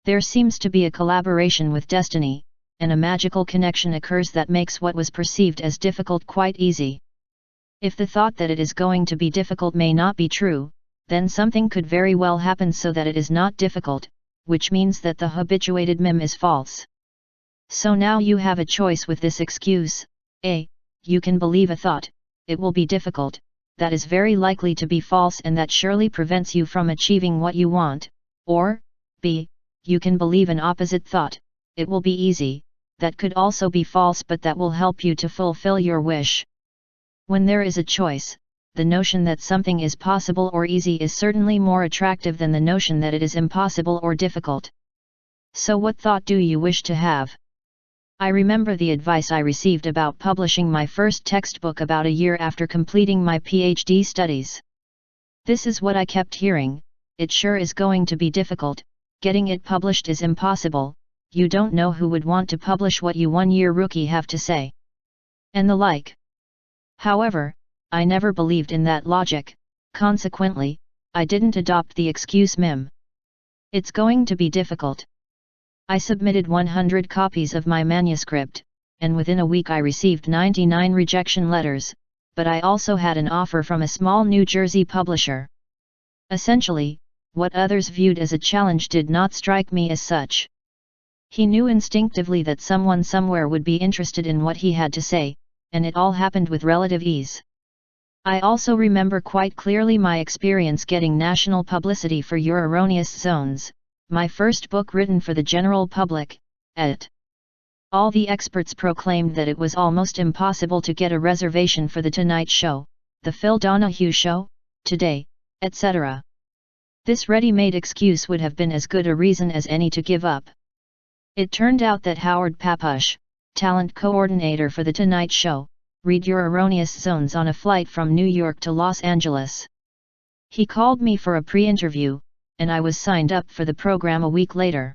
There seems to be a collaboration with destiny, and a magical connection occurs that makes what was perceived as difficult quite easy. If the thought that it is going to be difficult may not be true, then something could very well happen so that it is not difficult, which means that the habituated meme is false. So now you have a choice with this excuse. A. You can believe a thought, it will be difficult, that is very likely to be false and that surely prevents you from achieving what you want, or, B. You can believe an opposite thought, it will be easy, that could also be false but that will help you to fulfill your wish. When there is a choice, the notion that something is possible or easy is certainly more attractive than the notion that it is impossible or difficult. So what thought do you wish to have? I remember the advice I received about publishing my first textbook about a year after completing my PhD studies. This is what I kept hearing: it sure is going to be difficult, getting it published is impossible, you don't know who would want to publish what you one-year rookie have to say. And the like. However, I never believed in that logic, consequently, I didn't adopt the excuse meme. It's going to be difficult. I submitted 100 copies of my manuscript, and within a week I received 99 rejection letters, but I also had an offer from a small New Jersey publisher. Essentially, what others viewed as a challenge did not strike me as such. He knew instinctively that someone somewhere would be interested in what he had to say, and it all happened with relative ease. I also remember quite clearly my experience getting national publicity for Your Erroneous Zones, my first book written for the general public, et. All the experts proclaimed that it was almost impossible to get a reservation for The Tonight Show, The Phil Donahue Show, Today, etc. This ready-made excuse would have been as good a reason as any to give up. It turned out that Howard Papush, talent coordinator for The Tonight Show, read Your Erroneous Zones on a flight from New York to Los Angeles. He called me for a pre-interview, and I was signed up for the program a week later.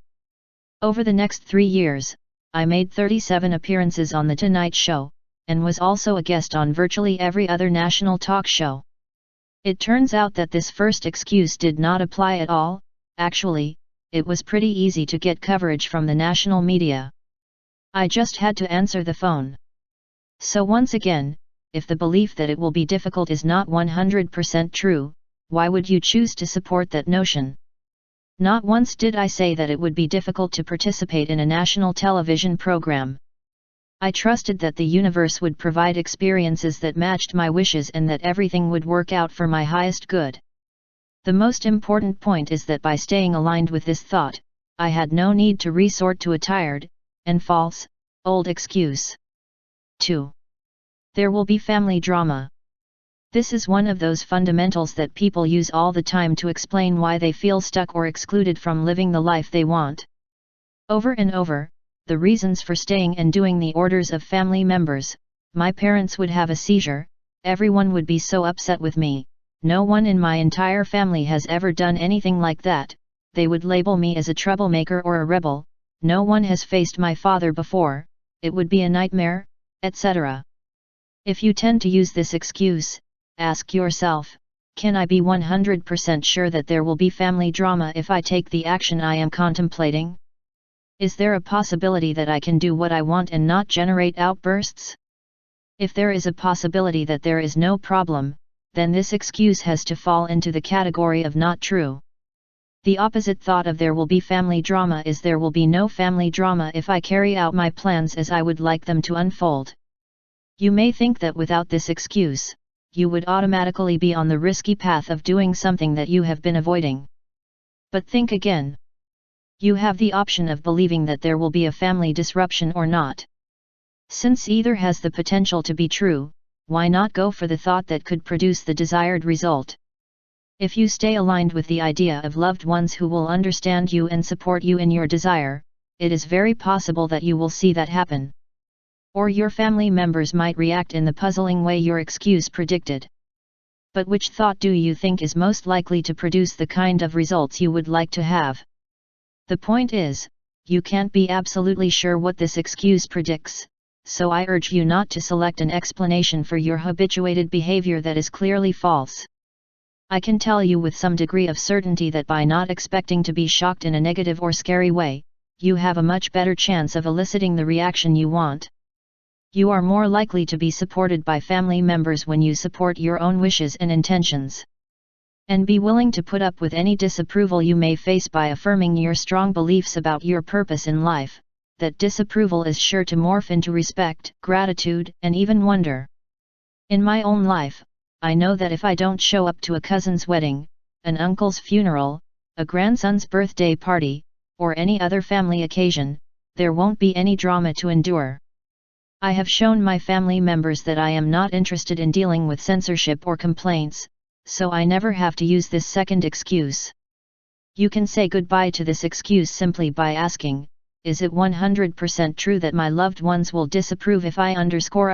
Over the next 3 years, I made 37 appearances on The Tonight Show, and was also a guest on virtually every other national talk show. It turns out that this first excuse did not apply at all. Actually, it was pretty easy to get coverage from the national media. I just had to answer the phone. So once again, if the belief that it will be difficult is not 100% true, why would you choose to support that notion? Not once did I say that it would be difficult to participate in a national television program. I trusted that the universe would provide experiences that matched my wishes and that everything would work out for my highest good. The most important point is that by staying aligned with this thought, I had no need to resort to a tired, and false, old excuse. 2. There will be family drama. This is one of those fundamentals that people use all the time to explain why they feel stuck or excluded from living the life they want. Over and over, the reasons for staying and doing the orders of family members: my parents would have a seizure, everyone would be so upset with me, no one in my entire family has ever done anything like that, they would label me as a troublemaker or a rebel, no one has faced my father before, it would be a nightmare, etc. If you tend to use this excuse, ask yourself, can I be 100% sure that there will be family drama if I take the action I am contemplating? Is there a possibility that I can do what I want and not generate outbursts? If there is a possibility that there is no problem, then this excuse has to fall into the category of not true. The opposite thought of there will be family drama is there will be no family drama if I carry out my plans as I would like them to unfold. You may think that without this excuse, you would automatically be on the risky path of doing something that you have been avoiding. But think again. You have the option of believing that there will be a family disruption or not. Since either has the potential to be true, why not go for the thought that could produce the desired result? If you stay aligned with the idea of loved ones who will understand you and support you in your desire, it is very possible that you will see that happen. Or your family members might react in the puzzling way your excuse predicted. But which thought do you think is most likely to produce the kind of results you would like to have? The point is, you can't be absolutely sure what this excuse predicts, so I urge you not to select an explanation for your habituated behavior that is clearly false. I can tell you with some degree of certainty that by not expecting to be shocked in a negative or scary way, you have a much better chance of eliciting the reaction you want. You are more likely to be supported by family members when you support your own wishes and intentions. And be willing to put up with any disapproval you may face by affirming your strong beliefs about your purpose in life. That disapproval is sure to morph into respect, gratitude, and even wonder. In my own life, I know that if I don't show up to a cousin's wedding, an uncle's funeral, a grandson's birthday party, or any other family occasion, there won't be any drama to endure. I have shown my family members that I am not interested in dealing with censorship or complaints, so I never have to use this second excuse. You can say goodbye to this excuse simply by asking, is it 100% true that my loved ones will disapprove if I underscore?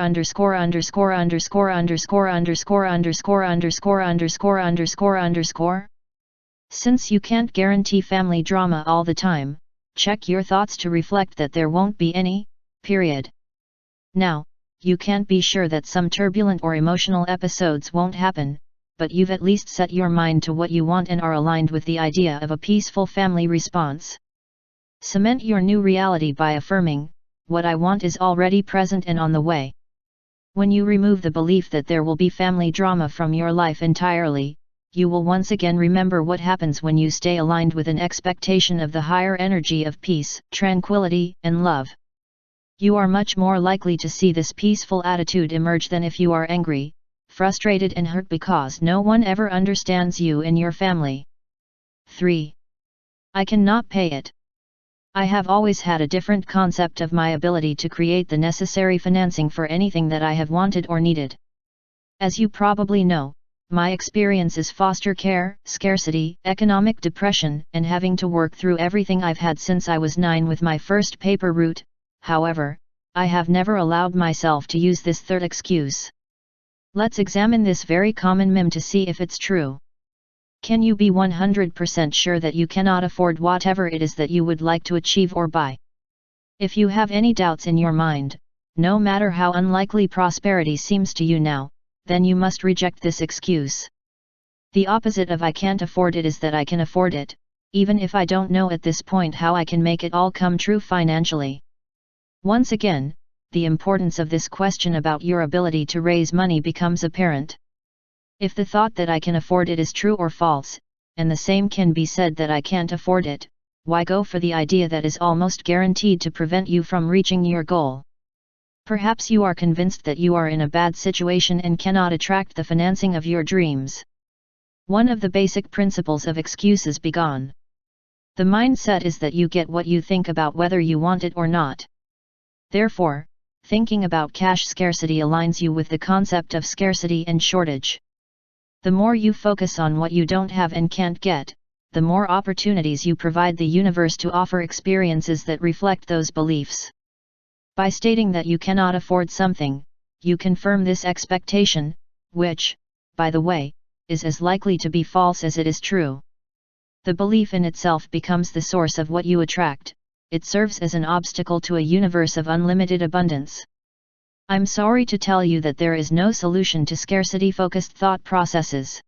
Since you can't guarantee family drama all the time, check your thoughts to reflect that there won't be any, period. Now, you can't be sure that some turbulent or emotional episodes won't happen, but you've at least set your mind to what you want and are aligned with the idea of a peaceful family response. Cement your new reality by affirming, what I want is already present and on the way. When you remove the belief that there will be family drama from your life entirely, you will once again remember what happens when you stay aligned with an expectation of the higher energy of peace, tranquility, and love. You are much more likely to see this peaceful attitude emerge than if you are angry, frustrated and hurt because no one ever understands you and your family. 3. I cannot pay it. I have always had a different concept of my ability to create the necessary financing for anything that I have wanted or needed. As you probably know, my experience is foster care, scarcity, economic depression, and having to work through everything I've had since I was 9 with my first paper route. However, I have never allowed myself to use this third excuse. Let's examine this very common meme to see if it's true. Can you be 100% sure that you cannot afford whatever it is that you would like to achieve or buy? If you have any doubts in your mind, no matter how unlikely prosperity seems to you now, then you must reject this excuse. The opposite of I can't afford it is that I can afford it, even if I don't know at this point how I can make it all come true financially. Once again, the importance of this question about your ability to raise money becomes apparent. If the thought that I can afford it is true or false, and the same can be said that I can't afford it, why go for the idea that is almost guaranteed to prevent you from reaching your goal? Perhaps you are convinced that you are in a bad situation and cannot attract the financing of your dreams. One of the basic principles of excuses be gone. The mindset is that you get what you think about whether you want it or not. Therefore, thinking about cash scarcity aligns you with the concept of scarcity and shortage. The more you focus on what you don't have and can't get, the more opportunities you provide the universe to offer experiences that reflect those beliefs. By stating that you cannot afford something, you confirm this expectation, which, by the way, is as likely to be false as it is true. The belief in itself becomes the source of what you attract. It serves as an obstacle to a universe of unlimited abundance. I'm sorry to tell you that there is no solution to scarcity-focused thought processes.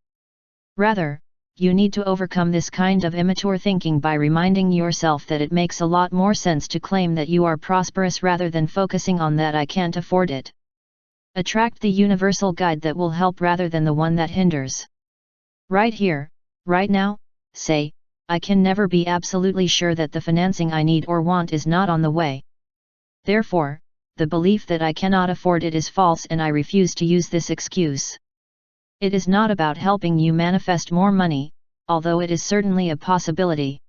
Rather, you need to overcome this kind of immature thinking by reminding yourself that it makes a lot more sense to claim that you are prosperous rather than focusing on that I can't afford it. Attract the universal guide that will help rather than the one that hinders. Right here, right now, say, I can never be absolutely sure that the financing I need or want is not on the way. Therefore, the belief that I cannot afford it is false and I refuse to use this excuse. It is not about helping you manifest more money, although it is certainly a possibility.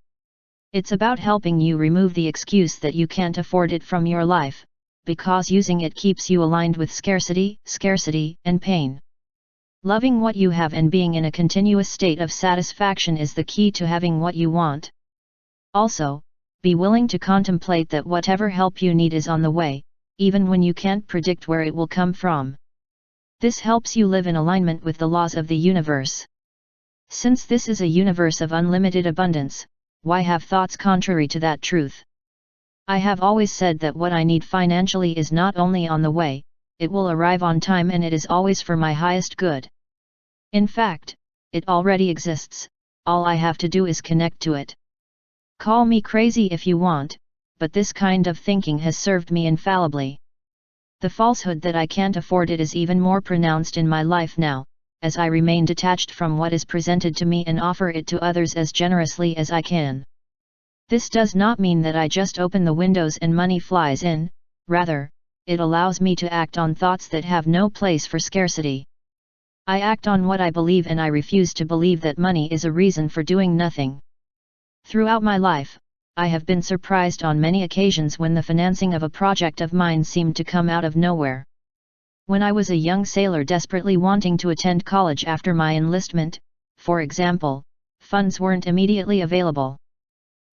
It's about helping you remove the excuse that you can't afford it from your life, because using it keeps you aligned with scarcity, and pain. Loving what you have and being in a continuous state of satisfaction is the key to having what you want. Also, be willing to contemplate that whatever help you need is on the way, even when you can't predict where it will come from. This helps you live in alignment with the laws of the universe. Since this is a universe of unlimited abundance, why have thoughts contrary to that truth? I have always said that what I need financially is not only on the way, it will arrive on time and it is always for my highest good. In fact, it already exists, all I have to do is connect to it. Call me crazy if you want, but this kind of thinking has served me infallibly. The falsehood that I can't afford it is even more pronounced in my life now, as I remain detached from what is presented to me and offer it to others as generously as I can. This does not mean that I just open the windows and money flies in, rather, it allows me to act on thoughts that have no place for scarcity. I act on what I believe and I refuse to believe that money is a reason for doing nothing. Throughout my life, I have been surprised on many occasions when the financing of a project of mine seemed to come out of nowhere. When I was a young sailor desperately wanting to attend college after my enlistment, for example, funds weren't immediately available.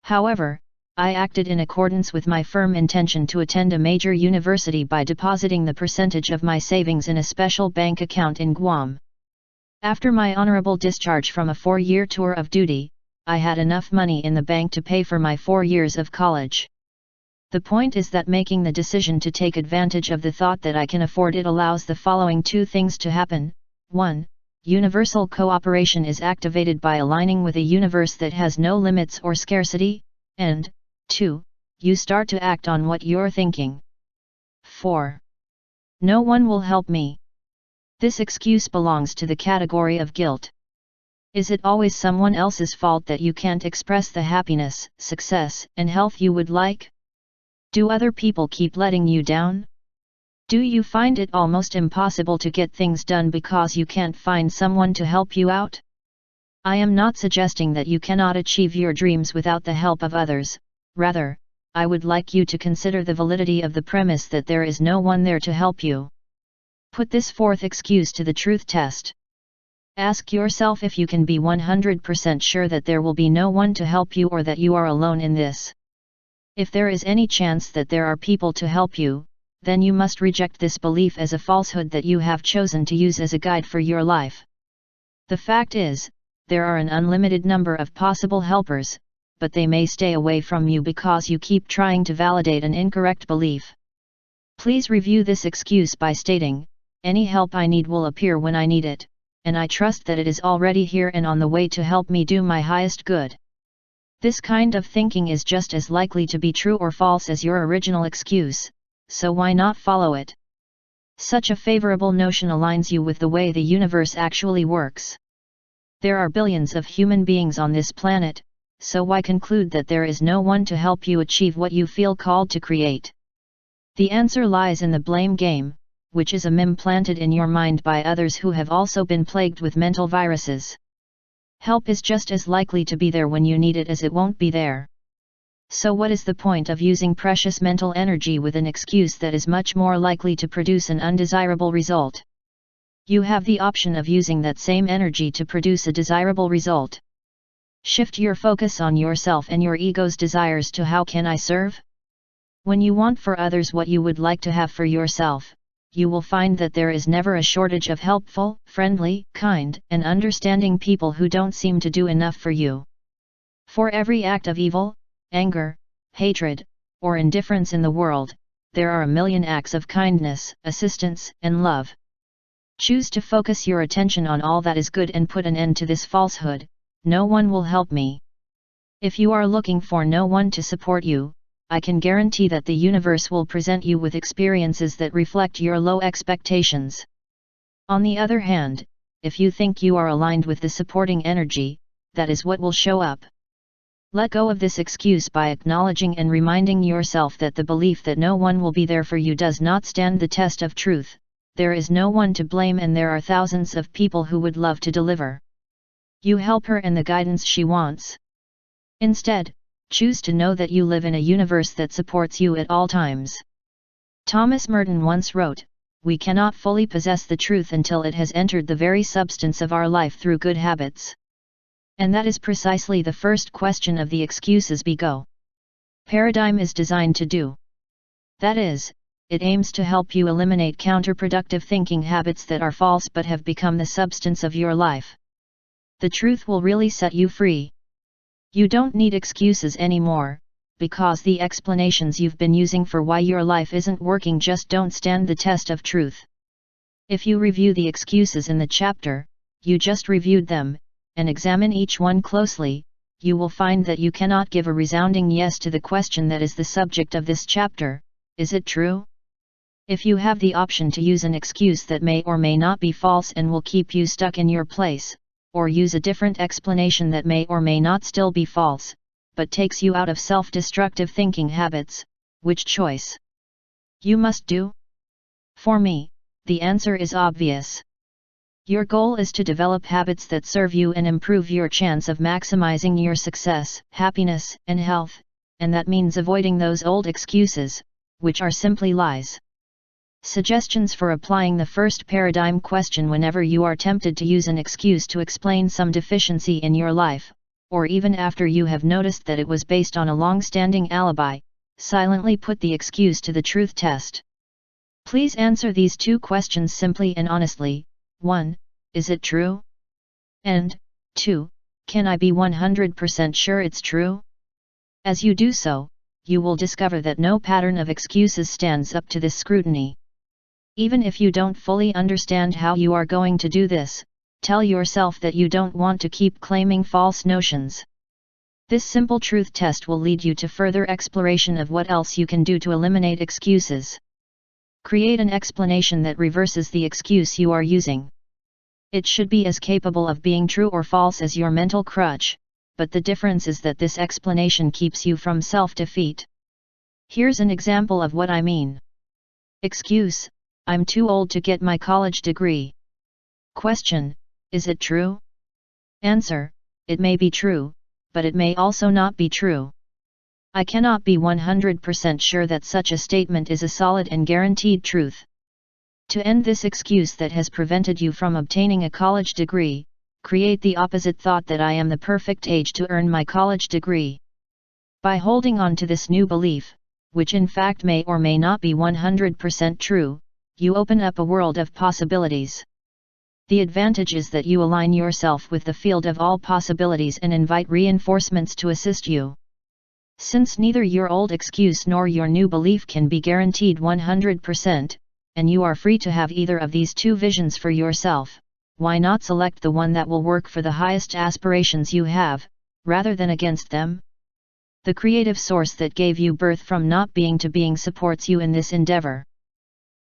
However, I acted in accordance with my firm intention to attend a major university by depositing the percentage of my savings in a special bank account in Guam. After my honorable discharge from a 4-year tour of duty, I had enough money in the bank to pay for my 4 years of college. The point is that making the decision to take advantage of the thought that I can afford it allows the following 2 things to happen. 1. Universal cooperation is activated by aligning with a universe that has no limits or scarcity, and 2. You start to act on what you're thinking. 4. No one will help me. This excuse belongs to the category of guilt. Is it always someone else's fault that you can't express the happiness, success, and health you would like? Do other people keep letting you down? Do you find it almost impossible to get things done because you can't find someone to help you out? I am not suggesting that you cannot achieve your dreams without the help of others, rather, I would like you to consider the validity of the premise that there is no one there to help you. Put this 4th excuse to the truth test. Ask yourself if you can be 100% sure that there will be no one to help you or that you are alone in this. If there is any chance that there are people to help you, then you must reject this belief as a falsehood that you have chosen to use as a guide for your life. The fact is, there are an unlimited number of possible helpers, but they may stay away from you because you keep trying to validate an incorrect belief. Please review this excuse by stating, any help I need will appear when I need it, and I trust that it is already here and on the way to help me do my highest good. This kind of thinking is just as likely to be true or false as your original excuse, so why not follow it? Such a favorable notion aligns you with the way the universe actually works. There are billions of human beings on this planet, so why conclude that there is no one to help you achieve what you feel called to create? The answer lies in the blame game, which is a meme planted in your mind by others who have also been plagued with mental viruses. Help is just as likely to be there when you need it as it won't be there. So what is the point of using precious mental energy with an excuse that is much more likely to produce an undesirable result? You have the option of using that same energy to produce a desirable result. Shift your focus on yourself and your ego's desires to how can I serve? When you want for others what you would like to have for yourself, you will find that there is never a shortage of helpful, friendly, kind, and understanding people who don't seem to do enough for you. For every act of evil, anger, hatred, or indifference in the world, there are a million acts of kindness, assistance, and love. Choose to focus your attention on all that is good and put an end to this falsehood, no one will help me. If you are looking for no one to support you, I can guarantee that the universe will present you with experiences that reflect your low expectations. On the other hand, if you think you are aligned with the supporting energy, that is what will show up. Let go of this excuse by acknowledging and reminding yourself that the belief that no one will be there for you does not stand the test of truth. There is no one to blame and there are thousands of people who would love to deliver. You help her and the guidance she wants. Instead, choose to know that you live in a universe that supports you at all times. Thomas Merton once wrote, "We cannot fully possess the truth until it has entered the very substance of our life through good habits." And that is precisely the first question of the excuses Go paradigm is designed to do. That is, it aims to help you eliminate counterproductive thinking habits that are false but have become the substance of your life. The truth will really set you free. You don't need excuses anymore, because the explanations you've been using for why your life isn't working just don't stand the test of truth. If you review the excuses in the chapter, you just reviewed them, and examine each one closely, you will find that you cannot give a resounding yes to the question that is the subject of this chapter: is it true? If you have the option to use an excuse that may or may not be false and will keep you stuck in your place, or use a different explanation that may or may not still be false, but takes you out of self-destructive thinking habits, which choice you must do? For me, the answer is obvious. Your goal is to develop habits that serve you and improve your chance of maximizing your success, happiness, and health, and that means avoiding those old excuses, which are simply lies. Suggestions for applying the first paradigm question whenever you are tempted to use an excuse to explain some deficiency in your life, or even after you have noticed that it was based on a long-standing alibi: silently put the excuse to the truth test. Please answer these two questions simply and honestly. 1. Is it true? And 2. Can I be 100% sure it's true? As you do so, you will discover that no pattern of excuses stands up to this scrutiny. Even if you don't fully understand how you are going to do this, tell yourself that you don't want to keep claiming false notions. This simple truth test will lead you to further exploration of what else you can do to eliminate excuses. Create an explanation that reverses the excuse you are using. It should be as capable of being true or false as your mental crutch, but the difference is that this explanation keeps you from self-defeat. Here's an example of what I mean. Excuse: I'm too old to get my college degree. Question: is it true? Answer: it may be true, but it may also not be true. I cannot be 100% sure that such a statement is a solid and guaranteed truth. To end this excuse that has prevented you from obtaining a college degree, create the opposite thought that I am the perfect age to earn my college degree. By holding on to this new belief, which in fact may or may not be 100% true, you open up a world of possibilities. The advantage is that you align yourself with the field of all possibilities and invite reinforcements to assist you. Since neither your old excuse nor your new belief can be guaranteed 100%, and you are free to have either of these two visions for yourself, why not select the one that will work for the highest aspirations you have, rather than against them? The creative source that gave you birth from not being to being supports you in this endeavor.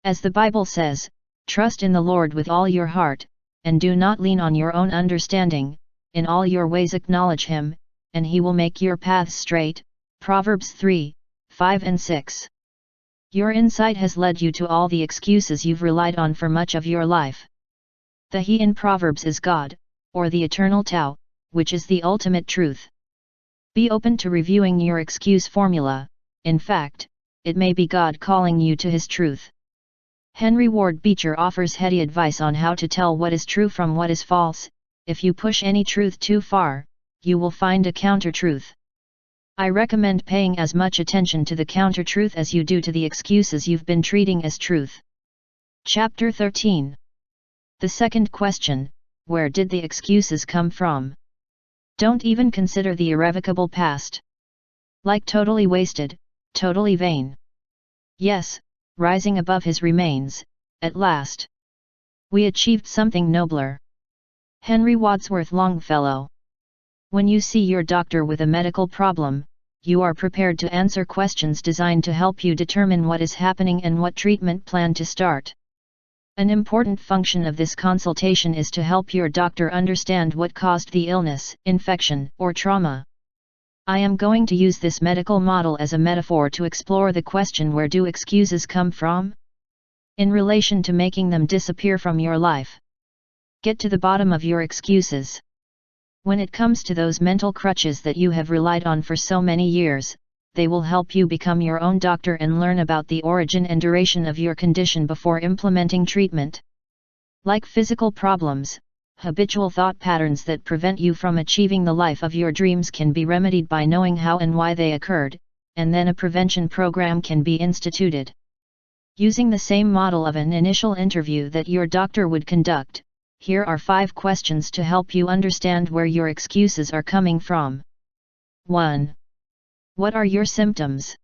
As the Bible says, trust in the Lord with all your heart, and do not lean on your own understanding, in all your ways acknowledge Him, and He will make your paths straight. Proverbs 3:5-6. Your insight has led you to all the excuses you've relied on for much of your life. The He in Proverbs is God, or the eternal Tao, which is the ultimate truth. Be open to reviewing your excuse formula. In fact, it may be God calling you to His truth. Henry Ward Beecher offers heady advice on how to tell what is true from what is false. If you push any truth too far, you will find a counter-truth. I recommend paying as much attention to the counter-truth as you do to the excuses you've been treating as truth. Chapter 13. The second question, where did the excuses come from? Don't even consider the irrevocable past. Like totally wasted, totally vain. Yes, rising above his remains, at last. We achieved something nobler. Henry Wadsworth Longfellow. When you see your doctor with a medical problem, you are prepared to answer questions designed to help you determine what is happening and what treatment plan to start. An important function of this consultation is to help your doctor understand what caused the illness, infection, or trauma. I am going to use this medical model as a metaphor to explore the question, where do excuses come from? In relation to making them disappear from your life. Get to the bottom of your excuses. When it comes to those mental crutches that you have relied on for so many years, they will help you become your own doctor and learn about the origin and duration of your condition before implementing treatment. Like physical problems, habitual thought patterns that prevent you from achieving the life of your dreams can be remedied by knowing how and why they occurred, and then a prevention program can be instituted. Using the same model of an initial interview that your doctor would conduct, here are 5 questions to help you understand where your excuses are coming from. 1. What are your symptoms?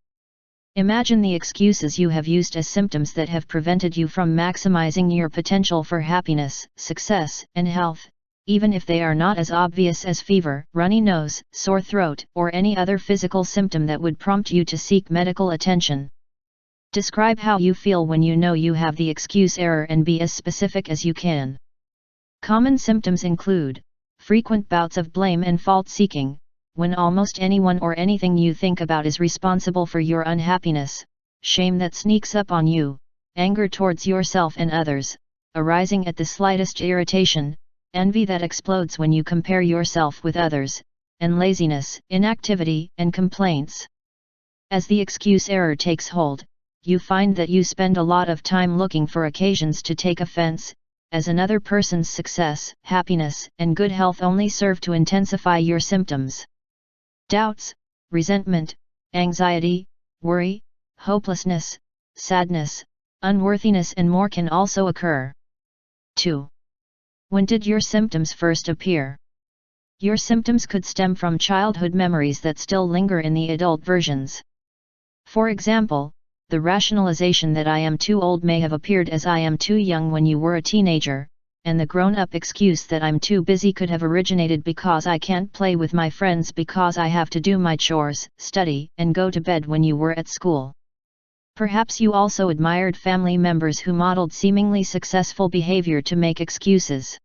Imagine the excuses you have used as symptoms that have prevented you from maximizing your potential for happiness, success, and health, even if they are not as obvious as fever, runny nose, sore throat, or any other physical symptom that would prompt you to seek medical attention. Describe how you feel when you know you have the excuse error and be as specific as you can. Common symptoms include frequent bouts of blame and fault-seeking, when almost anyone or anything you think about is responsible for your unhappiness, shame that sneaks up on you, anger towards yourself and others, arising at the slightest irritation, envy that explodes when you compare yourself with others, and laziness, inactivity, and complaints. As the excuse error takes hold, you find that you spend a lot of time looking for occasions to take offense, as another person's success, happiness, and good health only serve to intensify your symptoms. Doubts, resentment, anxiety, worry, hopelessness, sadness, unworthiness and more can also occur. 2. When did your symptoms first appear? Your symptoms could stem from childhood memories that still linger in the adult versions. For example, the rationalization that I am too old may have appeared as I am too young when you were a teenager, and the grown-up excuse that I'm too busy could have originated because I can't play with my friends because I have to do my chores, study, and go to bed when you were at school. Perhaps you also admired family members who modeled seemingly successful behavior to make excuses.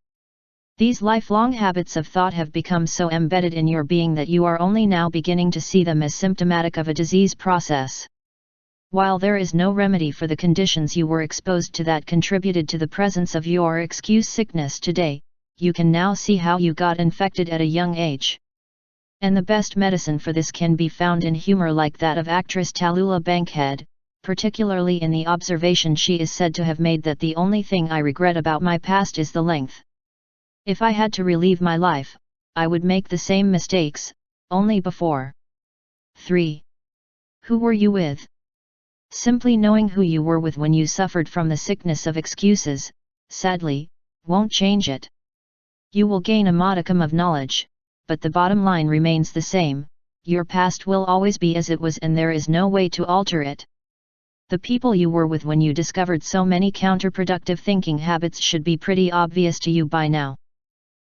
These lifelong habits of thought have become so embedded in your being that you are only now beginning to see them as symptomatic of a disease process. While there is no remedy for the conditions you were exposed to that contributed to the presence of your excuse sickness today, you can now see how you got infected at a young age. And the best medicine for this can be found in humor like that of actress Tallulah Bankhead, particularly in the observation she is said to have made that the only thing I regret about my past is the length. If I had to relive my life, I would make the same mistakes, only before. 3. Who were you with? Simply knowing who you were with when you suffered from the sickness of excuses, sadly, won't change it. You will gain a modicum of knowledge, but the bottom line remains the same: your past will always be as it was and there is no way to alter it. The people you were with when you discovered so many counterproductive thinking habits should be pretty obvious to you by now.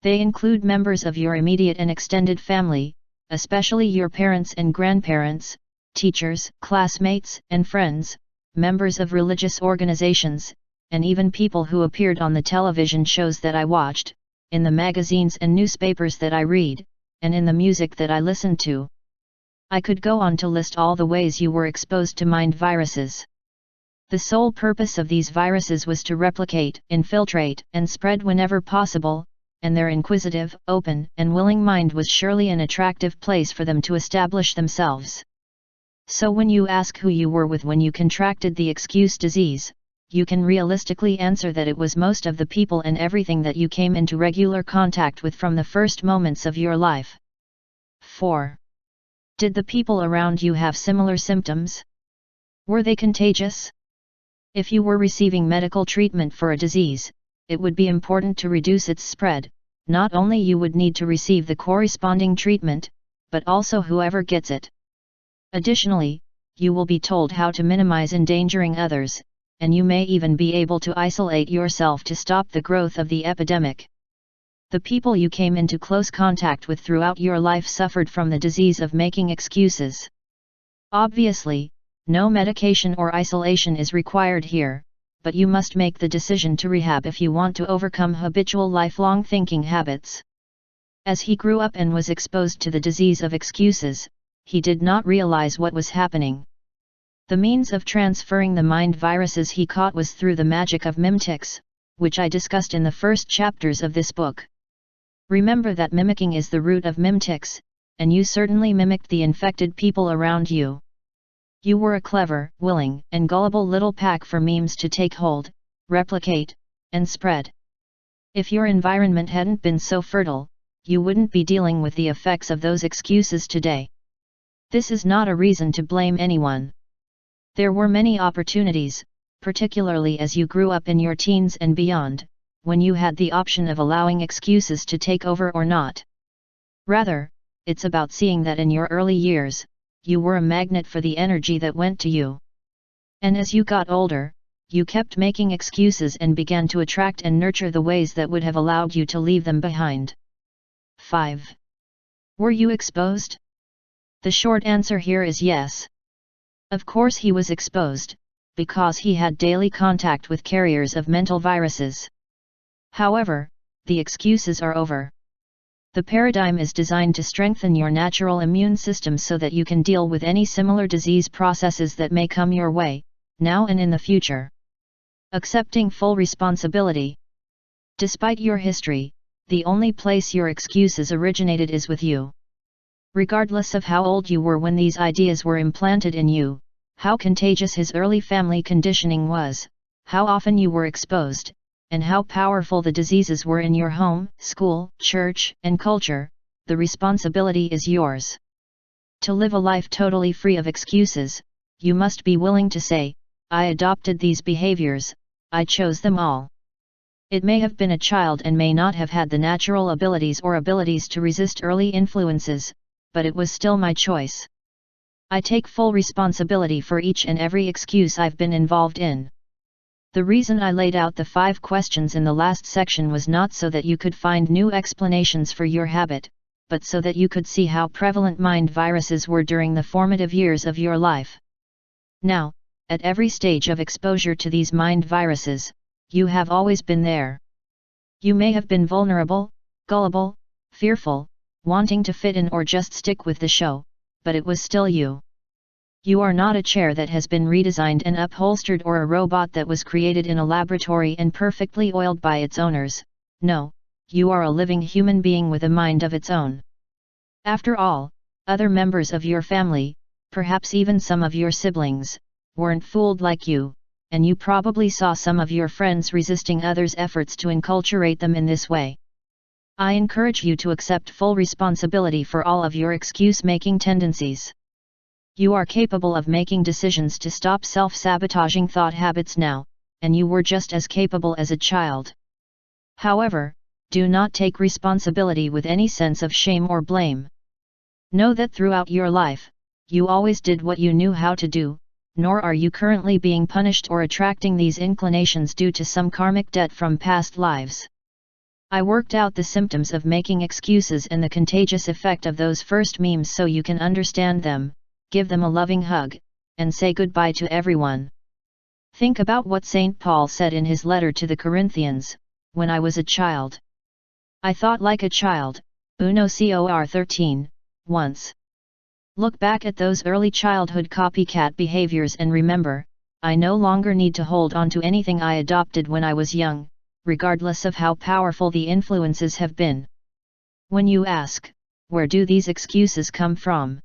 They include members of your immediate and extended family, especially your parents and grandparents, teachers, classmates and friends, members of religious organizations, and even people who appeared on the television shows that I watched, in the magazines and newspapers that I read, and in the music that I listened to. I could go on to list all the ways you were exposed to mind viruses. The sole purpose of these viruses was to replicate, infiltrate, and spread whenever possible, and their inquisitive, open, and willing mind was surely an attractive place for them to establish themselves. So when you ask who you were with when you contracted the excuse disease, you can realistically answer that it was most of the people and everything that you came into regular contact with from the first moments of your life. 4. Did the people around you have similar symptoms? Were they contagious? If you were receiving medical treatment for a disease, it would be important to reduce its spread. Not only you would need to receive the corresponding treatment, but also whoever gets it. Additionally, you will be told how to minimize endangering others, and you may even be able to isolate yourself to stop the growth of the epidemic. The people you came into close contact with throughout your life suffered from the disease of making excuses. Obviously, no medication or isolation is required here, but you must make the decision to rehab if you want to overcome habitual lifelong thinking habits. As he grew up and was exposed to the disease of excuses, he did not realize what was happening. The means of transferring the mind viruses he caught was through the magic of mimetics, which I discussed in the first chapters of this book. Remember that mimicking is the root of mimetics, and you certainly mimicked the infected people around you. You were a clever, willing, and gullible little pack for memes to take hold, replicate, and spread. If your environment hadn't been so fertile, you wouldn't be dealing with the effects of those excuses today. This is not a reason to blame anyone. There were many opportunities, particularly as you grew up in your teens and beyond, when you had the option of allowing excuses to take over or not. Rather, it's about seeing that in your early years, you were a magnet for the energy that went to you. And as you got older, you kept making excuses and began to attract and nurture the ways that would have allowed you to leave them behind. 5. Were you exposed? The short answer here is yes. Of course he was exposed, because he had daily contact with carriers of mental viruses. However, the excuses are over. The paradigm is designed to strengthen your natural immune system so that you can deal with any similar disease processes that may come your way, now and in the future. Accepting full responsibility. Despite your history, the only place your excuses originated is with you. Regardless of how old you were when these ideas were implanted in you, how contagious his early family conditioning was, how often you were exposed, and how powerful the diseases were in your home, school, church, and culture, the responsibility is yours. To live a life totally free of excuses, you must be willing to say, I adopted these behaviors, I chose them all. It may have been a child and may not have had the natural abilities to resist early influences, but it was still my choice. I take full responsibility for each and every excuse I've been involved in. The reason I laid out the 5 questions in the last section was not so that you could find new explanations for your habit, but so that you could see how prevalent mind viruses were during the formative years of your life. Now, at every stage of exposure to these mind viruses, you have always been there. You may have been vulnerable, gullible, fearful, wanting to fit in or just stick with the show, but it was still you. You are not a chair that has been redesigned and upholstered or a robot that was created in a laboratory and perfectly oiled by its owners. No, you are a living human being with a mind of its own. After all, other members of your family, perhaps even some of your siblings, weren't fooled like you, and you probably saw some of your friends resisting others' efforts to enculturate them in this way. I encourage you to accept full responsibility for all of your excuse-making tendencies. You are capable of making decisions to stop self-sabotaging thought habits now, and you were just as capable as a child. However, do not take responsibility with any sense of shame or blame. Know that throughout your life, you always did what you knew how to do, nor are you currently being punished or attracting these inclinations due to some karmic debt from past lives. I worked out the symptoms of making excuses and the contagious effect of those first memes so you can understand them, give them a loving hug, and say goodbye to everyone. Think about what St. Paul said in his letter to the Corinthians, "When I was a child, I thought like a child," 1 Cor 13, once. Look back at those early childhood copycat behaviors and remember, I no longer need to hold on to anything I adopted when I was young, regardless of how powerful the influences have been. When you ask, where do these excuses come from?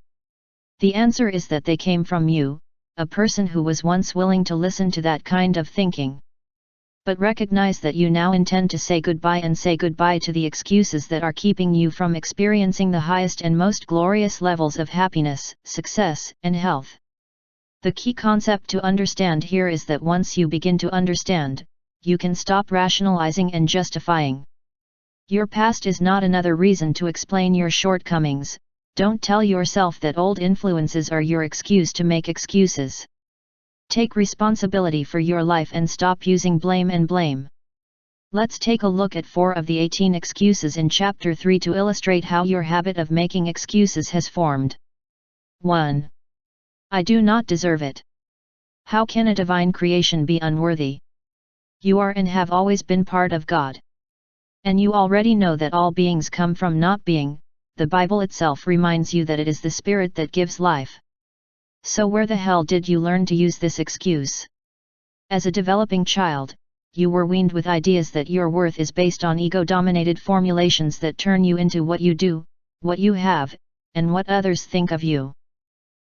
The answer is that they came from you, a person who was once willing to listen to that kind of thinking. But recognize that you now intend to say goodbye to the excuses that are keeping you from experiencing the highest and most glorious levels of happiness, success, and health. The key concept to understand here is that once you begin to understand, you can stop rationalizing and justifying. Your past is not another reason to explain your shortcomings. Don't tell yourself that old influences are your excuse to make excuses. Take responsibility for your life and stop using blame. Let's take a look at 4 of the 18 excuses in Chapter 3 to illustrate how your habit of making excuses has formed. 1. I do not deserve it. How can a divine creation be unworthy? You are and have always been part of God. And you already know that all beings come from not being. The Bible itself reminds you that it is the Spirit that gives life. So where the hell did you learn to use this excuse? As a developing child, you were weaned with ideas that your worth is based on ego-dominated formulations that turn you into what you do, what you have, and what others think of you.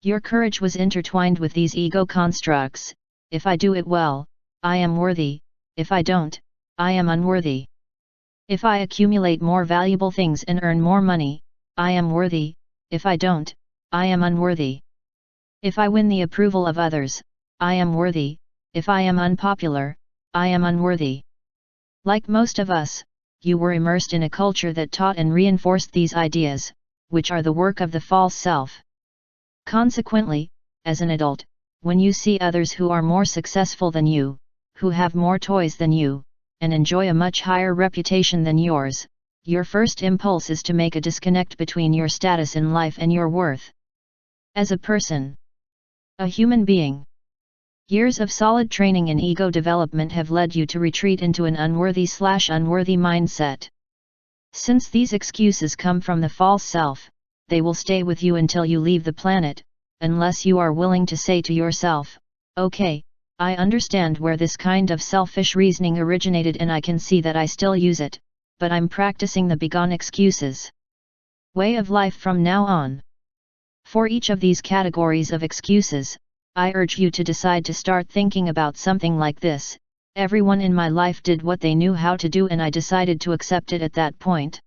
Your courage was intertwined with these ego constructs. If I do it well, I am worthy. If I don't, I am unworthy. If I accumulate more valuable things and earn more money, I am worthy. If I don't, I am unworthy. If I win the approval of others, I am worthy. If I am unpopular, I am unworthy. Like most of us, you were immersed in a culture that taught and reinforced these ideas, which are the work of the false self. Consequently, as an adult, when you see others who are more successful than you, who have more toys than you, and enjoy a much higher reputation than yours, your first impulse is to make a disconnect between your status in life and your worth. As a person, a human being, years of solid training in ego development have led you to retreat into an unworthy mindset. Since these excuses come from the false self, they will stay with you until you leave the planet, unless you are willing to say to yourself, okay, I understand where this kind of selfish reasoning originated and I can see that I still use it, but I'm practicing the begone excuses way of life from now on. For each of these categories of excuses, I urge you to decide to start thinking about something like this: everyone in my life did what they knew how to do and I decided to accept it at that point.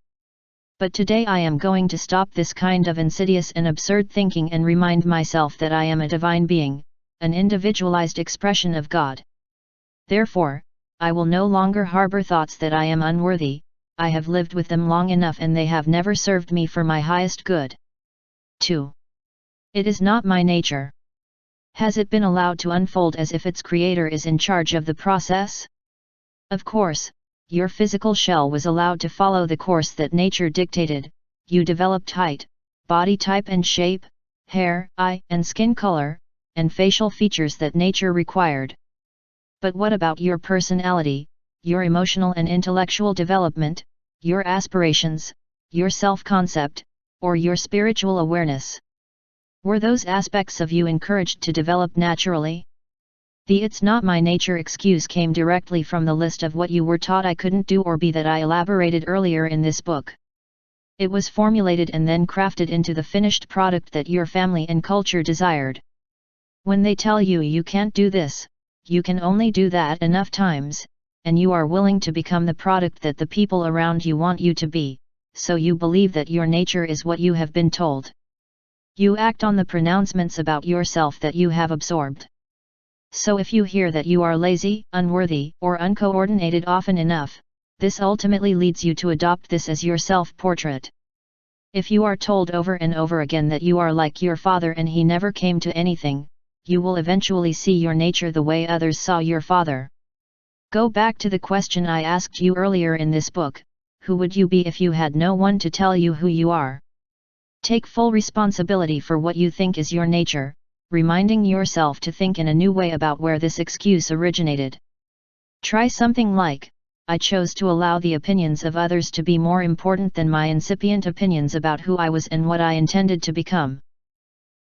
But today I am going to stop this kind of insidious and absurd thinking and remind myself that I am a divine being, an individualized expression of God. Therefore, I will no longer harbor thoughts that I am unworthy. I have lived with them long enough and they have never served me for my highest good. 2. It is not my nature. Has it been allowed to unfold as if its creator is in charge of the process? Of course, your physical shell was allowed to follow the course that nature dictated. You developed height, body type and shape, hair, eye and skin color, and facial features that nature required. But what about your personality, your emotional and intellectual development, your aspirations, your self-concept, or your spiritual awareness? Were those aspects of you encouraged to develop naturally? The "it's not my nature" excuse came directly from the list of what you were taught I couldn't do or be that I elaborated earlier in this book. It was formulated and then crafted into the finished product that your family and culture desired. When they tell you you can't do this, you can only do that enough times, and you are willing to become the product that the people around you want you to be, so you believe that your nature is what you have been told. You act on the pronouncements about yourself that you have absorbed. So if you hear that you are lazy, unworthy, or uncoordinated often enough, this ultimately leads you to adopt this as your self-portrait. If you are told over and over again that you are like your father and he never came to anything, you will eventually see your nature the way others saw your father. Go back to the question I asked you earlier in this book: who would you be if you had no one to tell you who you are? Take full responsibility for what you think is your nature, reminding yourself to think in a new way about where this excuse originated. Try something like, I chose to allow the opinions of others to be more important than my incipient opinions about who I was and what I intended to become.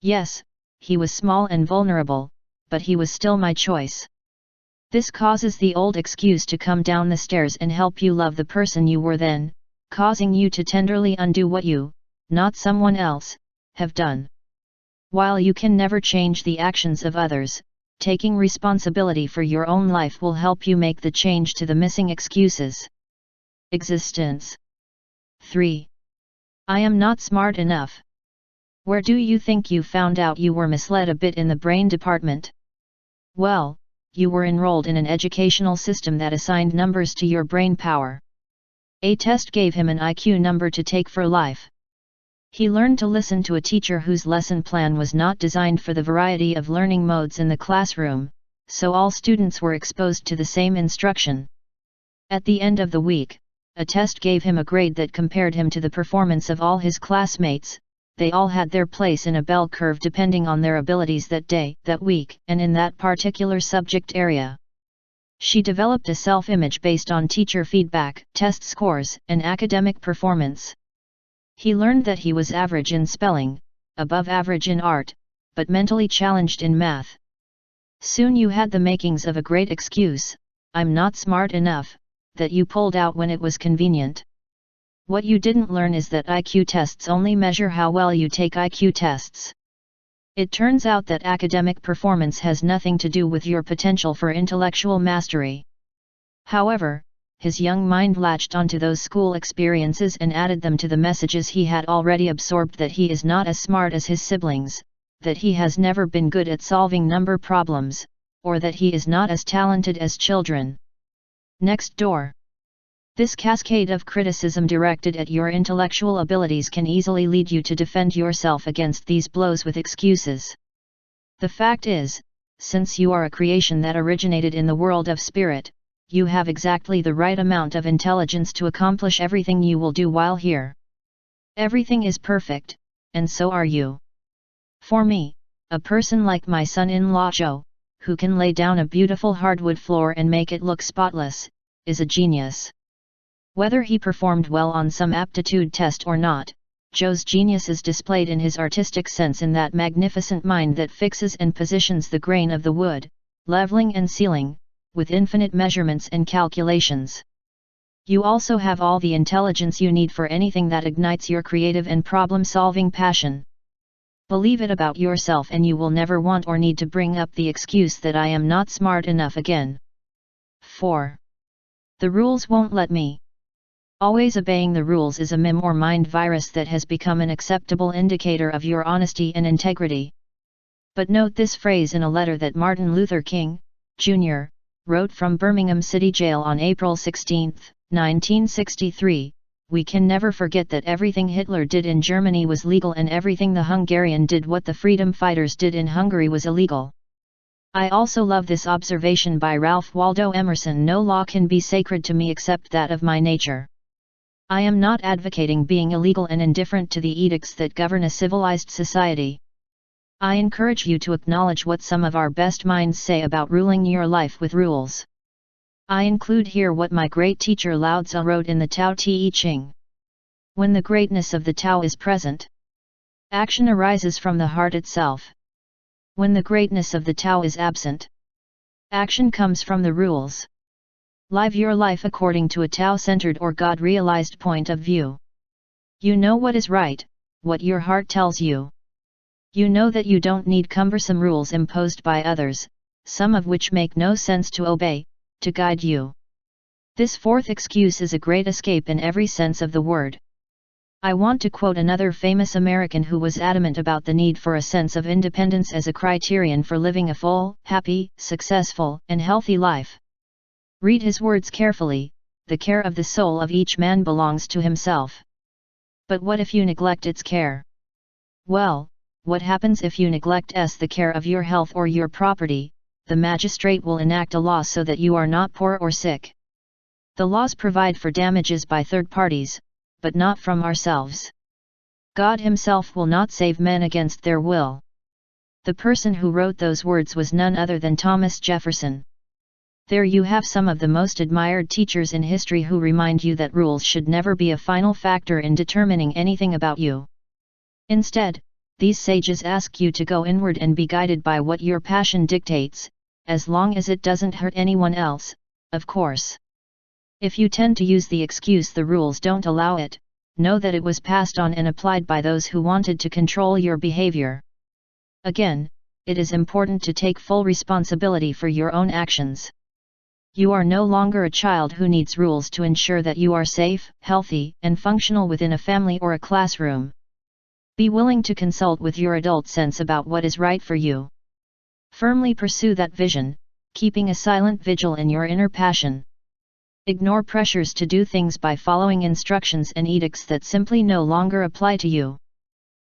Yes, he was small and vulnerable, but he was still my choice. This causes the old excuse to come down the stairs and help you love the person you were then, causing you to tenderly undo what you, not someone else, have done. While you can never change the actions of others, taking responsibility for your own life will help you make the change to the missing excuses. Existence. 3. I am not smart enough. Where do you think you found out you were misled a bit in the brain department? Well, you were enrolled in an educational system that assigned numbers to your brain power. A test gave him an IQ number to take for life. He learned to listen to a teacher whose lesson plan was not designed for the variety of learning modes in the classroom, so all students were exposed to the same instruction. At the end of the week, a test gave him a grade that compared him to the performance of all his classmates. They all had their place in a bell curve depending on their abilities that day, that week, and in that particular subject area. She developed a self-image based on teacher feedback, test scores, and academic performance. He learned that he was average in spelling, above average in art, but mentally challenged in math. Soon you had the makings of a great excuse, I'm not smart enough, that you pulled out when it was convenient. What you didn't learn is that IQ tests only measure how well you take IQ tests. It turns out that academic performance has nothing to do with your potential for intellectual mastery. However, his young mind latched onto those school experiences and added them to the messages he had already absorbed that he is not as smart as his siblings, that he has never been good at solving number problems, or that he is not as talented as children next door. This cascade of criticism directed at your intellectual abilities can easily lead you to defend yourself against these blows with excuses. The fact is, since you are a creation that originated in the world of spirit, you have exactly the right amount of intelligence to accomplish everything you will do while here. Everything is perfect, and so are you. For me, a person like my son-in-law Joe, who can lay down a beautiful hardwood floor and make it look spotless, is a genius. Whether he performed well on some aptitude test or not, Joe's genius is displayed in his artistic sense in that magnificent mind that fixes and positions the grain of the wood, leveling and sealing, with infinite measurements and calculations. You also have all the intelligence you need for anything that ignites your creative and problem-solving passion. Believe it about yourself and you will never want or need to bring up the excuse that I am not smart enough again. 4. The rules won't let me. Always obeying the rules is a meme or mind virus that has become an acceptable indicator of your honesty and integrity. But note this phrase in a letter that Martin Luther King, Jr., wrote from Birmingham City Jail on April 16, 1963, we can never forget that everything Hitler did in Germany was legal and everything the Hungarian did what the freedom fighters did in Hungary was illegal. I also love this observation by Ralph Waldo Emerson: no law can be sacred to me except that of my nature. I am not advocating being illegal and indifferent to the edicts that govern a civilized society. I encourage you to acknowledge what some of our best minds say about ruling your life with rules. I include here what my great teacher Lao Tzu wrote in the Tao Te Ching. When the greatness of the Tao is present, action arises from the heart itself. When the greatness of the Tao is absent, action comes from the rules. Live your life according to a Tao-centered or God-realized point of view. You know what is right, what your heart tells you. You know that you don't need cumbersome rules imposed by others, some of which make no sense to obey, to guide you. This fourth excuse is a great escape in every sense of the word. I want to quote another famous American who was adamant about the need for a sense of independence as a criterion for living a full, happy, successful, and healthy life. Read his words carefully: the care of the soul of each man belongs to himself. But what if you neglect its care? Well, what happens if you neglect the care of your health or your property? The magistrate will enact a law so that you are not poor or sick. The laws provide for damages by third parties, but not from ourselves. God Himself will not save men against their will. The person who wrote those words was none other than Thomas Jefferson. There you have some of the most admired teachers in history who remind you that rules should never be a final factor in determining anything about you. Instead, these sages ask you to go inward and be guided by what your passion dictates, as long as it doesn't hurt anyone else, of course. If you tend to use the excuse the rules don't allow it, know that it was passed on and applied by those who wanted to control your behavior. Again, it is important to take full responsibility for your own actions. You are no longer a child who needs rules to ensure that you are safe, healthy, and functional within a family or a classroom. Be willing to consult with your adult sense about what is right for you. Firmly pursue that vision, keeping a silent vigil in your inner passion. Ignore pressures to do things by following instructions and edicts that simply no longer apply to you.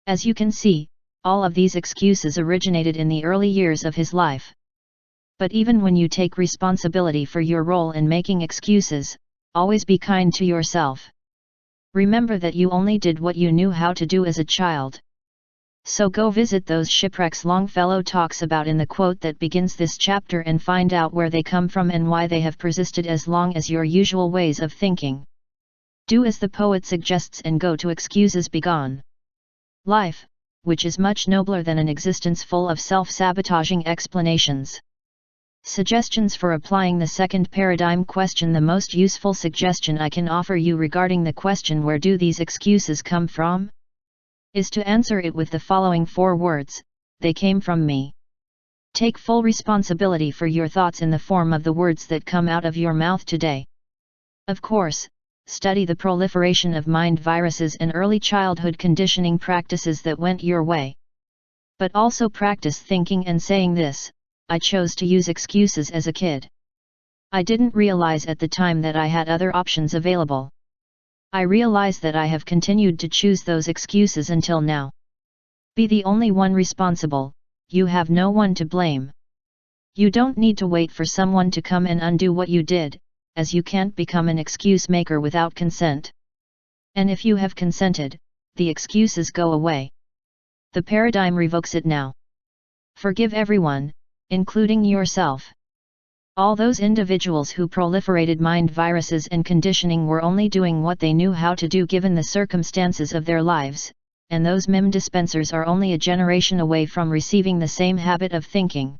As you can see, all of these excuses originated in the early years of his life. But even when you take responsibility for your role in making excuses, always be kind to yourself. Remember that you only did what you knew how to do as a child. So go visit those shipwrecks Longfellow talks about in the quote that begins this chapter and find out where they come from and why they have persisted as long as your usual ways of thinking. Do as the poet suggests and go to excuses begone. Life, which is much nobler than an existence full of self-sabotaging explanations. Suggestions for applying the second paradigm question. The most useful suggestion I can offer you regarding the question where do these excuses come from? Is to answer it with the following 4 words: they came from me. Take full responsibility for your thoughts in the form of the words that come out of your mouth today. Of course, study the proliferation of mind viruses and early childhood conditioning practices that went your way. But also practice thinking and saying this: I chose to use excuses as a kid. I didn't realize at the time that I had other options available. I realize that I have continued to choose those excuses until now. Be the only one responsible, you have no one to blame. You don't need to wait for someone to come and undo what you did, as you can't become an excuse maker without consent. And if you have consented, the excuses go away. The paradigm revokes it now. Forgive everyone, including yourself. All those individuals who proliferated mind viruses and conditioning were only doing what they knew how to do given the circumstances of their lives, and those mem dispensers are only a generation away from receiving the same habit of thinking.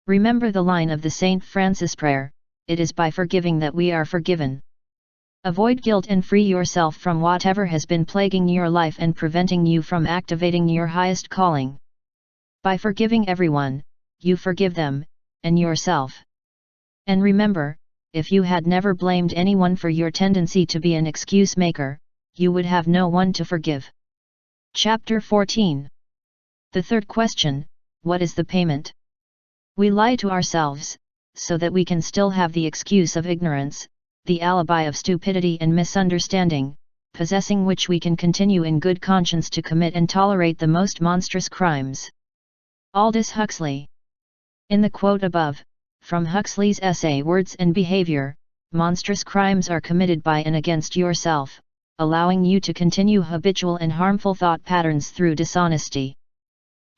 Remember the line of the St. Francis prayer: it is by forgiving that we are forgiven. Avoid guilt and free yourself from whatever has been plaguing your life and preventing you from activating your highest calling. By forgiving everyone, you forgive them, and yourself. And remember, if you had never blamed anyone for your tendency to be an excuse maker, you would have no one to forgive. Chapter 14. The third question: what is the payment? We lie to ourselves, so that we can still have the excuse of ignorance, the alibi of stupidity and misunderstanding, possessing which we can continue in good conscience to commit and tolerate the most monstrous crimes. Aldous Huxley. In the quote above, from Huxley's essay Words and Behavior, monstrous crimes are committed by and against yourself, allowing you to continue habitual and harmful thought patterns through dishonesty.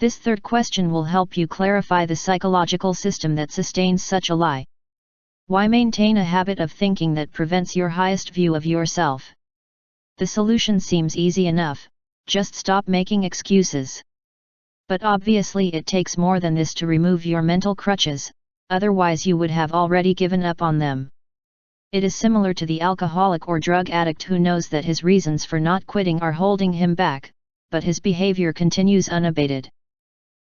This third question will help you clarify the psychological system that sustains such a lie. Why maintain a habit of thinking that prevents your highest view of yourself? The solution seems easy enough: just stop making excuses. But obviously it takes more than this to remove your mental crutches, otherwise you would have already given up on them. It is similar to the alcoholic or drug addict who knows that his reasons for not quitting are holding him back, but his behavior continues unabated.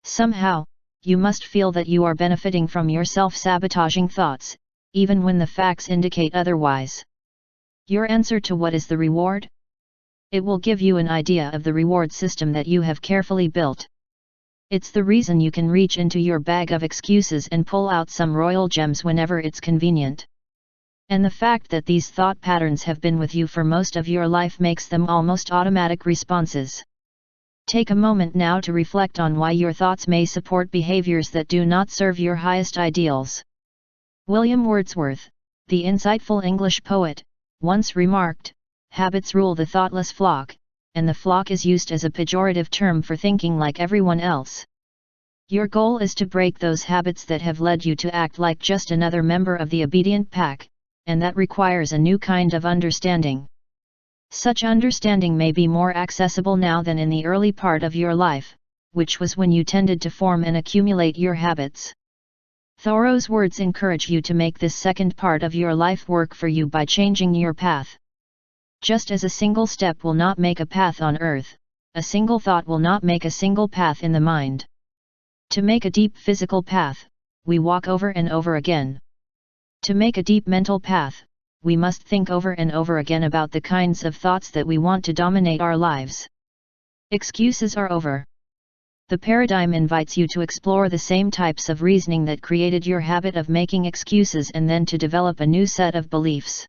Somehow, you must feel that you are benefiting from your self-sabotaging thoughts, even when the facts indicate otherwise. Your answer to what is the reward? It will give you an idea of the reward system that you have carefully built. It's the reason you can reach into your bag of excuses and pull out some royal gems whenever it's convenient. And the fact that these thought patterns have been with you for most of your life makes them almost automatic responses. Take a moment now to reflect on why your thoughts may support behaviors that do not serve your highest ideals. William Wordsworth, The insightful English poet once remarked, "Habits rule the thoughtless flock," and the flock is used as a pejorative term for thinking like everyone else. Your goal is to break those habits that have led you to act like just another member of the obedient pack, and that requires a new kind of understanding. Such understanding may be more accessible now than in the early part of your life, which was when you tended to form and accumulate your habits. Thoreau's words encourage you to make this second part of your life work for you by changing your path. Just as a single step will not make a path on earth, a single thought will not make a single path in the mind. To make a deep physical path, we walk over and over again. To make a deep mental path, we must think over and over again about the kinds of thoughts that we want to dominate our lives. Excuses are over. The paradigm invites you to explore the same types of reasoning that created your habit of making excuses and then to develop a new set of beliefs.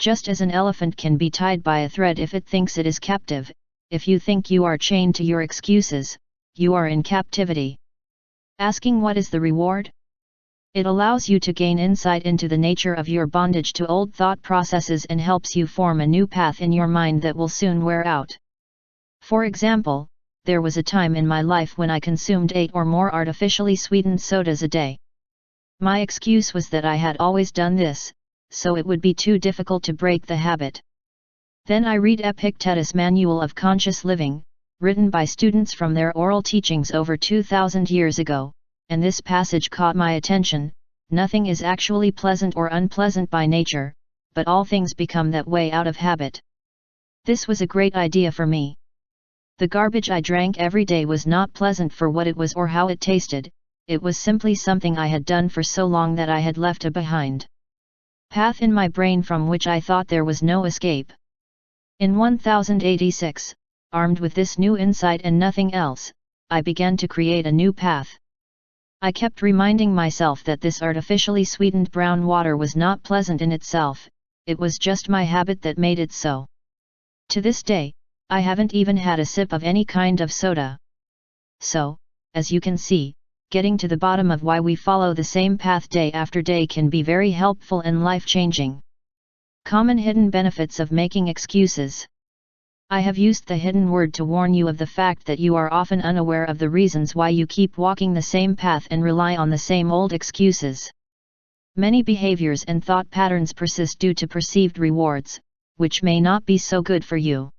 Just as an elephant can be tied by a thread if it thinks it is captive, if you think you are chained to your excuses, you are in captivity. Asking what is the reward? It allows you to gain insight into the nature of your bondage to old thought processes and helps you form a new path in your mind that will soon wear out. For example, there was a time in my life when I consumed 8 or more artificially sweetened sodas a day. My excuse was that I had always done this, so it would be too difficult to break the habit. Then I read Epictetus' Manual of Conscious Living, written by students from their oral teachings over 2,000 years ago, and this passage caught my attention. Nothing is actually pleasant or unpleasant by nature, but all things become that way out of habit. This was a great idea for me. The garbage I drank every day was not pleasant for what it was or how it tasted, it was simply something I had done for so long that I had left a behind path in my brain from which I thought there was no escape. In 1086, armed with this new insight and nothing else, I began to create a new path. I kept reminding myself that this artificially sweetened brown water was not pleasant in itself, it was just my habit that made it so. To this day, I haven't even had a sip of any kind of soda. So, as you can see, getting to the bottom of why we follow the same path day after day can be very helpful and life-changing. Common hidden benefits of making excuses. I have used the hidden word to warn you of the fact that you are often unaware of the reasons why you keep walking the same path and rely on the same old excuses. Many behaviors and thought patterns persist due to perceived rewards, which may not be so good for you.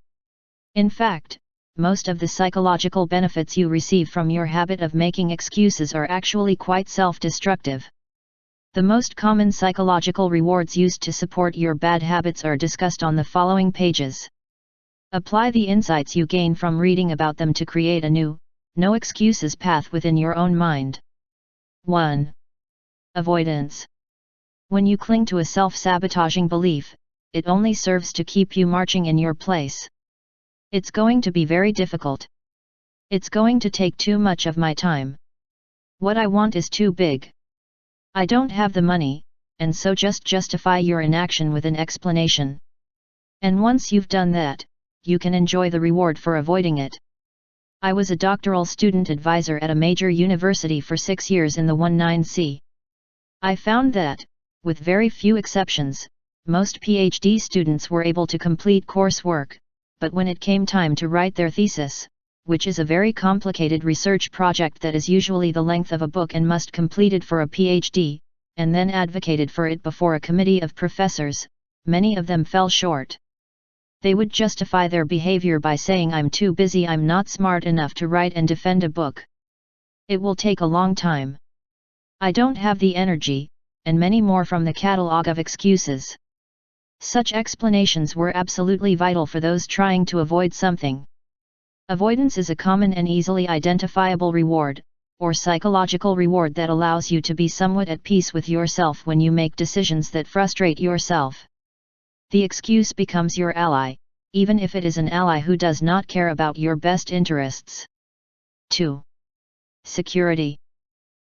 In fact, most of the psychological benefits you receive from your habit of making excuses are actually quite self-destructive. The most common psychological rewards used to support your bad habits are discussed on the following pages. Apply the insights you gain from reading about them to create a new, no excuses path within your own mind. 1. Avoidance. When you cling to a self-sabotaging belief, it only serves to keep you marching in your place. It's going to be very difficult. It's going to take too much of my time. What I want is too big. I don't have the money, and so just justify your inaction with an explanation. And once you've done that, you can enjoy the reward for avoiding it. I was a doctoral student advisor at a major university for 6 years in the 19C. I found that, with very few exceptions, most PhD students were able to complete coursework, but when it came time to write their thesis, which is a very complicated research project that is usually the length of a book and must completed for a PhD, and then advocated for it before a committee of professors, many of them fell short. They would justify their behavior by saying, "I'm too busy, I'm not smart enough to write and defend a book. It will take a long time. I don't have the energy," and many more from the catalog of excuses. Such explanations were absolutely vital for those trying to avoid something. Avoidance is a common and easily identifiable reward, or psychological reward that allows you to be somewhat at peace with yourself when you make decisions that frustrate yourself. The excuse becomes your ally, even if it is an ally who does not care about your best interests. 2. Security.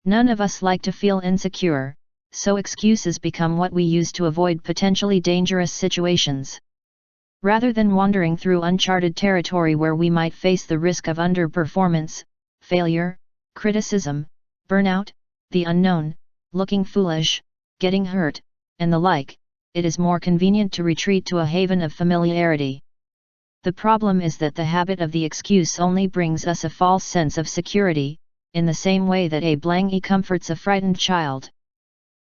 None of us like to feel insecure, so excuses become what we use to avoid potentially dangerous situations. Rather than wandering through uncharted territory where we might face the risk of underperformance, failure, criticism, burnout, the unknown, looking foolish, getting hurt, and the like, it is more convenient to retreat to a haven of familiarity. The problem is that the habit of the excuse only brings us a false sense of security, in the same way that a blankie comforts a frightened child.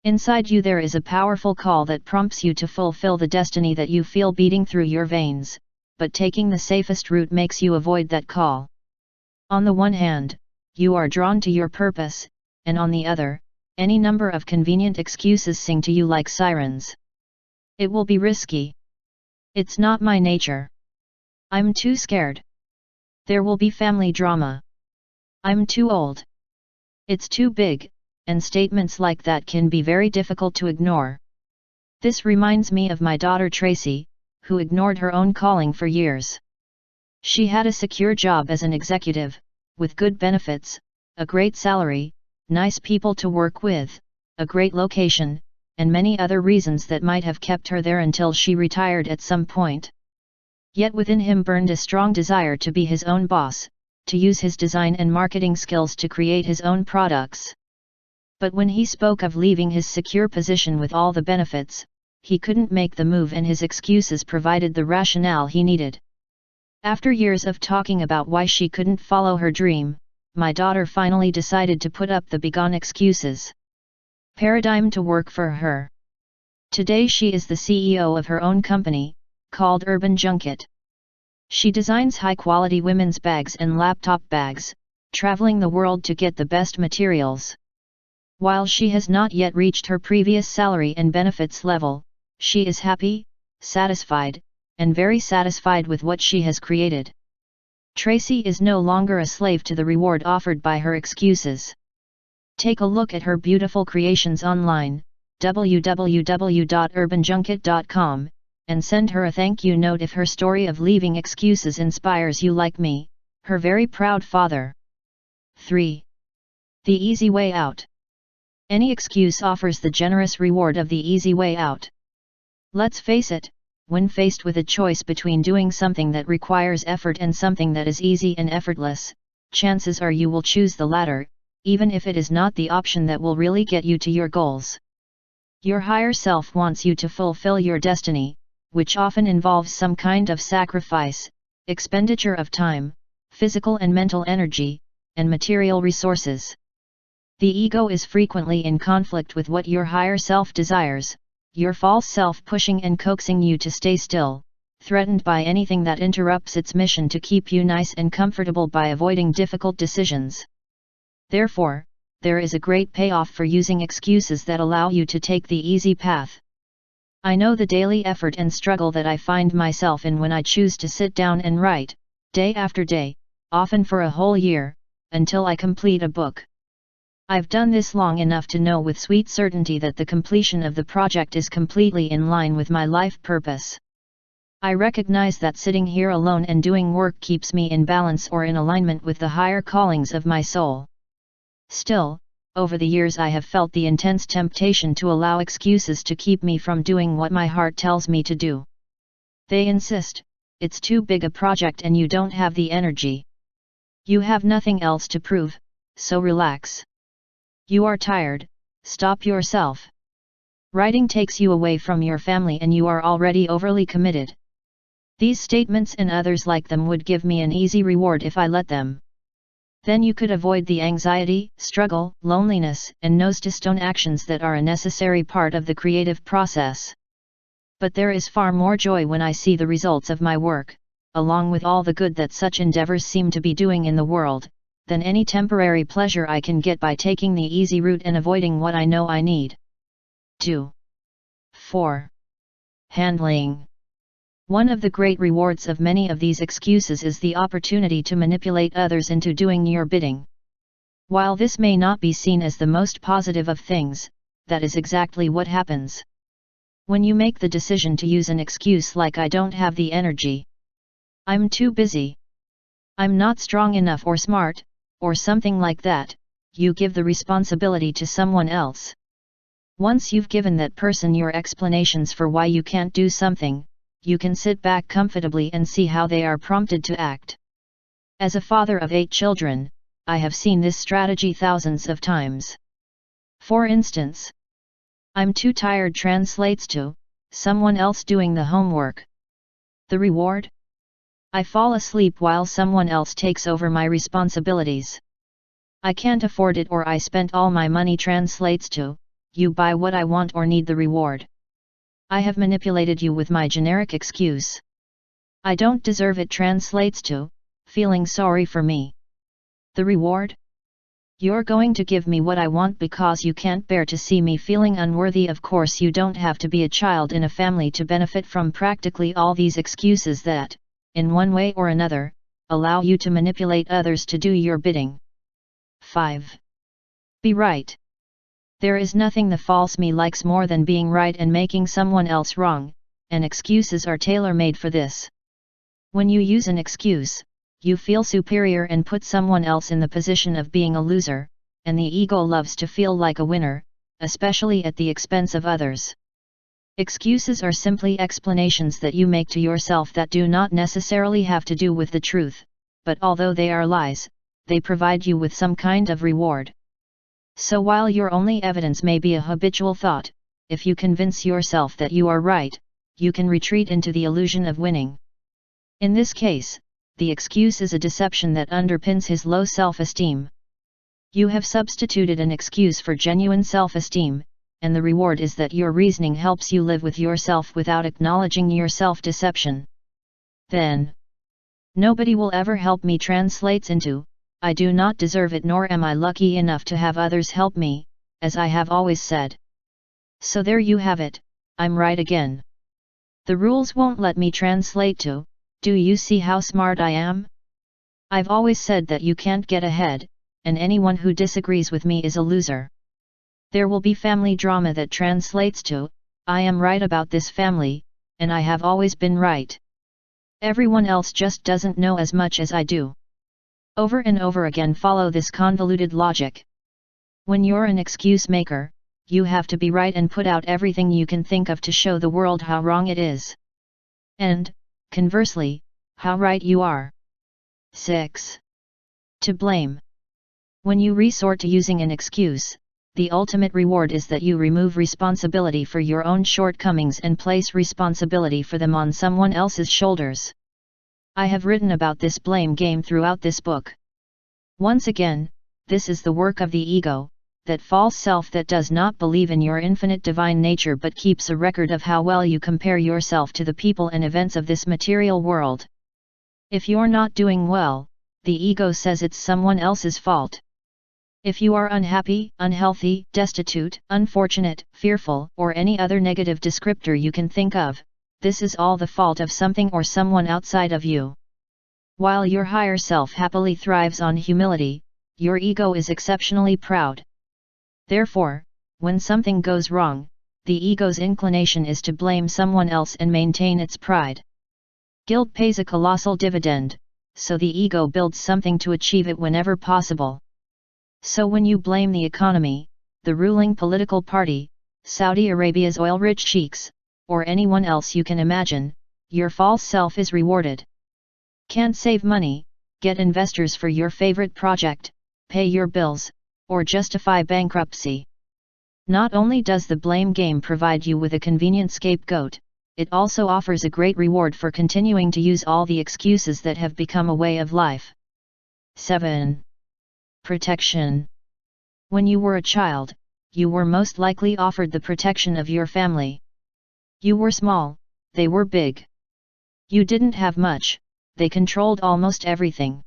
Inside you there is a powerful call that prompts you to fulfill the destiny that you feel beating through your veins, but taking the safest route makes you avoid that call. On the one hand, you are drawn to your purpose, and on the other, any number of convenient excuses sing to you like sirens. It will be risky. It's not my nature. I'm too scared. There will be family drama. I'm too old. It's too big, and statements like that can be very difficult to ignore. This reminds me of my daughter Tracy, who ignored her own calling for years. She had a secure job as an executive, with good benefits, a great salary, nice people to work with, a great location, and many other reasons that might have kept her there until she retired at some point. Yet within him burned a strong desire to be his own boss, to use his design and marketing skills to create his own products. But when he spoke of leaving his secure position with all the benefits, he couldn't make the move and his excuses provided the rationale he needed. After years of talking about why she couldn't follow her dream, my daughter finally decided to put up the begone excuses paradigm to work for her. Today she is the CEO of her own company, called Urban Junket. She designs high-quality women's bags and laptop bags, traveling the world to get the best materials. While she has not yet reached her previous salary and benefits level, she is happy, satisfied, and very satisfied with what she has created. Tracy is no longer a slave to the reward offered by her excuses. Take a look at her beautiful creations online, www.urbanjunket.com, and send her a thank you note if her story of leaving excuses inspires you like me, her very proud father. 3. The easy way out. Any excuse offers the generous reward of the easy way out. Let's face it, when faced with a choice between doing something that requires effort and something that is easy and effortless, chances are you will choose the latter, even if it is not the option that will really get you to your goals. Your higher self wants you to fulfill your destiny, which often involves some kind of sacrifice, expenditure of time, physical and mental energy, and material resources. The ego is frequently in conflict with what your higher self desires, your false self pushing and coaxing you to stay still, threatened by anything that interrupts its mission to keep you nice and comfortable by avoiding difficult decisions. Therefore, there is a great payoff for using excuses that allow you to take the easy path. I know the daily effort and struggle that I find myself in when I choose to sit down and write, day after day, often for a whole year, until I complete a book. I've done this long enough to know with sweet certainty that the completion of the project is completely in line with my life purpose. I recognize that sitting here alone and doing work keeps me in balance or in alignment with the higher callings of my soul. Still, over the years I have felt the intense temptation to allow excuses to keep me from doing what my heart tells me to do. They insist, it's too big a project and you don't have the energy. You have nothing else to prove, so relax. You are tired, stop yourself. Writing takes you away from your family and you are already overly committed. These statements and others like them would give me an easy reward if I let them. Then you could avoid the anxiety, struggle, loneliness, and nose-to-stone actions that are a necessary part of the creative process. But there is far more joy when I see the results of my work, along with all the good that such endeavors seem to be doing in the world, than any temporary pleasure I can get by taking the easy route and avoiding what I know I need. 2. 4. Handling. One of the great rewards of many of these excuses is the opportunity to manipulate others into doing your bidding. While this may not be seen as the most positive of things, that is exactly what happens. When you make the decision to use an excuse like "I don't have the energy," "I'm too busy," "I'm not strong enough or smart," or something like that, you give the responsibility to someone else. Once you've given that person your explanations for why you can't do something, you can sit back comfortably and see how they are prompted to act. As a father of 8 children, I have seen this strategy thousands of times. For instance, I'm too tired translates to, someone else doing the homework. The reward? I fall asleep while someone else takes over my responsibilities. I can't afford it or I spent all my money translates to, you buy what I want or need the reward. I have manipulated you with my generic excuse. I don't deserve it translates to, feeling sorry for me. The reward? You're going to give me what I want because you can't bear to see me feeling unworthy. Of course you don't have to be a child in a family to benefit from practically all these excuses that, in one way or another, allow you to manipulate others to do your bidding. 5. Be right. There is nothing the false me likes more than being right and making someone else wrong, and excuses are tailor-made for this. When you use an excuse, you feel superior and put someone else in the position of being a loser, and the ego loves to feel like a winner, especially at the expense of others. Excuses are simply explanations that you make to yourself that do not necessarily have to do with the truth, but although they are lies, they provide you with some kind of reward. So while your only evidence may be a habitual thought, if you convince yourself that you are right, you can retreat into the illusion of winning. In this case, the excuse is a deception that underpins his low self-esteem. You have substituted an excuse for genuine self-esteem, and the reward is that your reasoning helps you live with yourself without acknowledging your self-deception. Then, nobody will ever help me translates into, I do not deserve it nor am I lucky enough to have others help me, as I have always said. So there you have it, I'm right again. The rules won't let me translate to, do you see how smart I am? I've always said that you can't get ahead, and anyone who disagrees with me is a loser. There will be family drama that translates to, I am right about this family, and I have always been right. Everyone else just doesn't know as much as I do. Over and over again follow this convoluted logic. When you're an excuse maker, you have to be right and put out everything you can think of to show the world how wrong it is. And, conversely, how right you are. 6. To blame. When you resort to using an excuse, the ultimate reward is that you remove responsibility for your own shortcomings and place responsibility for them on someone else's shoulders. I have written about this blame game throughout this book. Once again, this is the work of the ego, that false self that does not believe in your infinite divine nature but keeps a record of how well you compare yourself to the people and events of this material world. If you're not doing well, the ego says it's someone else's fault. If you are unhappy, unhealthy, destitute, unfortunate, fearful, or any other negative descriptor you can think of, this is all the fault of something or someone outside of you. While your higher self happily thrives on humility, your ego is exceptionally proud. Therefore, when something goes wrong, the ego's inclination is to blame someone else and maintain its pride. Guilt pays a colossal dividend, so the ego builds something to achieve it whenever possible. So when you blame the economy, the ruling political party, Saudi Arabia's oil-rich sheiks, or anyone else you can imagine, your false self is rewarded. Can't save money, get investors for your favorite project, pay your bills, or justify bankruptcy. Not only does the blame game provide you with a convenient scapegoat, it also offers a great reward for continuing to use all the excuses that have become a way of life. 7. Protection. When you were a child, you were most likely offered the protection of your family. You were small, they were big. You didn't have much, they controlled almost everything.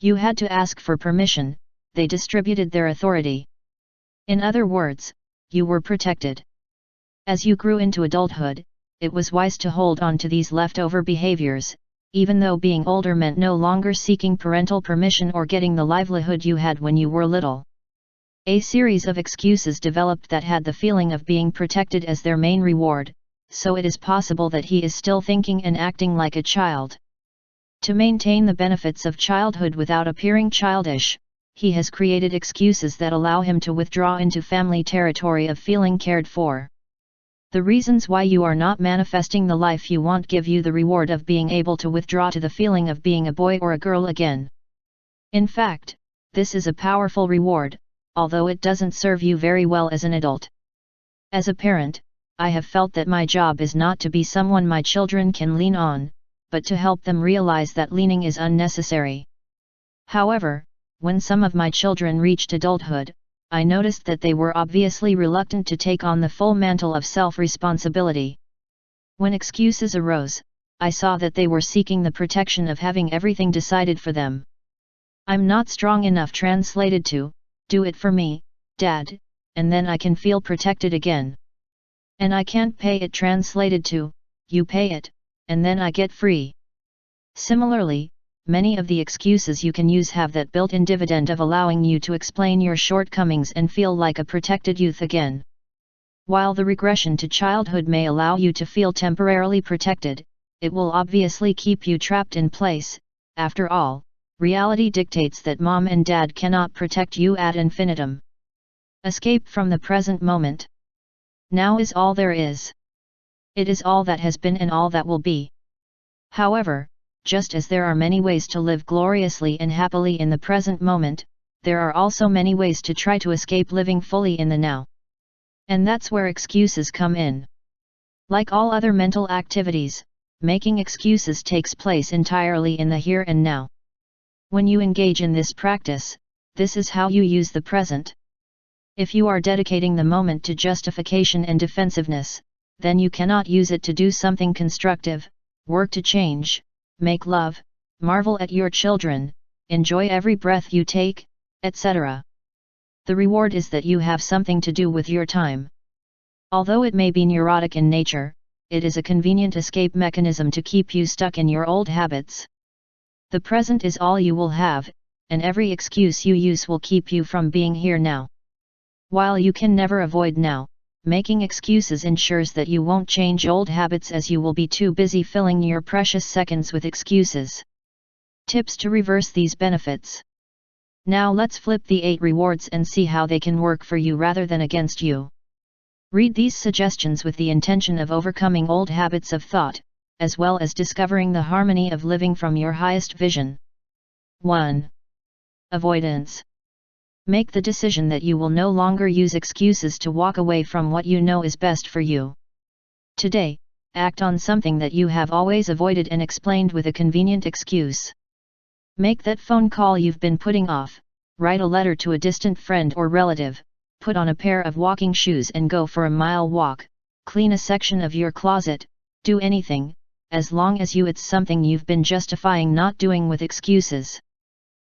You had to ask for permission, they distributed their authority. In other words, you were protected. As you grew into adulthood, it was wise to hold on to these leftover behaviors, even though being older meant no longer seeking parental permission or getting the livelihood you had when you were little. A series of excuses developed that had the feeling of being protected as their main reward, so it is possible that he is still thinking and acting like a child. To maintain the benefits of childhood without appearing childish, he has created excuses that allow him to withdraw into family territory of feeling cared for. The reasons why you are not manifesting the life you want give you the reward of being able to withdraw to the feeling of being a boy or a girl again. In fact, this is a powerful reward, although it doesn't serve you very well as an adult. As a parent, I have felt that my job is not to be someone my children can lean on, but to help them realize that leaning is unnecessary. However, when some of my children reached adulthood, I noticed that they were obviously reluctant to take on the full mantle of self-responsibility. When excuses arose, I saw that they were seeking the protection of having everything decided for them. "I'm not strong enough" translated to, "Do it for me, Dad, and then I can feel protected again." "And I can't pay it" translated to, "You pay it, and then I get free." Similarly, many of the excuses you can use have that built-in dividend of allowing you to explain your shortcomings and feel like a protected youth again. While the regression to childhood may allow you to feel temporarily protected, it will obviously keep you trapped in place. After all, reality dictates that mom and dad cannot protect you ad infinitum. Escape from the present moment. Now is all there is. It is all that has been and all that will be. However, just as there are many ways to live gloriously and happily in the present moment, there are also many ways to try to escape living fully in the now. And that's where excuses come in. Like all other mental activities, making excuses takes place entirely in the here and now. When you engage in this practice, this is how you use the present. If you are dedicating the moment to justification and defensiveness, then you cannot use it to do something constructive, work to change, make love, marvel at your children, enjoy every breath you take, etc. The reward is that you have something to do with your time. Although it may be neurotic in nature, it is a convenient escape mechanism to keep you stuck in your old habits. The present is all you will have, and every excuse you use will keep you from being here now. While you can never avoid now, making excuses ensures that you won't change old habits as you will be too busy filling your precious seconds with excuses. Tips to reverse these benefits. Now let's flip the 8 rewards and see how they can work for you rather than against you. Read these suggestions with the intention of overcoming old habits of thought, as well as discovering the harmony of living from your highest vision. 1. Avoidance. Make the decision that you will no longer use excuses to walk away from what you know is best for you. Today, act on something that you have always avoided and explained with a convenient excuse. Make that phone call you've been putting off, write a letter to a distant friend or relative, put on a pair of walking shoes and go for a mile walk, clean a section of your closet, do anything, as long as it's something you've been justifying not doing with excuses.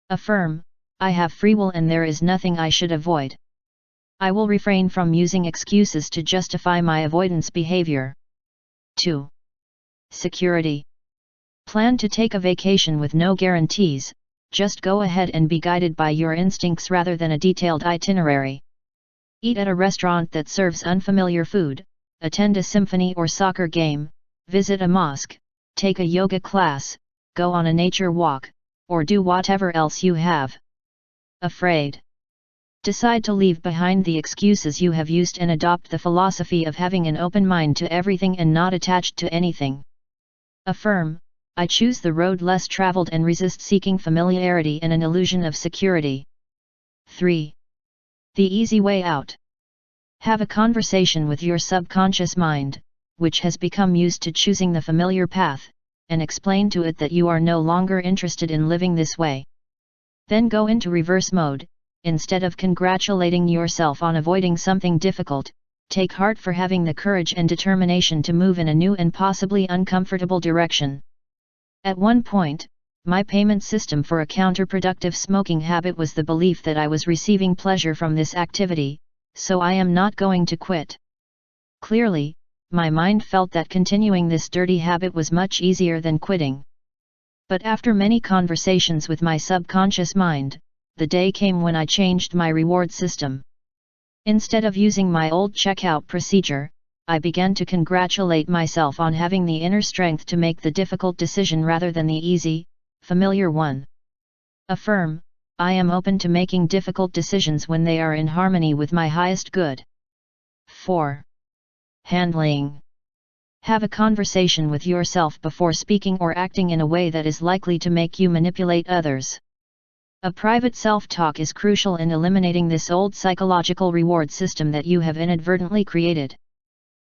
Affirm, "I have free will and there is nothing I should avoid. I will refrain from using excuses to justify my avoidance behavior." 2. Security. Plan to take a vacation with no guarantees, just go ahead and be guided by your instincts rather than a detailed itinerary. Eat at a restaurant that serves unfamiliar food, attend a symphony or soccer game, visit a mosque, take a yoga class, go on a nature walk, or do whatever else you have. Afraid. Decide to leave behind the excuses you have used and adopt the philosophy of having an open mind to everything and not attached to anything. Affirm, "I choose the road less traveled and resist seeking familiarity and an illusion of security." 3. The easy way out. Have a conversation with your subconscious mind, which has become used to choosing the familiar path, and explain to it that you are no longer interested in living this way. Then go into reverse mode. Instead of congratulating yourself on avoiding something difficult, take heart for having the courage and determination to move in a new and possibly uncomfortable direction. At one point, my payment system for a counterproductive smoking habit was the belief that I was receiving pleasure from this activity, so I am not going to quit. Clearly, my mind felt that continuing this dirty habit was much easier than quitting. But after many conversations with my subconscious mind, the day came when I changed my reward system. Instead of using my old checkout procedure, I began to congratulate myself on having the inner strength to make the difficult decision rather than the easy, familiar one. Affirm, "I am open to making difficult decisions when they are in harmony with my highest good." 4. Handling. Have a conversation with yourself before speaking or acting in a way that is likely to make you manipulate others. A private self-talk is crucial in eliminating this old psychological reward system that you have inadvertently created.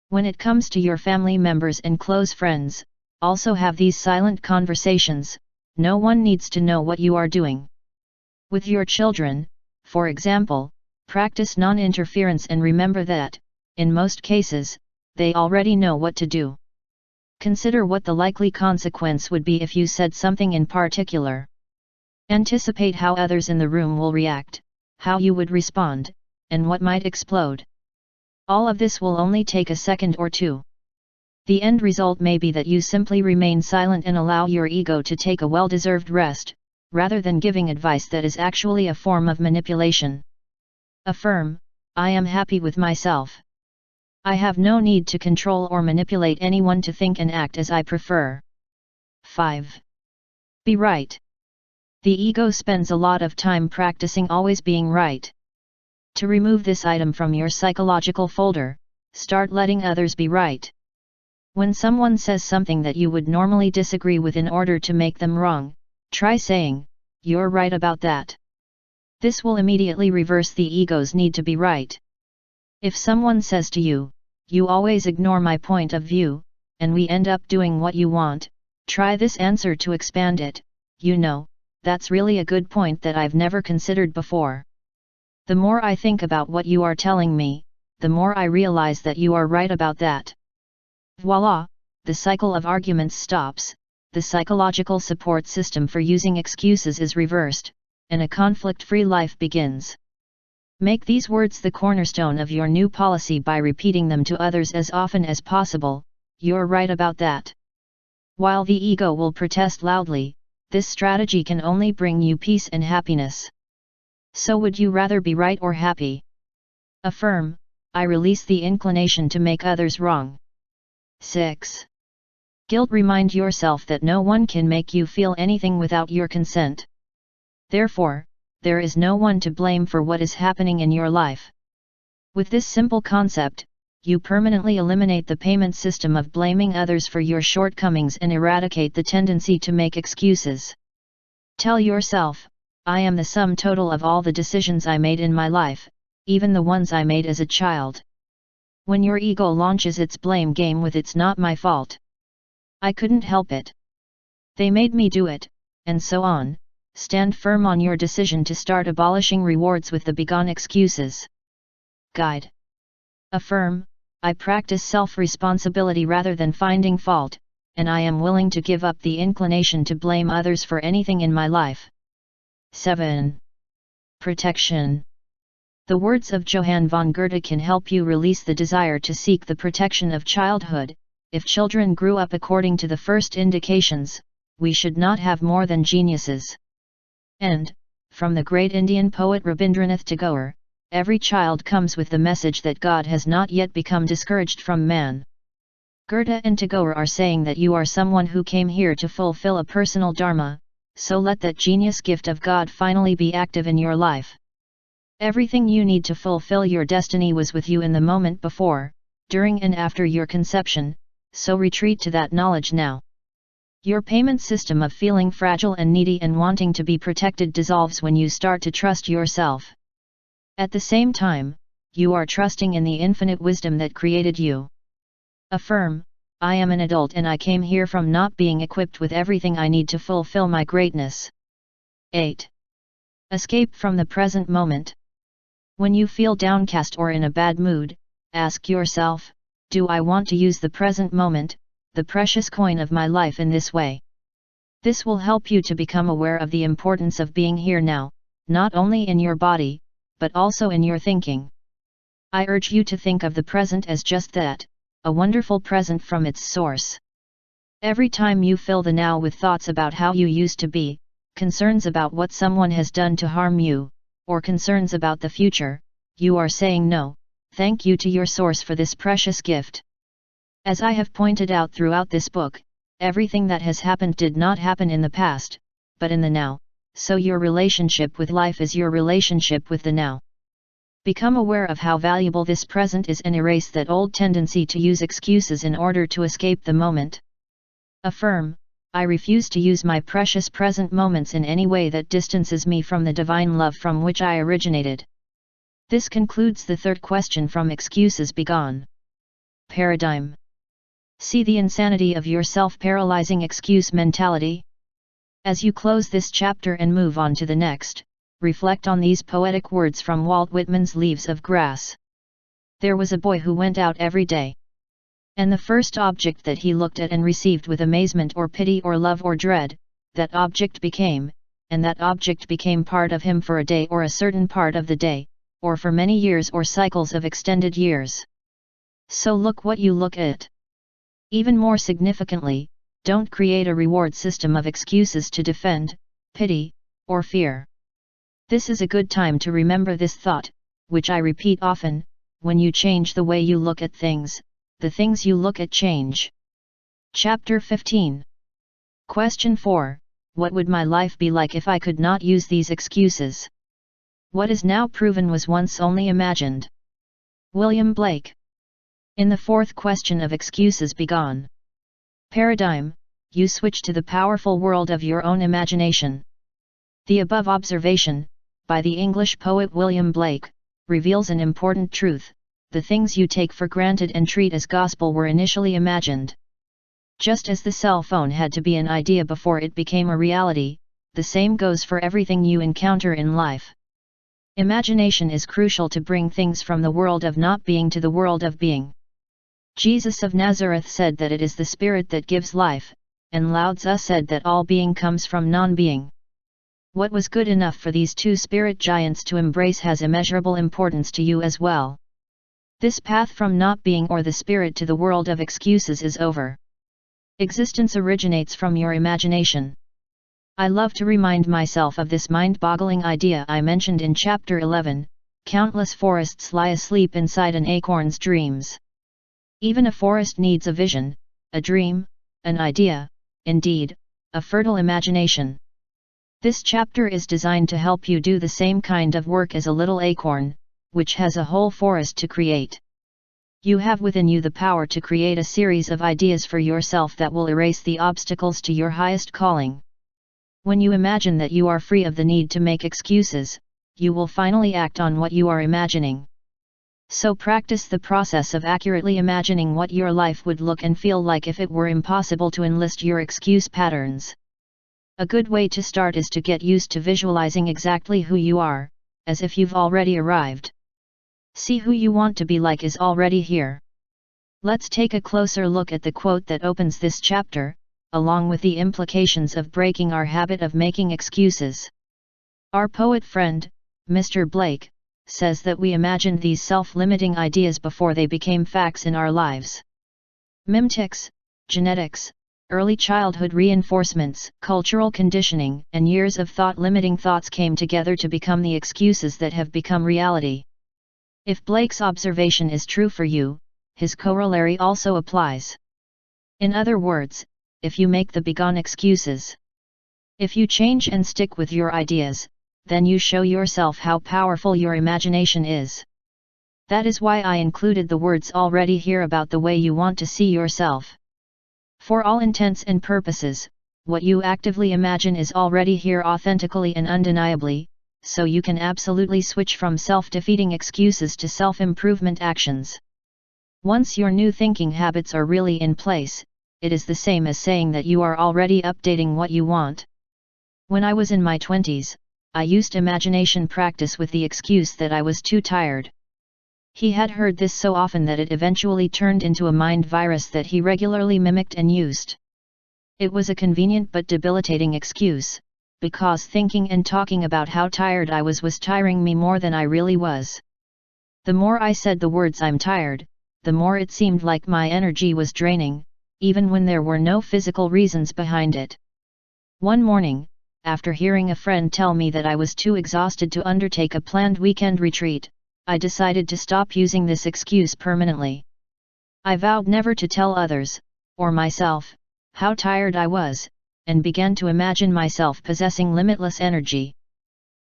When it comes to your family members and close friends, also have these silent conversations. No one needs to know what you are doing. With your children, for example, practice non-interference and remember that, in most cases, they already know what to do. Consider what the likely consequence would be if you said something in particular. Anticipate how others in the room will react, how you would respond, and what might explode. All of this will only take a second or two. The end result may be that you simply remain silent and allow your ego to take a well-deserved rest, rather than giving advice that is actually a form of manipulation. Affirm, I am happy with myself. I have no need to control or manipulate anyone to think and act as I prefer. 5. Be right. The ego spends a lot of time practicing always being right. To remove this item from your psychological folder, start letting others be right. When someone says something that you would normally disagree with in order to make them wrong, try saying, "You're right about that." This will immediately reverse the ego's need to be right. If someone says to you, "You always ignore my point of view, and we end up doing what you want," try this answer to expand it. "You know, that's really a good point that I've never considered before. The more I think about what you are telling me, the more I realize that you are right about that." Voila, the cycle of arguments stops, the psychological support system for using excuses is reversed, and a conflict-free life begins. Make these words the cornerstone of your new policy by repeating them to others as often as possible. "You're right about that." While the ego will protest loudly, this strategy can only bring you peace and happiness. So would you rather be right or happy? Affirm, I release the inclination to make others wrong. 6. Guilt. Remind yourself that no one can make you feel anything without your consent. Therefore, there is no one to blame for what is happening in your life. With this simple concept, you permanently eliminate the payment system of blaming others for your shortcomings and eradicate the tendency to make excuses. Tell yourself, I am the sum total of all the decisions I made in my life, even the ones I made as a child. When your ego launches its blame game with "it's not my fault. I couldn't help it. They made me do it," and so on, stand firm on your decision to start abolishing rewards with the begone excuses. Guide. Affirm, I practice self-responsibility rather than finding fault, and I am willing to give up the inclination to blame others for anything in my life. 7. Protection. The words of Johann von Goethe can help you release the desire to seek the protection of childhood. If children grew up according to the first indications, we should not have more than geniuses. And, from the great Indian poet Rabindranath Tagore, every child comes with the message that God has not yet become discouraged from man. Goethe and Tagore are saying that you are someone who came here to fulfill a personal dharma, so let that genius gift of God finally be active in your life. Everything you need to fulfill your destiny was with you in the moment before, during and after your conception, so retreat to that knowledge now. Your payment system of feeling fragile and needy and wanting to be protected dissolves when you start to trust yourself. At the same time, you are trusting in the infinite wisdom that created you. Affirm, I am an adult and I came here from not being equipped with everything I need to fulfill my greatness. 8. Escape from the present moment. When you feel downcast or in a bad mood, ask yourself, do I want to use the present moment, the precious coin of my life, in this way? This will help you to become aware of the importance of being here now, not only in your body, but also in your thinking. I urge you to think of the present as just that, a wonderful present from its source. Every time you fill the now with thoughts about how you used to be, concerns about what someone has done to harm you, or concerns about the future, you are saying no, thank you to your source for this precious gift. As I have pointed out throughout this book, everything that has happened did not happen in the past, but in the now, so your relationship with life is your relationship with the now. Become aware of how valuable this present is and erase that old tendency to use excuses in order to escape the moment. Affirm, I refuse to use my precious present moments in any way that distances me from the divine love from which I originated. This concludes the third question from Excuses Begone. Paradigm. See the insanity of your self-paralyzing excuse mentality? As you close this chapter and move on to the next, reflect on these poetic words from Walt Whitman's Leaves of Grass. There was a boy who went out every day. And the first object that he looked at and received with amazement or pity or love or dread, that object became, and that object became part of him for a day or a certain part of the day, or for many years or cycles of extended years. So look what you look at. Even more significantly, don't create a reward system of excuses to defend, pity, or fear. This is a good time to remember this thought, which I repeat often: when you change the way you look at things, the things you look at change. Chapter 15. Question 4. What would my life be like if I could not use these excuses? What is now proven was once only imagined. William Blake. In the fourth question of Excuses Begone. Paradigm, you switch to the powerful world of your own imagination. The above observation, by the English poet William Blake, reveals an important truth: the things you take for granted and treat as gospel were initially imagined. Just as the cell phone had to be an idea before it became a reality, the same goes for everything you encounter in life. Imagination is crucial to bring things from the world of not being to the world of being. Jesus of Nazareth said that it is the Spirit that gives life, and Lao Tzu said that all being comes from non-being. What was good enough for these two spirit giants to embrace has immeasurable importance to you as well. This path from not being or the spirit to the world of excuses is over. Existence originates from your imagination. I love to remind myself of this mind-boggling idea I mentioned in Chapter 11, countless forests lie asleep inside an acorn's dreams. Even a forest needs a vision, a dream, an idea, indeed, a fertile imagination. This chapter is designed to help you do the same kind of work as a little acorn, which has a whole forest to create. You have within you the power to create a series of ideas for yourself that will erase the obstacles to your highest calling. When you imagine that you are free of the need to make excuses, you will finally act on what you are imagining. So practice the process of accurately imagining what your life would look and feel like if it were impossible to enlist your excuse patterns. A good way to start is to get used to visualizing exactly who you are, as if you've already arrived. See who you want to be like is already here. Let's take a closer look at the quote that opens this chapter, along with the implications of breaking our habit of making excuses. Our poet friend, Mr. Blake, says that we imagined these self-limiting ideas before they became facts in our lives. Mimetics, genetics, early childhood reinforcements, cultural conditioning, and years of thought-limiting thoughts came together to become the excuses that have become reality. If Blake's observation is true for you, his corollary also applies. In other words, if you make the begone excuses, if you change and stick with your ideas, then you show yourself how powerful your imagination is. That is why I included the words already here about the way you want to see yourself. For all intents and purposes, what you actively imagine is already here authentically and undeniably, so you can absolutely switch from self-defeating excuses to self-improvement actions. Once your new thinking habits are really in place, it is the same as saying that you are already updating what you want. When I was in my 20s, I used imagination practice with the excuse that I was too tired. He had heard this so often that it eventually turned into a mind virus that he regularly mimicked and used. It was a convenient but debilitating excuse, because thinking and talking about how tired I was tiring me more than I really was. The more I said the words "I'm tired," the more it seemed like my energy was draining, even when there were no physical reasons behind it. One morning, after hearing a friend tell me that I was too exhausted to undertake a planned weekend retreat, I decided to stop using this excuse permanently. I vowed never to tell others, or myself, how tired I was, and began to imagine myself possessing limitless energy.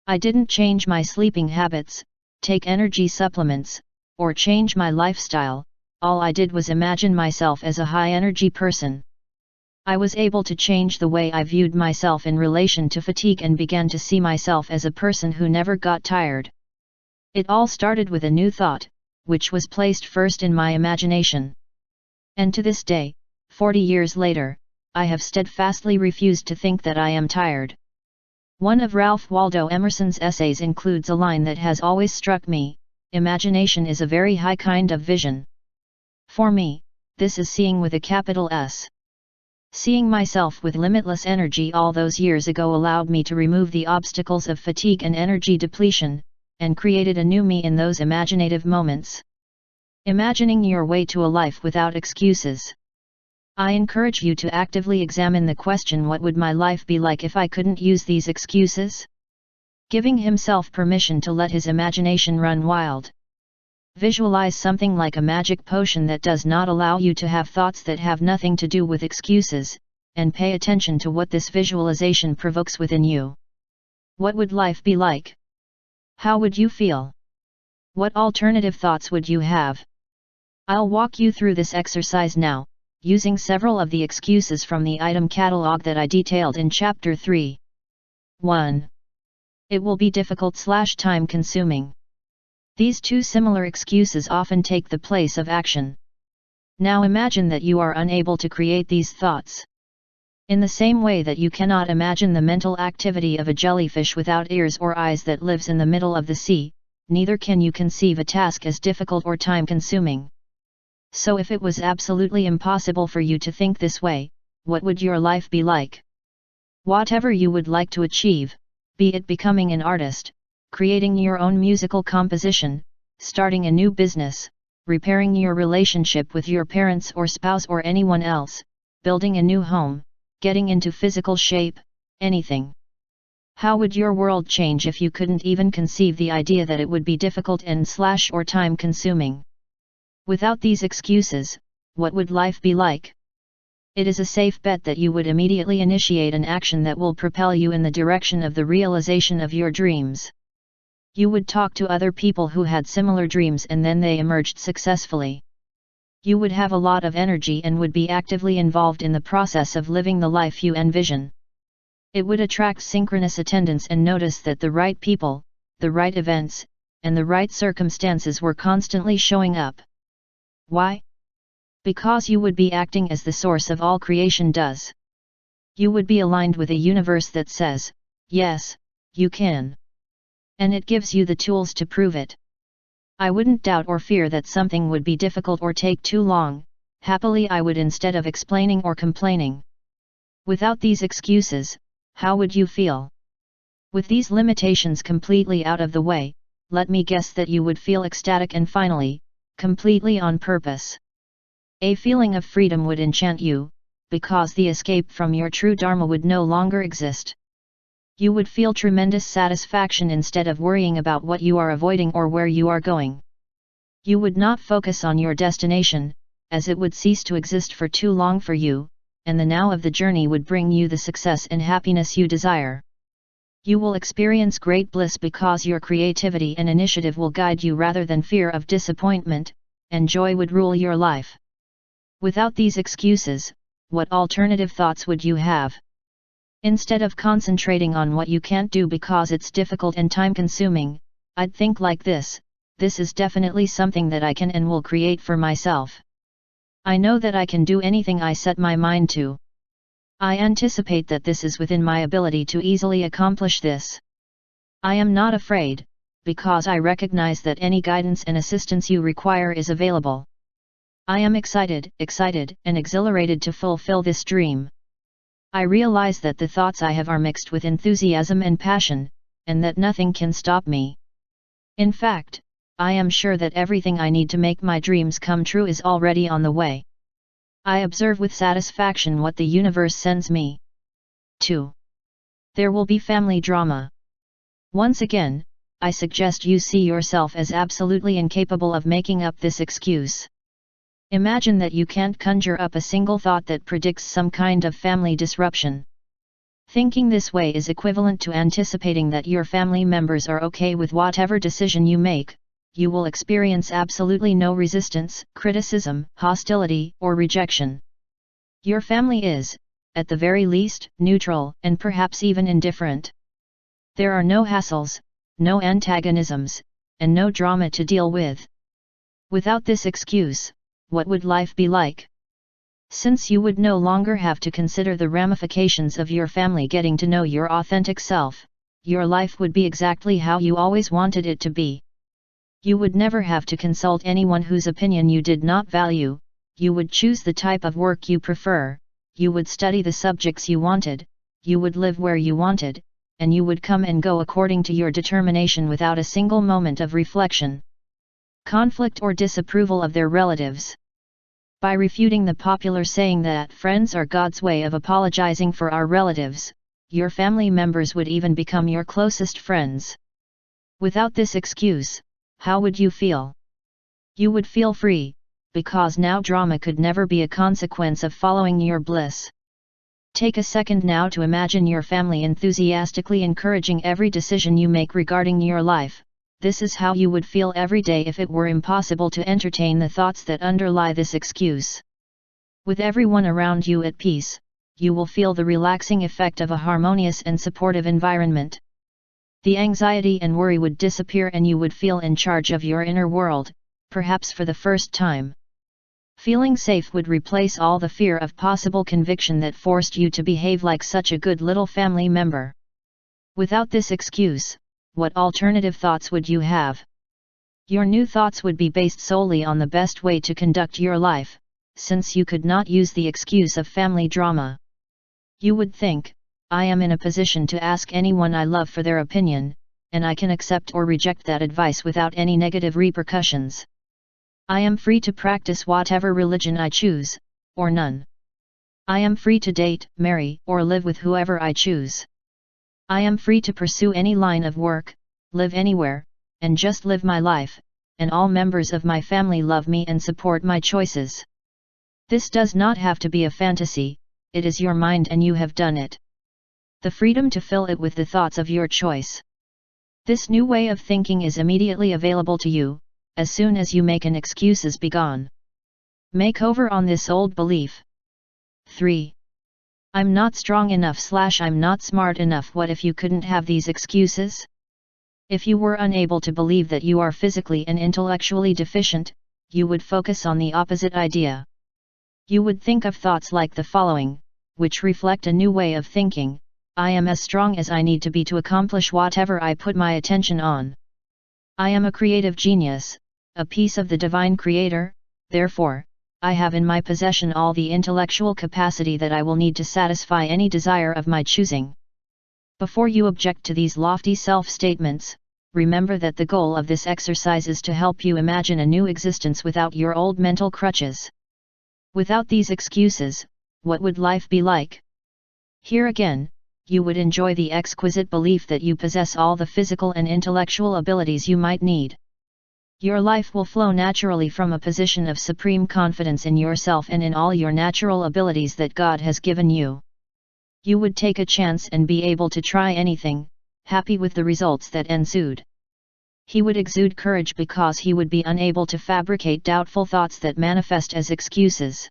I didn't change my sleeping habits, take energy supplements, or change my lifestyle. All I did was imagine myself as a high-energy person. I was able to change the way I viewed myself in relation to fatigue and began to see myself as a person who never got tired. It all started with a new thought, which was placed first in my imagination. And to this day, 40 years later, I have steadfastly refused to think that I am tired. One of Ralph Waldo Emerson's essays includes a line that has always struck me: imagination is a very high kind of vision. For me, this is seeing with a capital S. Seeing myself with limitless energy all those years ago allowed me to remove the obstacles of fatigue and energy depletion, and created a new me in those imaginative moments. Imagining your way to a life without excuses. I encourage you to actively examine the question: what would my life be like if I couldn't use these excuses? Giving himself permission to let his imagination run wild. Visualize something like a magic potion that does not allow you to have thoughts that have nothing to do with excuses, and pay attention to what this visualization provokes within you. What would life be like? How would you feel? What alternative thoughts would you have? I'll walk you through this exercise now, using several of the excuses from the item catalog that I detailed in Chapter 3. 1. It will be difficult/time consuming. These two similar excuses often take the place of action. Now imagine that you are unable to create these thoughts. In the same way that you cannot imagine the mental activity of a jellyfish without ears or eyes that lives in the middle of the sea, neither can you conceive a task as difficult or time-consuming. So if it was absolutely impossible for you to think this way, what would your life be like? Whatever you would like to achieve, be it becoming an artist, creating your own musical composition, starting a new business, repairing your relationship with your parents or spouse or anyone else, building a new home, getting into physical shape, anything. How would your world change if you couldn't even conceive the idea that it would be difficult and/or time-consuming? Without these excuses, what would life be like? It is a safe bet that you would immediately initiate an action that will propel you in the direction of the realization of your dreams. You would talk to other people who had similar dreams and then they emerged successfully. You would have a lot of energy and would be actively involved in the process of living the life you envision. It would attract synchronous attendance and notice that the right people, the right events, and the right circumstances were constantly showing up. Why? Because you would be acting as the source of all creation does. You would be aligned with a universe that says, yes, you can. And it gives you the tools to prove it. I wouldn't doubt or fear that something would be difficult or take too long, happily I would instead of explaining or complaining. Without these excuses, how would you feel? With these limitations completely out of the way, let me guess that you would feel ecstatic and finally, completely on purpose. A feeling of freedom would enchant you, because the escape from your true dharma would no longer exist. You would feel tremendous satisfaction instead of worrying about what you are avoiding or where you are going. You would not focus on your destination, as it would cease to exist for too long for you, and the now of the journey would bring you the success and happiness you desire. You will experience great bliss because your creativity and initiative will guide you rather than fear of disappointment, and joy would rule your life. Without these excuses, what alternative thoughts would you have? Instead of concentrating on what you can't do because it's difficult and time-consuming, I'd think like this: this is definitely something that I can and will create for myself. I know that I can do anything I set my mind to. I anticipate that this is within my ability to easily accomplish this. I am not afraid, because I recognize that any guidance and assistance you require is available. I am excited and exhilarated to fulfill this dream. I realize that the thoughts I have are mixed with enthusiasm and passion, and that nothing can stop me. In fact, I am sure that everything I need to make my dreams come true is already on the way. I observe with satisfaction what the universe sends me. 2. There will be family drama. Once again, I suggest you see yourself as absolutely incapable of making up this excuse. Imagine that you can't conjure up a single thought that predicts some kind of family disruption. Thinking this way is equivalent to anticipating that your family members are okay with whatever decision you make. You will experience absolutely no resistance, criticism, hostility, or rejection. Your family is, at the very least, neutral, and perhaps even indifferent. There are no hassles, no antagonisms, and no drama to deal with. Without this excuse, what would life be like? Since you would no longer have to consider the ramifications of your family getting to know your authentic self, your life would be exactly how you always wanted it to be. You would never have to consult anyone whose opinion you did not value, you would choose the type of work you prefer, you would study the subjects you wanted, you would live where you wanted, and you would come and go according to your determination without a single moment of reflection, conflict or disapproval of their relatives. By refuting the popular saying that friends are God's way of apologizing for our relatives, your family members would even become your closest friends. Without this excuse, how would you feel? You would feel free, because now drama could never be a consequence of following your bliss. Take a second now to imagine your family enthusiastically encouraging every decision you make regarding your life. This is how you would feel every day if it were impossible to entertain the thoughts that underlie this excuse. With everyone around you at peace, you will feel the relaxing effect of a harmonious and supportive environment. The anxiety and worry would disappear and you would feel in charge of your inner world, perhaps for the first time. Feeling safe would replace all the fear of possible conviction that forced you to behave like such a good little family member. Without this excuse, what alternative thoughts would you have? Your new thoughts would be based solely on the best way to conduct your life, since you could not use the excuse of family drama. You would think, I am in a position to ask anyone I love for their opinion, and I can accept or reject that advice without any negative repercussions. I am free to practice whatever religion I choose, or none. I am free to date, marry, or live with whoever I choose. I am free to pursue any line of work, live anywhere, and just live my life, and all members of my family love me and support my choices. This does not have to be a fantasy, it is your mind and you have done it. The freedom to fill it with the thoughts of your choice. This new way of thinking is immediately available to you, as soon as you make an excuses be gone. Make over on this old belief. 3. I'm not strong enough / I'm not smart enough. What if you couldn't have these excuses? If you were unable to believe that you are physically and intellectually deficient, you would focus on the opposite idea. You would think of thoughts like the following, which reflect a new way of thinking: I am as strong as I need to be to accomplish whatever I put my attention on. I am a creative genius, a piece of the divine creator, therefore, I have in my possession all the intellectual capacity that I will need to satisfy any desire of my choosing. Before you object to these lofty self-statements, remember that the goal of this exercise is to help you imagine a new existence without your old mental crutches. Without these excuses, what would life be like? Here again, you would enjoy the exquisite belief that you possess all the physical and intellectual abilities you might need. Your life will flow naturally from a position of supreme confidence in yourself and in all your natural abilities that God has given you. You would take a chance and be able to try anything, happy with the results that ensued. He would exude courage because he would be unable to fabricate doubtful thoughts that manifest as excuses.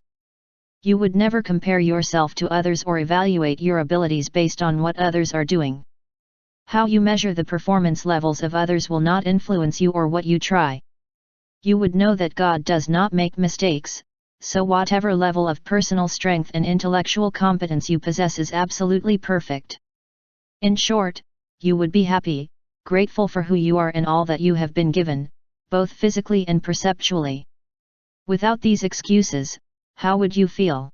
You would never compare yourself to others or evaluate your abilities based on what others are doing. How you measure the performance levels of others will not influence you or what you try. You would know that God does not make mistakes, so whatever level of personal strength and intellectual competence you possess is absolutely perfect. In short, you would be happy, grateful for who you are and all that you have been given, both physically and perceptually. Without these excuses, how would you feel?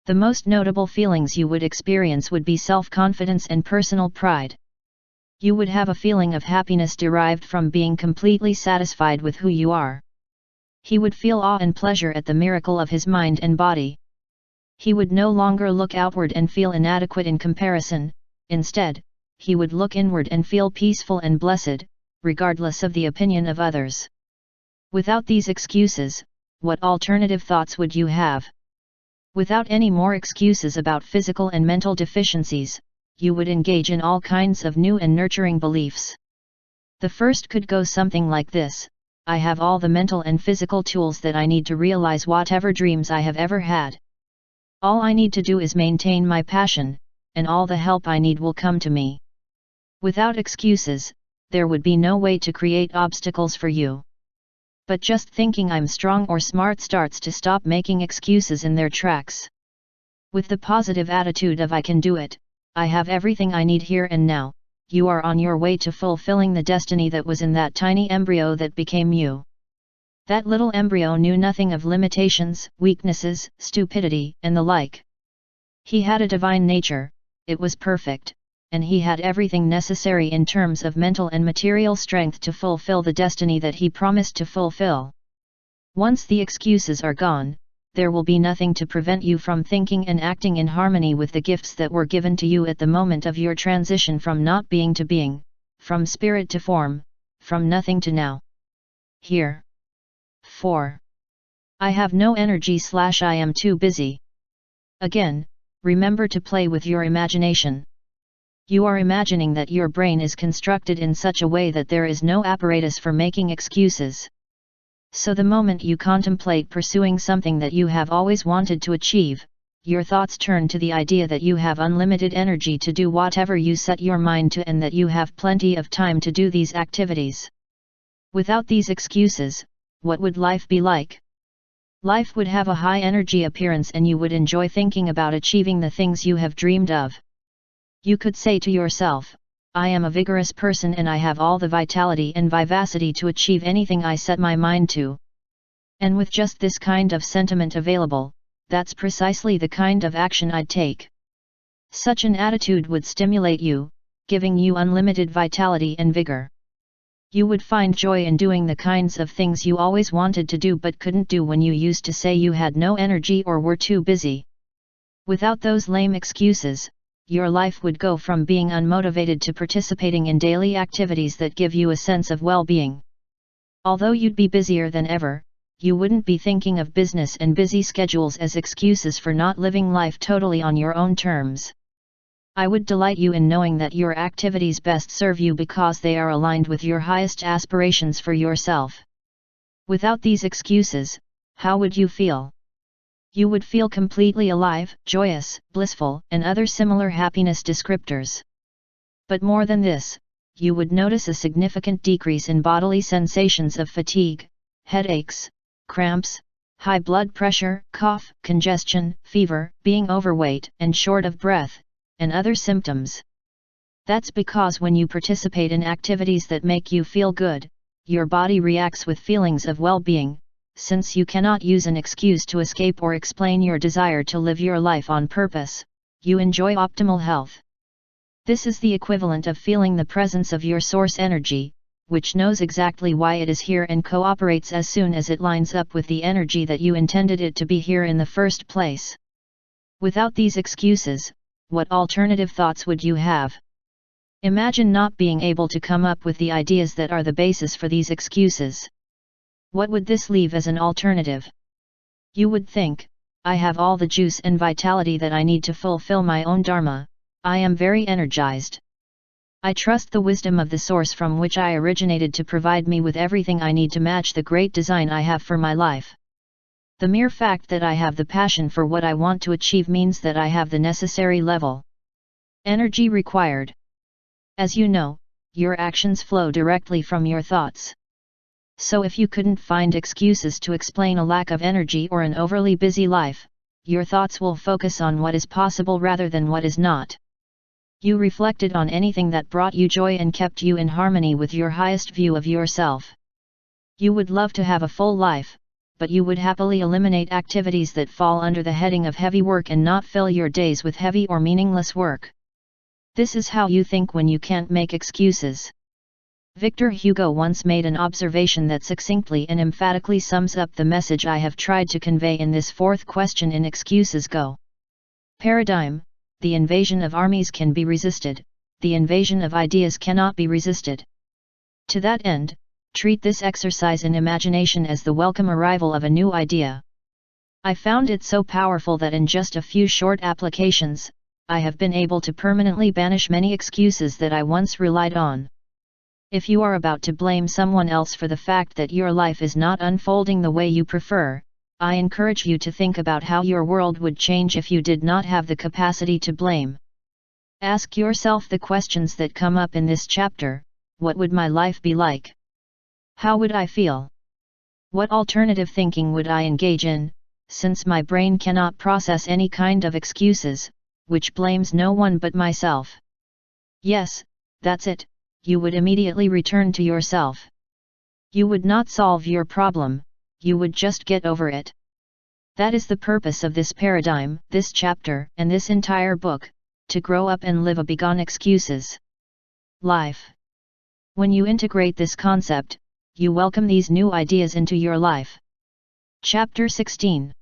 The most notable feelings you would experience would be self-confidence and personal pride. You would have a feeling of happiness derived from being completely satisfied with who you are. He would feel awe and pleasure at the miracle of his mind and body. He would no longer look outward and feel inadequate in comparison, instead, he would look inward and feel peaceful and blessed, regardless of the opinion of others. Without these excuses, what alternative thoughts would you have? Without any more excuses about physical and mental deficiencies, you would engage in all kinds of new and nurturing beliefs. The first could go something like this: I have all the mental and physical tools that I need to realize whatever dreams I have ever had. All I need to do is maintain my passion, and all the help I need will come to me. Without excuses, there would be no way to create obstacles for you. But just thinking I'm strong or smart starts to stop making excuses in their tracks. With the positive attitude of I can do it, I have everything I need here and now, you are on your way to fulfilling the destiny that was in that tiny embryo that became you. That little embryo knew nothing of limitations, weaknesses, stupidity, and the like. He had a divine nature, it was perfect, and he had everything necessary in terms of mental and material strength to fulfill the destiny that he promised to fulfill. Once the excuses are gone, there will be nothing to prevent you from thinking and acting in harmony with the gifts that were given to you at the moment of your transition from not being to being, from spirit to form, from nothing to now. Here. 4. I have no energy / I am too busy. Again, remember to play with your imagination. You are imagining that your brain is constructed in such a way that there is no apparatus for making excuses. So the moment you contemplate pursuing something that you have always wanted to achieve, your thoughts turn to the idea that you have unlimited energy to do whatever you set your mind to and that you have plenty of time to do these activities. Without these excuses, what would life be like? Life would have a high energy appearance and you would enjoy thinking about achieving the things you have dreamed of. You could say to yourself, I am a vigorous person and I have all the vitality and vivacity to achieve anything I set my mind to. And with just this kind of sentiment available, that's precisely the kind of action I'd take. Such an attitude would stimulate you, giving you unlimited vitality and vigor. You would find joy in doing the kinds of things you always wanted to do but couldn't do when you used to say you had no energy or were too busy. Without those lame excuses, your life would go from being unmotivated to participating in daily activities that give you a sense of well-being. Although you'd be busier than ever, you wouldn't be thinking of business and busy schedules as excuses for not living life totally on your own terms. I would delight you in knowing that your activities best serve you because they are aligned with your highest aspirations for yourself. Without these excuses, how would you feel? You would feel completely alive, joyous, blissful, and other similar happiness descriptors. But more than this, you would notice a significant decrease in bodily sensations of fatigue, headaches, cramps, high blood pressure, cough, congestion, fever, being overweight and short of breath, and other symptoms. That's because when you participate in activities that make you feel good, your body reacts with feelings of well-being. Since you cannot use an excuse to escape or explain your desire to live your life on purpose, you enjoy optimal health. This is the equivalent of feeling the presence of your source energy, which knows exactly why it is here and cooperates as soon as it lines up with the energy that you intended it to be here in the first place. Without these excuses, what alternative thoughts would you have? Imagine not being able to come up with the ideas that are the basis for these excuses. What would this leave as an alternative? You would think, I have all the juice and vitality that I need to fulfill my own dharma, I am very energized. I trust the wisdom of the source from which I originated to provide me with everything I need to match the great design I have for my life. The mere fact that I have the passion for what I want to achieve means that I have the necessary level. Energy required. As you know, your actions flow directly from your thoughts. So if you couldn't find excuses to explain a lack of energy or an overly busy life, your thoughts will focus on what is possible rather than what is not. You reflected on anything that brought you joy and kept you in harmony with your highest view of yourself. You would love to have a full life, but you would happily eliminate activities that fall under the heading of heavy work and not fill your days with heavy or meaningless work. This is how you think when you can't make excuses. Victor Hugo once made an observation that succinctly and emphatically sums up the message I have tried to convey in this fourth question in Excuses Go. Paradigm: the invasion of armies can be resisted, the invasion of ideas cannot be resisted. To that end, treat this exercise in imagination as the welcome arrival of a new idea. I found it so powerful that in just a few short applications, I have been able to permanently banish many excuses that I once relied on. If you are about to blame someone else for the fact that your life is not unfolding the way you prefer, I encourage you to think about how your world would change if you did not have the capacity to blame. Ask yourself the questions that come up in this chapter. What would my life be like? How would I feel? What alternative thinking would I engage in, since my brain cannot process any kind of excuses, which blames no one but myself? Yes, that's it, you would immediately return to yourself. You would not solve your problem, you would just get over it. That is the purpose of this paradigm, this chapter, and this entire book, to grow up and live a beyond excuses life. When you integrate this concept, you welcome these new ideas into your life. Chapter 16.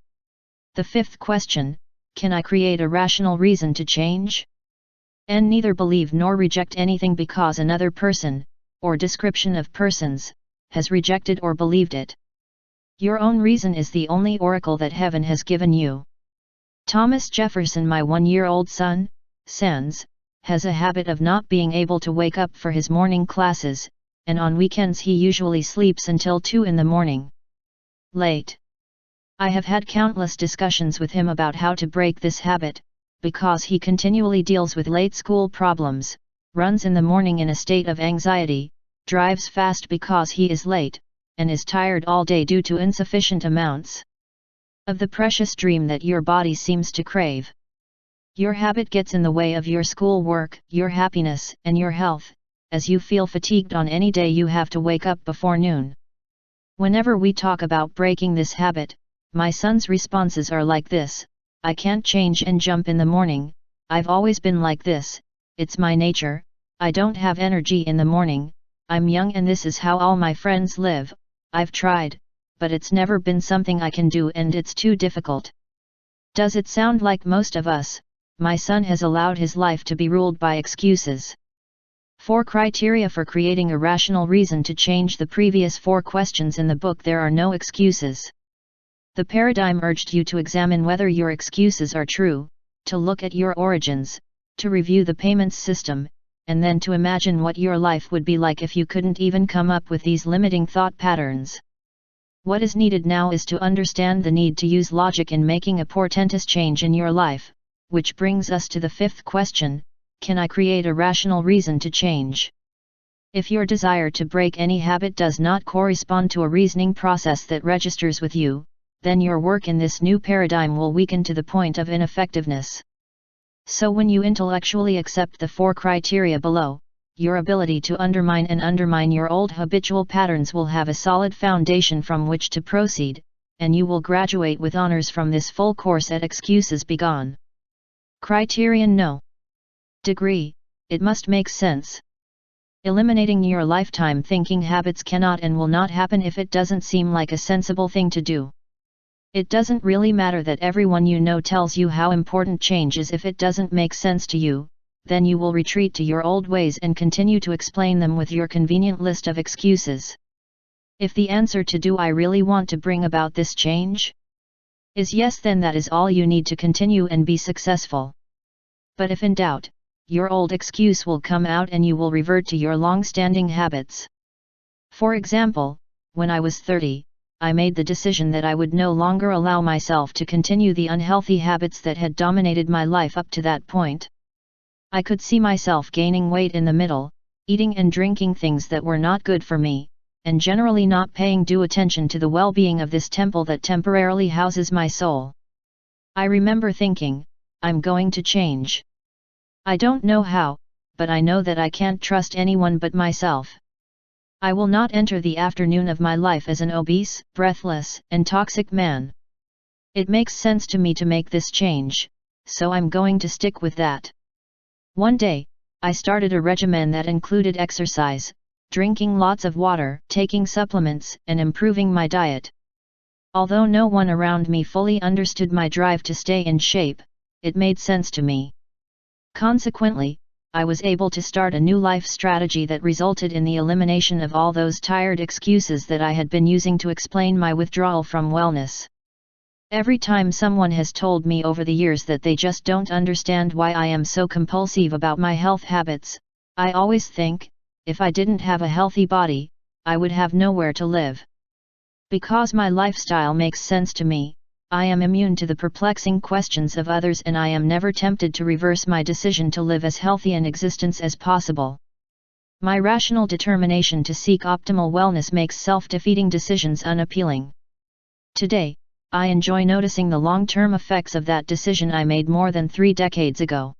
The fifth question, can I create a rational reason to change? And neither believe nor reject anything because another person, or description of persons, has rejected or believed it. Your own reason is the only oracle that heaven has given you. Thomas Jefferson, my 1-year-old son, Sans, has a habit of not being able to wake up for his morning classes, and on weekends he usually sleeps until 2 in the morning. Late. I have had countless discussions with him about how to break this habit, because he continually deals with late school problems, runs in the morning in a state of anxiety, drives fast because he is late, and is tired all day due to insufficient amounts of the precious dream that your body seems to crave. Your habit gets in the way of your school work, your happiness, and your health, as you feel fatigued on any day you have to wake up before noon. Whenever we talk about breaking this habit, my son's responses are like this: I can't change and jump in the morning, I've always been like this, it's my nature, I don't have energy in the morning, I'm young and this is how all my friends live, I've tried, but it's never been something I can do and it's too difficult. Does it sound like most of us? My son has allowed his life to be ruled by excuses. 4 criteria for creating a rational reason to change. The previous 4 questions in the book, there are no excuses. The paradigm urged you to examine whether your excuses are true, to look at your origins, to review the payments system, and then to imagine what your life would be like if you couldn't even come up with these limiting thought patterns. What is needed now is to understand the need to use logic in making a portentous change in your life, which brings us to the 5th question, can I create a rational reason to change? If your desire to break any habit does not correspond to a reasoning process that registers with you, then your work in this new paradigm will weaken to the point of ineffectiveness. So when you intellectually accept the 4 criteria below, your ability to undermine your old habitual patterns will have a solid foundation from which to proceed, and you will graduate with honors from this full course at Excuses Begone. Criterion No. Degree, it must make sense. Eliminating your lifetime thinking habits cannot and will not happen if it doesn't seem like a sensible thing to do. It doesn't really matter that everyone you know tells you how important change is. If it doesn't make sense to you, then you will retreat to your old ways and continue to explain them with your convenient list of excuses. If the answer to "do I really want to bring about this change?" is yes, then that is all you need to continue and be successful. But if in doubt, your old excuse will come out and you will revert to your long-standing habits. For example, when I was 30, I made the decision that I would no longer allow myself to continue the unhealthy habits that had dominated my life up to that point. I could see myself gaining weight in the middle, eating and drinking things that were not good for me, and generally not paying due attention to the well-being of this temple that temporarily houses my soul. I remember thinking, I'm going to change. I don't know how, but I know that I can't trust anyone but myself. I will not enter the afternoon of my life as an obese, breathless, and toxic man. It makes sense to me to make this change, so I'm going to stick with that. One day, I started a regimen that included exercise, drinking lots of water, taking supplements, and improving my diet. Although no one around me fully understood my drive to stay in shape, it made sense to me. Consequently, I was able to start a new life strategy that resulted in the elimination of all those tired excuses that I had been using to explain my withdrawal from wellness. Every time someone has told me over the years that they just don't understand why I am so compulsive about my health habits, I always think, if I didn't have a healthy body, I would have nowhere to live. Because my lifestyle makes sense to me, I am immune to the perplexing questions of others, and I am never tempted to reverse my decision to live as healthy an existence as possible. My rational determination to seek optimal wellness makes self-defeating decisions unappealing. Today, I enjoy noticing the long-term effects of that decision I made more than 3 decades ago.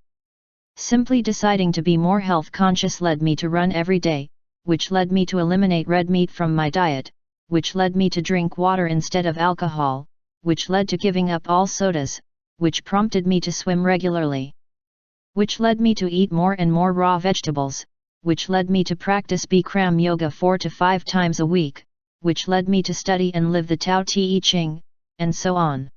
Simply deciding to be more health-conscious led me to run every day, which led me to eliminate red meat from my diet, which led me to drink water instead of alcohol, which led to giving up all sodas, which prompted me to swim regularly, which led me to eat more and more raw vegetables, which led me to practice Bikram yoga 4 to 5 times a week, which led me to study and live the Tao Te Ching, and so on.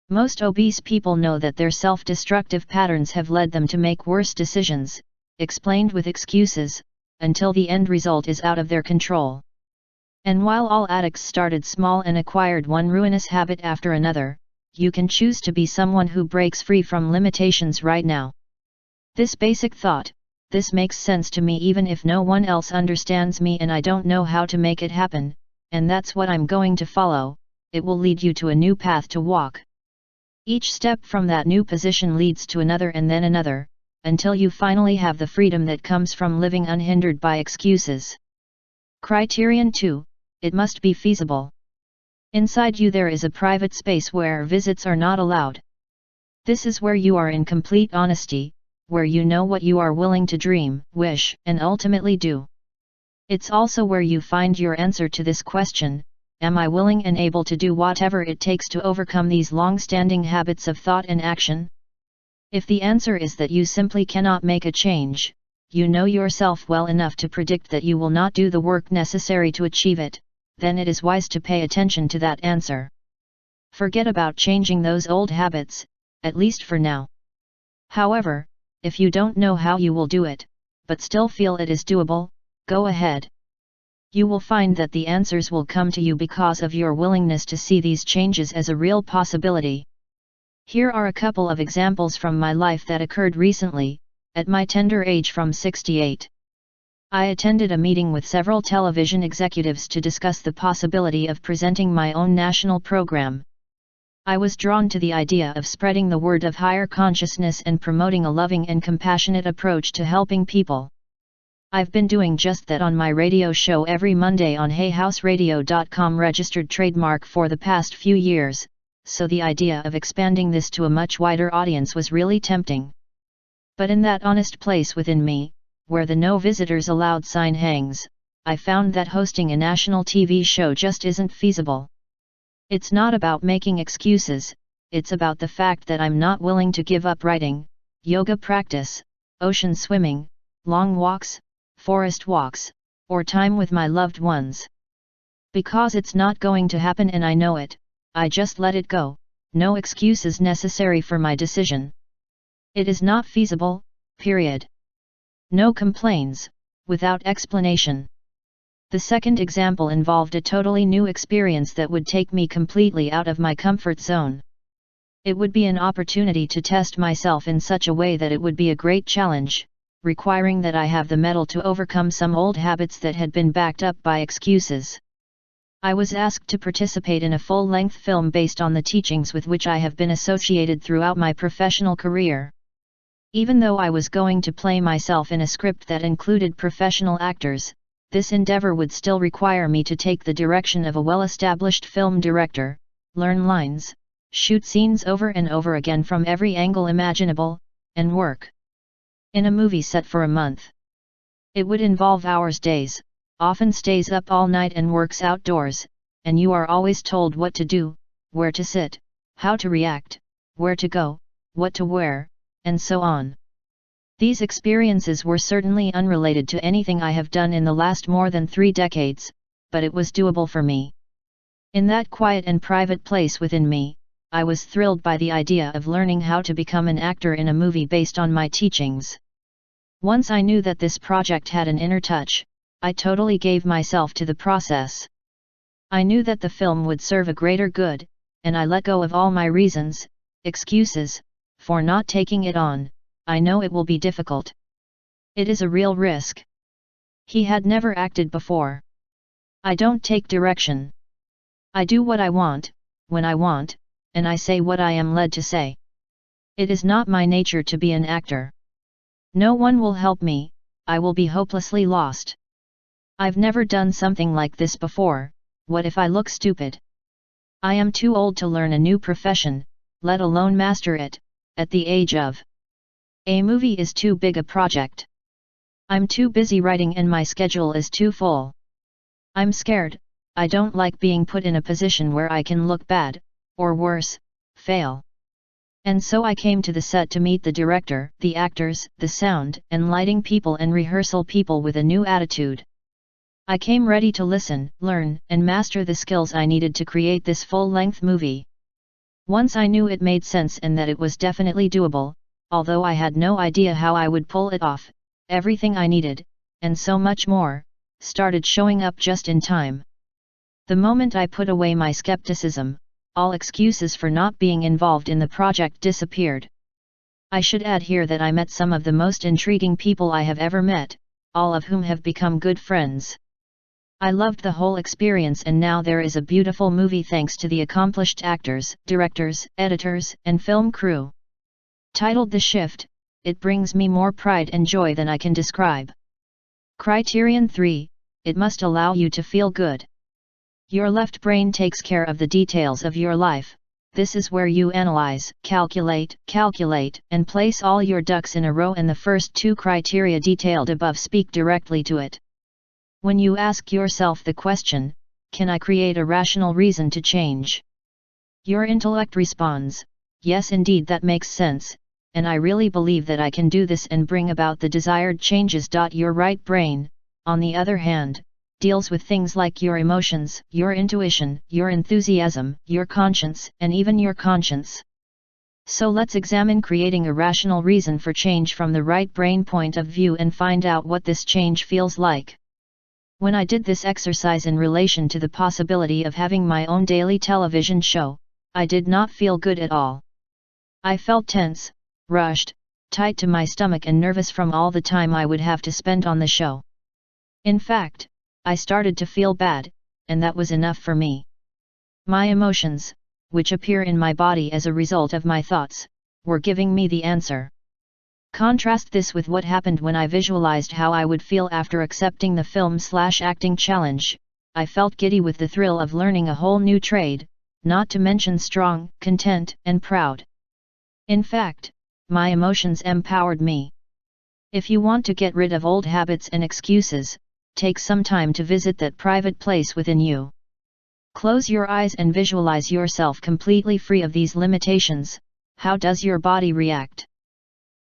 Most obese people know that their self-destructive patterns have led them to make worse decisions, explained with excuses, until the end result is out of their control. And while all addicts started small and acquired one ruinous habit after another, you can choose to be someone who breaks free from limitations right now. This basic thought, this makes sense to me even if no one else understands me and I don't know how to make it happen, and that's what I'm going to follow. It will lead you to a new path to walk. Each step from that new position leads to another and then another, until you finally have the freedom that comes from living unhindered by excuses. Criterion 2, it must be feasible. Inside you there is a private space where visits are not allowed. This is where you are in complete honesty, where you know what you are willing to dream, wish, and ultimately do. It's also where you find your answer to this question: am I willing and able to do whatever it takes to overcome these long-standing habits of thought and action? If the answer is that you simply cannot make a change, you know yourself well enough to predict that you will not do the work necessary to achieve it, then it is wise to pay attention to that answer. Forget about changing those old habits, at least for now. However, if you don't know how you will do it, but still feel it is doable, go ahead. You will find that the answers will come to you because of your willingness to see these changes as a real possibility. Here are a couple of examples from my life that occurred recently, at my tender age from 68. I attended a meeting with several television executives to discuss the possibility of presenting my own national program. I was drawn to the idea of spreading the word of higher consciousness and promoting a loving and compassionate approach to helping people. I've been doing just that on my radio show every Monday on HeyHouseRadio.com, registered trademark, for the past few years, so the idea of expanding this to a much wider audience was really tempting. But in that honest place within me, where the no visitors allowed sign hangs, I found that hosting a national TV show just isn't feasible. It's not about making excuses, it's about the fact that I'm not willing to give up writing, yoga practice, ocean swimming, long walks, forest walks, or time with my loved ones. Because it's not going to happen and I know it, I just let it go, no excuses necessary for my decision. It is not feasible, period. No complaints, without explanation. The second example involved a totally new experience that would take me completely out of my comfort zone. It would be an opportunity to test myself in such a way that it would be a great challenge, requiring that I have the mettle to overcome some old habits that had been backed up by excuses. I was asked to participate in a full-length film based on the teachings with which I have been associated throughout my professional career. Even though I was going to play myself in a script that included professional actors, this endeavor would still require me to take the direction of a well-established film director, learn lines, shoot scenes over and over again from every angle imaginable, and work in a movie set for a month. It would involve hours, days, often stays up all night and works outdoors, and you are always told what to do, where to sit, how to react, where to go, what to wear, and so on. These experiences were certainly unrelated to anything I have done in the last more than 3 decades, but it was doable for me. In that quiet and private place within me, I was thrilled by the idea of learning how to become an actor in a movie based on my teachings. Once I knew that this project had an inner touch, I totally gave myself to the process. I knew that the film would serve a greater good, and I let go of all my reasons, excuses, for not taking it on. I know it will be difficult. It is a real risk. He had never acted before. I don't take direction. I do what I want, when I want, and I say what I am led to say. It is not my nature to be an actor. No one will help me, I will be hopelessly lost. I've never done something like this before, what if I look stupid? I am too old to learn a new profession, let alone master it, at the age of. A movie is too big a project. I'm too busy writing and my schedule is too full. I'm scared, I don't like being put in a position where I can look bad, or worse, fail. And so I came to the set to meet the director, the actors, the sound and lighting people and rehearsal people with a new attitude. I came ready to listen, learn, and master the skills I needed to create this full-length movie. Once I knew it made sense and that it was definitely doable, although I had no idea how I would pull it off, everything I needed, and so much more, started showing up just in time. The moment I put away my skepticism, all excuses for not being involved in the project disappeared. I should add here that I met some of the most intriguing people I have ever met, all of whom have become good friends. I loved the whole experience and now there is a beautiful movie thanks to the accomplished actors, directors, editors, and film crew. Titled The Shift, it brings me more pride and joy than I can describe. Criterion 3, it must allow you to feel good. Your left brain takes care of the details of your life, this is where you analyze, calculate, and place all your ducks in a row and the first two criteria detailed above speak directly to it. When you ask yourself the question, can I create a rational reason to change? Your intellect responds, yes indeed that makes sense, and I really believe that I can do this and bring about the desired changes. Your right brain, on the other hand, deals with things like your emotions, your intuition, your enthusiasm, your conscience, and even your conscience. So let's examine creating a rational reason for change from the right brain point of view and find out what this change feels like. When I did this exercise in relation to the possibility of having my own daily television show, I did not feel good at all. I felt tense, rushed, tight to my stomach and nervous from all the time I would have to spend on the show. In fact, I started to feel bad, and that was enough for me. My emotions, which appear in my body as a result of my thoughts, were giving me the answer. Contrast this with what happened when I visualized how I would feel after accepting the film/acting challenge. I felt giddy with the thrill of learning a whole new trade, not to mention strong, content, and proud. In fact, my emotions empowered me. If you want to get rid of old habits and excuses, take some time to visit that private place within you. Close your eyes and visualize yourself completely free of these limitations. How does your body react?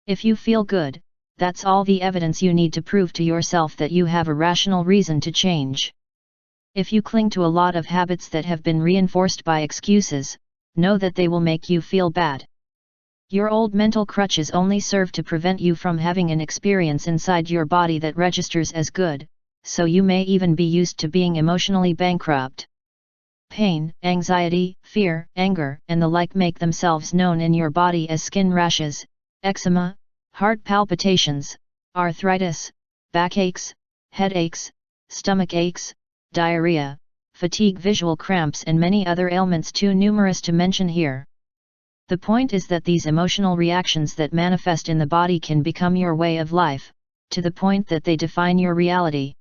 If you feel good, that's all the evidence you need to prove to yourself that you have a rational reason to change. If you cling to a lot of habits that have been reinforced by excuses, know that they will make you feel bad. Your old mental crutches only serve to prevent you from having an experience inside your body that registers as good, so you may even be used to being emotionally bankrupt. Pain, anxiety, fear, anger, and the like make themselves known in your body as skin rashes, eczema, heart palpitations, arthritis, backaches, headaches, stomach aches, diarrhea, fatigue, visual cramps, and many other ailments too numerous to mention here. The point is that these emotional reactions that manifest in the body can become your way of life, to the point that they define your reality.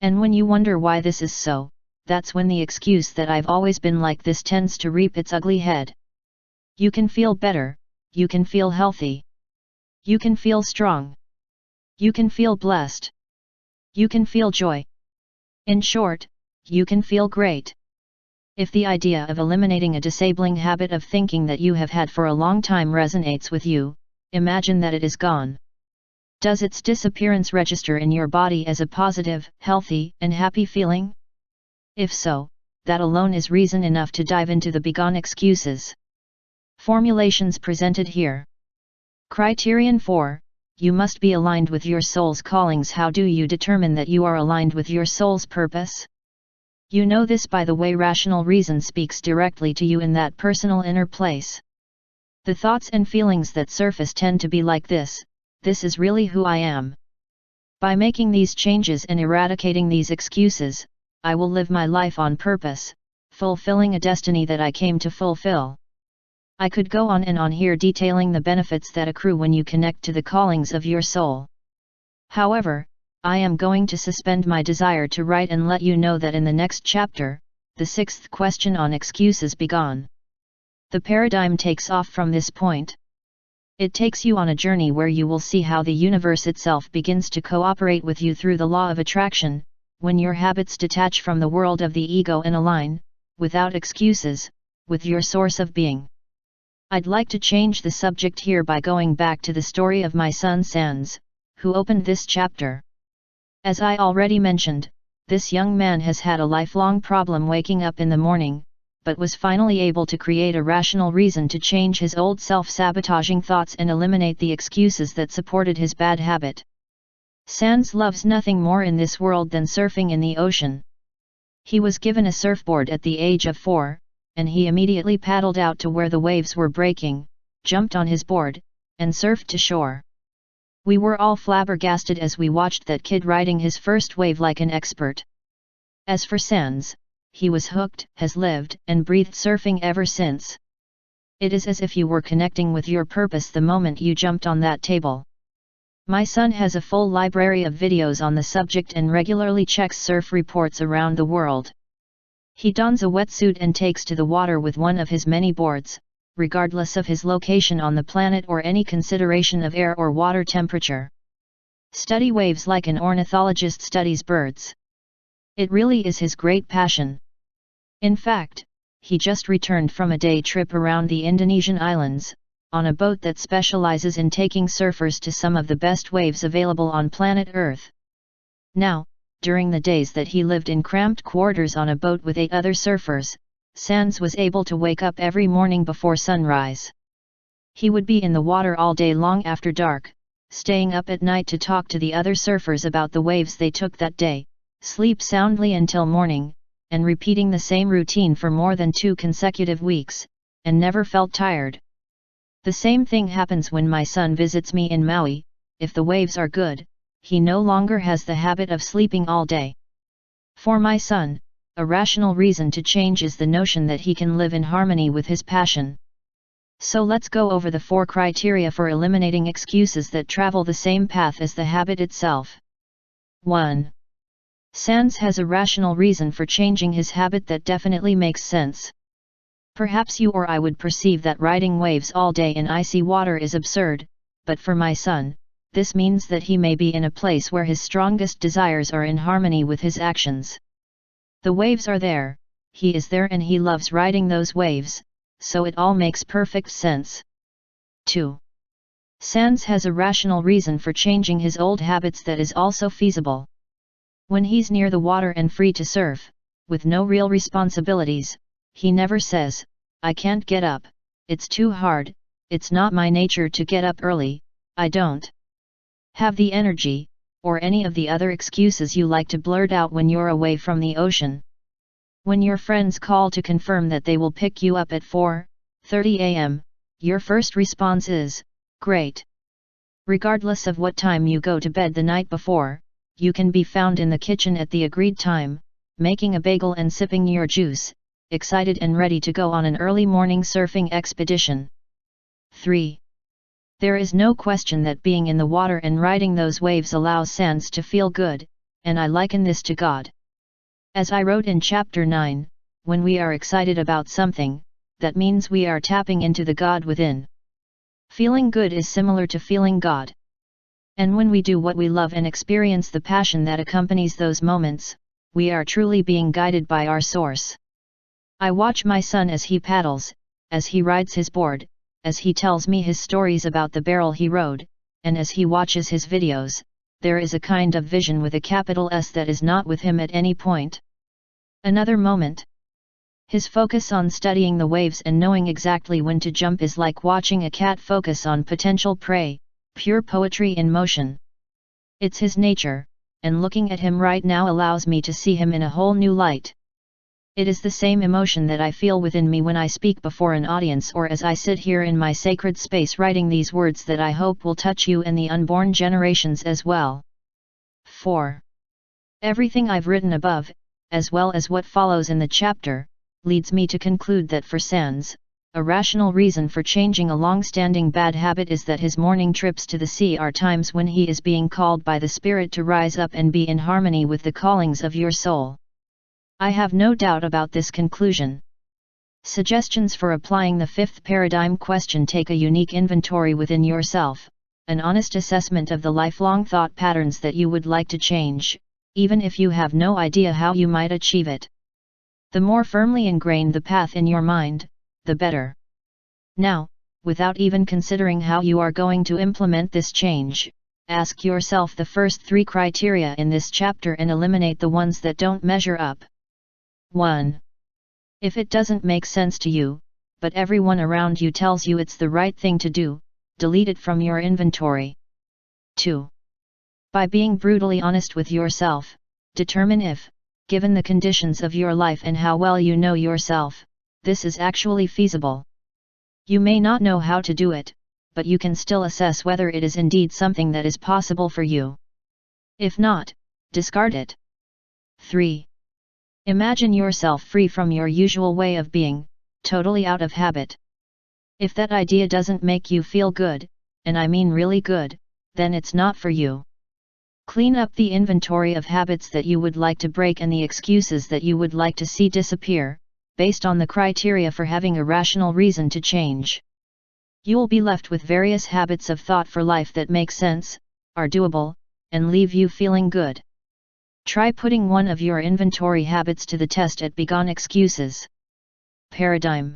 And when you wonder why this is so, that's when the excuse that I've always been like this tends to reap its ugly head. You can feel better, you can feel healthy. You can feel strong. You can feel blessed. You can feel joy. In short, you can feel great. If the idea of eliminating a disabling habit of thinking that you have had for a long time resonates with you, imagine that it is gone. Does its disappearance register in your body as a positive, healthy, and happy feeling? If so, that alone is reason enough to dive into the begone excuses. Formulations presented here. Criterion 4, you must be aligned with your soul's callings. How do you determine that you are aligned with your soul's purpose? You know this by the way rational reason speaks directly to you in that personal inner place. The thoughts and feelings that surface tend to be like this: this is really who I am. By making these changes and eradicating these excuses, I will live my life on purpose, fulfilling a destiny that I came to fulfill. I could go on and on here detailing the benefits that accrue when you connect to the callings of your soul. However, I am going to suspend my desire to write and let you know that in the next chapter, the 6th question on excuses be gone. The paradigm takes off from this point. It takes you on a journey where you will see how the universe itself begins to cooperate with you through the law of attraction, when your habits detach from the world of the ego and align, without excuses, with your source of being. I'd like to change the subject here by going back to the story of my son Sans, who opened this chapter. As I already mentioned, this young man has had a lifelong problem waking up in the morning, but was finally able to create a rational reason to change his old self-sabotaging thoughts and eliminate the excuses that supported his bad habit. Sans loves nothing more in this world than surfing in the ocean. He was given a surfboard at the age of 4, and he immediately paddled out to where the waves were breaking, jumped on his board, and surfed to shore. We were all flabbergasted as we watched that kid riding his first wave like an expert. As for Sans, he was hooked, has lived and breathed surfing ever since. It is as if you were connecting with your purpose the moment you jumped on that table. My son has a full library of videos on the subject and regularly checks surf reports around the world. He dons a wetsuit and takes to the water with one of his many boards, regardless of his location on the planet or any consideration of air or water temperature. Study waves like an ornithologist studies birds. It really is his great passion. In fact, he just returned from a day trip around the Indonesian islands, on a boat that specializes in taking surfers to some of the best waves available on planet Earth. Now, during the days that he lived in cramped quarters on a boat with 8 other surfers, Sans was able to wake up every morning before sunrise. He would be in the water all day long after dark, staying up at night to talk to the other surfers about the waves they took that day, sleep soundly until morning, and repeating the same routine for more than 2 consecutive weeks, and never felt tired. The same thing happens when my son visits me in Maui. If the waves are good, he no longer has the habit of sleeping all day. For my son, a rational reason to change is the notion that he can live in harmony with his passion. So let's go over the 4 criteria for eliminating excuses that travel the same path as the habit itself. 1. Sans has a rational reason for changing his habit that definitely makes sense. Perhaps you or I would perceive that riding waves all day in icy water is absurd, but for my son, this means that he may be in a place where his strongest desires are in harmony with his actions. The waves are there, he is there and he loves riding those waves, so it all makes perfect sense. 2. Sans has a rational reason for changing his old habits that is also feasible. When he's near the water and free to surf, with no real responsibilities, he never says, "I can't get up, it's too hard, it's not my nature to get up early, I don't have the energy," or any of the other excuses you like to blurt out when you're away from the ocean. When your friends call to confirm that they will pick you up at 4:30 a.m., your first response is, "Great." Regardless of what time you go to bed the night before, you can be found in the kitchen at the agreed time, making a bagel and sipping your juice, excited and ready to go on an early morning surfing expedition. 3. There is no question that being in the water and riding those waves allows Sans to feel good, and I liken this to God. As I wrote in chapter 9, when we are excited about something, that means we are tapping into the God within. Feeling good is similar to feeling God. And when we do what we love and experience the passion that accompanies those moments, we are truly being guided by our source. I watch my son as he paddles, as he rides his board, as he tells me his stories about the barrel he rode, and as he watches his videos, there is a kind of vision with a capital S that is not with him at any point. Another moment. His focus on studying the waves and knowing exactly when to jump is like watching a cat focus on potential prey, pure poetry in motion. It's his nature, and looking at him right now allows me to see him in a whole new light. It is the same emotion that I feel within me when I speak before an audience or as I sit here in my sacred space writing these words that I hope will touch you and the unborn generations as well. 4. Everything I've written above, as well as what follows in the chapter, leads me to conclude that for Sands, a rational reason for changing a long-standing bad habit is that his morning trips to the sea are times when he is being called by the Spirit to rise up and be in harmony with the callings of your soul. I have no doubt about this conclusion. Suggestions for applying the fifth paradigm question: take a unique inventory within yourself, an honest assessment of the lifelong thought patterns that you would like to change, even if you have no idea how you might achieve it. The more firmly ingrained the path in your mind, the better. Now, without even considering how you are going to implement this change, ask yourself the first 3 criteria in this chapter and eliminate the ones that don't measure up. 1. If it doesn't make sense to you, but everyone around you tells you it's the right thing to do, delete it from your inventory. 2. By being brutally honest with yourself, determine if, given the conditions of your life and how well you know yourself, this is actually feasible. You may not know how to do it, but you can still assess whether it is indeed something that is possible for you. If not, discard it. 3. Imagine yourself free from your usual way of being, totally out of habit. If that idea doesn't make you feel good, and I mean really good, then it's not for you. Clean up the inventory of habits that you would like to break and the excuses that you would like to see disappear, based on the criteria for having a rational reason to change. You'll be left with various habits of thought for life that make sense, are doable, and leave you feeling good. Try putting one of your inventory habits to the test at Begone Excuses Paradigm.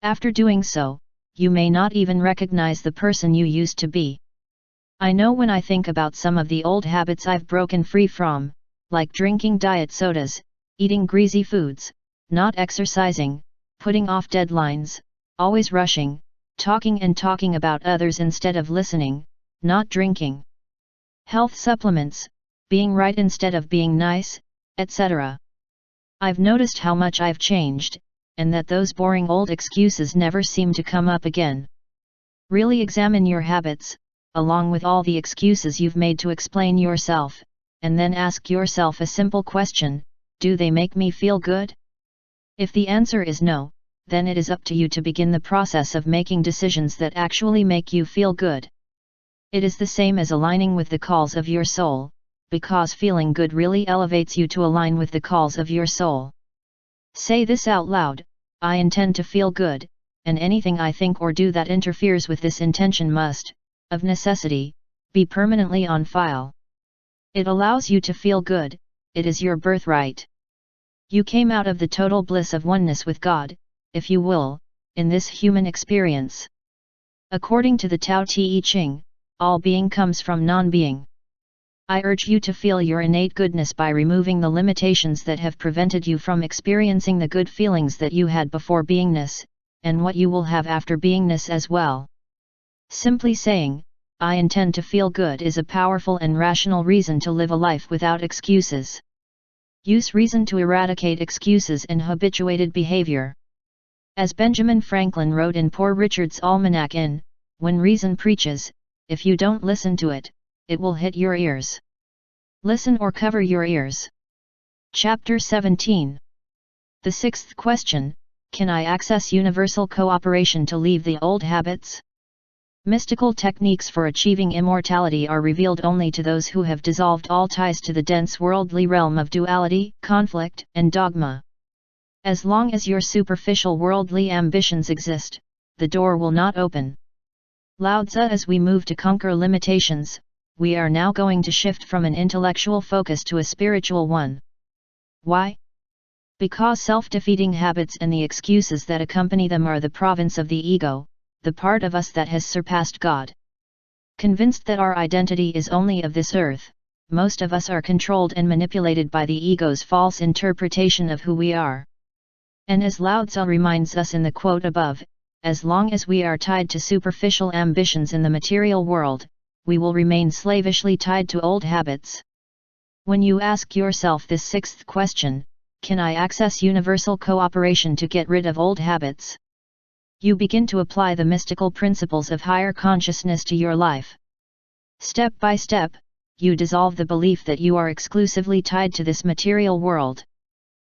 After doing so, you may not even recognize the person you used to be. I know when I think about some of the old habits I've broken free from, like drinking diet sodas, eating greasy foods, not exercising, putting off deadlines, always rushing, talking about others instead of listening, not drinking health supplements, being right instead of being nice, etc. I've noticed how much I've changed, and that those boring old excuses never seem to come up again. Really examine your habits, along with all the excuses you've made to explain yourself, and then ask yourself a simple question: do they make me feel good? If the answer is no, then it is up to you to begin the process of making decisions that actually make you feel good. It is the same as aligning with the calls of your soul, because feeling good really elevates you to align with the calls of your soul. Say this out loud: I intend to feel good, and anything I think or do that interferes with this intention must, of necessity, be permanently on file. It allows you to feel good, it is your birthright. You came out of the total bliss of oneness with God, if you will, in this human experience. According to the Tao Te Ching, all being comes from non-being. I urge you to feel your innate goodness by removing the limitations that have prevented you from experiencing the good feelings that you had before beingness, and what you will have after beingness as well. Simply saying, I intend to feel good is a powerful and rational reason to live a life without excuses. Use reason to eradicate excuses and habituated behavior. As Benjamin Franklin wrote in Poor Richard's Almanac in, When Reason Preaches, if you don't listen to it, it will hit your ears. Listen or cover your ears. Chapter 17. The sixth question: can I access universal cooperation to leave the old habits? Mystical techniques for achieving immortality are revealed only to those who have dissolved all ties to the dense worldly realm of duality, conflict, and dogma. As long as your superficial worldly ambitions exist, the door will not open. Lao Tzu: as we move to conquer limitations, we are now going to shift from an intellectual focus to a spiritual one. Why? Because self-defeating habits and the excuses that accompany them are the province of the ego, the part of us that has surpassed God. Convinced that our identity is only of this earth, most of us are controlled and manipulated by the ego's false interpretation of who we are. And as Lao Tzu reminds us in the quote above, as long as we are tied to superficial ambitions in the material world, we will remain slavishly tied to old habits. When you ask yourself this sixth question, can I access universal cooperation to get rid of old habits? You begin to apply the mystical principles of higher consciousness to your life. Step by step, you dissolve the belief that you are exclusively tied to this material world.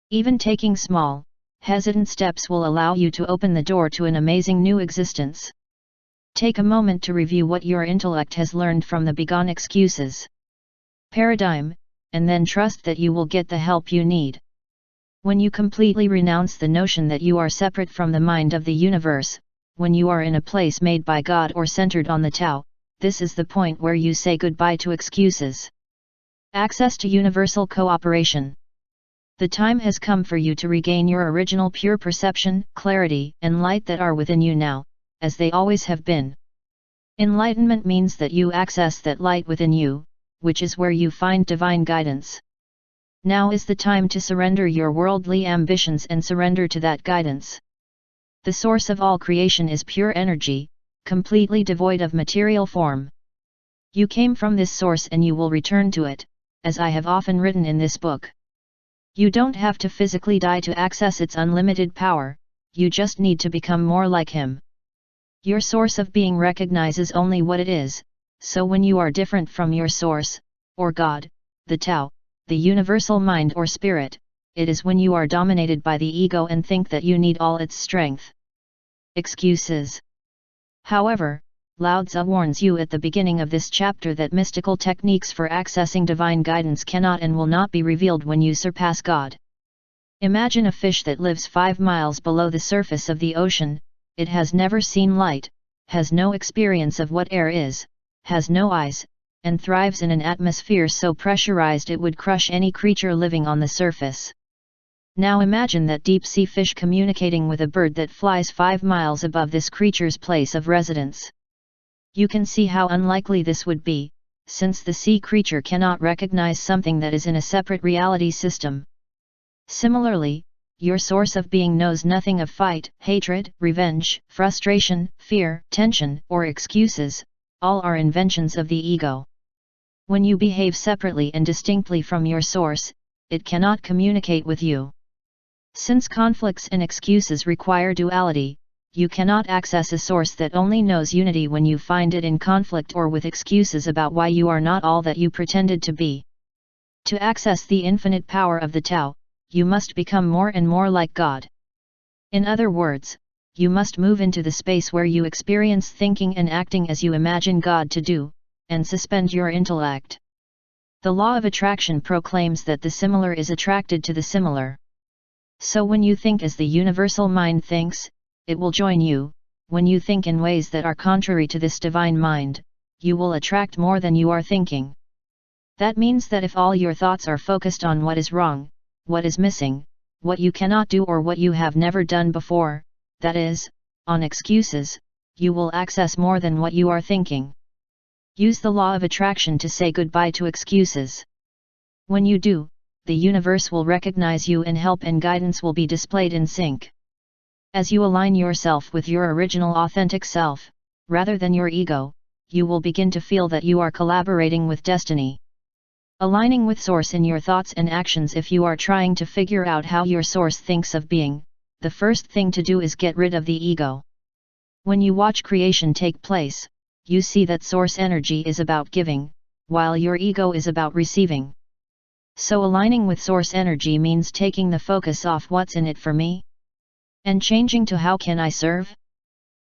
Even taking small, hesitant steps will allow you to open the door to an amazing new existence. Take a moment to review what your intellect has learned from the begone excuses paradigm, and then trust that you will get the help you need. When you completely renounce the notion that you are separate from the mind of the universe, when you are in a place made by God or centered on the Tao, this is the point where you say goodbye to excuses. Access to universal cooperation. The time has come for you to regain your original pure perception, clarity, and light that are within you now, as they always have been. Enlightenment means that you access that light within you, which is where you find divine guidance. Now is the time to surrender your worldly ambitions and surrender to that guidance. The source of all creation is pure energy, completely devoid of material form. You came from this source and you will return to it, as I have often written in this book. You don't have to physically die to access its unlimited power, you just need to become more like Him. Your source of being recognizes only what it is, so when you are different from your source, or God, the Tao, the universal mind or spirit, it is when you are dominated by the ego and think that you need all its strength. Excuses. However, Lao Tzu warns you at the beginning of this chapter that mystical techniques for accessing divine guidance cannot and will not be revealed when you surpass God. Imagine a fish that lives 5 miles below the surface of the ocean. It has never seen light, has no experience of what air is, has no eyes, and thrives in an atmosphere so pressurized it would crush any creature living on the surface. Now imagine that deep-sea fish communicating with a bird that flies 5 miles above this creature's place of residence. You can see how unlikely this would be, since the sea creature cannot recognize something that is in a separate reality system. Similarly, your source of being knows nothing of fight, hatred, revenge, frustration, fear, tension, or excuses. All are inventions of the ego. When you behave separately and distinctly from your source, it cannot communicate with you. Since conflicts and excuses require duality, you cannot access a source that only knows unity when you find it in conflict or with excuses about why you are not all that you pretended to be. To access the infinite power of the Tao, you must become more and more like God. In other words, you must move into the space where you experience thinking and acting as you imagine God to do, and suspend your intellect. The law of attraction proclaims that the similar is attracted to the similar. So when you think as the universal mind thinks, it will join you. When you think in ways that are contrary to this divine mind, you will attract more than you are thinking. That means that if all your thoughts are focused on what is wrong, what is missing, what you cannot do or what you have never done before, that is, on excuses, you will access more than what you are thinking. Use the law of attraction to say goodbye to excuses. When you do, the universe will recognize you and help and guidance will be displayed in sync. As you align yourself with your original authentic self, rather than your ego, you will begin to feel that you are collaborating with destiny. Aligning with source in your thoughts and actions. If you are trying to figure out how your source thinks of being, the first thing to do is get rid of the ego. When you watch creation take place, you see that source energy is about giving, while your ego is about receiving. So aligning with source energy means taking the focus off what's in it for me, and changing to how can I serve?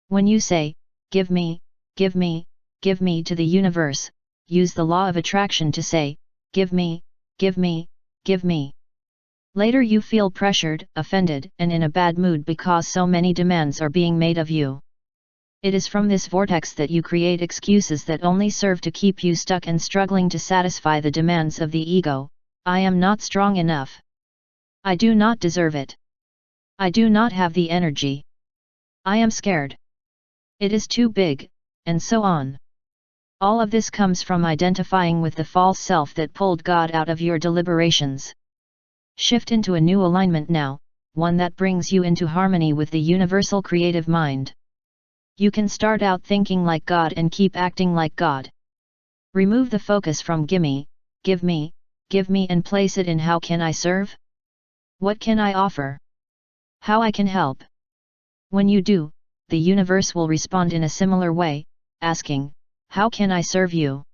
When you say, give me, give me, give me to the universe, use the law of attraction to say, give me, give me, give me. Later you feel pressured, offended, and in a bad mood because so many demands are being made of you. It is from this vortex that you create excuses that only serve to keep you stuck and struggling to satisfy the demands of the ego. I am not strong enough. I do not deserve it. I do not have the energy. I am scared. It is too big, and so on. All of this comes from identifying with the false self that pulled God out of your deliberations. Shift into a new alignment now, one that brings you into harmony with the universal creative mind. You can start out thinking like God and keep acting like God. Remove the focus from gimme, give me, and place it in how can I serve? What can I offer? How I can help? When you do, the universe will respond in a similar way, asking, how can I serve you?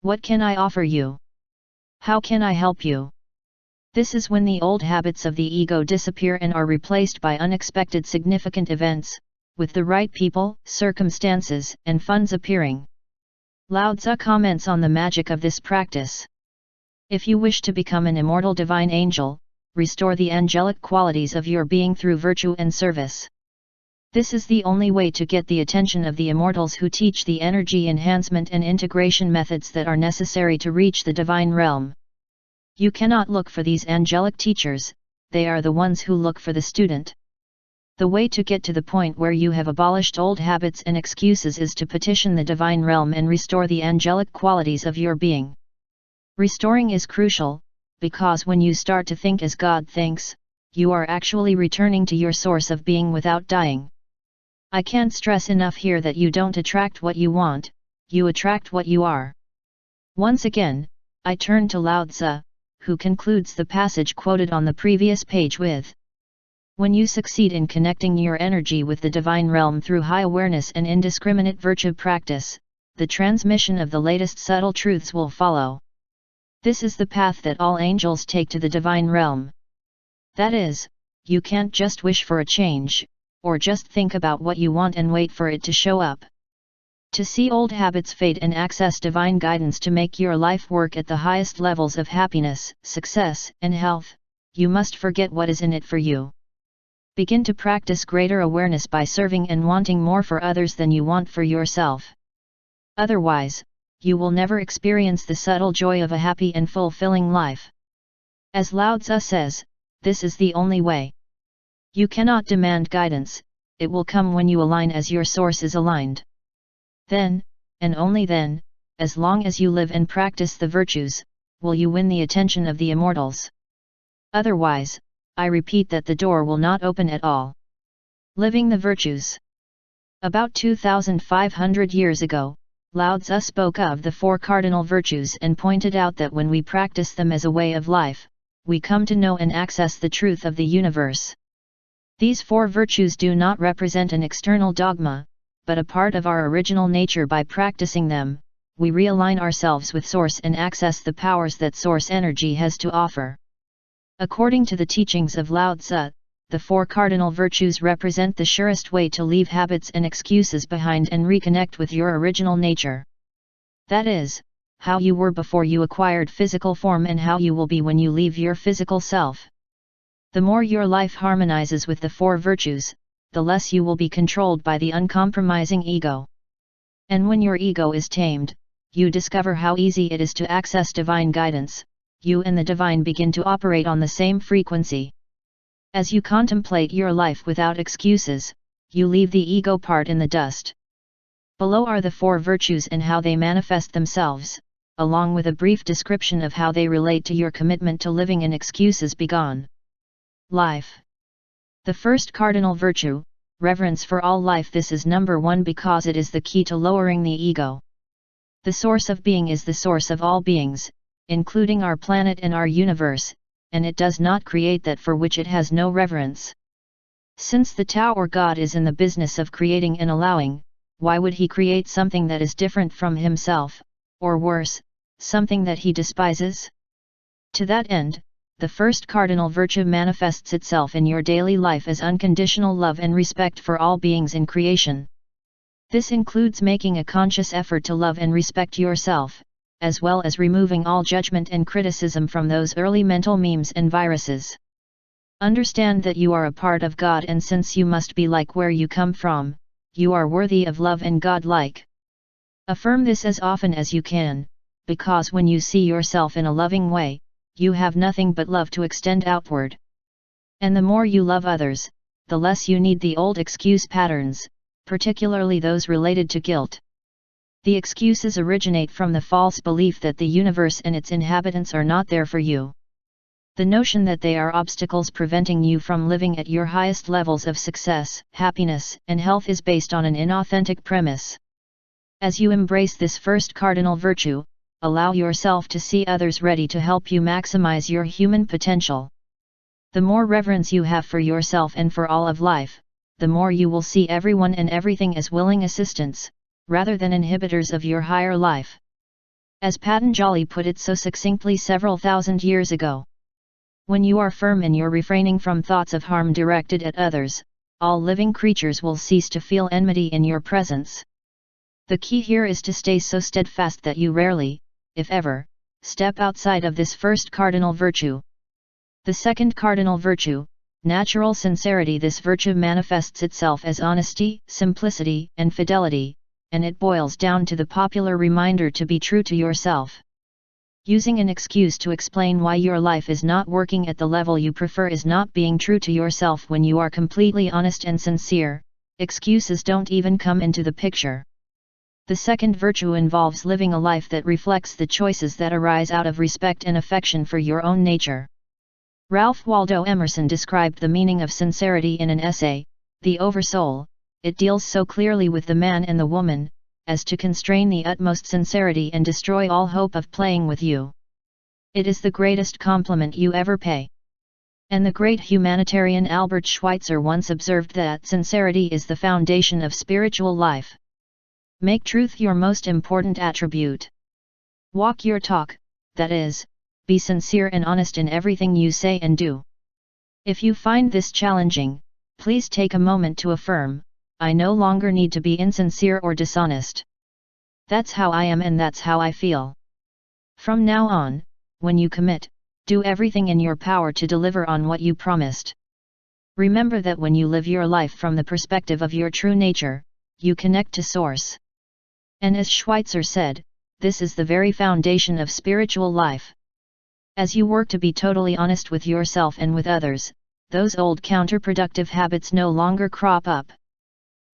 What can I offer you? How can I help you? This is when the old habits of the ego disappear and are replaced by unexpected significant events, with the right people, circumstances, and funds appearing. Lao Tzu comments on the magic of this practice. If you wish to become an immortal divine angel, restore the angelic qualities of your being through virtue and service. This is the only way to get the attention of the immortals who teach the energy enhancement and integration methods that are necessary to reach the divine realm. You cannot look for these angelic teachers, they are the ones who look for the student. The way to get to the point where you have abolished old habits and excuses is to petition the divine realm and restore the angelic qualities of your being. Restoring is crucial, because when you start to think as God thinks, you are actually returning to your source of being without dying. I can't stress enough here that you don't attract what you want, you attract what you are. Once again, I turn to Lao Tzu, who concludes the passage quoted on the previous page with, "When you succeed in connecting your energy with the divine realm through high awareness and indiscriminate virtue practice, the transmission of the latest subtle truths will follow. This is the path that all angels take to the divine realm." That is, you can't just wish for a change, or just think about what you want and wait for it to show up. To see old habits fade and access divine guidance to make your life work at the highest levels of happiness, success, and health, you must forget what is in it for you. Begin to practice greater awareness by serving and wanting more for others than you want for yourself. Otherwise, you will never experience the subtle joy of a happy and fulfilling life. As Lao Tzu says, this is the only way. You cannot demand guidance, it will come when you align as your source is aligned. Then, and only then, as long as you live and practice the virtues, will you win the attention of the immortals. Otherwise, I repeat that the door will not open at all. Living the virtues. About 2,500 years ago, Lao Tzu spoke of the four cardinal virtues and pointed out that when we practice them as a way of life, we come to know and access the truth of the universe. These four virtues do not represent an external dogma, but a part of our original nature. By practicing them, we realign ourselves with Source and access the powers that Source energy has to offer. According to the teachings of Lao Tzu, the four cardinal virtues represent the surest way to leave habits and excuses behind and reconnect with your original nature. That is, how you were before you acquired physical form and how you will be when you leave your physical self. The more your life harmonizes with the four virtues, the less you will be controlled by the uncompromising ego. And when your ego is tamed, you discover how easy it is to access divine guidance. You and the divine begin to operate on the same frequency. As you contemplate your life without excuses, you leave the ego part in the dust. Below are the four virtues and how they manifest themselves, along with a brief description of how they relate to your commitment to living in excuses begone. Life. The first cardinal virtue, reverence for all life. This is number one because it is the key to lowering the ego. The source of being is the source of all beings, including our planet and our universe, and it does not create that for which it has no reverence. Since the Tao or God is in the business of creating and allowing, why would he create something that is different from himself, or worse, something that he despises? To that end, the first cardinal virtue manifests itself in your daily life as unconditional love and respect for all beings in creation. This includes making a conscious effort to love and respect yourself, as well as removing all judgment and criticism from those early mental memes and viruses. Understand that you are a part of God, and since you must be like where you come from, you are worthy of love and God-like. Affirm this as often as you can, because when you see yourself in a loving way, you have nothing but love to extend outward. And the more you love others, the less you need the old excuse patterns, particularly those related to guilt. The excuses originate from the false belief that the universe and its inhabitants are not there for you. The notion that they are obstacles preventing you from living at your highest levels of success, happiness, and health is based on an inauthentic premise. As you embrace this first cardinal virtue, allow yourself to see others ready to help you maximize your human potential. The more reverence you have for yourself and for all of life, the more you will see everyone and everything as willing assistants, rather than inhibitors of your higher life. As Patanjali put it so succinctly several thousand years ago, When you are firm in your refraining from thoughts of harm directed at others, all living creatures will cease to feel enmity in your presence. The key here is to stay so steadfast that you rarely, if ever, step outside of this first cardinal virtue. The second cardinal virtue, natural sincerity. This virtue manifests itself as honesty, simplicity, and fidelity, and it boils down to the popular reminder to be true to yourself. Using an excuse to explain why your life is not working at the level you prefer is not being true to yourself. When you are completely honest and sincere, excuses don't even come into the picture. The second virtue involves living a life that reflects the choices that arise out of respect and affection for your own nature. Ralph Waldo Emerson described the meaning of sincerity in an essay, The Oversoul. It deals so clearly with the man and the woman, as to constrain the utmost sincerity and destroy all hope of playing with you. It is the greatest compliment you ever pay. And the great humanitarian Albert Schweitzer once observed that sincerity is the foundation of spiritual life. Make truth your most important attribute. Walk your talk, that is, be sincere and honest in everything you say and do. If you find this challenging, please take a moment to affirm, I no longer need to be insincere or dishonest. That's how I am and that's how I feel. From now on, when you commit, do everything in your power to deliver on what you promised. Remember that when you live your life from the perspective of your true nature, you connect to Source. And as Schweitzer said, this is the very foundation of spiritual life. As you work to be totally honest with yourself and with others, those old counterproductive habits no longer crop up.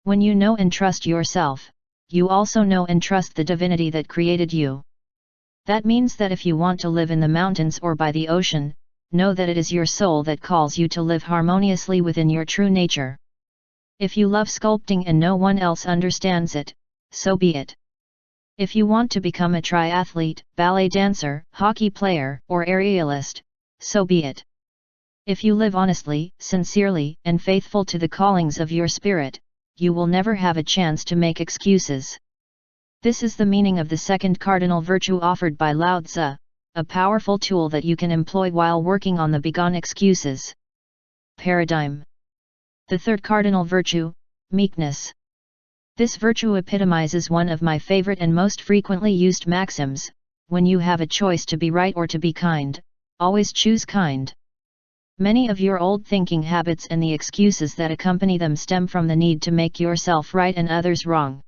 When you know and trust yourself, you also know and trust the divinity that created you. That means that if you want to live in the mountains or by the ocean, know that it is your soul that calls you to live harmoniously within your true nature. If you love sculpting and no one else understands it, so be it. If you want to become a triathlete, ballet dancer, hockey player, or aerialist, so be it. If you live honestly, sincerely, and faithful to the callings of your spirit, you will never have a chance to make excuses. This is the meaning of the second cardinal virtue offered by Lao Tzu, a powerful tool that you can employ while working on the begone excuses. Paradigm. The third cardinal virtue, meekness. This virtue epitomizes one of my favorite and most frequently used maxims: when you have a choice to be right or to be kind, always choose kind. Many of your old thinking habits and the excuses that accompany them stem from the need to make yourself right and others wrong.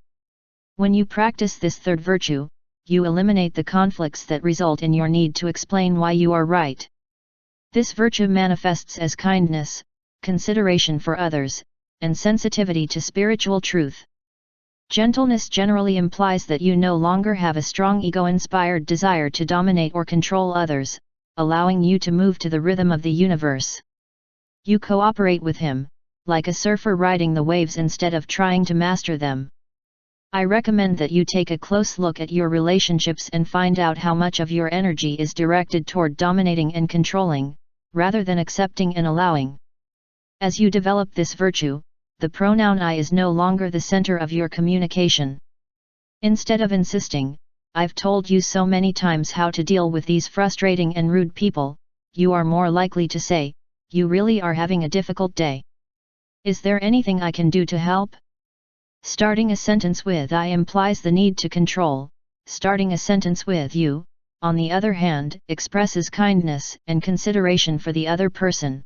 When you practice this third virtue, you eliminate the conflicts that result in your need to explain why you are right. This virtue manifests as kindness, consideration for others, and sensitivity to spiritual truth. Gentleness generally implies that you no longer have a strong ego-inspired desire to dominate or control others, allowing you to move to the rhythm of the universe. You cooperate with him, like a surfer riding the waves instead of trying to master them. I recommend that you take a close look at your relationships and find out how much of your energy is directed toward dominating and controlling, rather than accepting and allowing. As you develop this virtue, the pronoun I is no longer the center of your communication. Instead of insisting, I've told you so many times how to deal with these frustrating and rude people, you are more likely to say, you really are having a difficult day. Is there anything I can do to help? Starting a sentence with I implies the need to control. Starting a sentence with you, on the other hand, expresses kindness and consideration for the other person.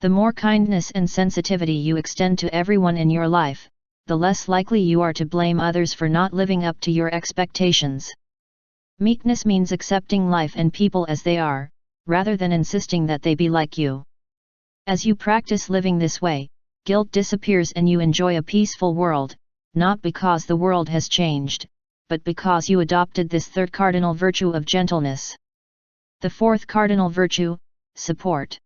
The more kindness and sensitivity you extend to everyone in your life, the less likely you are to blame others for not living up to your expectations. Meekness means accepting life and people as they are, rather than insisting that they be like you. As you practice living this way, guilt disappears and you enjoy a peaceful world, not because the world has changed, but because you adopted this third cardinal virtue of gentleness. The fourth cardinal virtue, support.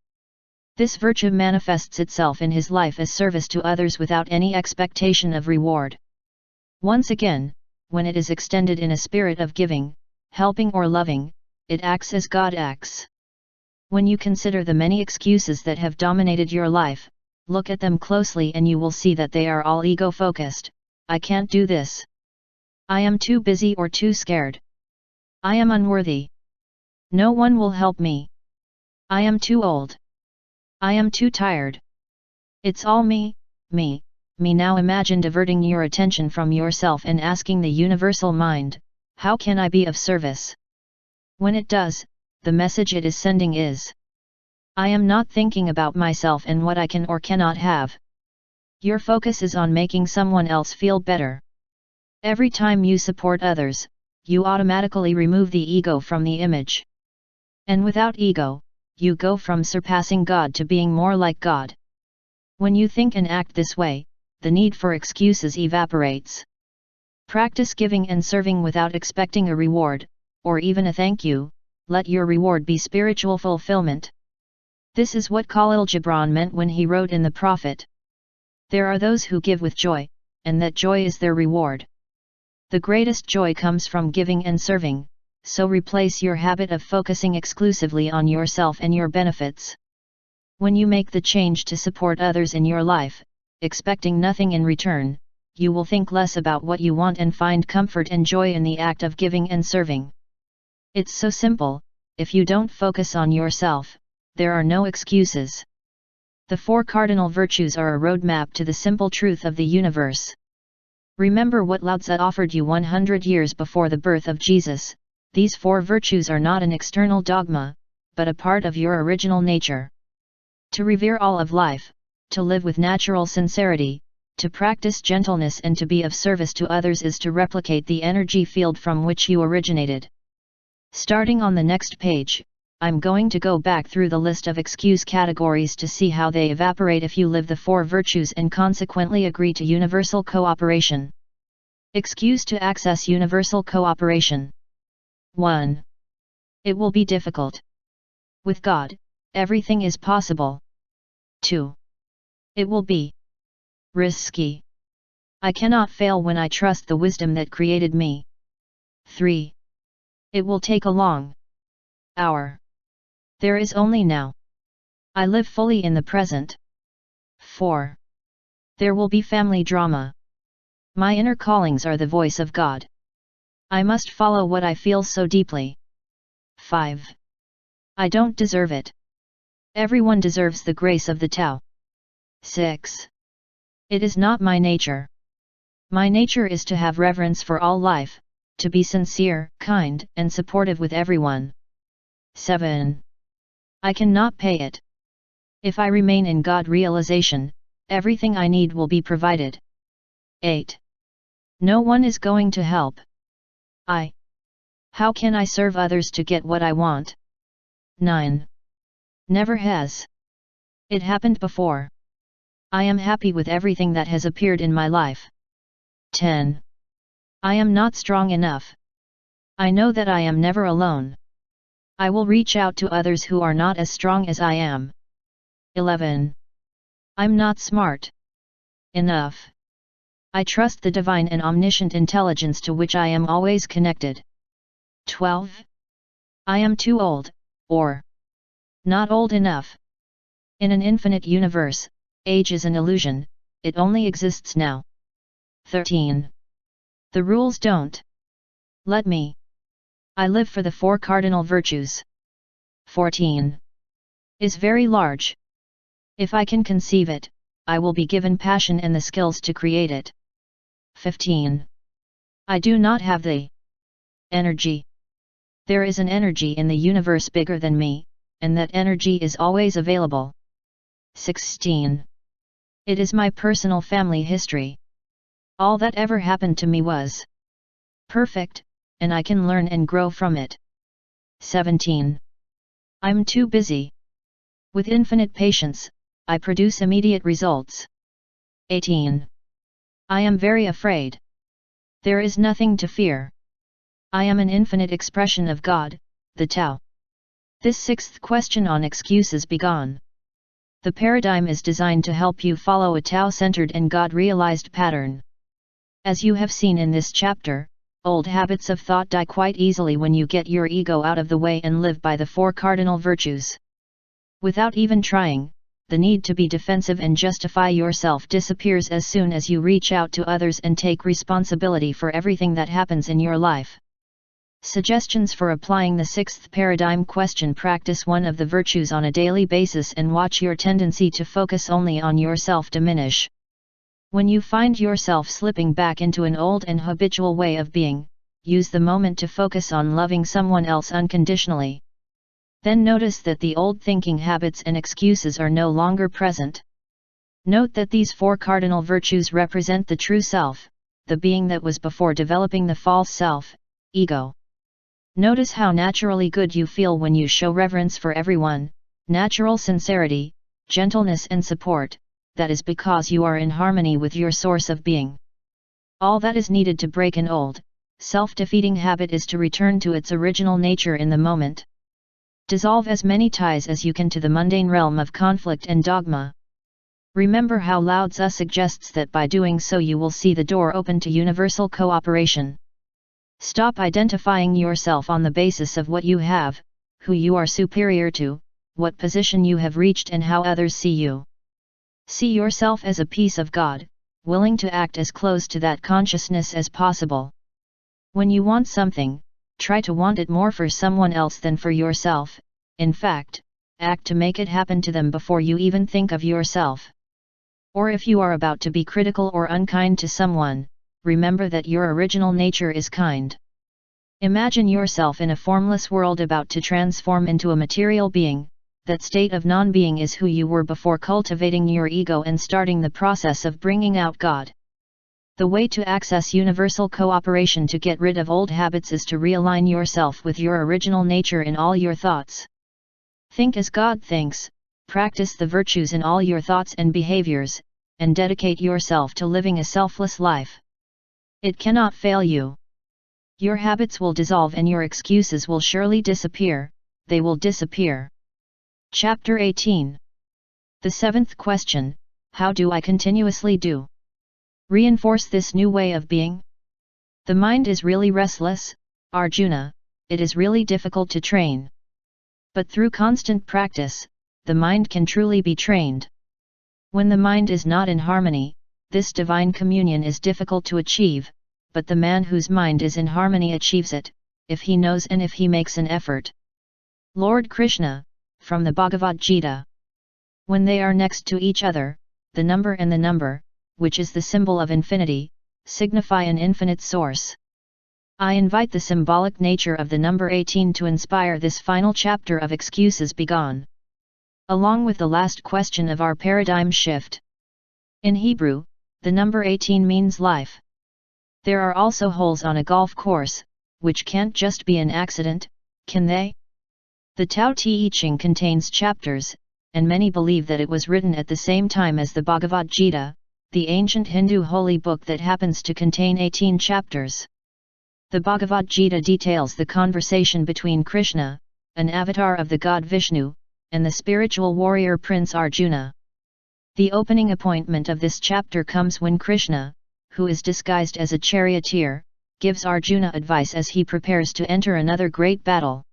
This virtue manifests itself in his life as service to others without any expectation of reward. Once again, when it is extended in a spirit of giving, helping or loving, it acts as God acts. When you consider the many excuses that have dominated your life, look at them closely and you will see that they are all ego-focused. I can't do this. I am too busy or too scared. I am unworthy. No one will help me. I am too old. I am too tired. It's all me, me, me. Now imagine diverting your attention from yourself and asking the universal mind, how can I be of service? When it does, the message it is sending is, I am not thinking about myself and what I can or cannot have. Your focus is on making someone else feel better. Every time you support others, you automatically remove the ego from the image. And without ego, you go from surpassing God to being more like God. When you think and act this way, the need for excuses evaporates. Practice giving and serving without expecting a reward, or even a thank you. Let your reward be spiritual fulfillment. This is what Khalil Gibran meant when he wrote in the Prophet. There are those who give with joy, and that joy is their reward. The greatest joy comes from giving and serving, so replace your habit of focusing exclusively on yourself and your benefits. When you make the change to support others in your life, expecting nothing in return, you will think less about what you want and find comfort and joy in the act of giving and serving. It's so simple. If you don't focus on yourself, there are no excuses. The 4 cardinal virtues are a roadmap to the simple truth of the universe. Remember what Lao Tzu offered you 100 years before the birth of Jesus. These 4 virtues are not an external dogma, but a part of your original nature. To revere all of life, to live with natural sincerity, to practice gentleness and to be of service to others is to replicate the energy field from which you originated. Starting on the next page, I'm going to go back through the list of excuse categories to see how they evaporate if you live the 4 virtues and consequently agree to universal cooperation. Excuse to access universal cooperation. 1. It will be difficult. With God, everything is possible. 2. It will be risky. I cannot fail when I trust the wisdom that created me. 3. It will take a long hour. There is only now. I live fully in the present. 4. There will be family drama. My inner callings are the voice of God. I must follow what I feel so deeply. 5. I don't deserve it. Everyone deserves the grace of the Tao. 6. It is not my nature. My nature is to have reverence for all life, to be sincere, kind, and supportive with everyone. 7. I cannot pay it. If I remain in God realization, everything I need will be provided. 8. No one is going to help. How can I serve others to get what I want? 9. Never has. It happened before. I am happy with everything that has appeared in my life. 10. I am not strong enough. I know that I am never alone. I will reach out to others who are not as strong as I am. 11. I'm not smart enough. I trust the divine and omniscient intelligence to which I am always connected. 12. I am too old, or not old enough. In an infinite universe, age is an illusion, it only exists now. 13. The rules don't let me. I live for the 4 cardinal virtues. 14. Is very large. If I can conceive it, I will be given passion and the skills to create it. 15. I do not have the energy. There is an energy in the universe bigger than me, and that energy is always available. 16. It is my personal family history. All that ever happened to me was perfect, and I can learn and grow from it. 17. I'm too busy. With infinite patience, I produce immediate results. 18. I am very afraid. There is nothing to fear. I am an infinite expression of God, the Tao. This 6th question on excuses be gone. The paradigm is designed to help you follow a Tao-centered and God-realized pattern. As you have seen in this chapter, old habits of thought die quite easily when you get your ego out of the way and live by the 4 cardinal virtues. Without even trying, the need to be defensive and justify yourself disappears as soon as you reach out to others and take responsibility for everything that happens in your life. Suggestions for applying the sixth paradigm question: practice one of the virtues on a daily basis and watch your tendency to focus only on yourself diminish. When you find yourself slipping back into an old and habitual way of being, use the moment to focus on loving someone else unconditionally. Then notice that the old thinking habits and excuses are no longer present. Note that these four cardinal virtues represent the true self, the being that was before developing the false self, ego. Notice how naturally good you feel when you show reverence for everyone, natural sincerity, gentleness and support. That is because you are in harmony with your source of being. All that is needed to break an old, self-defeating habit is to return to its original nature in the moment. Dissolve as many ties as you can to the mundane realm of conflict and dogma. Remember how Lao Tzu suggests that by doing so you will see the door open to universal cooperation. Stop identifying yourself on the basis of what you have, who you are superior to, what position you have reached and how others see you. See yourself as a piece of God, willing to act as close to that consciousness as possible. When you want something, try to want it more for someone else than for yourself. In fact, act to make it happen to them before you even think of yourself. Or if you are about to be critical or unkind to someone, remember that your original nature is kind. Imagine yourself in a formless world about to transform into a material being. That state of non-being is who you were before cultivating your ego and starting the process of bringing out God. The way to access universal cooperation to get rid of old habits is to realign yourself with your original nature in all your thoughts. Think as God thinks, practice the virtues in all your thoughts and behaviors, and dedicate yourself to living a selfless life. It cannot fail you. Your habits will dissolve and your excuses will surely disappear. They will disappear. Chapter 18. The seventh question: how do I continuously do? Reinforce this new way of being? The mind is really restless, Arjuna, it is really difficult to train. But through constant practice, the mind can truly be trained. When the mind is not in harmony, this divine communion is difficult to achieve, but the man whose mind is in harmony achieves it, if he knows and if he makes an effort. Lord Krishna, from the Bhagavad Gita. When they are next to each other, the number and the number, which is the symbol of infinity, signify an infinite source. I invite the symbolic nature of the number 18 to inspire this final chapter of Excuses Begone. Along with the last question of our paradigm shift. In Hebrew, the number 18 means life. There are also holes on a golf course, which can't just be an accident, can they? The Tao Te Ching contains chapters, and many believe that it was written at the same time as the Bhagavad Gita, the ancient Hindu holy book that happens to contain 18 chapters. The Bhagavad Gita details the conversation between Krishna, an avatar of the god Vishnu, and the spiritual warrior Prince Arjuna. The opening appointment of this chapter comes when Krishna, who is disguised as a charioteer, gives Arjuna advice as he prepares to enter another great battle.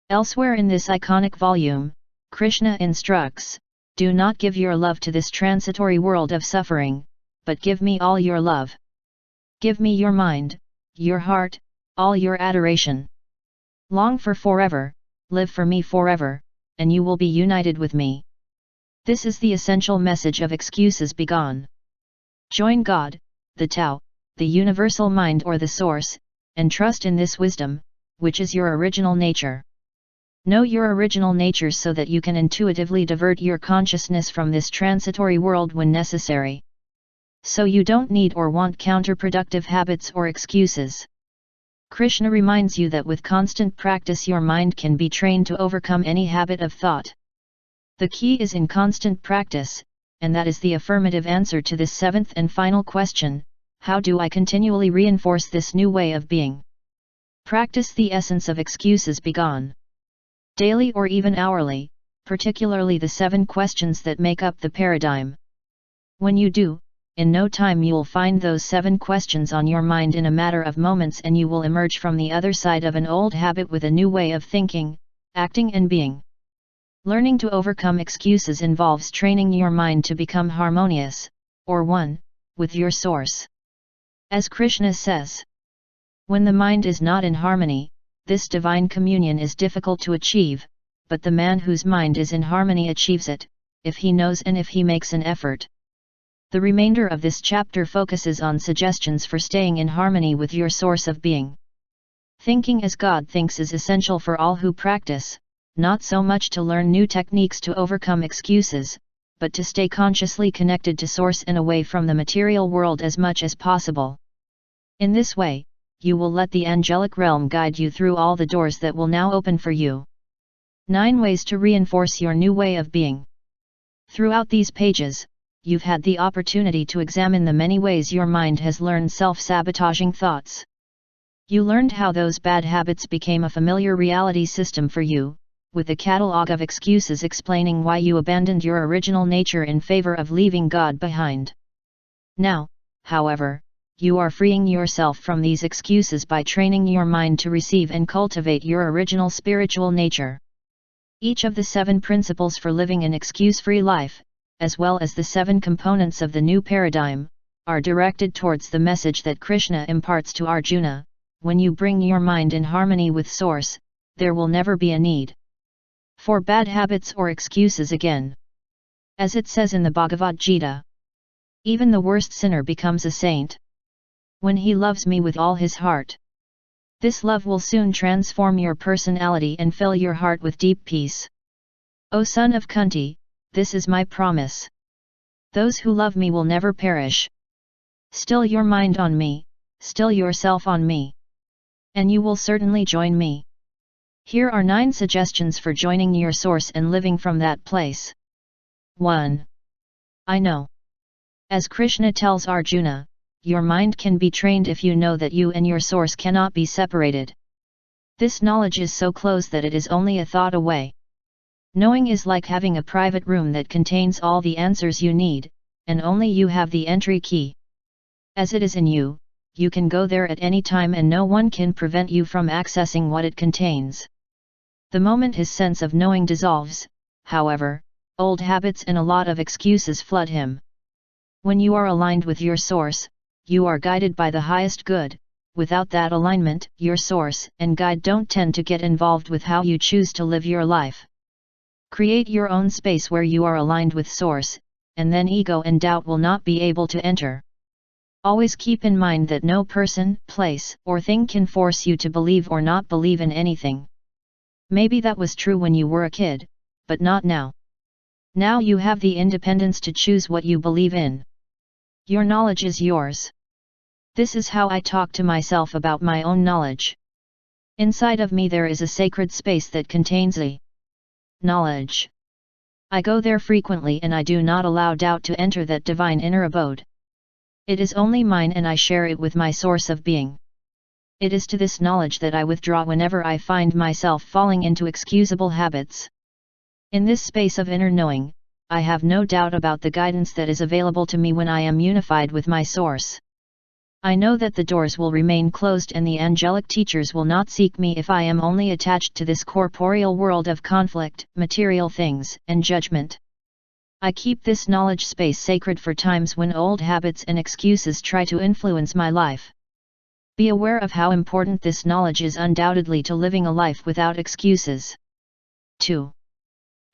Elsewhere in this iconic volume, Krishna instructs, "Do not give your love to this transitory world of suffering, but give me all your love. Give me your mind, your heart, all your adoration. Long for forever, live for me forever, and you will be united with me." This is the essential message of Excuses Begone. Join God, the Tao, the universal mind or the source, and trust in this wisdom, which is your original nature. Know your original nature so that you can intuitively divert your consciousness from this transitory world when necessary. So you don't need or want counterproductive habits or excuses. Krishna reminds you that with constant practice your mind can be trained to overcome any habit of thought. The key is in constant practice, and that is the affirmative answer to this seventh and final question: how do I continually reinforce this new way of being? Practice the essence of Excuses Begone. Daily or even hourly, particularly the 7 questions that make up the paradigm. When you do, in no time you'll find those 7 questions on your mind in a matter of moments, and you will emerge from the other side of an old habit with a new way of thinking, acting and being. Learning to overcome excuses involves training your mind to become harmonious, or one, with your source. As Krishna says, when the mind is not in harmony, this divine communion is difficult to achieve, but the man whose mind is in harmony achieves it, if he knows and if he makes an effort. The remainder of this chapter focuses on suggestions for staying in harmony with your source of being. Thinking as God thinks is essential for all who practice, not so much to learn new techniques to overcome excuses, but to stay consciously connected to Source and away from the material world as much as possible. In this way, you will let the angelic realm guide you through all the doors that will now open for you. 9 ways to reinforce your new way of being. Throughout these pages, you've had the opportunity to examine the many ways your mind has learned self-sabotaging thoughts. You learned how those bad habits became a familiar reality system for you, with a catalog of excuses explaining why you abandoned your original nature in favor of leaving God behind. Now, however, you are freeing yourself from these excuses by training your mind to receive and cultivate your original spiritual nature. Each of the 7 principles for living an excuse-free life, as well as the 7 components of the new paradigm, are directed towards the message that Krishna imparts to Arjuna: when you bring your mind in harmony with Source, there will never be a need for bad habits or excuses again. As it says in the Bhagavad Gita, even the worst sinner becomes a saint when he loves me with all his heart. This love will soon transform your personality and fill your heart with deep peace. O son of Kunti, this is my promise. Those who love me will never perish. Still your mind on me, still yourself on me, and you will certainly join me. Here are 9 suggestions for joining your source and living from that place. 1. I know. As Krishna tells Arjuna, your mind can be trained if you know that you and your source cannot be separated. This knowledge is so close that it is only a thought away. Knowing is like having a private room that contains all the answers you need, and only you have the entry key. As it is in you, you can go there at any time and no one can prevent you from accessing what it contains. The moment his sense of knowing dissolves, however, old habits and a lot of excuses flood him. When you are aligned with your source, you are guided by the highest good. Without that alignment, your source and guide don't tend to get involved with how you choose to live your life. Create your own space where you are aligned with Source, and then ego and doubt will not be able to enter. Always keep in mind that no person, place, or thing can force you to believe or not believe in anything. Maybe that was true when you were a kid, but not now. Now you have the independence to choose what you believe in. Your knowledge is yours. This is how I talk to myself about my own knowledge. Inside of me there is a sacred space that contains a knowledge. I go there frequently and I do not allow doubt to enter that divine inner abode. It is only mine and I share it with my source of being. It is to this knowledge that I withdraw whenever I find myself falling into excusable habits. In this space of inner knowing, I have no doubt about the guidance that is available to me when I am unified with my source. I know that the doors will remain closed and the angelic teachers will not seek me if I am only attached to this corporeal world of conflict, material things, and judgment. I keep this knowledge space sacred for times when old habits and excuses try to influence my life. Be aware of how important this knowledge is undoubtedly to living a life without excuses. 2.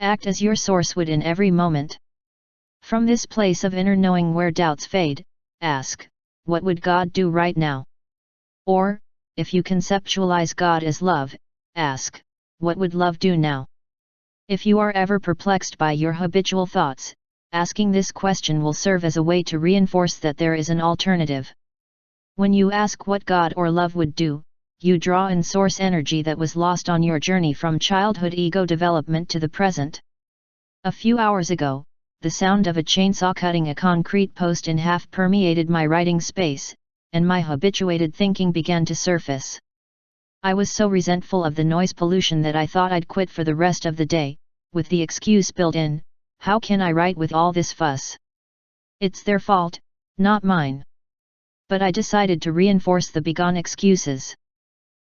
Act as your source would in every moment. From this place of inner knowing where doubts fade, ask, what would God do right now? Or, if you conceptualize God as love, ask, what would love do now? If you are ever perplexed by your habitual thoughts, asking this question will serve as a way to reinforce that there is an alternative. When you ask what God or love would do, you draw in source energy that was lost on your journey from childhood ego development to the present. A few hours ago, the sound of a chainsaw cutting a concrete post in half permeated my writing space, and my habituated thinking began to surface. I was so resentful of the noise pollution that I thought I'd quit for the rest of the day, with the excuse built in, how can I write with all this fuss? It's their fault, not mine. But I decided to reinforce the begone excuses.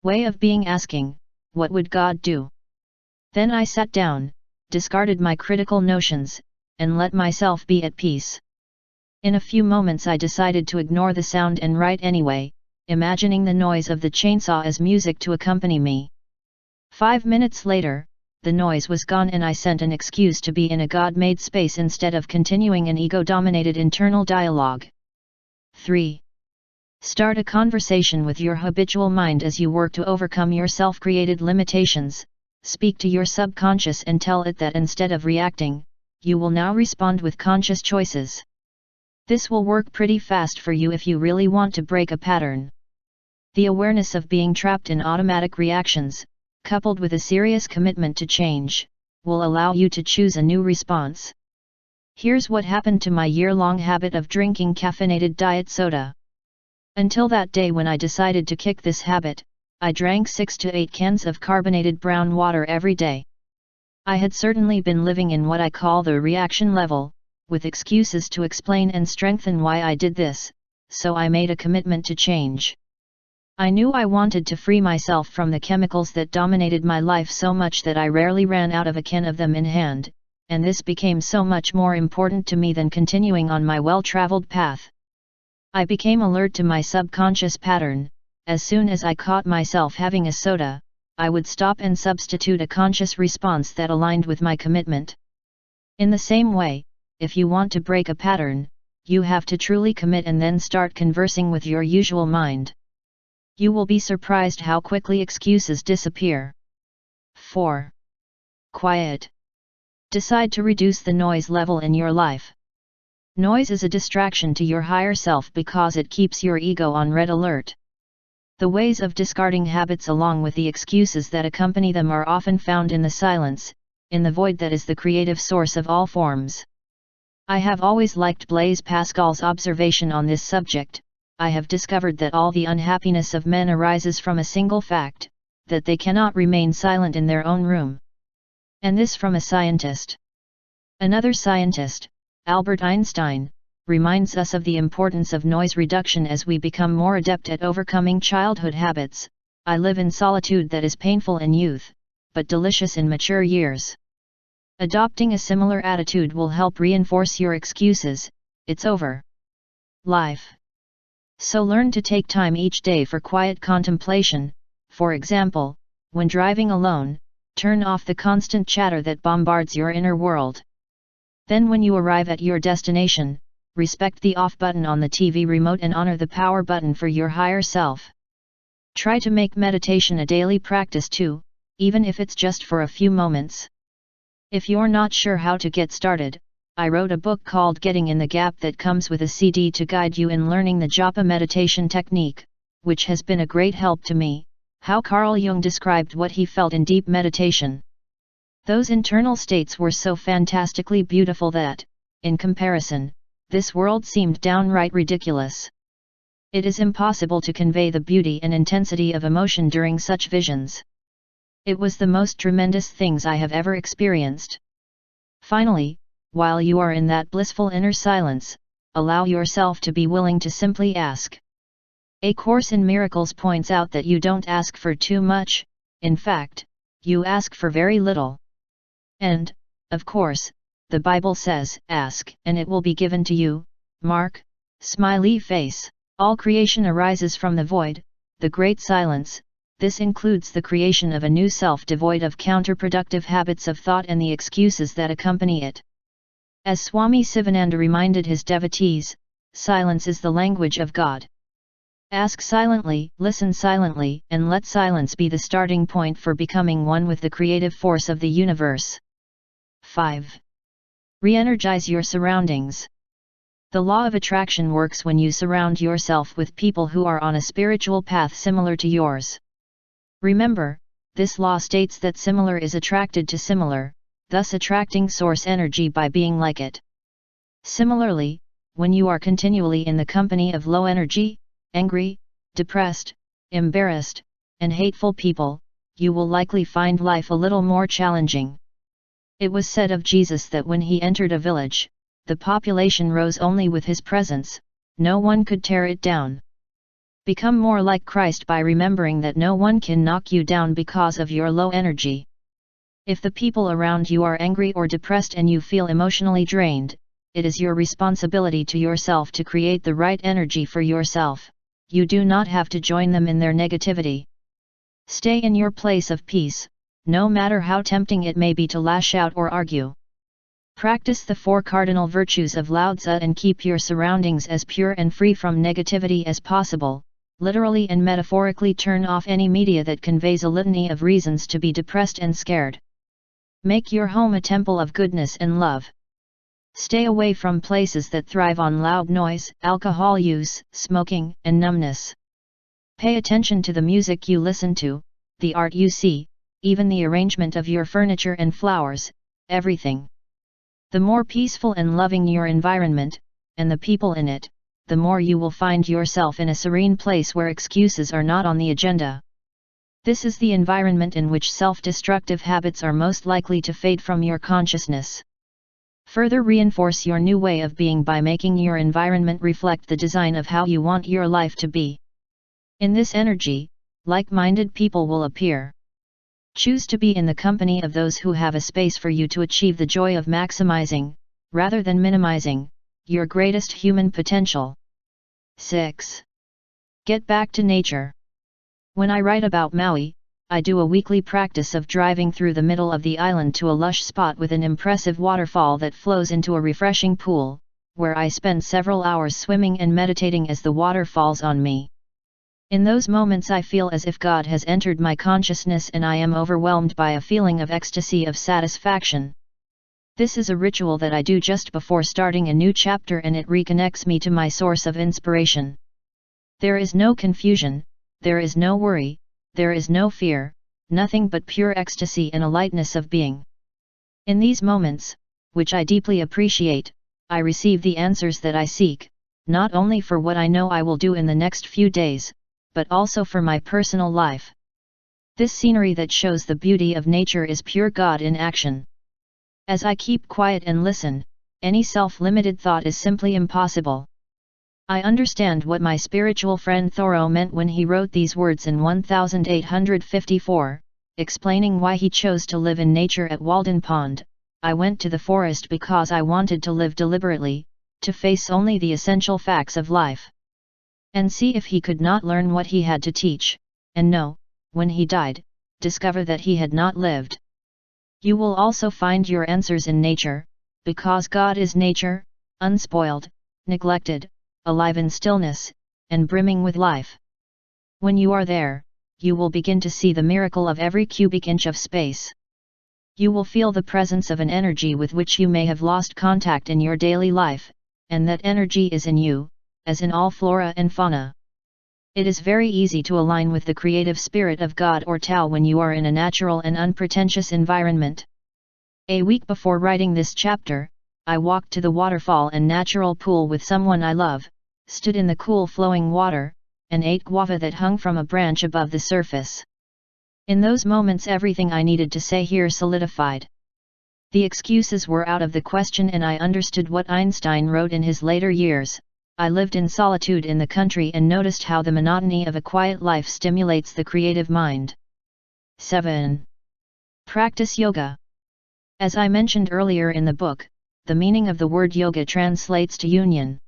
Way of being asking, what would God do? Then I sat down, discarded my critical notions, and let myself be at peace. In a few moments I decided to ignore the sound and write anyway, imagining the noise of the chainsaw as music to accompany me. 5 minutes later, the noise was gone and I sent an excuse to be in a God-made space instead of continuing an ego-dominated internal dialogue. 3. Start a conversation with your habitual mind as you work to overcome your self-created limitations. Speak to your subconscious and tell it that instead of reacting, you will now respond with conscious choices. This will work pretty fast for you if you really want to break a pattern. The awareness of being trapped in automatic reactions, coupled with a serious commitment to change, will allow you to choose a new response. Here's what happened to my year-long habit of drinking caffeinated diet soda. Until that day when I decided to kick this habit, I drank 6 to 8 cans of carbonated brown water every day. I had certainly been living in what I call the reaction level, with excuses to explain and strengthen why I did this, so I made a commitment to change. I knew I wanted to free myself from the chemicals that dominated my life so much that I rarely ran out of a can of them in hand, and this became so much more important to me than continuing on my well-traveled path. I became alert to my subconscious pattern. As soon as I caught myself having a soda, I would stop and substitute a conscious response that aligned with my commitment. In the same way, if you want to break a pattern, you have to truly commit and then start conversing with your usual mind. You will be surprised how quickly excuses disappear. 4. Quiet. Decide to reduce the noise level in your life. Noise is a distraction to your higher self because it keeps your ego on red alert. The ways of discarding habits along with the excuses that accompany them are often found in the silence, in the void that is the creative source of all forms. I have always liked Blaise Pascal's observation on this subject. I have discovered that all the unhappiness of men arises from a single fact, that they cannot remain silent in their own room. And this from a scientist. Another scientist, Albert Einstein, reminds us of the importance of noise reduction as we become more adept at overcoming childhood habits. I live in solitude that is painful in youth, but delicious in mature years. Adopting a similar attitude will help reinforce your excuses. It's over. Life. So learn to take time each day for quiet contemplation. For example, when driving alone, turn off the constant chatter that bombards your inner world. Then when you arrive at your destination, respect the off button on the TV remote and honor the power button for your higher self. Try to make meditation a daily practice too, even if it's just for a few moments. If you're not sure how to get started, I wrote a book called Getting in the Gap that comes with a CD to guide you in learning the japa meditation technique, which has been a great help to me. How Carl Jung described what he felt in deep meditation. Those internal states were so fantastically beautiful that, in comparison, this world seemed downright ridiculous. It is impossible to convey the beauty and intensity of emotion during such visions. It was the most tremendous things I have ever experienced. Finally, while you are in that blissful inner silence, allow yourself to be willing to simply ask. A Course in Miracles points out that you don't ask for too much, in fact, you ask for very little. And, of course, the Bible says, ask and it will be given to you. Mark, smiley face. All creation arises from the void, the great silence. This includes the creation of a new self devoid of counterproductive habits of thought and the excuses that accompany it. As Swami Sivananda reminded his devotees, silence is the language of God. Ask silently, listen silently, and let silence be the starting point for becoming one with the creative force of the universe. 5. Re-energize your surroundings. The law of attraction works when you surround yourself with people who are on a spiritual path similar to yours. Remember, this law states that similar is attracted to similar, thus attracting source energy by being like it. Similarly, when you are continually in the company of low energy, angry, depressed, embarrassed, and hateful people, you will likely find life a little more challenging. It was said of Jesus that when he entered a village, the population rose only with his presence, no one could tear it down. Become more like Christ by remembering that no one can knock you down because of your low energy. If the people around you are angry or depressed and you feel emotionally drained, it is your responsibility to yourself to create the right energy for yourself. you do not have to join them in their negativity. Stay in your place of peace, no matter how tempting it may be to lash out or argue. Practice the 4 cardinal virtues of Lao Tzu and keep your surroundings as pure and free from negativity as possible. Literally and metaphorically turn off any media that conveys a litany of reasons to be depressed and scared. Make your home a temple of goodness and love. Stay away from places that thrive on loud noise, alcohol use, smoking, and numbness. Pay attention to the music you listen to, the art you see, even the arrangement of your furniture and flowers, everything. The more peaceful and loving your environment, and the people in it, the more you will find yourself in a serene place where excuses are not on the agenda. This is the environment in which self-destructive habits are most likely to fade from your consciousness. Further reinforce your new way of being by making your environment reflect the design of how you want your life to be. In this energy, like-minded people will appear. Choose to be in the company of those who have a space for you to achieve the joy of maximizing, rather than minimizing, your greatest human potential. 6. Get back to nature. When I write about Maui, I do a weekly practice of driving through the middle of the island to a lush spot with an impressive waterfall that flows into a refreshing pool, where I spend several hours swimming and meditating as the water falls on me. In those moments I feel as if God has entered my consciousness and I am overwhelmed by a feeling of ecstasy of satisfaction. This is a ritual that I do just before starting a new chapter and it reconnects me to my source of inspiration. There is no confusion, there is no worry, there is no fear, nothing but pure ecstasy and a lightness of being. In these moments, which I deeply appreciate, I receive the answers that I seek, not only for what I know I will do in the next few days, but also for my personal life. This scenery that shows the beauty of nature is pure God in action. As I keep quiet and listen, any self-limited thought is simply impossible. I understand what my spiritual friend Thoreau meant when he wrote these words in 1854, explaining why he chose to live in nature at Walden Pond. I went to the forest because I wanted to live deliberately, to face only the essential facts of life. And see if he could not learn what he had to teach, and know, when he died, discover that he had not lived. You will also find your answers in nature, because God is nature, unspoiled, neglected, alive in stillness, and brimming with life. When you are there, you will begin to see the miracle of every cubic inch of space. You will feel the presence of an energy with which you may have lost contact in your daily life, and that energy is in you, as in all flora and fauna. It is very easy to align with the creative spirit of God or Tao when you are in a natural and unpretentious environment. A week before writing this chapter, I walked to the waterfall and natural pool with someone I love, stood in the cool flowing water, and ate guava that hung from a branch above the surface. In those moments everything I needed to say here solidified. The excuses were out of the question and I understood what Einstein wrote in his later years. I lived in solitude in the country and noticed how the monotony of a quiet life stimulates the creative mind. 7. Practice yoga. As I mentioned earlier in the book, the meaning of the word yoga translates to union.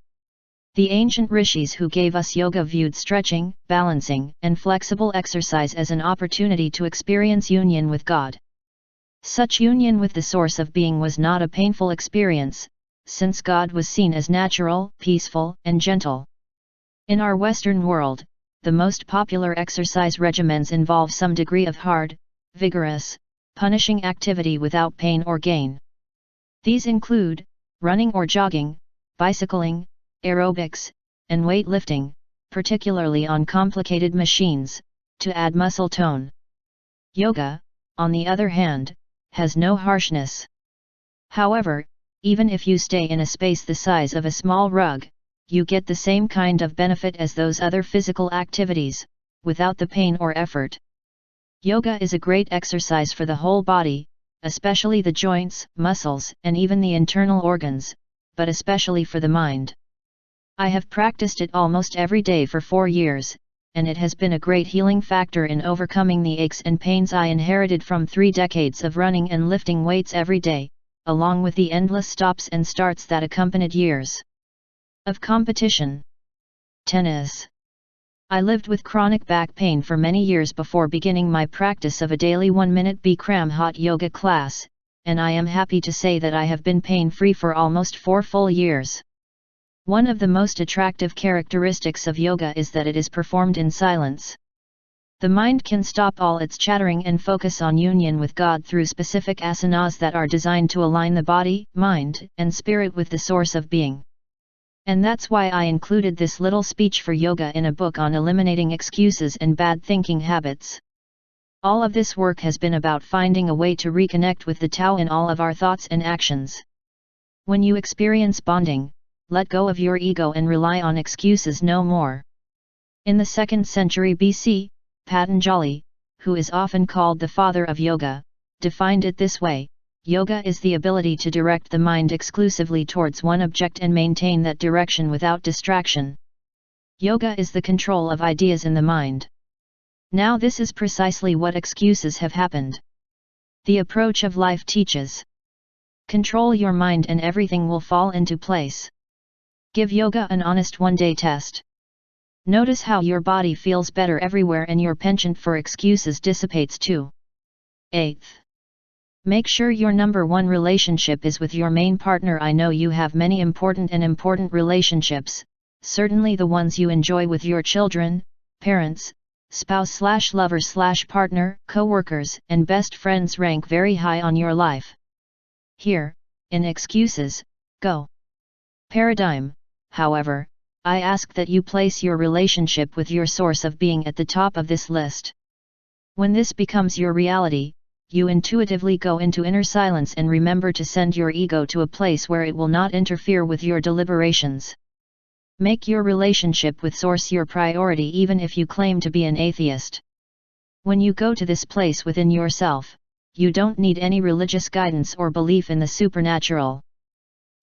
The ancient rishis who gave us yoga viewed stretching, balancing, and flexible exercise as an opportunity to experience union with God. Such union with the source of being was not a painful experience, since God was seen as natural, peaceful, and gentle. In our Western world, the most popular exercise regimens involve some degree of hard, vigorous, punishing activity without pain or gain. These include running or jogging, bicycling, aerobics, and weightlifting, particularly on complicated machines, to add muscle tone. Yoga, on the other hand, has no harshness. However, even if you stay in a space the size of a small rug, you get the same kind of benefit as those other physical activities, without the pain or effort. Yoga is a great exercise for the whole body, especially the joints, muscles, and even the internal organs, but especially for the mind. I have practiced it almost every day for 4 years, and it has been a great healing factor in overcoming the aches and pains I inherited from 3 decades of running and lifting weights every day, along with the endless stops and starts that accompanied years of competition. Tennis. I lived with chronic back pain for many years before beginning my practice of a daily 1-minute Bikram hot yoga class, and I am happy to say that I have been pain-free for almost 4 full years. One of the most attractive characteristics of yoga is that it is performed in silence. The mind can stop all its chattering and focus on union with God through specific asanas that are designed to align the body, mind, and spirit with the source of being. And that's why I included this little speech for yoga in a book on eliminating excuses and bad thinking habits. All of this work has been about finding a way to reconnect with the Tao in all of our thoughts and actions. When you experience bonding, let go of your ego and rely on excuses no more. In the 2nd century BC, Patanjali, who is often called the father of yoga, defined it this way: yoga is the ability to direct the mind exclusively towards one object and maintain that direction without distraction. Yoga is the control of ideas in the mind. Now this is precisely what excuses have happened. The approach of life teaches: control your mind and everything will fall into place. Give yoga an honest one-day test. Notice how your body feels better everywhere and your penchant for excuses dissipates too. 8th. Make sure your number one relationship is with your main partner. I know you have many important relationships, certainly the ones you enjoy with your children, parents, spouse/lover/partner, co-workers, and best friends rank very high on your life. Here, in excuses, go. Paradigm, however, I ask that you place your relationship with your source of being at the top of this list. When this becomes your reality, you intuitively go into inner silence and remember to send your ego to a place where it will not interfere with your deliberations. Make your relationship with Source your priority even if you claim to be an atheist. When you go to this place within yourself, you don't need any religious guidance or belief in the supernatural.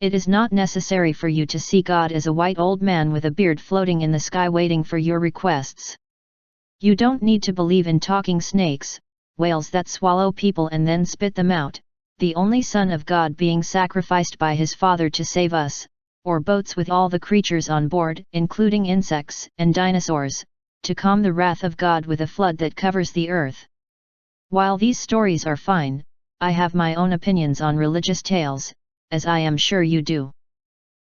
It is not necessary for you to see God as a white old man with a beard floating in the sky waiting for your requests. You don't need to believe in talking snakes, whales that swallow people and then spit them out, the only Son of God being sacrificed by his Father to save us, or boats with all the creatures on board, including insects and dinosaurs, to calm the wrath of God with a flood that covers the earth. While these stories are fine, I have my own opinions on religious tales, as I am sure you do.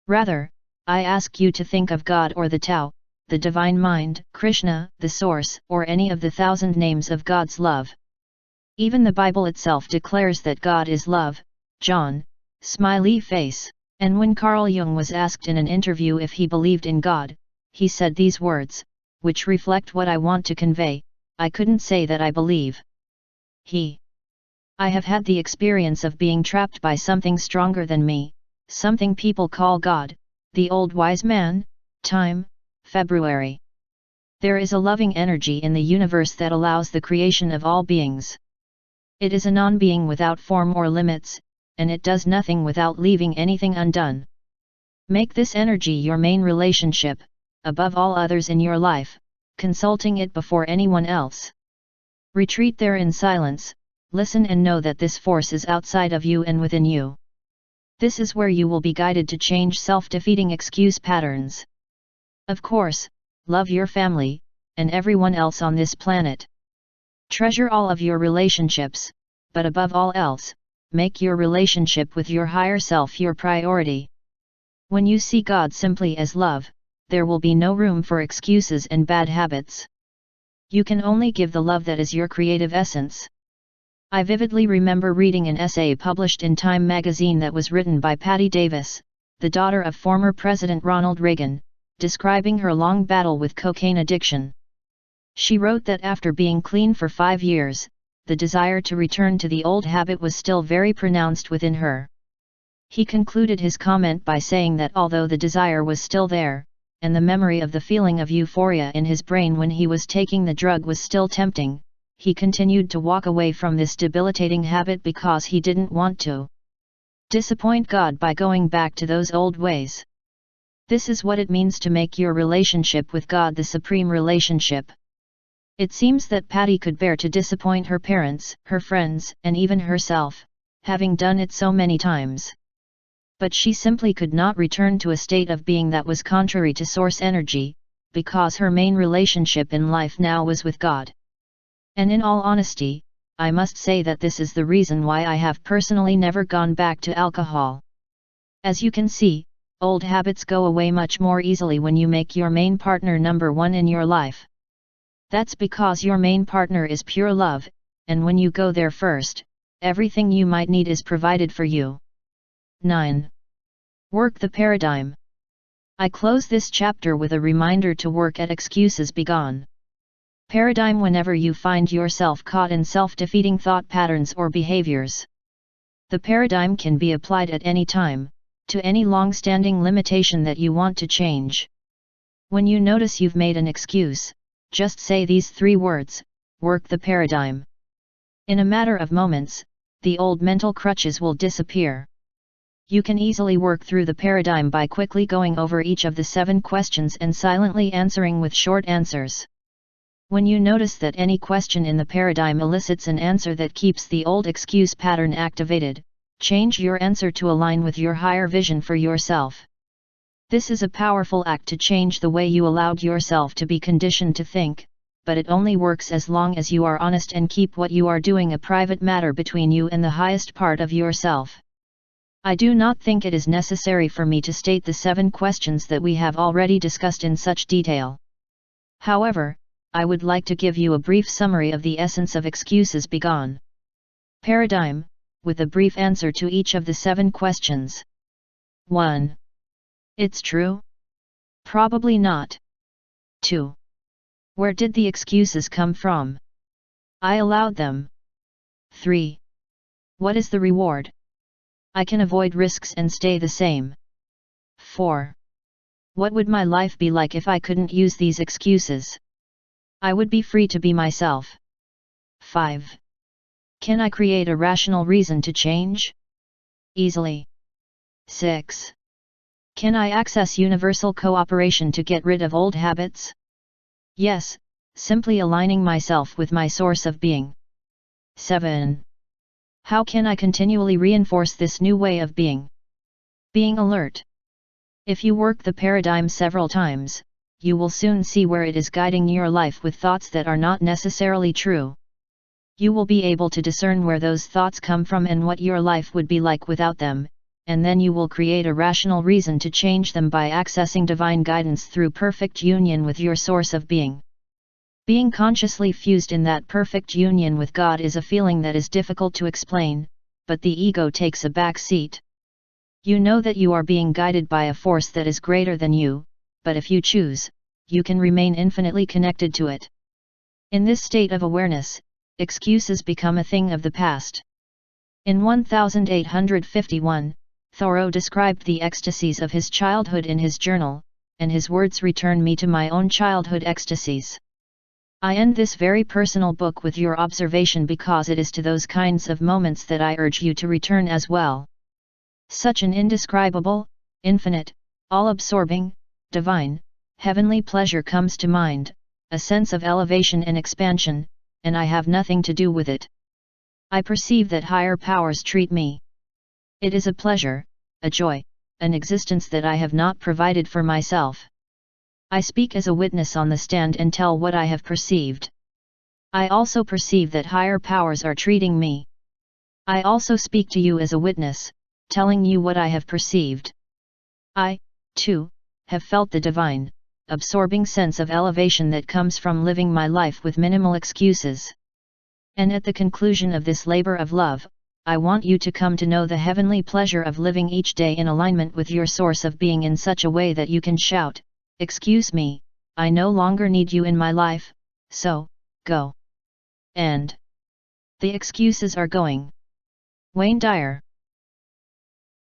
Rather, I ask you to think of God or the Tao, the Divine Mind, Krishna, the Source, or any of the 1,000 names of God's love. Even the Bible itself declares that God is love, John, smiley face. And when Carl Jung was asked in an interview if he believed in God, he said these words, which reflect what I want to convey: I couldn't say that I believe. I have had the experience of being trapped by something stronger than me, something people call God, the old wise man, time, February. There is a loving energy in the universe that allows the creation of all beings. It is a non-being without form or limits, and it does nothing without leaving anything undone. Make this energy your main relationship, above all others in your life, consulting it before anyone else. Retreat there in silence, listen and know that this force is outside of you and within you. This is where you will be guided to change self-defeating excuse patterns. Of course, love your family, and everyone else on this planet. Treasure all of your relationships, but above all else, make your relationship with your higher self your priority. When you see God simply as love, there will be no room for excuses and bad habits. You can only give the love that is your creative essence. I vividly remember reading an essay published in Time magazine that was written by Patty Davis, the daughter of former President Ronald Reagan, describing her long battle with cocaine addiction. She wrote that after being clean for 5 years, the desire to return to the old habit was still very pronounced within her. He concluded his comment by saying that although the desire was still there, and the memory of the feeling of euphoria in his brain when he was taking the drug was still tempting, he continued to walk away from this debilitating habit because he didn't want to disappoint God by going back to those old ways. This is what it means to make your relationship with God the supreme relationship. It seems that Patty could bear to disappoint her parents, her friends, and even herself, having done it so many times. But she simply could not return to a state of being that was contrary to source energy, because her main relationship in life now was with God. And in all honesty, I must say that this is the reason why I have personally never gone back to alcohol. As you can see, old habits go away much more easily when you make your main partner number one in your life. That's because your main partner is pure love, and when you go there first, everything you might need is provided for you. 9. Work the paradigm. I close this chapter with a reminder to work at excuses begone. Paradigm whenever you find yourself caught in self-defeating thought patterns or behaviors. The paradigm can be applied at any time, to any long-standing limitation that you want to change. When you notice you've made an excuse, just say these 3 words, work the paradigm. In a matter of moments, the old mental crutches will disappear. You can easily work through the paradigm by quickly going over each of the 7 questions and silently answering with short answers. When you notice that any question in the paradigm elicits an answer that keeps the old excuse pattern activated, change your answer to align with your higher vision for yourself. This is a powerful act to change the way you allowed yourself to be conditioned to think, but it only works as long as you are honest and keep what you are doing a private matter between you and the highest part of yourself. I do not think it is necessary for me to state the 7 questions that we have already discussed in such detail. However, I would like to give you a brief summary of the essence of excuses begone. Paradigm, with a brief answer to each of the 7 questions. 1. It's true? Probably not. 2. Where did the excuses come from? I allowed them. 3. What is the reward? I can avoid risks and stay the same. 4. What would my life be like if I couldn't use these excuses? I would be free to be myself. 5. Can I create a rational reason to change? Easily. 6. Can I access universal cooperation to get rid of old habits? Yes, simply aligning myself with my source of being. 7. How can I continually reinforce this new way of being? Being alert. If you work the paradigm several times, you will soon see where it is guiding your life with thoughts that are not necessarily true. You will be able to discern where those thoughts come from and what your life would be like without them, and then you will create a rational reason to change them by accessing divine guidance through perfect union with your source of being. Being consciously fused in that perfect union with God is a feeling that is difficult to explain, but the ego takes a back seat. You know that you are being guided by a force that is greater than you, but if you choose, you can remain infinitely connected to it. In this state of awareness, excuses become a thing of the past. In 1851, Thoreau described the ecstasies of his childhood in his journal, and his words return me to my own childhood ecstasies. I end this very personal book with your observation because it is to those kinds of moments that I urge you to return as well. Such an indescribable, infinite, all-absorbing, divine, heavenly pleasure comes to mind, a sense of elevation and expansion, and I have nothing to do with it. I perceive that higher powers treat me. It is a pleasure, a joy, an existence that I have not provided for myself. I speak as a witness on the stand and tell what I have perceived. I also perceive that higher powers are treating me. I also speak to you as a witness, telling you what I have perceived. I, too, have felt the divine, absorbing sense of elevation that comes from living my life with minimal excuses. And at the conclusion of this labor of love, I want you to come to know the heavenly pleasure of living each day in alignment with your source of being in such a way that you can shout, "Excuse me, I no longer need you in my life, so, go." And the excuses are going. Wayne Dyer.